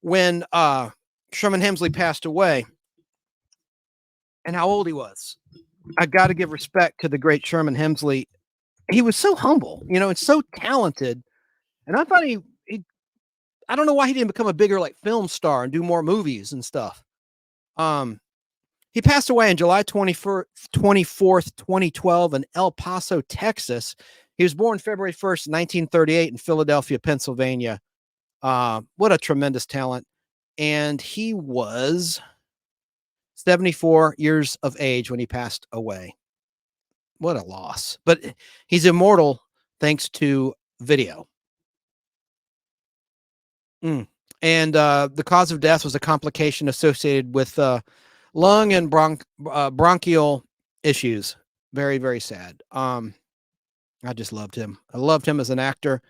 when Sherman Hemsley passed away and how old he was. I got to give respect to the great Sherman Hemsley. He was so humble, you know, and so talented. And I thought I don't know why he didn't become a bigger like film star and do more movies and stuff. He passed away on July 24th, 2012 in El Paso, Texas. He was born February 1st, 1938 in Philadelphia, Pennsylvania. What a tremendous talent. And he was 74 years of age when he passed away. What a loss. But he's immortal thanks to video. And the cause of death was a complication associated with lung and bronchial issues. Very, very sad. I just loved him. I loved him as an actor.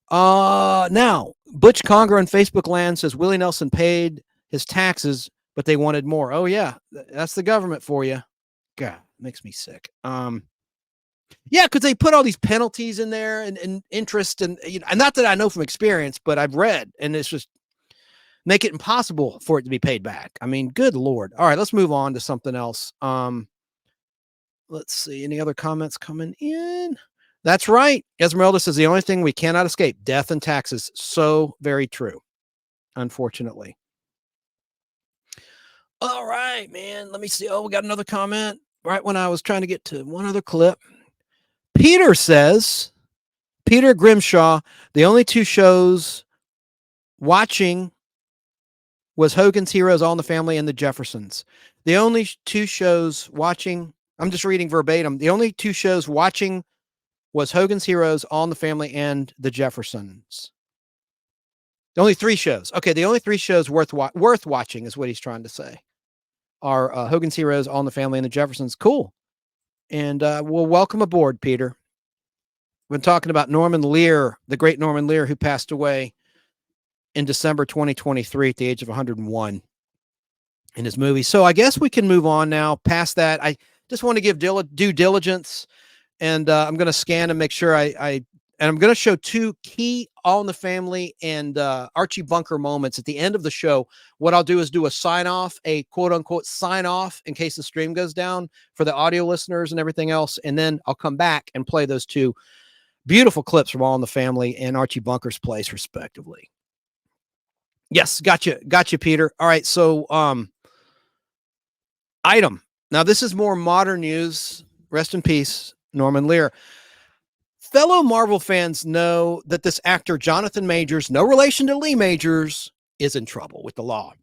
Now, Butch Conger on Facebook land says Willie Nelson paid his taxes, but they wanted more. Oh, yeah. That's the government for you. God, makes me sick. Yeah, because they put all these penalties in there and interest. And, you know, and not that I know from experience, but I've read. And it's just make it impossible for it to be paid back. I mean, good Lord. All right, let's move on to something else. Let's see. Any other comments coming in? That's right. Esmeralda says the only thing we cannot escape, death and taxes. So very true, unfortunately. All right, man. Let me see. Oh, we got another comment right when I was trying to get to one other clip. Peter says, Peter Grimshaw, the only two shows watching was Hogan's Heroes, All in the Family, and The Jeffersons. The only two shows watching, I'm just reading verbatim, the only two shows watching was Hogan's Heroes, All in the Family, and The Jeffersons. The only three shows. Okay, the only three shows worth watching is what he's trying to say. Are Hogan's Heroes, All in the Family, and The Jeffersons. Cool. And well, welcome aboard, Peter. We've been talking about Norman Lear, the great Norman Lear, who passed away in December 2023 at the age of 101 in his movie. So I guess we can move on now past that. I just want to give due diligence and I'm going to scan and make sure and I'm going to show two key All in the Family and Archie Bunker moments at the end of the show. What I'll do is do a sign off, a quote unquote sign off in case the stream goes down for the audio listeners and everything else. And then I'll come back and play those two beautiful clips from All in the Family and Archie Bunker's Place, respectively. Yes, gotcha, Peter. All right, so item. Now, this is more modern news. Rest in peace, Norman Lear. Fellow Marvel fans know that this actor, Jonathan Majors, no relation to Lee Majors, is in trouble with the law.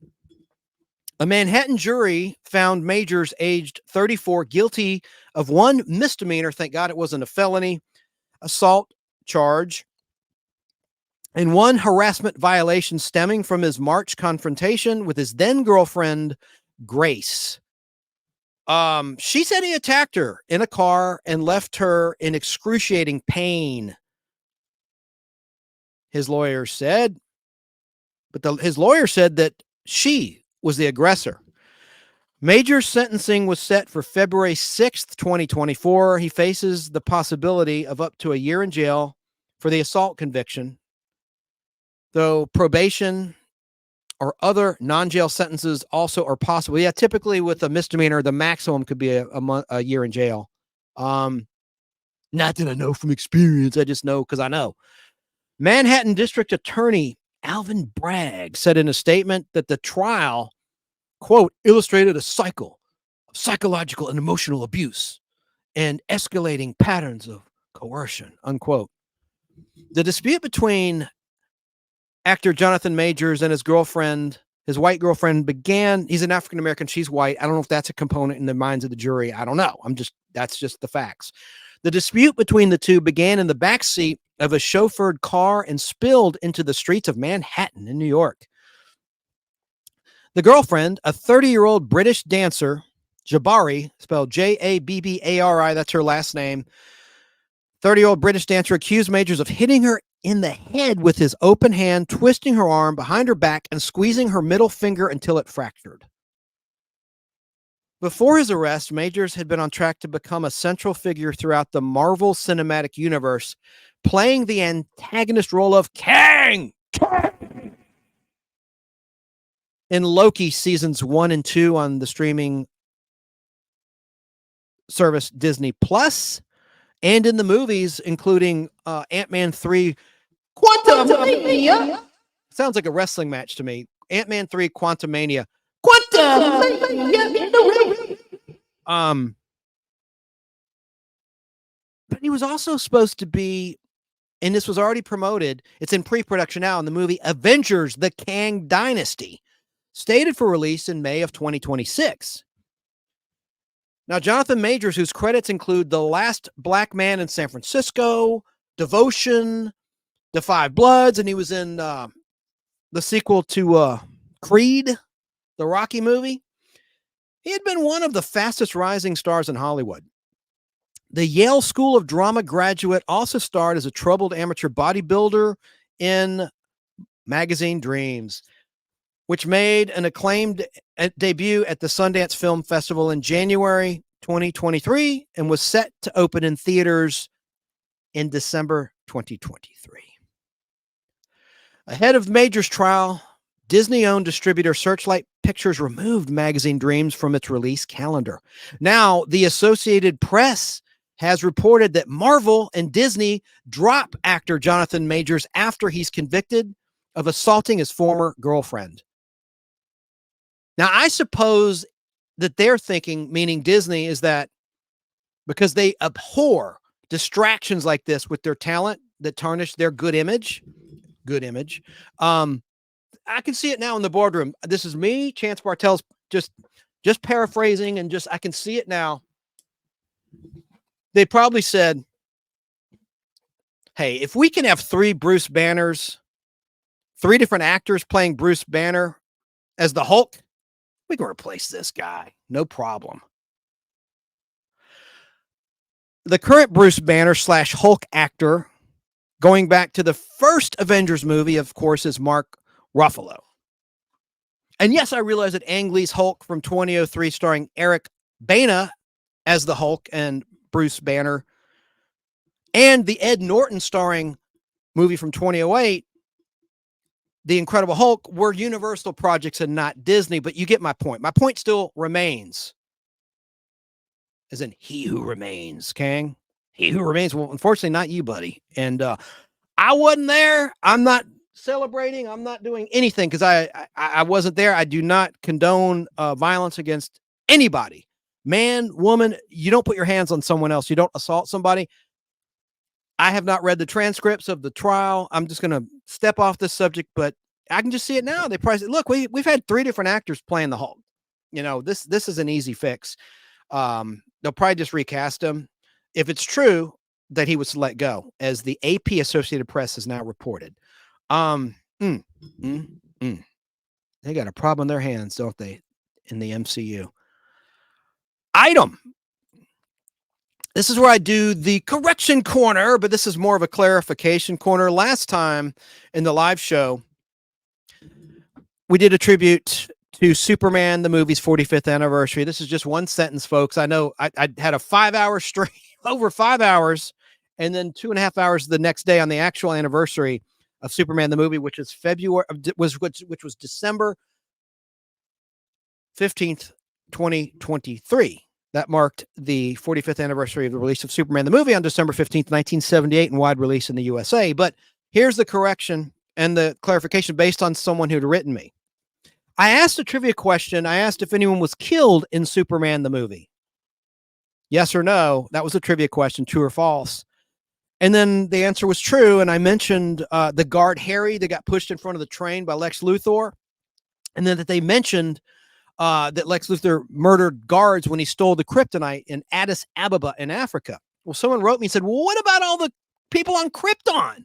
A Manhattan jury found Majors, aged 34, guilty of one misdemeanor, thank God it wasn't a felony, assault charge, and one harassment violation stemming from his March confrontation with his then girlfriend, Grace. She said he attacked her in a car and left her in excruciating pain, his lawyer said. But his lawyer said that she was the aggressor. Major's sentencing was set for February 6th, 2024. He faces the possibility of up to a year in jail for the assault conviction, though probation or other non-jail sentences also are possible. Yeah, typically with a misdemeanor, the maximum could be a year in jail. Not that I know from experience. I just know because I know. Manhattan District Attorney Alvin Bragg said in a statement that the trial, quote, illustrated a cycle of psychological and emotional abuse and escalating patterns of coercion, unquote. The dispute between actor Jonathan Majors and his girlfriend, his white girlfriend, began. He's an African-American. She's white. I don't know if that's a component in the minds of the jury. I don't know. That's just the facts. The dispute between the two began in the backseat of a chauffeured car and spilled into the streets of Manhattan in New York. The girlfriend, a 30-year-old British dancer, Jabari, spelled Jabbari, that's her last name. 30-year-old British dancer accused Majors of hitting her in the head with his open hand, twisting her arm behind her back and squeezing her middle finger until it fractured. Before his arrest, Majors had been on track to become a central figure throughout the Marvel Cinematic Universe, playing the antagonist role of Kang in Loki seasons 1 and 2 on the streaming service Disney Plus, and in the movies, including Ant-Man 3 Quantumania. Sounds like a wrestling match to me. Ant-Man 3 Quantumania. But he was also supposed to be, and this was already promoted, it's in pre-production now, in the movie Avengers, The Kang Dynasty, stated for release in May of 2026. Now, Jonathan Majors, whose credits include The Last Black Man in San Francisco, Devotion, The Five Bloods, and he was in the sequel to Creed, the Rocky movie. He had been one of the fastest rising stars in Hollywood. The Yale School of Drama graduate also starred as a troubled amateur bodybuilder in Magazine Dreams, which made an acclaimed debut at the Sundance Film Festival in January 2023 and was set to open in theaters in December 2023. Ahead of Majors' trial, Disney-owned distributor Searchlight Pictures removed Magazine Dreams from its release calendar. Now, the Associated Press has reported that Marvel and Disney drop actor Jonathan Majors after he's convicted of assaulting his former girlfriend. Now, I suppose that they're thinking, meaning Disney, is that because they abhor distractions like this with their talent that tarnish their good image. I can see it now in the boardroom. This is me, Chance Bartels, just paraphrasing, and I can see it now. They probably said, hey, if we can have 3 Bruce Banners, 3 different actors playing Bruce Banner as the Hulk, we can replace this guy. No problem. The current Bruce Banner / Hulk actor, going back to the first Avengers movie, of course, is Mark Ruffalo. And yes, I realize that Ang Lee's Hulk from 2003, starring Eric Bana as the Hulk and Bruce Banner, and the Ed Norton starring movie from 2008, The Incredible Hulk, were Universal projects and not Disney, but you get my point. My point still remains. As in, he who remains, Kang. He who remains. Well, unfortunately, not you, buddy. And I wasn't there. I'm not celebrating. I'm not doing anything because I wasn't there. I do not condone violence against anybody. Man, woman, you don't put your hands on someone else. You don't assault somebody. I have not read the transcripts of the trial. I'm just going to step off this subject, but I can just see it now. They probably look, we've had 3 different actors playing the Hulk. You know, this is an easy fix. They'll probably just recast him. If it's true that he was let go, as the AP Associated Press has now reported. They got a problem in their hands, don't they, in the MCU? Item. This is where I do the correction corner, but this is more of a clarification corner. Last time in the live show, we did a tribute to Superman, the movie's 45th anniversary. This is just one sentence, folks. I know I had a 5-hour stream, over 5 hours, and then 2.5 hours the next day on the actual anniversary of Superman, the movie, which is which was December 15th, 2023. That marked the 45th anniversary of the release of Superman, the movie, on December 15th, 1978, and wide release in the USA. But here's the correction and the clarification based on someone who'd written me. I asked a trivia question. I asked if anyone was killed in Superman, the movie. Yes or no. That was a trivia question, true or false. And then the answer was true. And I mentioned the guard Harry that got pushed in front of the train by Lex Luthor. And then that they mentioned that Lex Luthor murdered guards when he stole the kryptonite in Addis Ababa in Africa. Well, someone wrote me and said, well, what about all the people on Krypton?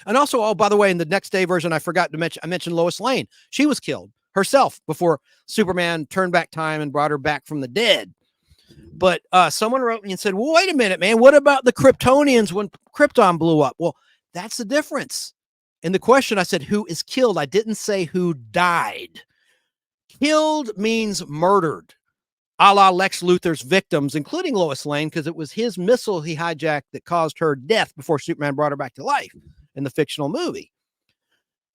And also, oh, by the way, in the next day version, I forgot to mention, I mentioned Lois Lane. She was killed herself before Superman turned back time and brought her back from the dead. But someone wrote me and said, well, wait a minute, man. What about the Kryptonians when Krypton blew up? Well, that's the difference. In the question, I said, who is killed? I didn't say who died. Killed means murdered, a la Lex Luthor's victims, including Lois Lane, because it was his missile he hijacked that caused her death before Superman brought her back to life in the fictional movie.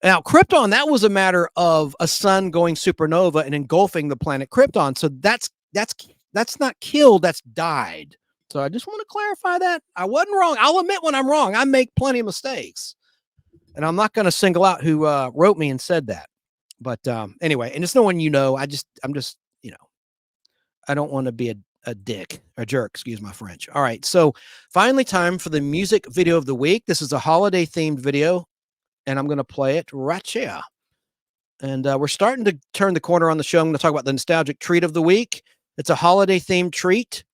Now, Krypton, that was a matter of a sun going supernova and engulfing the planet Krypton. So that's not killed, that's died. So I just want to clarify that. I wasn't wrong. I'll admit when I'm wrong. I make plenty of mistakes. And I'm not going to single out who wrote me and said that. But anyway, and it's no one you know. I'm just, you know, I don't want to be a dick, a jerk, excuse my French. All right. So finally time for the music video of the week. This is a holiday themed video and I'm going to play it right here. And we're starting to turn the corner on the show. I'm going to talk about the nostalgic treat of the week. It's a holiday themed treat.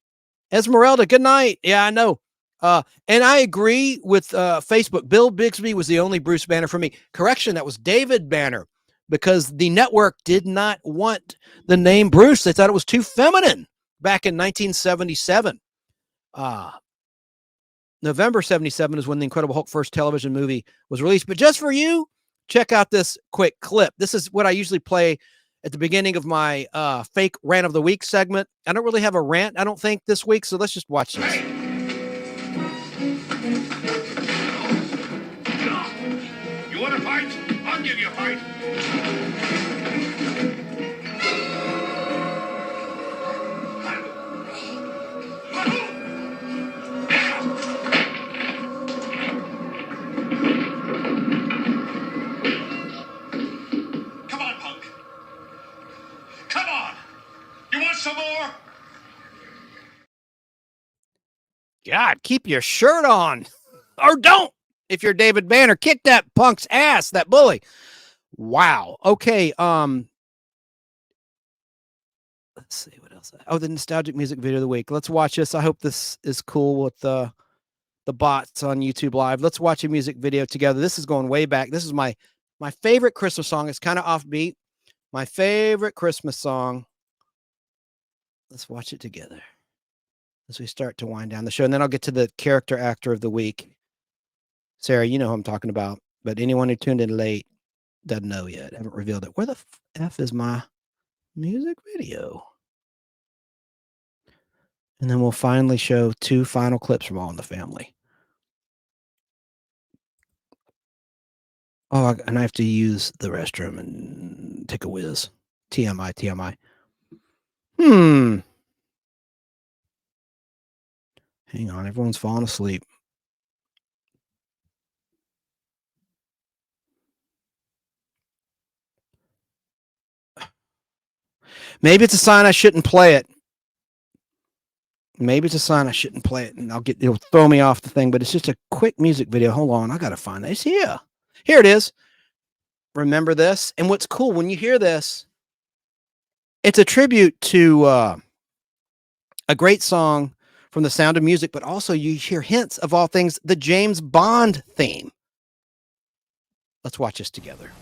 Esmeralda, good night. Yeah, I know. And I agree with Facebook. Bill Bixby was the only Bruce Banner for me. Correction, that was David Banner, because the network did not want the name Bruce. They thought it was too feminine back in 1977. November 77 is when the Incredible Hulk first television movie was released. But just for you, check out this quick clip. This is what I usually play at the beginning of my fake rant of the week segment. I don't really have a rant, I don't think, this week. So let's just watch this. You want to fight? I'll give you a fight. Come on, punk. Come on. You want some more? God, keep your shirt on. Or don't. If you're David Banner, kick that punk's ass, that bully. Wow. Okay. Let's see what else. Oh, the nostalgic music video of the week. Let's watch this. I hope this is cool with the bots on YouTube Live. Let's watch a music video together. This is going way back. This is my favorite Christmas song. It's kind of offbeat. My favorite Christmas song. Let's watch it together as we start to wind down the show. And then I'll get to the character actor of the week. Sarah, you know who I'm talking about, but anyone who tuned in late doesn't know yet. I haven't revealed it. Where the F is my music video? And then we'll finally show 2 final clips from All in the Family. Oh, and I have to use the restroom and take a whiz. TMI, TMI. Hang on, everyone's falling asleep. Maybe it's a sign I shouldn't play it. Maybe it's a sign I shouldn't play it, and it'll throw me off the thing, but it's just a quick music video. Hold on, I gotta find it. It's here. Here it is. Remember this? And what's cool, when you hear this, it's a tribute to a great song from The Sound of Music, but also you hear hints of all things, the James Bond theme. Let's watch this together.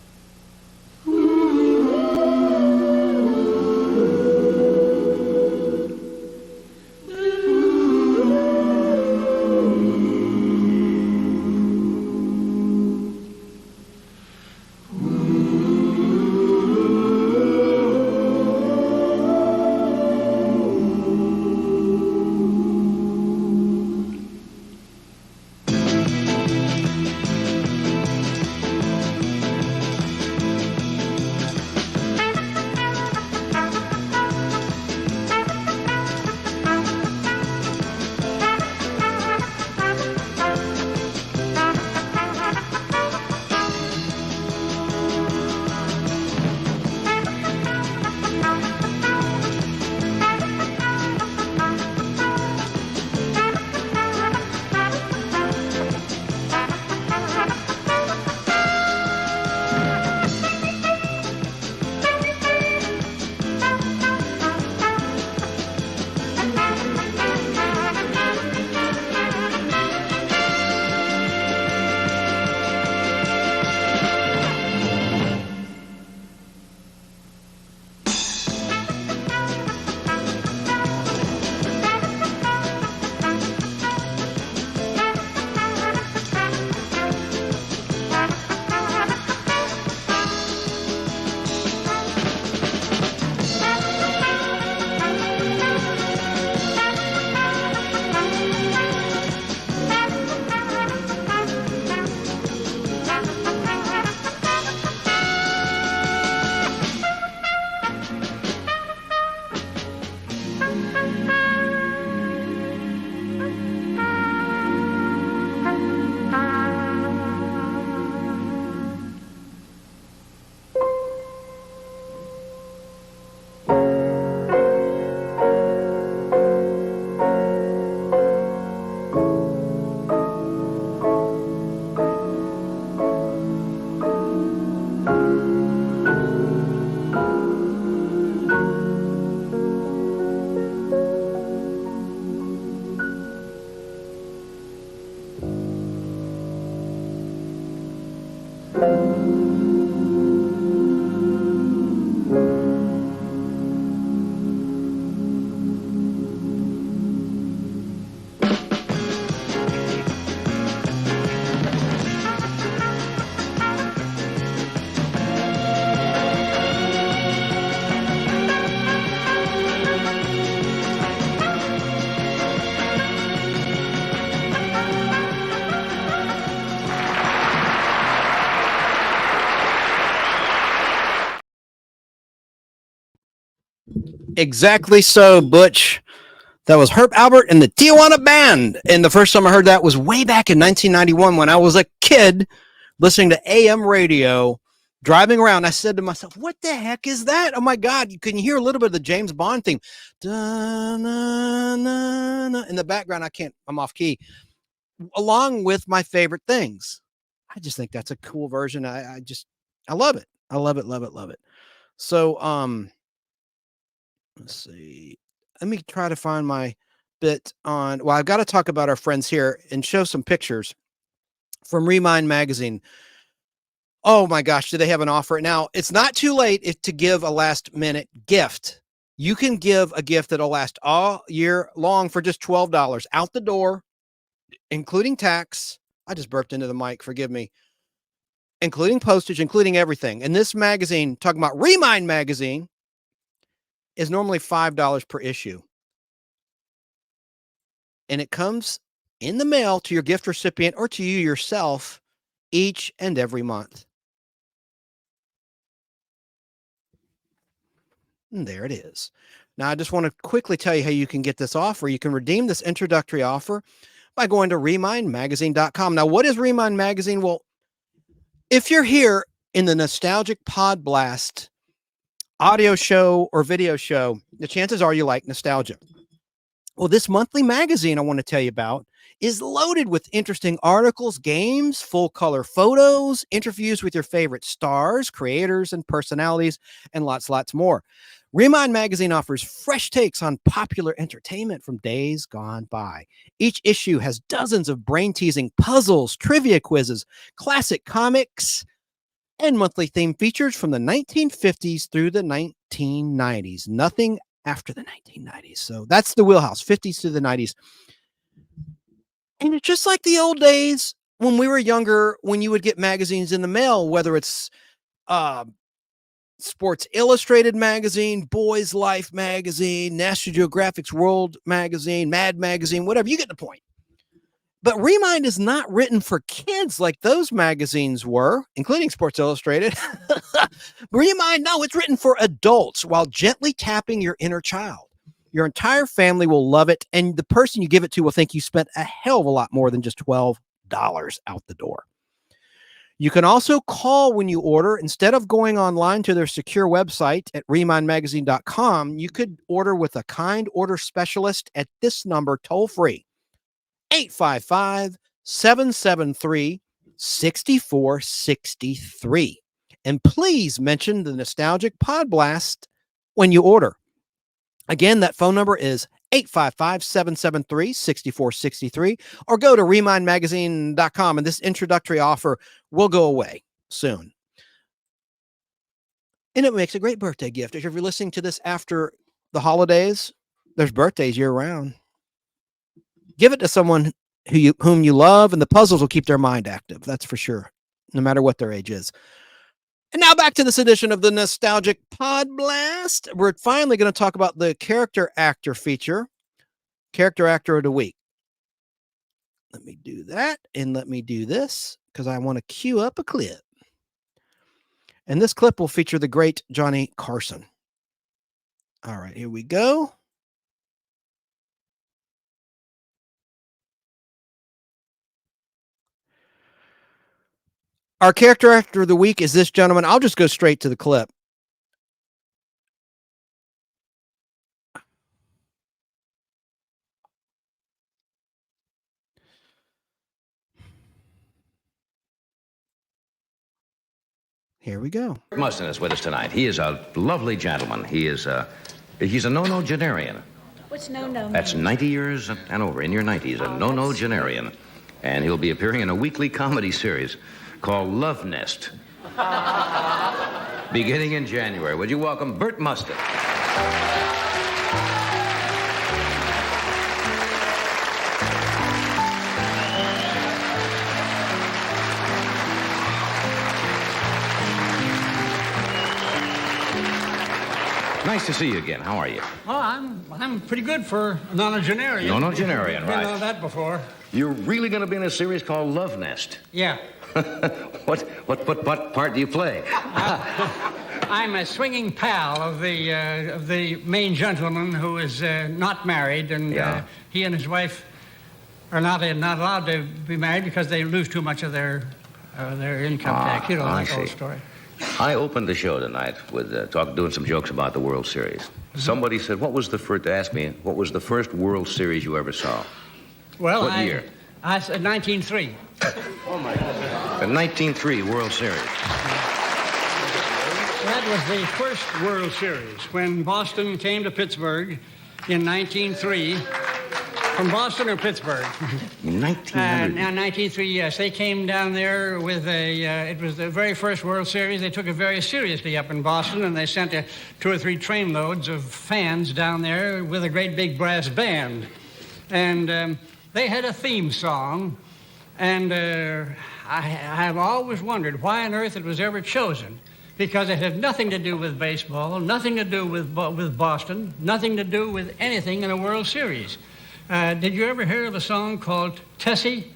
Exactly so, Butch. That was Herb Albert and the Tijuana Band. And the first time I heard that was way back in 1991 when I was a kid listening to AM radio, driving around. I said to myself, what the heck is that? Oh, my God. You can hear a little bit of the James Bond theme. Da-na-na-na. In the background, I'm off key. Along with my favorite things. I just think that's a cool version. I love it. I love it, love it, love it. So, let's see. Let me try to find my bit on. Well, I've got to talk about our friends here and show some pictures from Remind Magazine. Oh my gosh, do they have an offer? Now, it's not too late to give a last minute gift. You can give a gift that'll last all year long for just $12 out the door, including tax. I just burped into the mic. Forgive me. Including postage, including everything. And this magazine, talking about Remind Magazine, is normally $5 per issue. and it comes in the mail to your gift recipient or to you yourself each and every month. And there it is. Now, I just want to quickly tell you how you can get this offer. You can redeem this introductory offer by going to remindmagazine.com. Now, what is Remind Magazine? Well, if you're here in the Nostalgic Pod Blast audio show or video show, the chances are you like nostalgia. Well, this monthly magazine I want to tell you about is loaded with interesting articles, games, full color photos, interviews with your favorite stars, creators, and personalities, and lots more. Remind Magazine offers fresh takes on popular entertainment from days gone by. Each issue has dozens of brain-teasing puzzles, trivia quizzes, classic comics, and monthly theme features from the 1950s through the 1990s. Nothing after the 1990s. So that's the wheelhouse, 50s to the 90s. And it's just like the old days when we were younger, when you would get magazines in the mail, whether it's Sports Illustrated magazine, Boys Life magazine, National Geographic's World magazine, Mad magazine, whatever, you get the point. But Remind is not written for kids like those magazines were, including Sports Illustrated. Remind, no, it's written for adults while gently tapping your inner child. Your entire family will love it, and the person you give it to will think you spent a hell of a lot more than just $12 out the door. You can also call when you order. Instead of going online to their secure website at remindmagazine.com, you could order with a kind order specialist at this number, toll-free, 855-773-6463. And please mention the Nostalgic Pod Blast when you order. Again, that phone number is 855-773-6463, or go to remindmagazine.com, and this introductory offer will go away soon. And it makes a great birthday gift. If you're listening to this after the holidays, there's birthdays year-round. Give it to someone whom you love, and the puzzles will keep their mind active. That's for sure, no matter what their age is. And now back to this edition of the Nostalgic Pod Blast. We're finally going to talk about the character actor feature, character actor of the week. Let me do that, and let me do this, because I want to cue up a clip. And this clip will feature the great Johnny Carson. All right, here we go. Our character actor of the week is this gentleman. I'll just go straight to the clip. Here we go. Mustin is with us tonight. He is a lovely gentleman. He's a nonogenarian. What's no-no? That's 90 years and over, in your 90s, a nonogenarian. And he'll be appearing in a weekly comedy series called Love Nest, beginning in January. Would you welcome Burt Mustin? Nice to see you again. How are you? Oh, I'm pretty good for a nonogenarian. Nonogenarian, right. Didn't know that before. You're really going to be in a series called Love Nest. Yeah. What part do you play? I'm a swinging pal of the main gentleman who is not married, and he and his wife are not allowed to be married because they lose too much of their income tax. You know that whole story. I opened the show tonight with doing some jokes about the World Series. Mm-hmm. Somebody said, what was the first World Series you ever saw? Well, what year? I said 1903. Oh, my God. The 1903 World Series. That was the first World Series when Boston came to Pittsburgh in 1903. From Boston or Pittsburgh? 1903, yes. They came down there with it was the very first World Series. They took it very seriously up in Boston, and they sent 2 or 3 trainloads of fans down there with a great big brass band. And they had a theme song, and I have always wondered why on earth it was ever chosen, because it had nothing to do with baseball, nothing to do with Boston, nothing to do with anything in a World Series. Did you ever hear of a song called Tessie?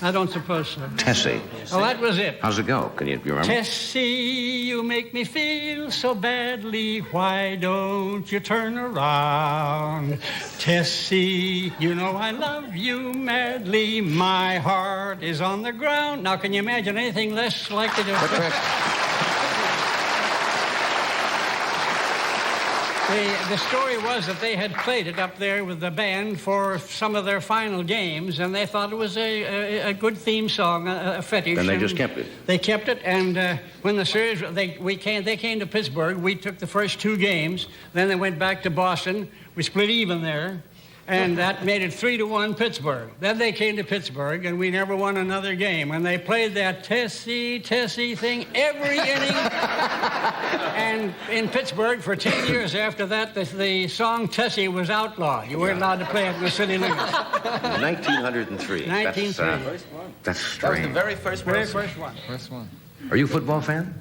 I don't suppose so. Tessie. Well, that was it. How's it go? Can you remember? Tessie, you make me feel so badly. Why don't you turn around? Tessie, you know I love you madly. My heart is on the ground. Now, can you imagine anything less likely to... The story was that they had played it up there with the band for some of their final games, and they thought it was a good theme song, a fetish. And they just kept it. They kept it, and when the series, they came to Pittsburgh. We took the first 2 games. Then they went back to Boston. We split even there, and that made it 3-1 Pittsburgh. Then they came to Pittsburgh, and we never won another game. And they played that Tessie, Tessie thing every inning. And in Pittsburgh, for 10 years after that, the song Tessie was outlawed. You weren't allowed to play it in the city limits. 1903. 1903. That's strange. That was the very first one. Very first one. First one. Are you a football fan?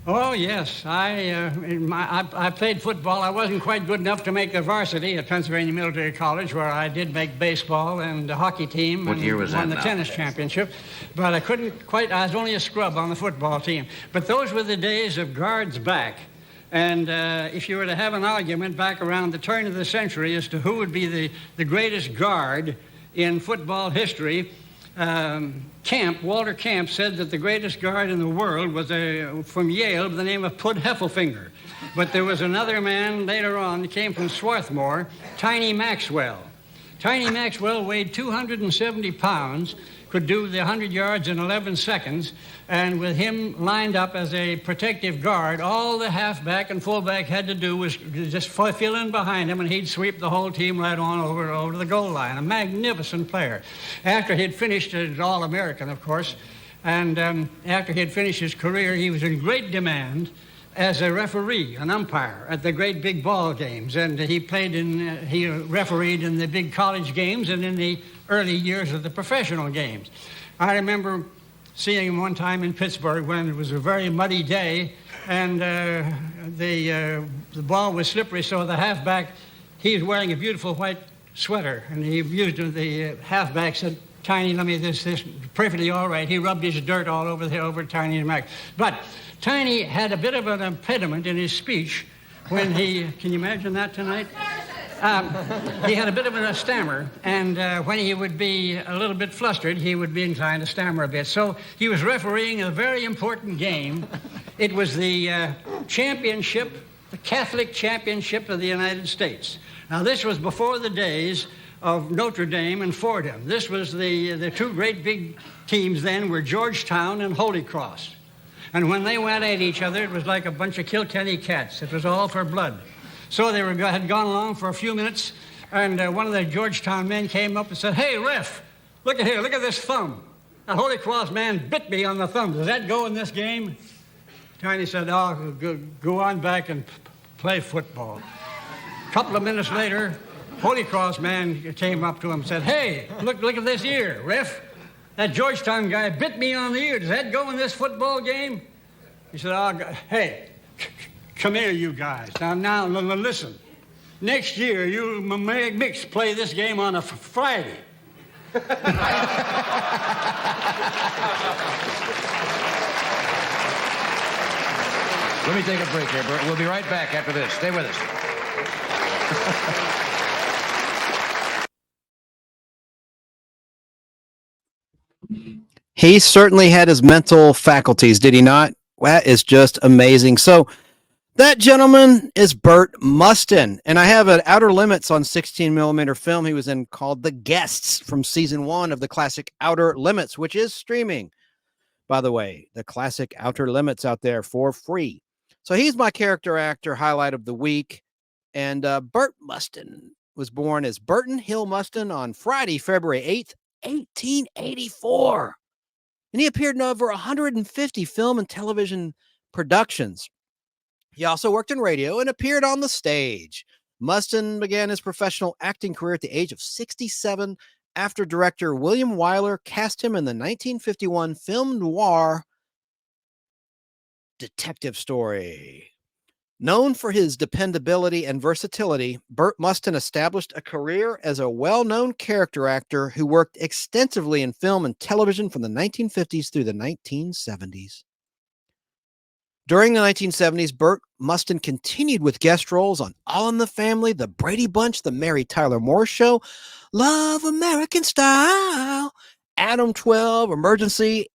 Oh, yes. I played football. I wasn't quite good enough to make the varsity at Pennsylvania Military College, where I did make baseball and the hockey team. What year was that won the now? tennis championship. But I couldn't quite, I was only a scrub on the football team. But those were the days of guards back. And if you were to have an argument back around the turn of the century as to who would be the greatest guard in football history, Walter Camp said that the greatest guard in the world was from Yale by the name of Pud Heffelfinger. But there was another man later on that came from Swarthmore, Tiny Maxwell. Tiny Maxwell weighed 270 pounds, could do the 100 yards in 11 seconds, and with him lined up as a protective guard, all the halfback and fullback had to do was just fill in behind him, and he'd sweep the whole team right on over to the goal line. A magnificent player. After he'd finished as All-American, of course, and after he'd finished his career, he was in great demand as a referee, an umpire at the great big ball games, and he refereed in the big college games and in the early years of the professional games. I remember seeing him one time in Pittsburgh when it was a very muddy day, and the ball was slippery, so the halfback, he was wearing a beautiful white sweater, and the halfback said, "Tiny, let me this perfectly all right." He rubbed his dirt all over Tiny and Mac. But Tiny had a bit of an impediment in his speech when can you imagine that tonight? He had a bit of a stammer, and when he would be a little bit flustered, he would be inclined to stammer a bit. So he was refereeing a very important game. It was the championship, the Catholic Championship of the United States. Now, this was before the days of Notre Dame and Fordham. This was the 2 great big teams then were Georgetown and Holy Cross. And when they went at each other, it was like a bunch of Kilkenny cats. It was all for blood. So they had gone along for a few minutes, and one of the Georgetown men came up and said, "Hey, ref, look at here, look at this thumb. That Holy Cross man bit me on the thumb. Does that go in this game?" Tiny said, "Oh, go on back and play football." A couple of minutes later, Holy Cross man came up to him and said, "Hey, look at this ear, ref. That Georgetown guy bit me on the ear. Does that go in this football game?" He said, "Oh, hey, come here, you guys. Now, listen. Next year, you mix play this game on a Friday." Let me take a break here, Bert. We'll be right back after this. Stay with us. He certainly had his mental faculties, did he not? That is just amazing. So that gentleman is Burt Mustin, and I have an Outer Limits on 16mm film he was in called The Guests from season 1 of the classic Outer Limits, which is streaming, by the way, the classic Outer Limits out there for free. So he's my character actor highlight of the week, and Burt Mustin was born as Burton Hill Mustin on Friday, February 8th, 1884. And he appeared in over 150 film and television productions. He also worked in radio and appeared on the stage. Mustin began his professional acting career at the age of 67 after director William Wyler cast him in the 1951 film noir Detective Story. Known for his dependability and versatility, Burt Mustin established a career as a well-known character actor who worked extensively in film and television from the 1950s through the 1970s. During the 1970s, Burt Mustin continued with guest roles on All in the Family, The Brady Bunch, The Mary Tyler Moore Show, Love American Style, Adam 12, Emergency,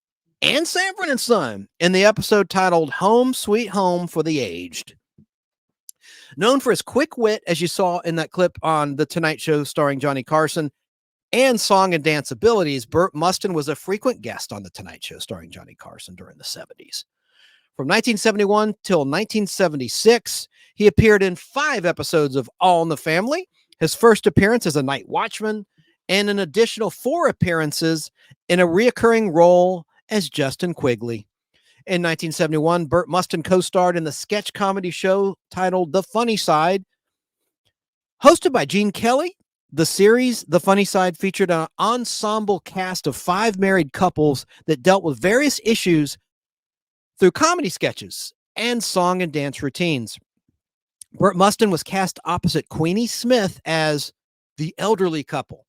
and Sanford and Son in the episode titled Home Sweet Home for the Aged. Known for his quick wit, as you saw in that clip on The Tonight Show starring Johnny Carson, and song and dance abilities, Burt Mustin was a frequent guest on The Tonight Show starring Johnny Carson during the 70s. From 1971 till 1976, he appeared in 5 episodes of All in the Family, his first appearance as a night watchman, and an additional 4 appearances in a reoccurring role as Justin Quigley. In 1971, Burt Mustin co-starred in the sketch comedy show titled The Funny Side. Hosted by Gene Kelly, the series The Funny Side featured an ensemble cast of 5 married couples that dealt with various issues through comedy sketches and song and dance routines. Burt Mustin was cast opposite Queenie Smith as the elderly couple.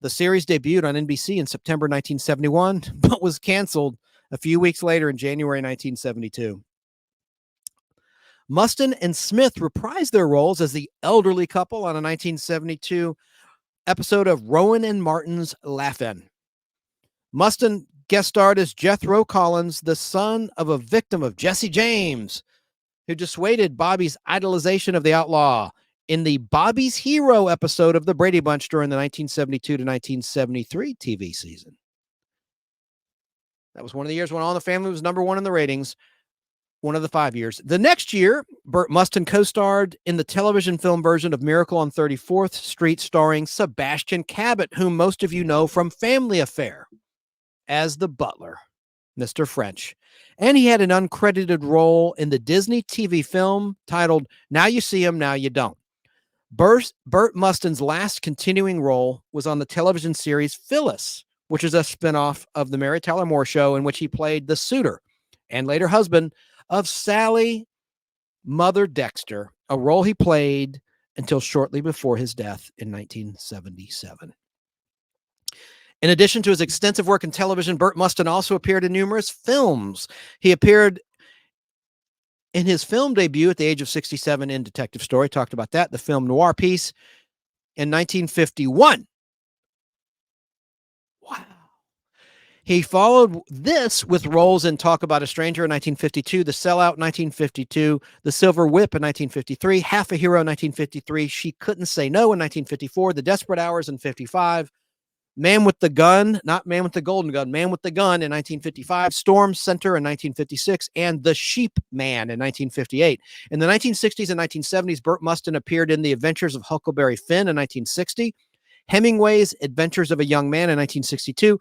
The series debuted on NBC in September 1971, but was canceled a few weeks later in January 1972. Mustin and Smith reprised their roles as the elderly couple on a 1972 episode of Rowan and Martin's Laugh-In. Mustin guest starred as Jethro Collins, the son of a victim of Jesse James, who dissuaded Bobby's idolization of the outlaw in the Bobby's Hero episode of The Brady Bunch during the 1972 to 1973 TV season. That was one of the years when All in the Family was number 1 in the ratings, one of the 5 years. The next year, Burt Mustin co-starred in the television film version of Miracle on 34th Street starring Sebastian Cabot, whom most of you know from Family Affair as the butler, Mr. French. And he had an uncredited role in the Disney TV film titled Now You See Him, Now You Don't. Burt Mustin's last continuing role was on the television series Phyllis, which is a spinoff of the Mary Tyler Moore Show, in which he played the suitor and later husband of Sally Mother Dexter, a role he played until shortly before his death in 1977. In addition to his extensive work in television, Burt Mustin also appeared in numerous films. He appeared in his film debut at the age of 67 in Detective Story, talked about that, the film noir piece, in 1951. He followed this with roles in Talk About a Stranger in 1952, The Sellout 1952, The Silver Whip in 1953, Half a Hero in 1953, She Couldn't Say No in 1954, The Desperate Hours in 55, Man with the Gun, not Man with the Golden Gun, Man with the Gun in 1955, Storm Center in 1956, and The Sheep Man in 1958. In the 1960s and 1970s, Burt Mustin appeared in The Adventures of Huckleberry Finn in 1960, Hemingway's Adventures of a Young Man in 1962,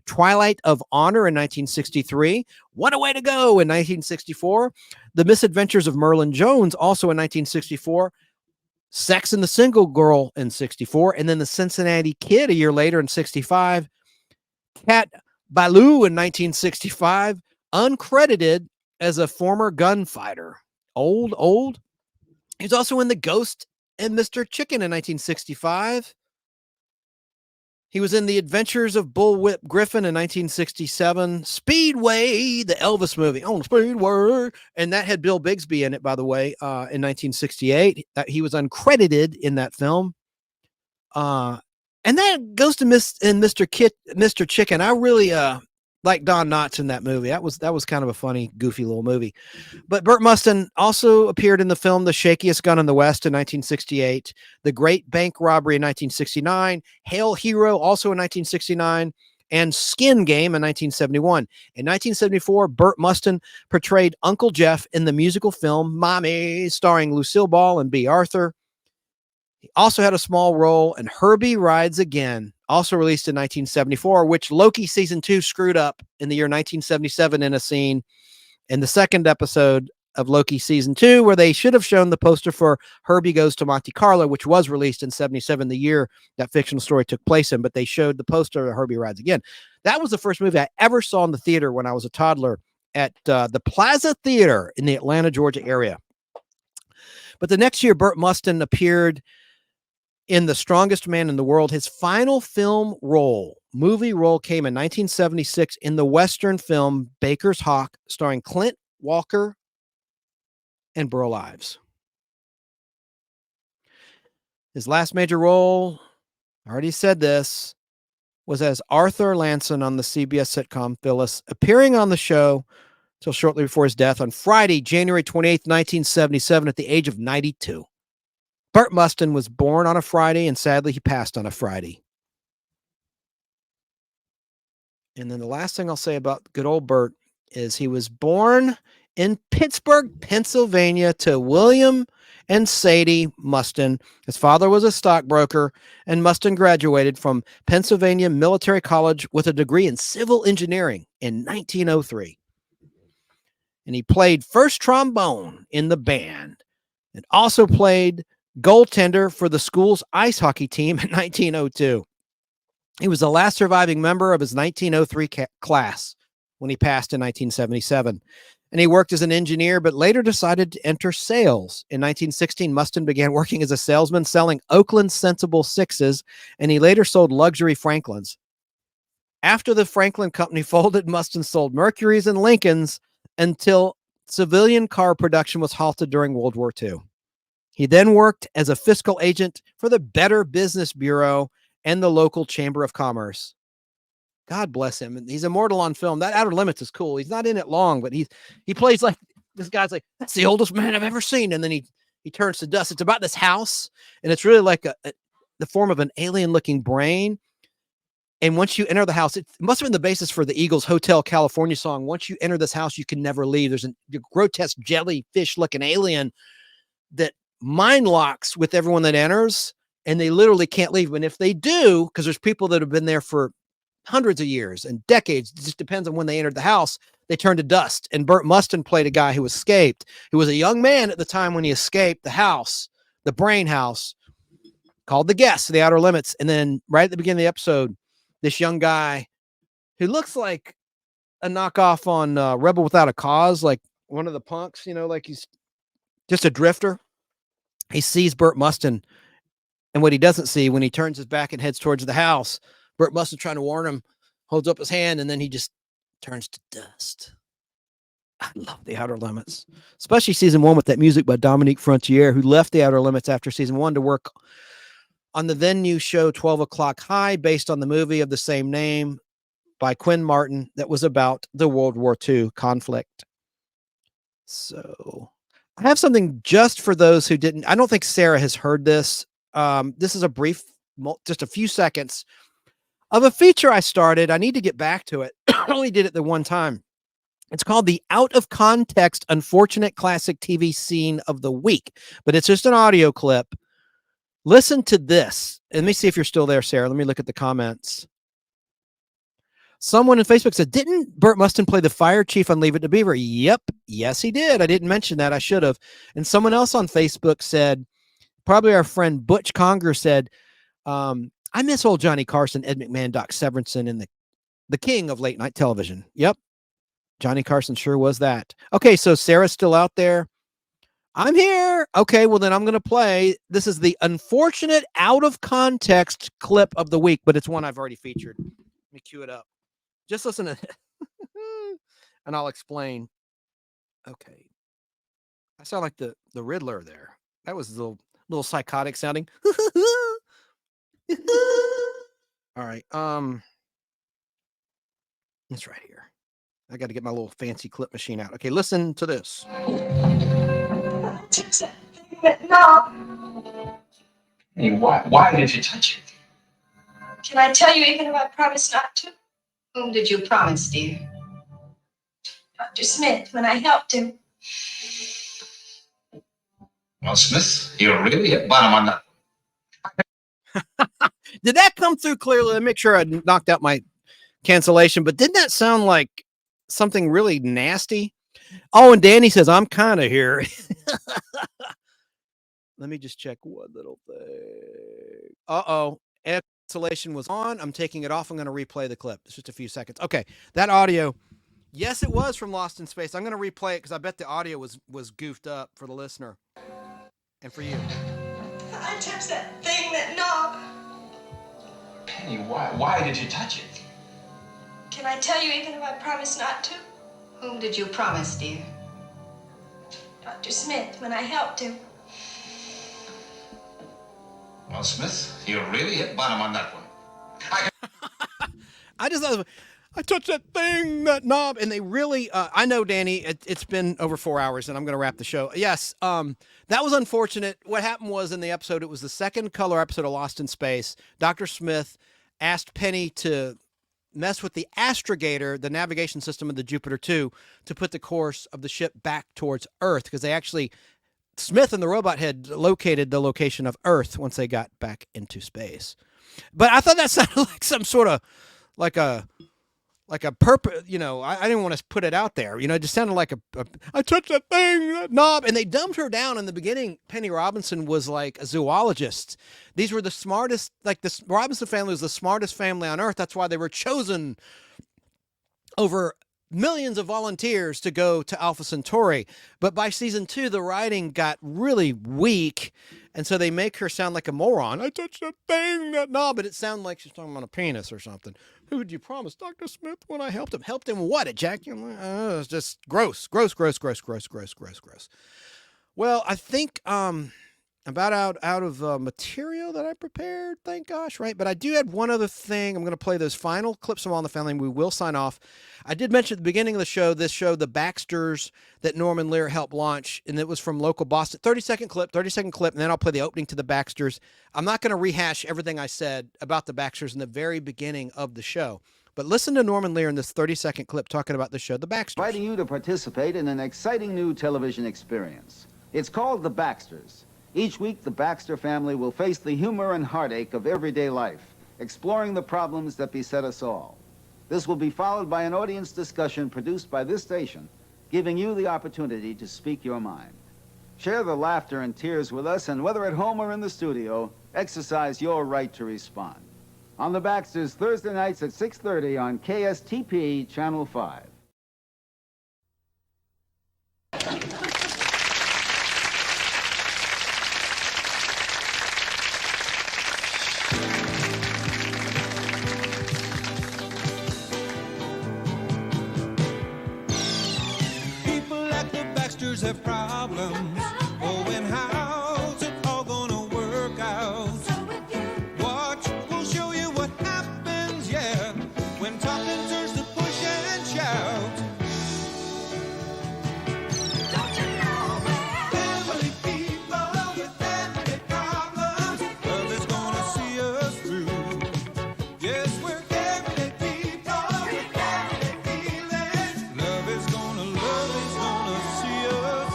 Twilight of Honor in 1963, What a Way to Go in 1964, The Misadventures of Merlin Jones also in 1964, Sex and the Single Girl in 64, and then The Cincinnati Kid a year later in 65, Cat Ballou in 1965, uncredited as a former gunfighter. Old. He's also in The Ghost and Mr. Chicken in 1965. He was in The Adventures of Bullwhip Griffin in 1967, Speedway, the Elvis movie, on Speedway, and that had Bill Bixby in it, by the way, in 1968. He was uncredited in that film. And that goes to Mr. Chicken. I really like Don Knotts in that movie. That was kind of a funny, goofy little movie. But Burt Mustin also appeared in the film The Shakiest Gun in the West in 1968, The Great Bank Robbery in 1969, Hail Hero also in 1969, and Skin Game in 1971. In 1974, Burt Mustin portrayed Uncle Jeff in the musical film Mommy, starring Lucille Ball and B. Arthur. He also had a small role in Herbie Rides Again, also released in 1974, which Loki season 2 screwed up in the year 1977 in a scene in the second episode of Loki season 2, where they should have shown the poster for Herbie Goes to Monte Carlo, which was released in 77, the year that fictional story took place in, but they showed the poster of Herbie Rides Again. That was the first movie I ever saw in the theater when I was a toddler at the Plaza Theater in the Atlanta, Georgia area. But the next year, Burt Mustin appeared in The Strongest Man in the World. His final movie role came in 1976 in the Western film Baker's Hawk, starring Clint Walker and Burl Ives. His last major role, I already said this, was as Arthur Lanson on the CBS sitcom Phyllis, appearing on the show till shortly before his death on Friday, January 28th, 1977, at the age of 92. Burt Mustin was born on a Friday, and sadly, he passed on a Friday. And then the last thing I'll say about good old Burt is he was born in Pittsburgh, Pennsylvania, to William and Sadie Mustin. His father was a stockbroker, and Mustin graduated from Pennsylvania Military College with a degree in civil engineering in 1903. And he played first trombone in the band and also played goaltender for the school's ice hockey team in 1902. He was the last surviving member of his 1903 class when he passed in 1977. And he worked as an engineer, but later decided to enter sales. In 1916, Mustin began working as a salesman, selling Oakland Sensible Sixes, and he later sold luxury Franklins. After the Franklin Company folded, Mustin sold Mercuries and Lincolns until civilian car production was halted during World War II. He then worked as a fiscal agent for the Better Business Bureau and the local Chamber of Commerce. God bless him. And he's immortal on film. That Outer Limits is cool. He's not in it long, but he plays like this guy's like, that's the oldest man I've ever seen. And then he turns to dust. It's about this house, and it's really like the form of an alien looking brain. And once you enter the house, it must have been the basis for the Eagles' Hotel California song. Once you enter this house, you can never leave. There's a grotesque jellyfish looking alien that mind locks with everyone that enters, and they literally can't leave. And if they do, because there's people that have been there for hundreds of years and decades, it just depends on when they entered the house, they turn to dust. And Burt Mustin played a guy who escaped, who was a young man at the time when he escaped the house, the brain house, called The Guest, The Outer Limits. And then right at the beginning of the episode, this young guy who looks like a knockoff on Rebel Without a Cause, like one of the punks, like he's just a drifter. He sees Burt Mustin, and what he doesn't see when he turns his back and heads towards the house, Burt Mustin trying to warn him, holds up his hand, and then he just turns to dust. I love The Outer Limits, especially season 1 with that music by Dominique Frontier, who left The Outer Limits after season 1 to work on the then new show 12 O'Clock High, based on the movie of the same name by Quinn Martin that was about the World War II conflict. So I have something just for those who didn't. I don't think Sarah has heard this. This is a brief, just a few seconds of a feature I started. I need to get back to it. I only did it the one time. It's called the Out of Context Unfortunate Classic TV Scene of the Week, but it's just an audio clip. Listen to this. Let me see if you're still there, Sarah. Let me look at the comments. Someone on Facebook said, didn't Burt Mustin play the fire chief on Leave It to Beaver? Yep. Yes, he did. I didn't mention that. I should have. And someone else on Facebook said, probably our friend Butch Conger said, I miss old Johnny Carson, Ed McMahon, Doc Severinsen, and the king of late night television. Yep. Johnny Carson sure was that. Okay, so Sarah's still out there. I'm here. Okay, well then I'm going to play. This is the unfortunate out of context clip of the week, but it's one I've already featured. Let me cue it up. Just listen to it, and I'll explain. Okay. I sound like the Riddler there. That was a little psychotic sounding. All right. It's right here. I got to get my little fancy clip machine out. Okay, listen to this. No. Hey, why did you touch it? Can I tell you even if I promise not to? Whom did you promise, dear? Dr. Smith, when I helped him. Well, Smith, you're really hit bottom on that. Did that come through clearly? Let me make sure I knocked out my cancellation, but didn't that sound like something really nasty? Oh, and Danny says, I'm kind of here. Let me just check one little thing. Uh-oh. Cancellation was on. I'm taking it off. I'm going to replay the clip. It's just a few seconds. Okay. That audio. Yes, it was from Lost in Space. I'm going to replay it because I bet the audio was goofed up for the listener. And for you. I touched that thing, that knob. Penny, why did you touch it? Can I tell you even if I promise not to? Whom did you promise, dear? Dr. Smith, when I helped him. Well, Smith, you really hit bottom on that one. I just thought, I touched that thing, that knob, and they really, I know, Danny, it's been over 4 hours, and I'm going to wrap the show. Yes, that was unfortunate. What happened was in the episode, it was the second color episode of Lost in Space. Dr. Smith asked Penny to mess with the astrogator, the navigation system of the Jupiter 2, to put the course of the ship back towards Earth, because they actually, Smith and the robot had located the location of Earth once they got back into space. But I thought that sounded like some sort of, like a purpose, you know, I didn't want to put it out there. You know, it just sounded like I touched that thing, that knob. And they dumbed her down in the beginning. Penny Robinson was like a zoologist. These were the smartest, like the Robinson family was the smartest family on Earth. That's why they were chosen over millions of volunteers to go to Alpha Centauri. But by season 2, the writing got really weak. And so they make her sound like a moron. I touched that thing, that knob. But it sounded like she's talking about a penis or something. Who did you promise, Dr. Smith, when I helped him? Helped him what? Ejaculate? It's just gross. Well, I think about out of material that I prepared, thank gosh, right? But I do have one other thing. I'm going to play those final clips from All in the Family, and we will sign off. I did mention at the beginning of the show, this show, The Baxters, that Norman Lear helped launch, and it was from local Boston. 30-second clip, and then I'll play the opening to The Baxters. I'm not going to rehash everything I said about The Baxters in the very beginning of the show, but listen to Norman Lear in this 30-second clip talking about the show, The Baxters. Inviting you to participate in an exciting new television experience. It's called The Baxters. Each week, the Baxter family will face the humor and heartache of everyday life, exploring the problems that beset us all. This will be followed by an audience discussion produced by this station, giving you the opportunity to speak your mind. Share the laughter and tears with us, and whether at home or in the studio, exercise your right to respond. On The Baxters, Thursday nights at 6:30 on KSTP Channel 5. Have problems. Oh, and how's it all gonna work out? Watch, we'll show you what happens, yeah, when talking turns to push and shout. Don't you know family people with family problems? Love is gonna see us through. Yes, we're family people with family feelings. Love is gonna see us.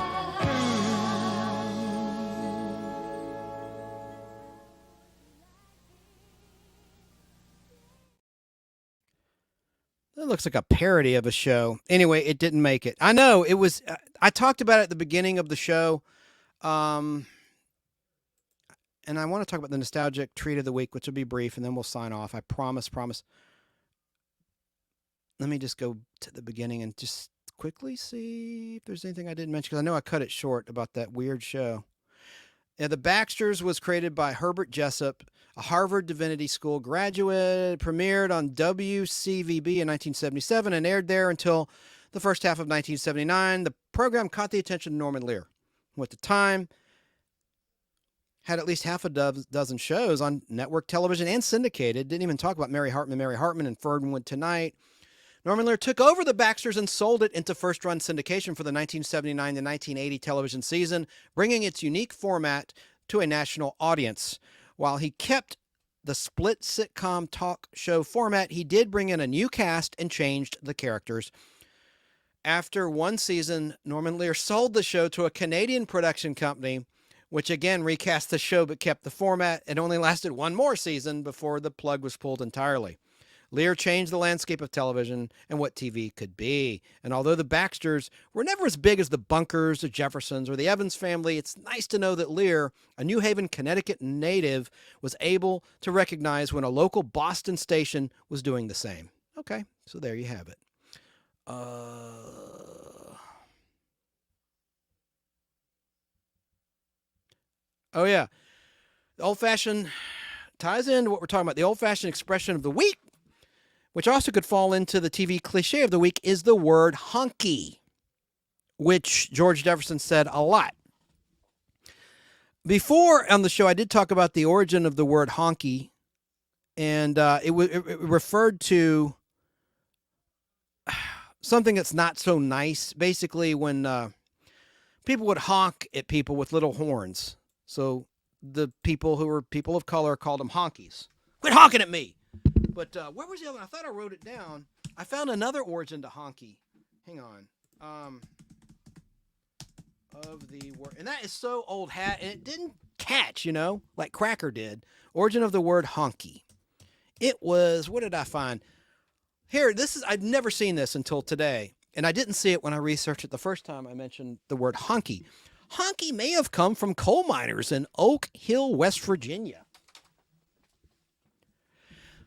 That looks like a parody of a show. Anyway, it didn't make it. I know it was. I talked about it at the beginning of the show, and I want to talk about the nostalgic treat of the week, which will be brief, and then we'll sign off. I promise. Let me just go to the beginning and just quickly see if there's anything I didn't mention, because I know I cut it short about that weird show. Yeah, The Baxters was created by Herbert Jessup, a Harvard Divinity School graduate, premiered on WCVB in 1977 and aired there until the first half of 1979. The program caught the attention of Norman Lear, who at the time had at least half a dozen shows on network television and syndicated. Didn't even talk about Mary Hartman and Fernwood Tonight. Norman Lear took over The Baxters and sold it into first-run syndication for the 1979 to 1980 television season, bringing its unique format to a national audience. While he kept the split sitcom talk show format, he did bring in a new cast and changed the characters. After one season, Norman Lear sold the show to a Canadian production company, which again recast the show but kept the format. It only lasted one more season before the plug was pulled entirely. Lear changed the landscape of television and what TV could be. And although the Baxters were never as big as the Bunkers, the Jeffersons, or the Evans family, it's nice to know that Lear, a New Haven, Connecticut native, was able to recognize when a local Boston station was doing the same. Okay, so there you have it. Oh, yeah. The old-fashioned ties into what we're talking about. The old-fashioned expression of the week, which also could fall into the TV cliche of the week, is the word honky, which George Jefferson said a lot. Before on the show, I did talk about the origin of the word honky, and it referred to something that's not so nice. Basically, when people would honk at people with little horns. So the people who were people of color called them honkies. Quit honking at me. But where was the other one? I thought I wrote it down. I found another origin to honky. Hang on. Of the word. And that is so old hat. And it didn't catch, like Cracker did. Origin of the word honky. It was, what did I find? Here, I'd never seen this until today. And I didn't see it when I researched it the first time I mentioned the word honky. Honky may have come from coal miners in Oak Hill, West Virginia.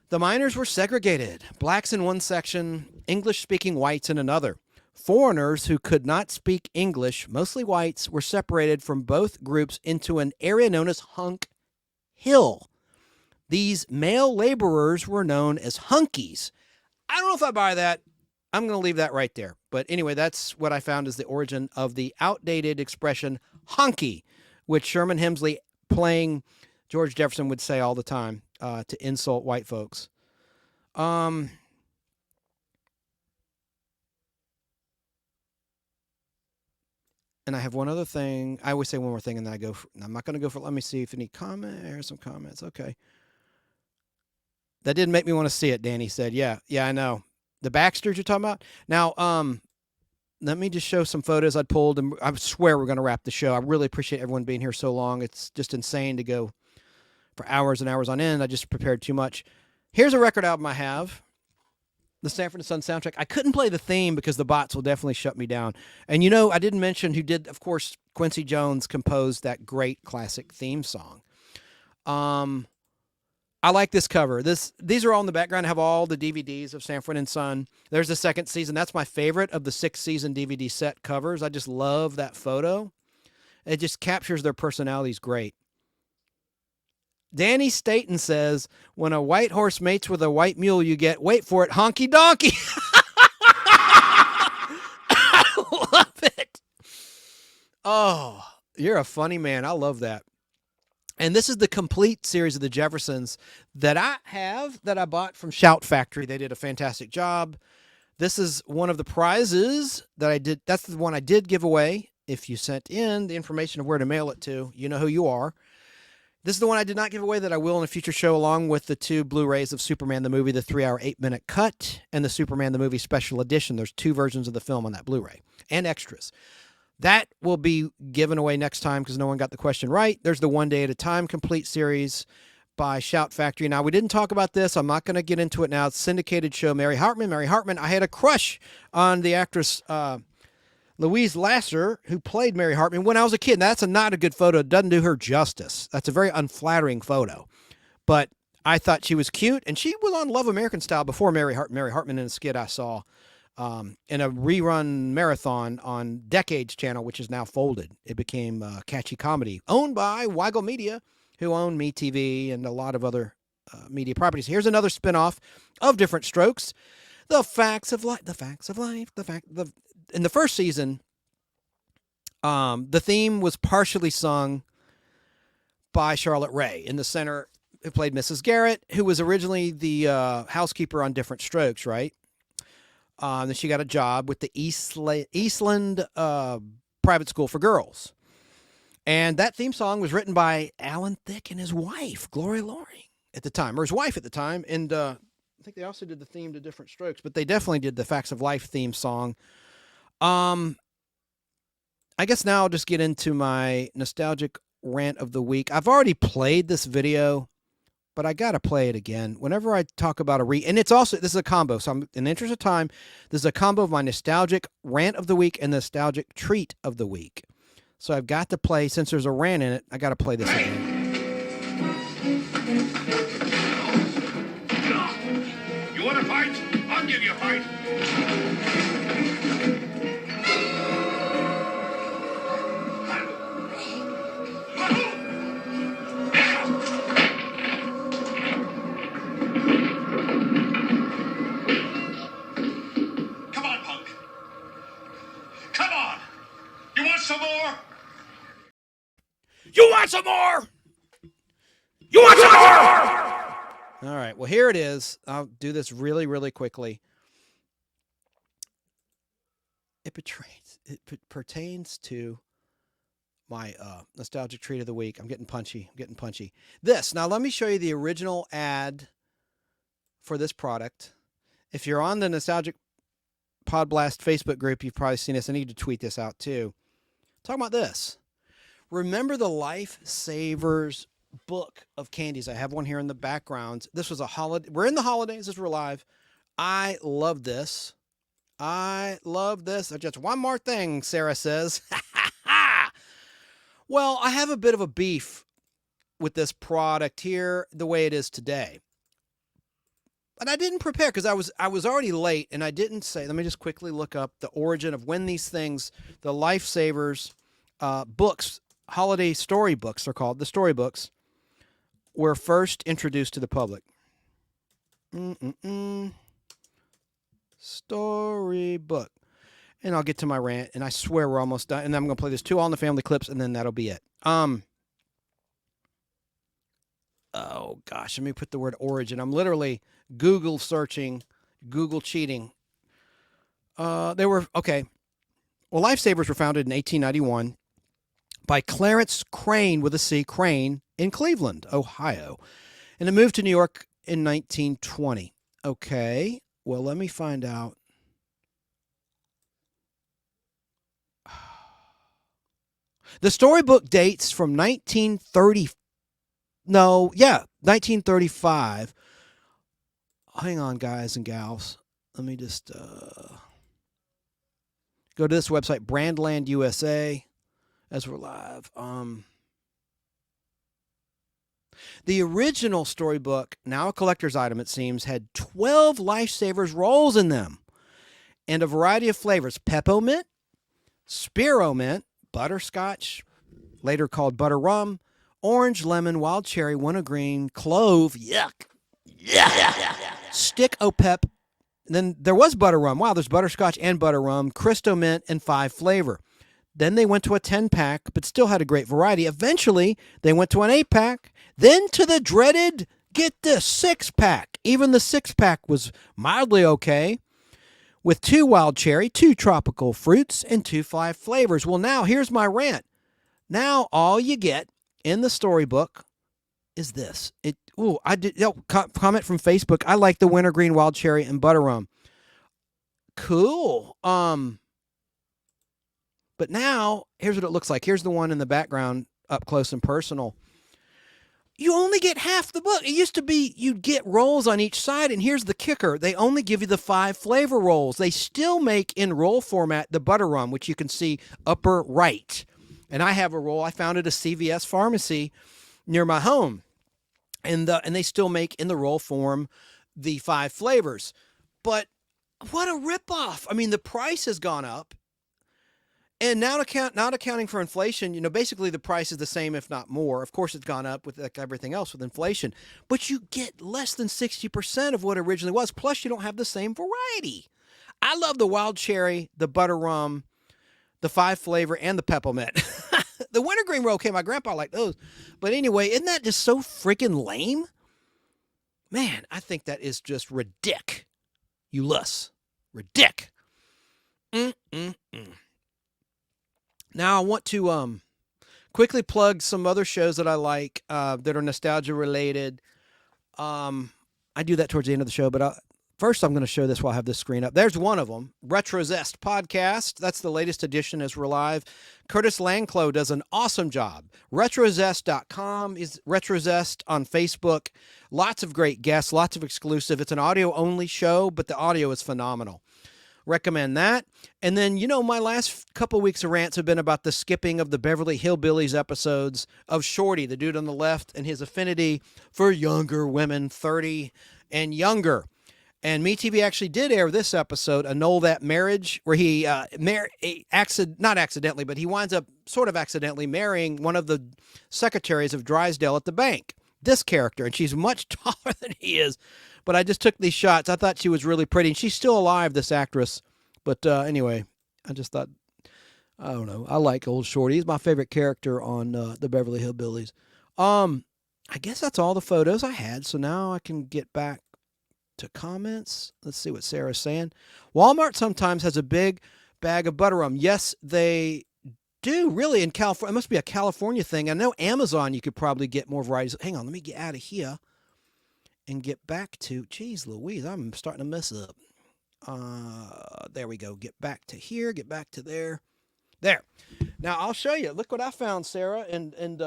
The miners were segregated. Blacks in one section, English-speaking whites in another. Foreigners who could not speak English, mostly whites, were separated from both groups into an area known as Hunk Hill. These male laborers were known as hunkies. I don't know if I buy that. I'm going to leave that right there. But anyway, that's what I found is the origin of the outdated expression honky, which Sherman Hemsley, playing George Jefferson, would say all the time to insult white folks. And I have one other thing. I always say one more thing, and then I'm not going to go for. Let me see if any here's some comments. Okay. That didn't make me want to see it. Danny said, "Yeah, I know." The Baxters you're talking about? Now, let me just show some photos I'd pulled, and I swear we're going to wrap the show. I really appreciate everyone being here so long. It's just insane to go for hours and hours on end. I just prepared too much. Here's a record album I have, the Sanford and Son soundtrack. I couldn't play the theme because the bots will definitely shut me down. And I didn't mention who did, of course, Quincy Jones composed that great classic theme song. I like this cover. These are all in the background. I have all the DVDs of Sanford and Son. There's the second season. That's my favorite of the 6-season DVD set covers. I just love that photo. It just captures their personalities great. Danny Staten says, when a white horse mates with a white mule, you get, wait for it, honky donkey. I love it. Oh, you're a funny man. I love that. And this is the complete series of the Jeffersons that I bought from Shout Factory. They did a fantastic job. This is one of the prizes that I did. That's the one I did give away. If you sent in the information of where to mail it to, you know who you are. This is the one I did not give away that I will in a future show, along with the 2 Blu-rays of Superman the movie, the 3-hour 8-minute cut, and the Superman the movie special edition. There's 2 versions of the film on that Blu-ray and extras. That will be given away next time because no one got the question right. There's the One Day at a Time complete series by Shout Factory. Now, we didn't talk about this. I'm not going to get into it now. It's a syndicated show. Mary Hartman. I had a crush on the actress Louise Lasser, who played Mary Hartman when I was a kid. Now, that's not a good photo. It doesn't do her justice. That's a very unflattering photo. But I thought she was cute, and she was on Love American Style before Mary Hartman in a skit I saw in a rerun marathon on Decades Channel, which is now folded. It became Catchy Comedy, owned by Weigel Media, who own MeTV and a lot of other media properties. Here's another spinoff of Different Strokes, The Facts of Life. In the first season, the theme was partially sung by Charlotte Rae in the center, who played Mrs. Garrett, who was originally the housekeeper on Different Strokes, right? Then she got a job with the Eastland Private School for Girls. And that theme song was written by Alan Thicke and his wife, Gloria Loring, at the time, or his wife at the time. And I think they also did the theme to Different Strokes, but they definitely did the Facts of Life theme song. I guess now I'll just get into my nostalgic rant of the week. I've already played this video, but I got to play it again. Whenever I talk about and it's also, this is a combo. So I'm, in the interest of time, this is a combo of my nostalgic rant of the week and nostalgic treat of the week. So I've got to play, since there's a rant in it, I got to play this again. You want to fight? I'll give you a fight. some more? You want some more? You want some more? All right. Well, here it is. I'll do this really, really quickly. It pertains to my nostalgic treat of the week. I'm getting punchy. This. Now, let me show you the original ad for this product. If you're on the Nostalgic Pod Blast Facebook group, you've probably seen this. I need to tweet this out too. Talking about this. Remember the Lifesavers book of candies? I have one here in the background. This was a holiday. We're in the holidays as we're live. I love this. Just one more thing, Sarah says. Well, I have a bit of a beef with this product here the way it is today. But I didn't prepare because I was already late and I didn't say. Let me just quickly look up the origin of when these things, the Lifesavers books, holiday storybooks they're called, the storybooks, were first introduced to the public. Storybook. And I'll get to my rant, and I swear we're almost done. And then I'm going to play this 2 All in the Family clips, and then that'll be it. Oh, gosh, let me put the word origin. I'm literally Google searching, Google cheating. Okay. Well, Lifesavers were founded in 1891 by Clarence Crane, with a C, Crane, in Cleveland, Ohio. And it moved to New York in 1920. Okay. Well, let me find out. The storybook dates from 1935. Hang on, guys and gals. Let me just go to this website, Brandland USA, as we're live. The original storybook, now a collector's item, it seems, had 12 Lifesavers rolls in them and a variety of flavors: peppermint, spearmint, butterscotch, later called butter rum, orange, lemon, wild cherry, wintergreen, clove, yuck, stick o' pep. Then there was butter rum. Wow, there's butterscotch and butter rum, Cristo mint, and 5 flavor. Then they went to a 10-pack, but still had a great variety. Eventually, they went to an 8-pack, then to the dreaded, get this, 6-pack. Even the 6-pack was mildly okay, with 2 wild cherry, 2 tropical fruits, and 2 5 flavors. Well, now, here's my rant. Now, all you get in the storybook is this. Comment from Facebook. I like the wintergreen, wild cherry, and butter rum. Cool. But now, here's what it looks like. Here's the one in the background, up close and personal. You only get half the book. It used to be you'd get rolls on each side, and here's the kicker. They only give you the 5 flavor rolls. They still make in roll format the butter rum, which you can see upper right. And I have a roll. I found it at a CVS pharmacy near my home. And they still make in the roll form the 5 flavors. But what a ripoff. I mean, the price has gone up. And now not accounting for inflation, basically the price is the same, if not more. Of course, it's gone up with like everything else with inflation. But you get less than 60% of what it originally was. Plus, you don't have the same variety. I love the wild cherry, the butter rum, the 5 flavor, and the peppermint. The wintergreen roll came. My grandpa liked those. But anyway, isn't that just so freaking lame? Man, I think that is just ridiculous. Ridiculous. Now, I want to quickly plug some other shows that I like that are nostalgia related. I do that towards the end of the show, but first I'm going to show this while I have this screen up. There's one of them, Retro Zest Podcast. That's the latest edition as we're live. Curtis Lanclow does an awesome job. RetroZest.com is Retro Zest on Facebook. Lots of great guests, lots of exclusive. It's an audio-only show, but the audio is phenomenal. Recommend that. And then, my last couple weeks of rants have been about the skipping of the Beverly Hillbillies episodes of Shorty, the dude on the left, and his affinity for younger women, 30 and younger. And MeTV actually did air this episode, Annul That Marriage, where he not accidentally, but he winds up sort of accidentally marrying one of the secretaries of Drysdale at the bank. This character, and she's much taller than he is. But I just took these shots. I thought she was really pretty, and she's still alive, this actress. But anyway, I just thought I don't know. I like Old Shorty. He's my favorite character on the Beverly Hillbillies. I guess that's all the photos I had. So now I can get back to comments. Let's see what Sarah's saying. Walmart sometimes has a big bag of butter rum. Yes, they do. Really, in California, it must be a California thing. I know Amazon, you could probably get more varieties. Hang on, let me get out of here and get back to. Geez, Louise, I'm starting to mess up. There we go. Get back to here. Get back to there. There. Now I'll show you. Look what I found, Sarah and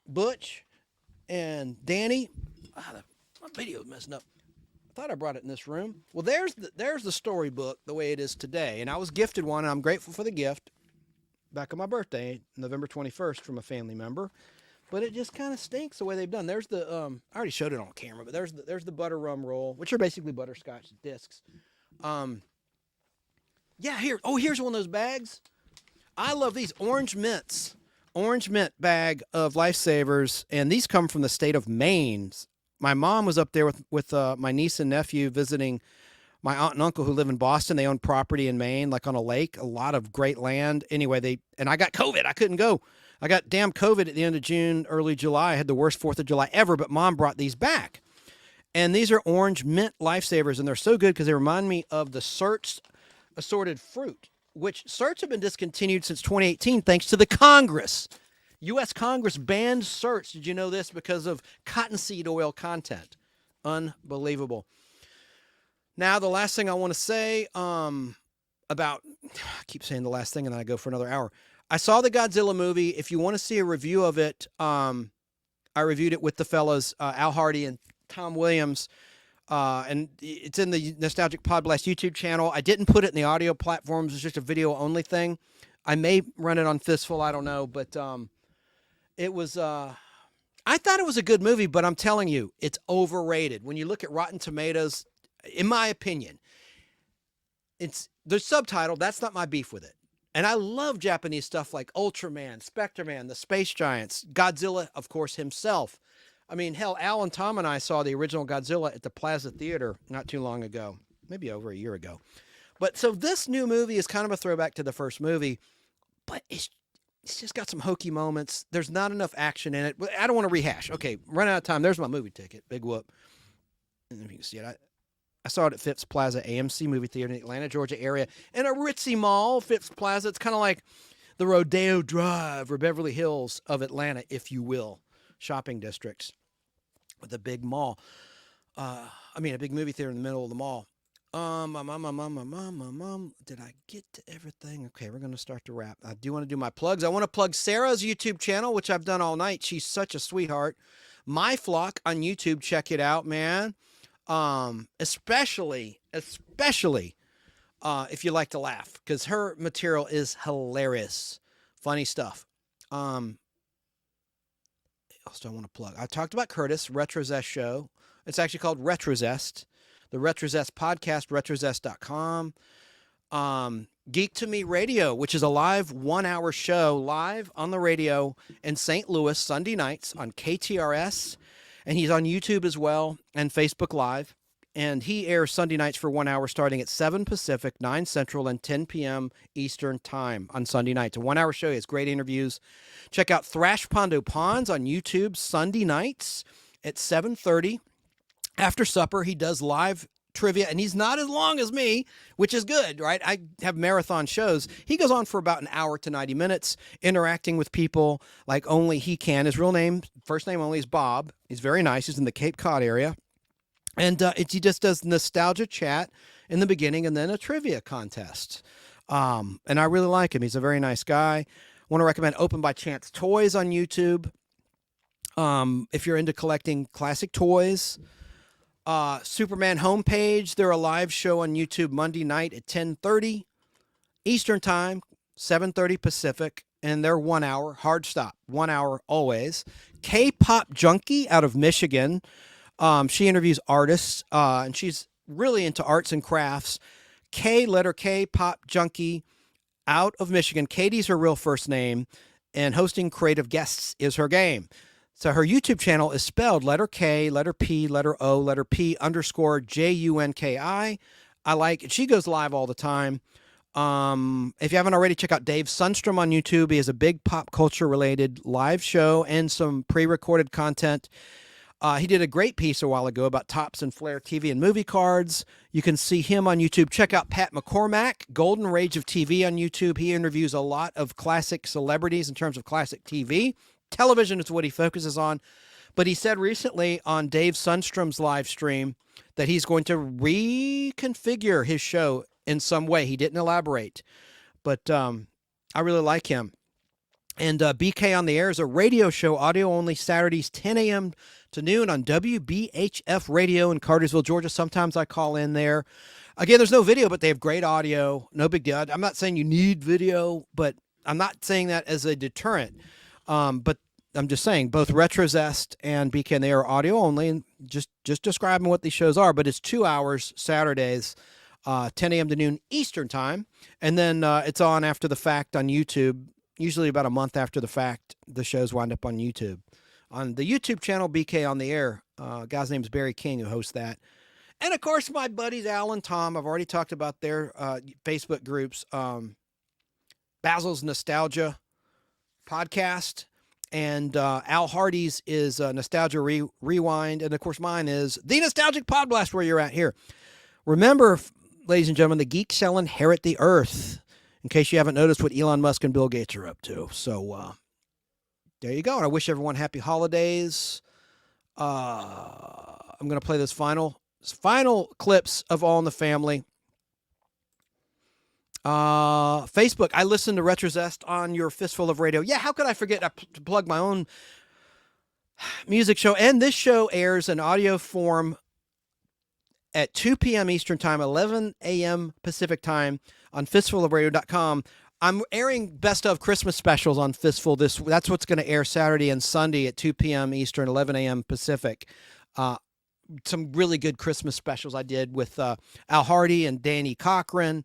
Butch and Danny. My video's messing up. I thought I brought it in this room. Well, there's the storybook the way it is today, and I was gifted one, and I'm grateful for the gift. Back on my birthday, November 21st, from a family member, but it just kind of stinks the way they've done. There's the I already showed it on camera, but there's the butter rum roll, which are basically butterscotch discs. Yeah, here's one of those bags. I love these orange mint bag of Lifesavers, and these come from the state of Maine. My mom was up there with my niece and nephew visiting my aunt and uncle who live in Boston. They own property in Maine, like on a lake, a lot of great land. Anyway, and I got COVID. I couldn't go. I got damn COVID at the end of June, early July. I had the worst 4th of July ever, but Mom brought these back. And these are orange mint Lifesavers, and they're so good because they remind me of the Certs assorted fruit, which Certs have been discontinued since 2018 thanks to the Congress. U.S. Congress banned Certs. Did you know this? Because of cottonseed oil content. Unbelievable. Now, the last thing I want to say about, I keep saying the last thing and then I go for another hour. I saw the Godzilla movie. If you want to see a review of it, I reviewed it with the fellas, Al Hardy and Tom Williams. And it's in the Nostalgic Pod Blast YouTube channel. I didn't put it in the audio platforms. It's just a video only thing. I may run it on Fistful. I don't know. But it was, I thought it was a good movie, but I'm telling you, it's overrated. When you look at Rotten Tomatoes, in my opinion, there's subtitled. That's not my beef with it. And I love Japanese stuff like Ultraman, Spectreman, the Space Giants, Godzilla, of course, himself. I mean, hell, Al and Tom and I saw the original Godzilla at the Plaza Theater not too long ago, maybe over a year ago. But so this new movie is kind of a throwback to the first movie, but it's just got some hokey moments. There's not enough action in it. I don't want to rehash. Okay, run out of time. There's my movie ticket. Big whoop. And if you can see it, I saw it at Phipps Plaza AMC movie theater in the Atlanta, Georgia area, in a ritzy mall, Phipps Plaza. It's kind of like the Rodeo Drive or Beverly Hills of Atlanta, if you will, shopping districts with a big mall. A big movie theater in the middle of the mall. Did I get to everything? Okay, we're going to start to wrap. I do want to do my plugs. I want to plug Sarah's YouTube channel, which I've done all night. She's such a sweetheart. My Flock on YouTube. Check it out, man. Especially if you like to laugh, because her material is hilarious. Funny stuff. What else do I want to plug? I talked about Curtis, Retrozest show. It's actually called Retrozest. The Retrozest podcast, retrozest.com. Geek to Me Radio, which is a live 1-hour show live on the radio in St. Louis, Sunday nights on KTRS. And he's on YouTube as well and Facebook Live. And he airs Sunday nights for 1 hour starting at 7 Pacific, 9 Central, and 10 p.m. Eastern Time on Sunday nights. A 1-hour show. He has great interviews. Check out Thrash Pondo Ponds on YouTube Sunday nights at 7:30. After supper, he does live trivia, and he's not as long as me, which is good, right? I have marathon shows. He goes on for about an hour to 90 minutes, interacting with people like only he can. His real name, first name only, is Bob. He's very nice. He's in the Cape Cod area. And he just does nostalgia chat in the beginning and then a trivia contest. And I really like him. He's a very nice guy. I want to recommend Open by Chance Toys on YouTube. If you're into collecting classic toys. Superman Homepage, they're a live show on YouTube Monday night at 10:30 Eastern Time, 7:30 Pacific, and they're 1 hour, hard stop, 1 hour always. K-Pop Junkie out of Michigan. She interviews artists, and she's really into arts and crafts. Letter K, Pop Junkie out of Michigan. Katie's her real first name, and hosting creative guests is her game. So her YouTube channel is spelled letter K, letter P, letter O, letter P _ JUNKI. I like it. She goes live all the time. If you haven't already, check out Dave Sundstrom on YouTube. He has a big pop culture related live show and some pre-recorded content. He did a great piece a while ago about Tops and Flair TV and movie cards. You can see him on YouTube. Check out Pat McCormack, Golden Rage of TV on YouTube. He interviews a lot of classic celebrities in terms of classic TV. Television is what he focuses on. But he said recently on Dave Sundstrom's live stream that he's going to reconfigure his show in some way. He didn't elaborate, but I really like him. And BK on the Air is a radio show, audio only, Saturdays 10 a.m. to noon on WBHF Radio in Cartersville, Georgia. Sometimes I call in there. Again, there's no video, but they have great audio. No big deal. I'm not saying you need video, but I'm not saying that as a deterrent. But I'm just saying both RetroZest and BK on the Air are audio only, and just describing what these shows are. But it's 2 hours Saturdays, 10 a.m. to noon Eastern time. And then it's on after the fact on YouTube. Usually about a month after the fact, the shows wind up on YouTube. On the YouTube channel, BK on the Air, guy's name is Barry King, who hosts that. And, of course, my buddies Al and Tom. I've already talked about their Facebook groups. Basil's Nostalgia podcast. And Al Hardy's is Nostalgia Rewind. And, of course, mine is The Nostalgic Pod Blast, where you're at here. Remember, ladies and gentlemen, the geeks shall inherit the earth, in case you haven't noticed what Elon Musk and Bill Gates are up to. So there you go. And I wish everyone happy holidays. I'm going to play this final clips of All in the Family. Facebook, I listen to RetroZest on your Fistful of Radio. Yeah, how could I forget to plug my own music show? And this show airs in audio form at 2 p.m. Eastern Time, 11 a.m. Pacific Time on fistfulofradio.com. I'm airing best of Christmas specials on Fistful. That's what's going to air Saturday and Sunday at 2 p.m. Eastern, 11 a.m. Pacific. Some really good Christmas specials I did with Al Hardy and Danny Cochran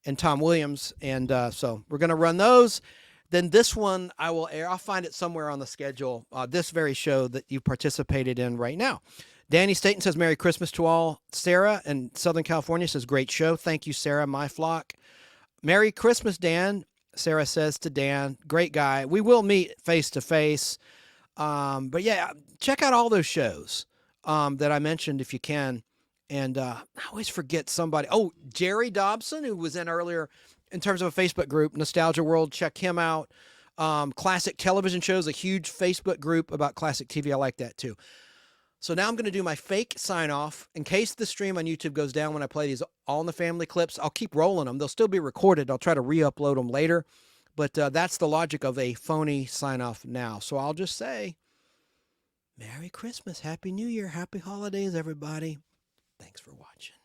and Tom Williams. And so we're going to run those. Then this one I will air. I'll find it somewhere on the schedule. This very show that you participated in right now. Danny Staten says, Merry Christmas to all. Sarah in Southern California says, great show. Thank you, Sarah, my flock. Merry Christmas, Dan. Sarah says to Dan, great guy. We will meet face to face. But yeah, check out all those shows that I mentioned if you can. And I always forget somebody. Oh, Jerry Dobson, who was in earlier in terms of a Facebook group, Nostalgia World. Check him out. Classic Television Shows, a huge Facebook group about classic TV. I like that too. So now I'm going to do my fake sign off in case the stream on YouTube goes down when I play these All in the Family clips. I'll keep rolling them. They'll still be recorded. I'll try to re-upload them later. But that's the logic of a phony sign off now. So I'll just say, Merry Christmas, Happy New Year, Happy Holidays, everybody. Thanks for watching.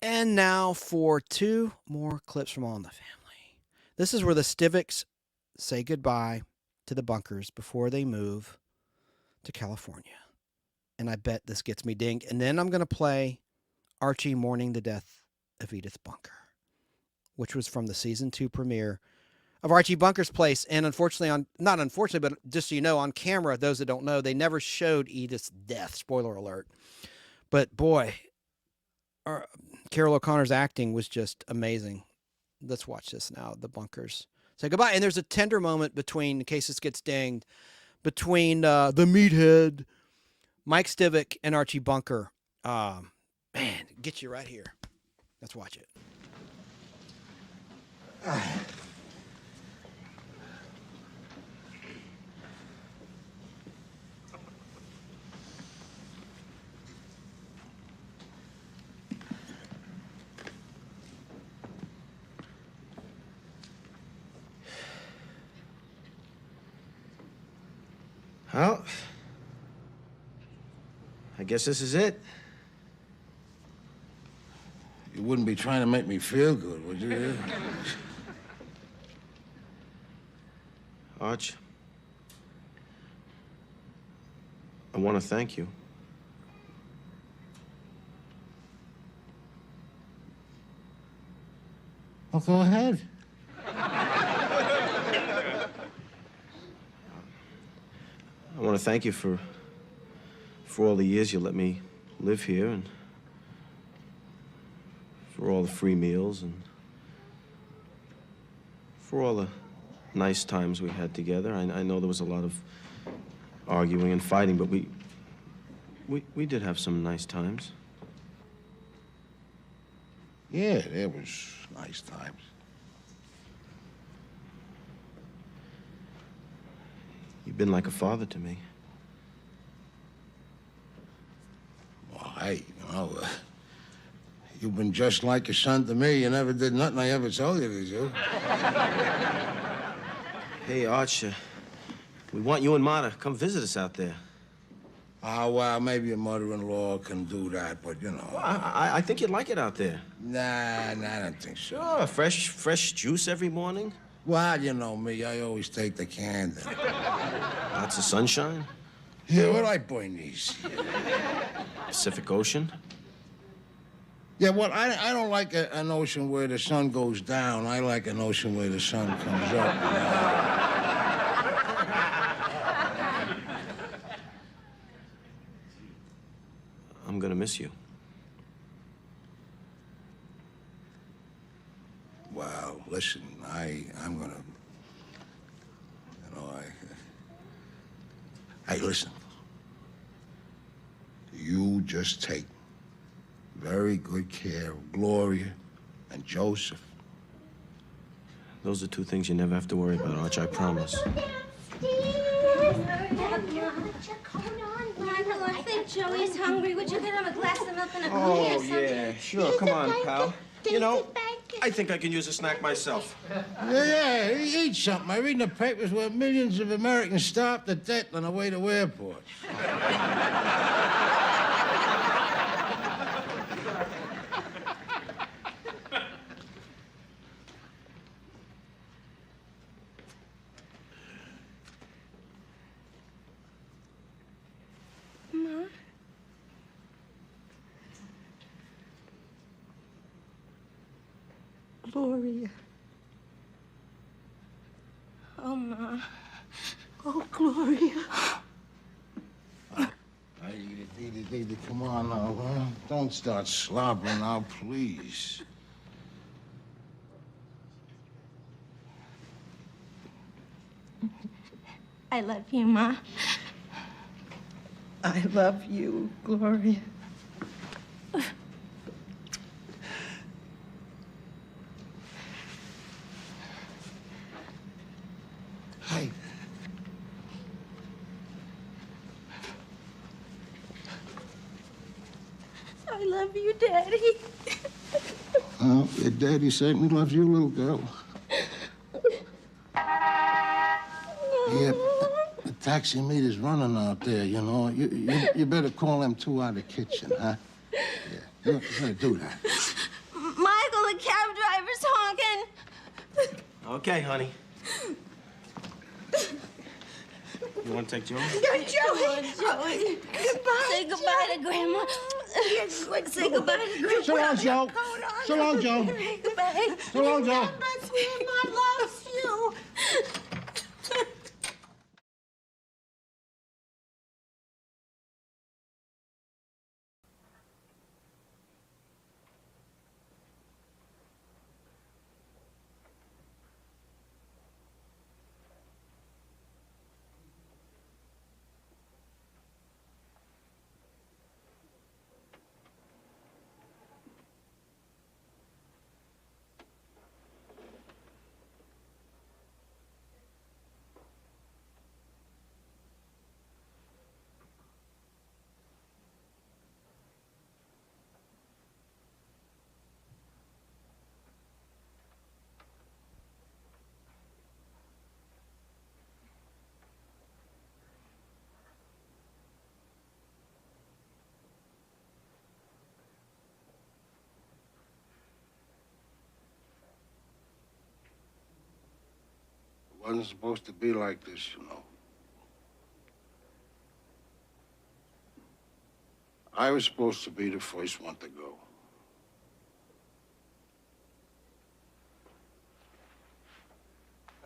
And now for 2 more clips from All in the Family. This is where the Stivicks say goodbye to the Bunkers before they move to California. And I bet this gets me dinged. And then I'm going to play Archie mourning the death of Edith Bunker, which was from the season 2 premiere of Archie Bunker's Place. And unfortunately, not unfortunately, but just so you know, on camera, those that don't know, they never showed Edith's death. Spoiler alert. But boy, Carol O'Connor's acting was just amazing. Let's watch this now. The Bunkers say goodbye. And there's a tender moment between, in case this gets dinged, between the meathead, Mike Stivic, and Archie Bunker. Man, get you right here. Let's watch it. Well, I guess this is it. wouldn't be trying to make me feel good, would you? Arch, I want to thank you. Well, go ahead. I want to thank you for all the years you let me live here and for all the free meals and for all the nice times we had together. I know there was a lot of arguing and fighting, but we did have some nice times. Yeah, there was nice times. You've been like a father to me. Well, hey, you've been just like a son to me. You never did nothing I ever told you to do. Hey, Arch, we want you and Ma to come visit us out there. Oh, well, maybe your mother-in-law can do that, but, Well, I think you'd like it out there. Nah, I don't think so. Sure, fresh juice every morning. Well, you know me, I always take the candle. Lots of sunshine. Yeah, what I burn these? Pacific Ocean. Yeah, well, I don't like an ocean where the sun goes down. I like an ocean where the sun comes up. I'm gonna miss you. Well, listen, I'm gonna, hey, listen. You just take very good care of Gloria and Joseph. Those are two things you never have to worry about, Arch, I promise. Michael, I think Joey's hungry. Would you get him a glass of milk and a cookie or Oh, something? yeah, sure. Come on, pal. You know, I think I can use a snack myself. Yeah, eat something. I read in the papers where millions of Americans starved to death on the way to airports. Ma? Gloria. Oh, Ma. Oh, Gloria. Edie, come on now, huh? Don't start slobbering now, please. I love you, Ma. I love you, Gloria. Hey. I love you, Daddy. Well, your daddy certainly loves you, little girl. Yeah, the taxi meter's running out there, you know. You better call them two out of the kitchen, huh? Yeah, you better do that. Michael, the cab driver's honking. Okay, honey. You want to take Joey? Joey. Goodbye. Say goodbye to Grandma. Yes, quick, say goodbye to Grandma. So long, Joe. So long, Joe. Goodbye. So long, Joe. Grandma loves you. Wasn't supposed to be like this, you know. I was supposed to be the first one to go.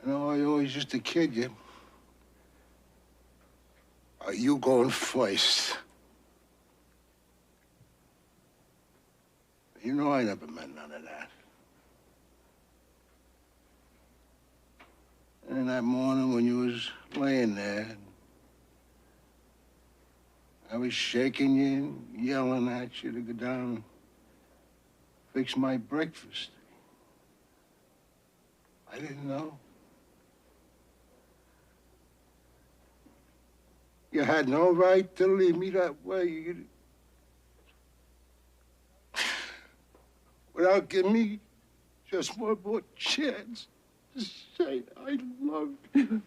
You know, I always used to kid you. Are you going first? You know I never meant none of that. And that morning when you was laying there, I was shaking you and yelling at you to go down and fix my breakfast. I didn't know. You had no right to leave me that way. Without giving me just one more chance to say I love you.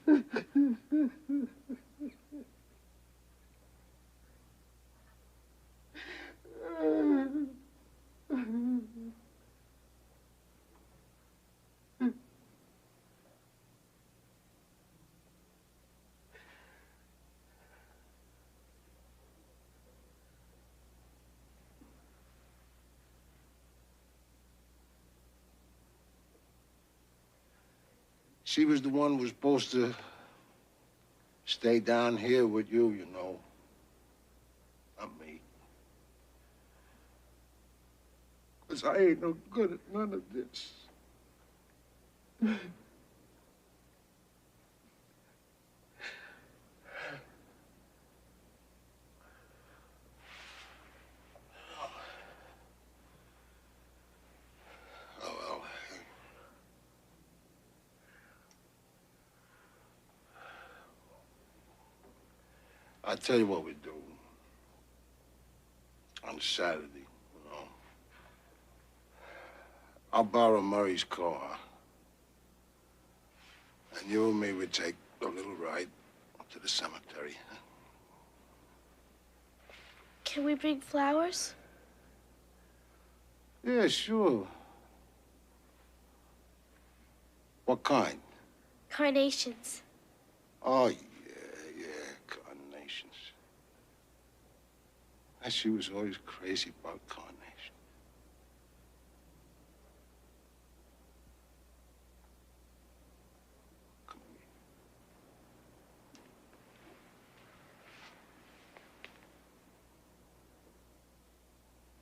She was the one who was supposed to stay down here with you, you know. Not me. 'Cause I ain't no good at none of this. I'll tell you what we do. On Saturday, you know. I'll borrow Murray's car. And you and me would take a little ride to the cemetery. Can we bring flowers? Yeah, sure. What kind? Carnations. Oh, yeah, carnations. And she was always crazy about carnations.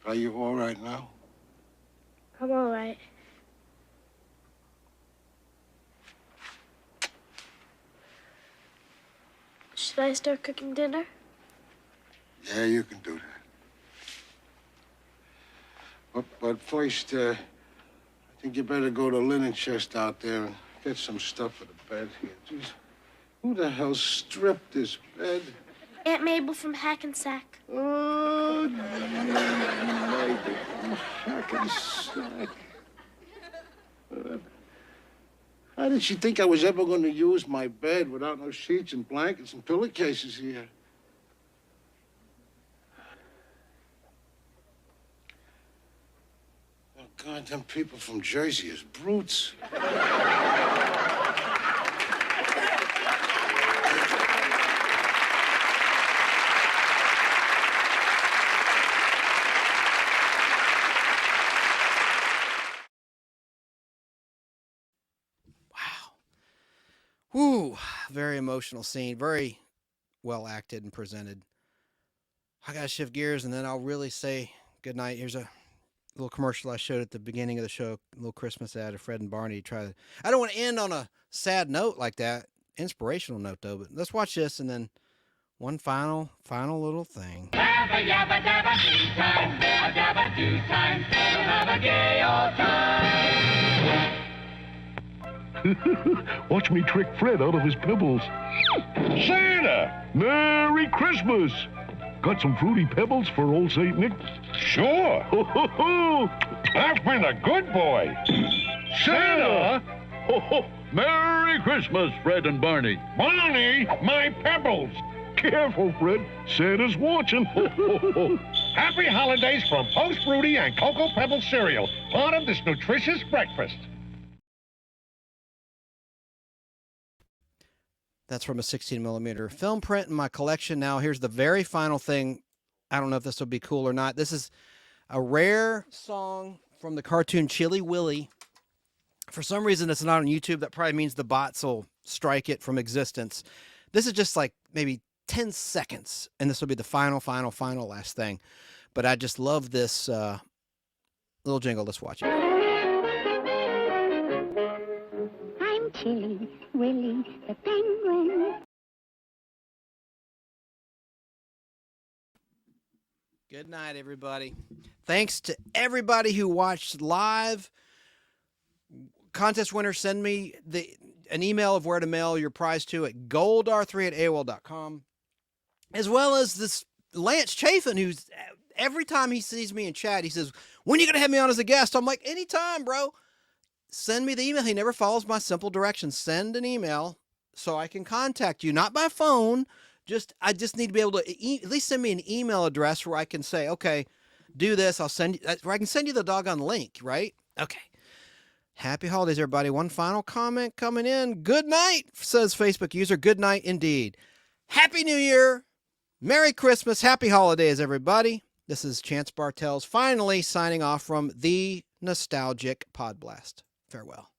Are you all right now? I'm all right. Should I start cooking dinner? Yeah, you can do that. But first, I think you better go to the linen chest out there and get some stuff for the bed here. Jeez, who the hell stripped this bed? Aunt Mabel from Hackensack. Oh, Mabel from Hackensack. How did she think I was ever going to use my bed without no sheets and blankets and pillowcases here? Oh, God, them people from Jersey is brutes. Whew, very emotional scene, very well acted and presented. I gotta shift gears and then I'll really say goodnight. Here's a little commercial I showed at the beginning of the show, a little Christmas ad of Fred and Barney. I don't want to end on a sad note like that, inspirational note though, but let's watch this and then one final little thing. Yabba yabba dabba do time, a dabba do time, we'll have a gay old time. Watch me trick Fred out of his pebbles. Santa! Merry Christmas! Got some fruity pebbles for old St. Nick? Sure! Ho, ho, ho! I've been a good boy! Santa! Ho, ho! Merry Christmas, Fred and Barney! Barney, my pebbles! Careful, Fred. Santa's watching. Ho, ho, ho. Happy holidays from Post Fruity and Cocoa Pebbles cereal, part of this nutritious breakfast. That's from a 16mm film print in my collection. Now, here's the very final thing. I don't know if this will be cool or not. This is a rare song from the cartoon Chilly Willy. For some reason, it's not on YouTube. That probably means the bots will strike it from existence. This is just like maybe 10 seconds, and this will be the final last thing. But I just love this little jingle. Let's watch it. I'm Chilly Willy the penguin. Good night, everybody. Thanks to everybody who watched live. Contest winner, send me an email of where to mail your prize to at goldr3@aol.com. As well as this Lance Chafin, who's every time he sees me in chat, he says, when are you going to have me on as a guest? I'm like, anytime, bro. Send me the email. He never follows my simple directions. Send an email so I can contact you, not by phone. I just need to be able to at least send me an email address where I can say, okay, do this. I'll send you, where I can send you the doggone link, right? Okay. Happy holidays, everybody. One final comment coming in. Good night, says Facebook user. Good night indeed. Happy New Year. Merry Christmas. Happy holidays, everybody. This is Chance Bartels finally signing off from the Nostalgic Pod Blast. Farewell.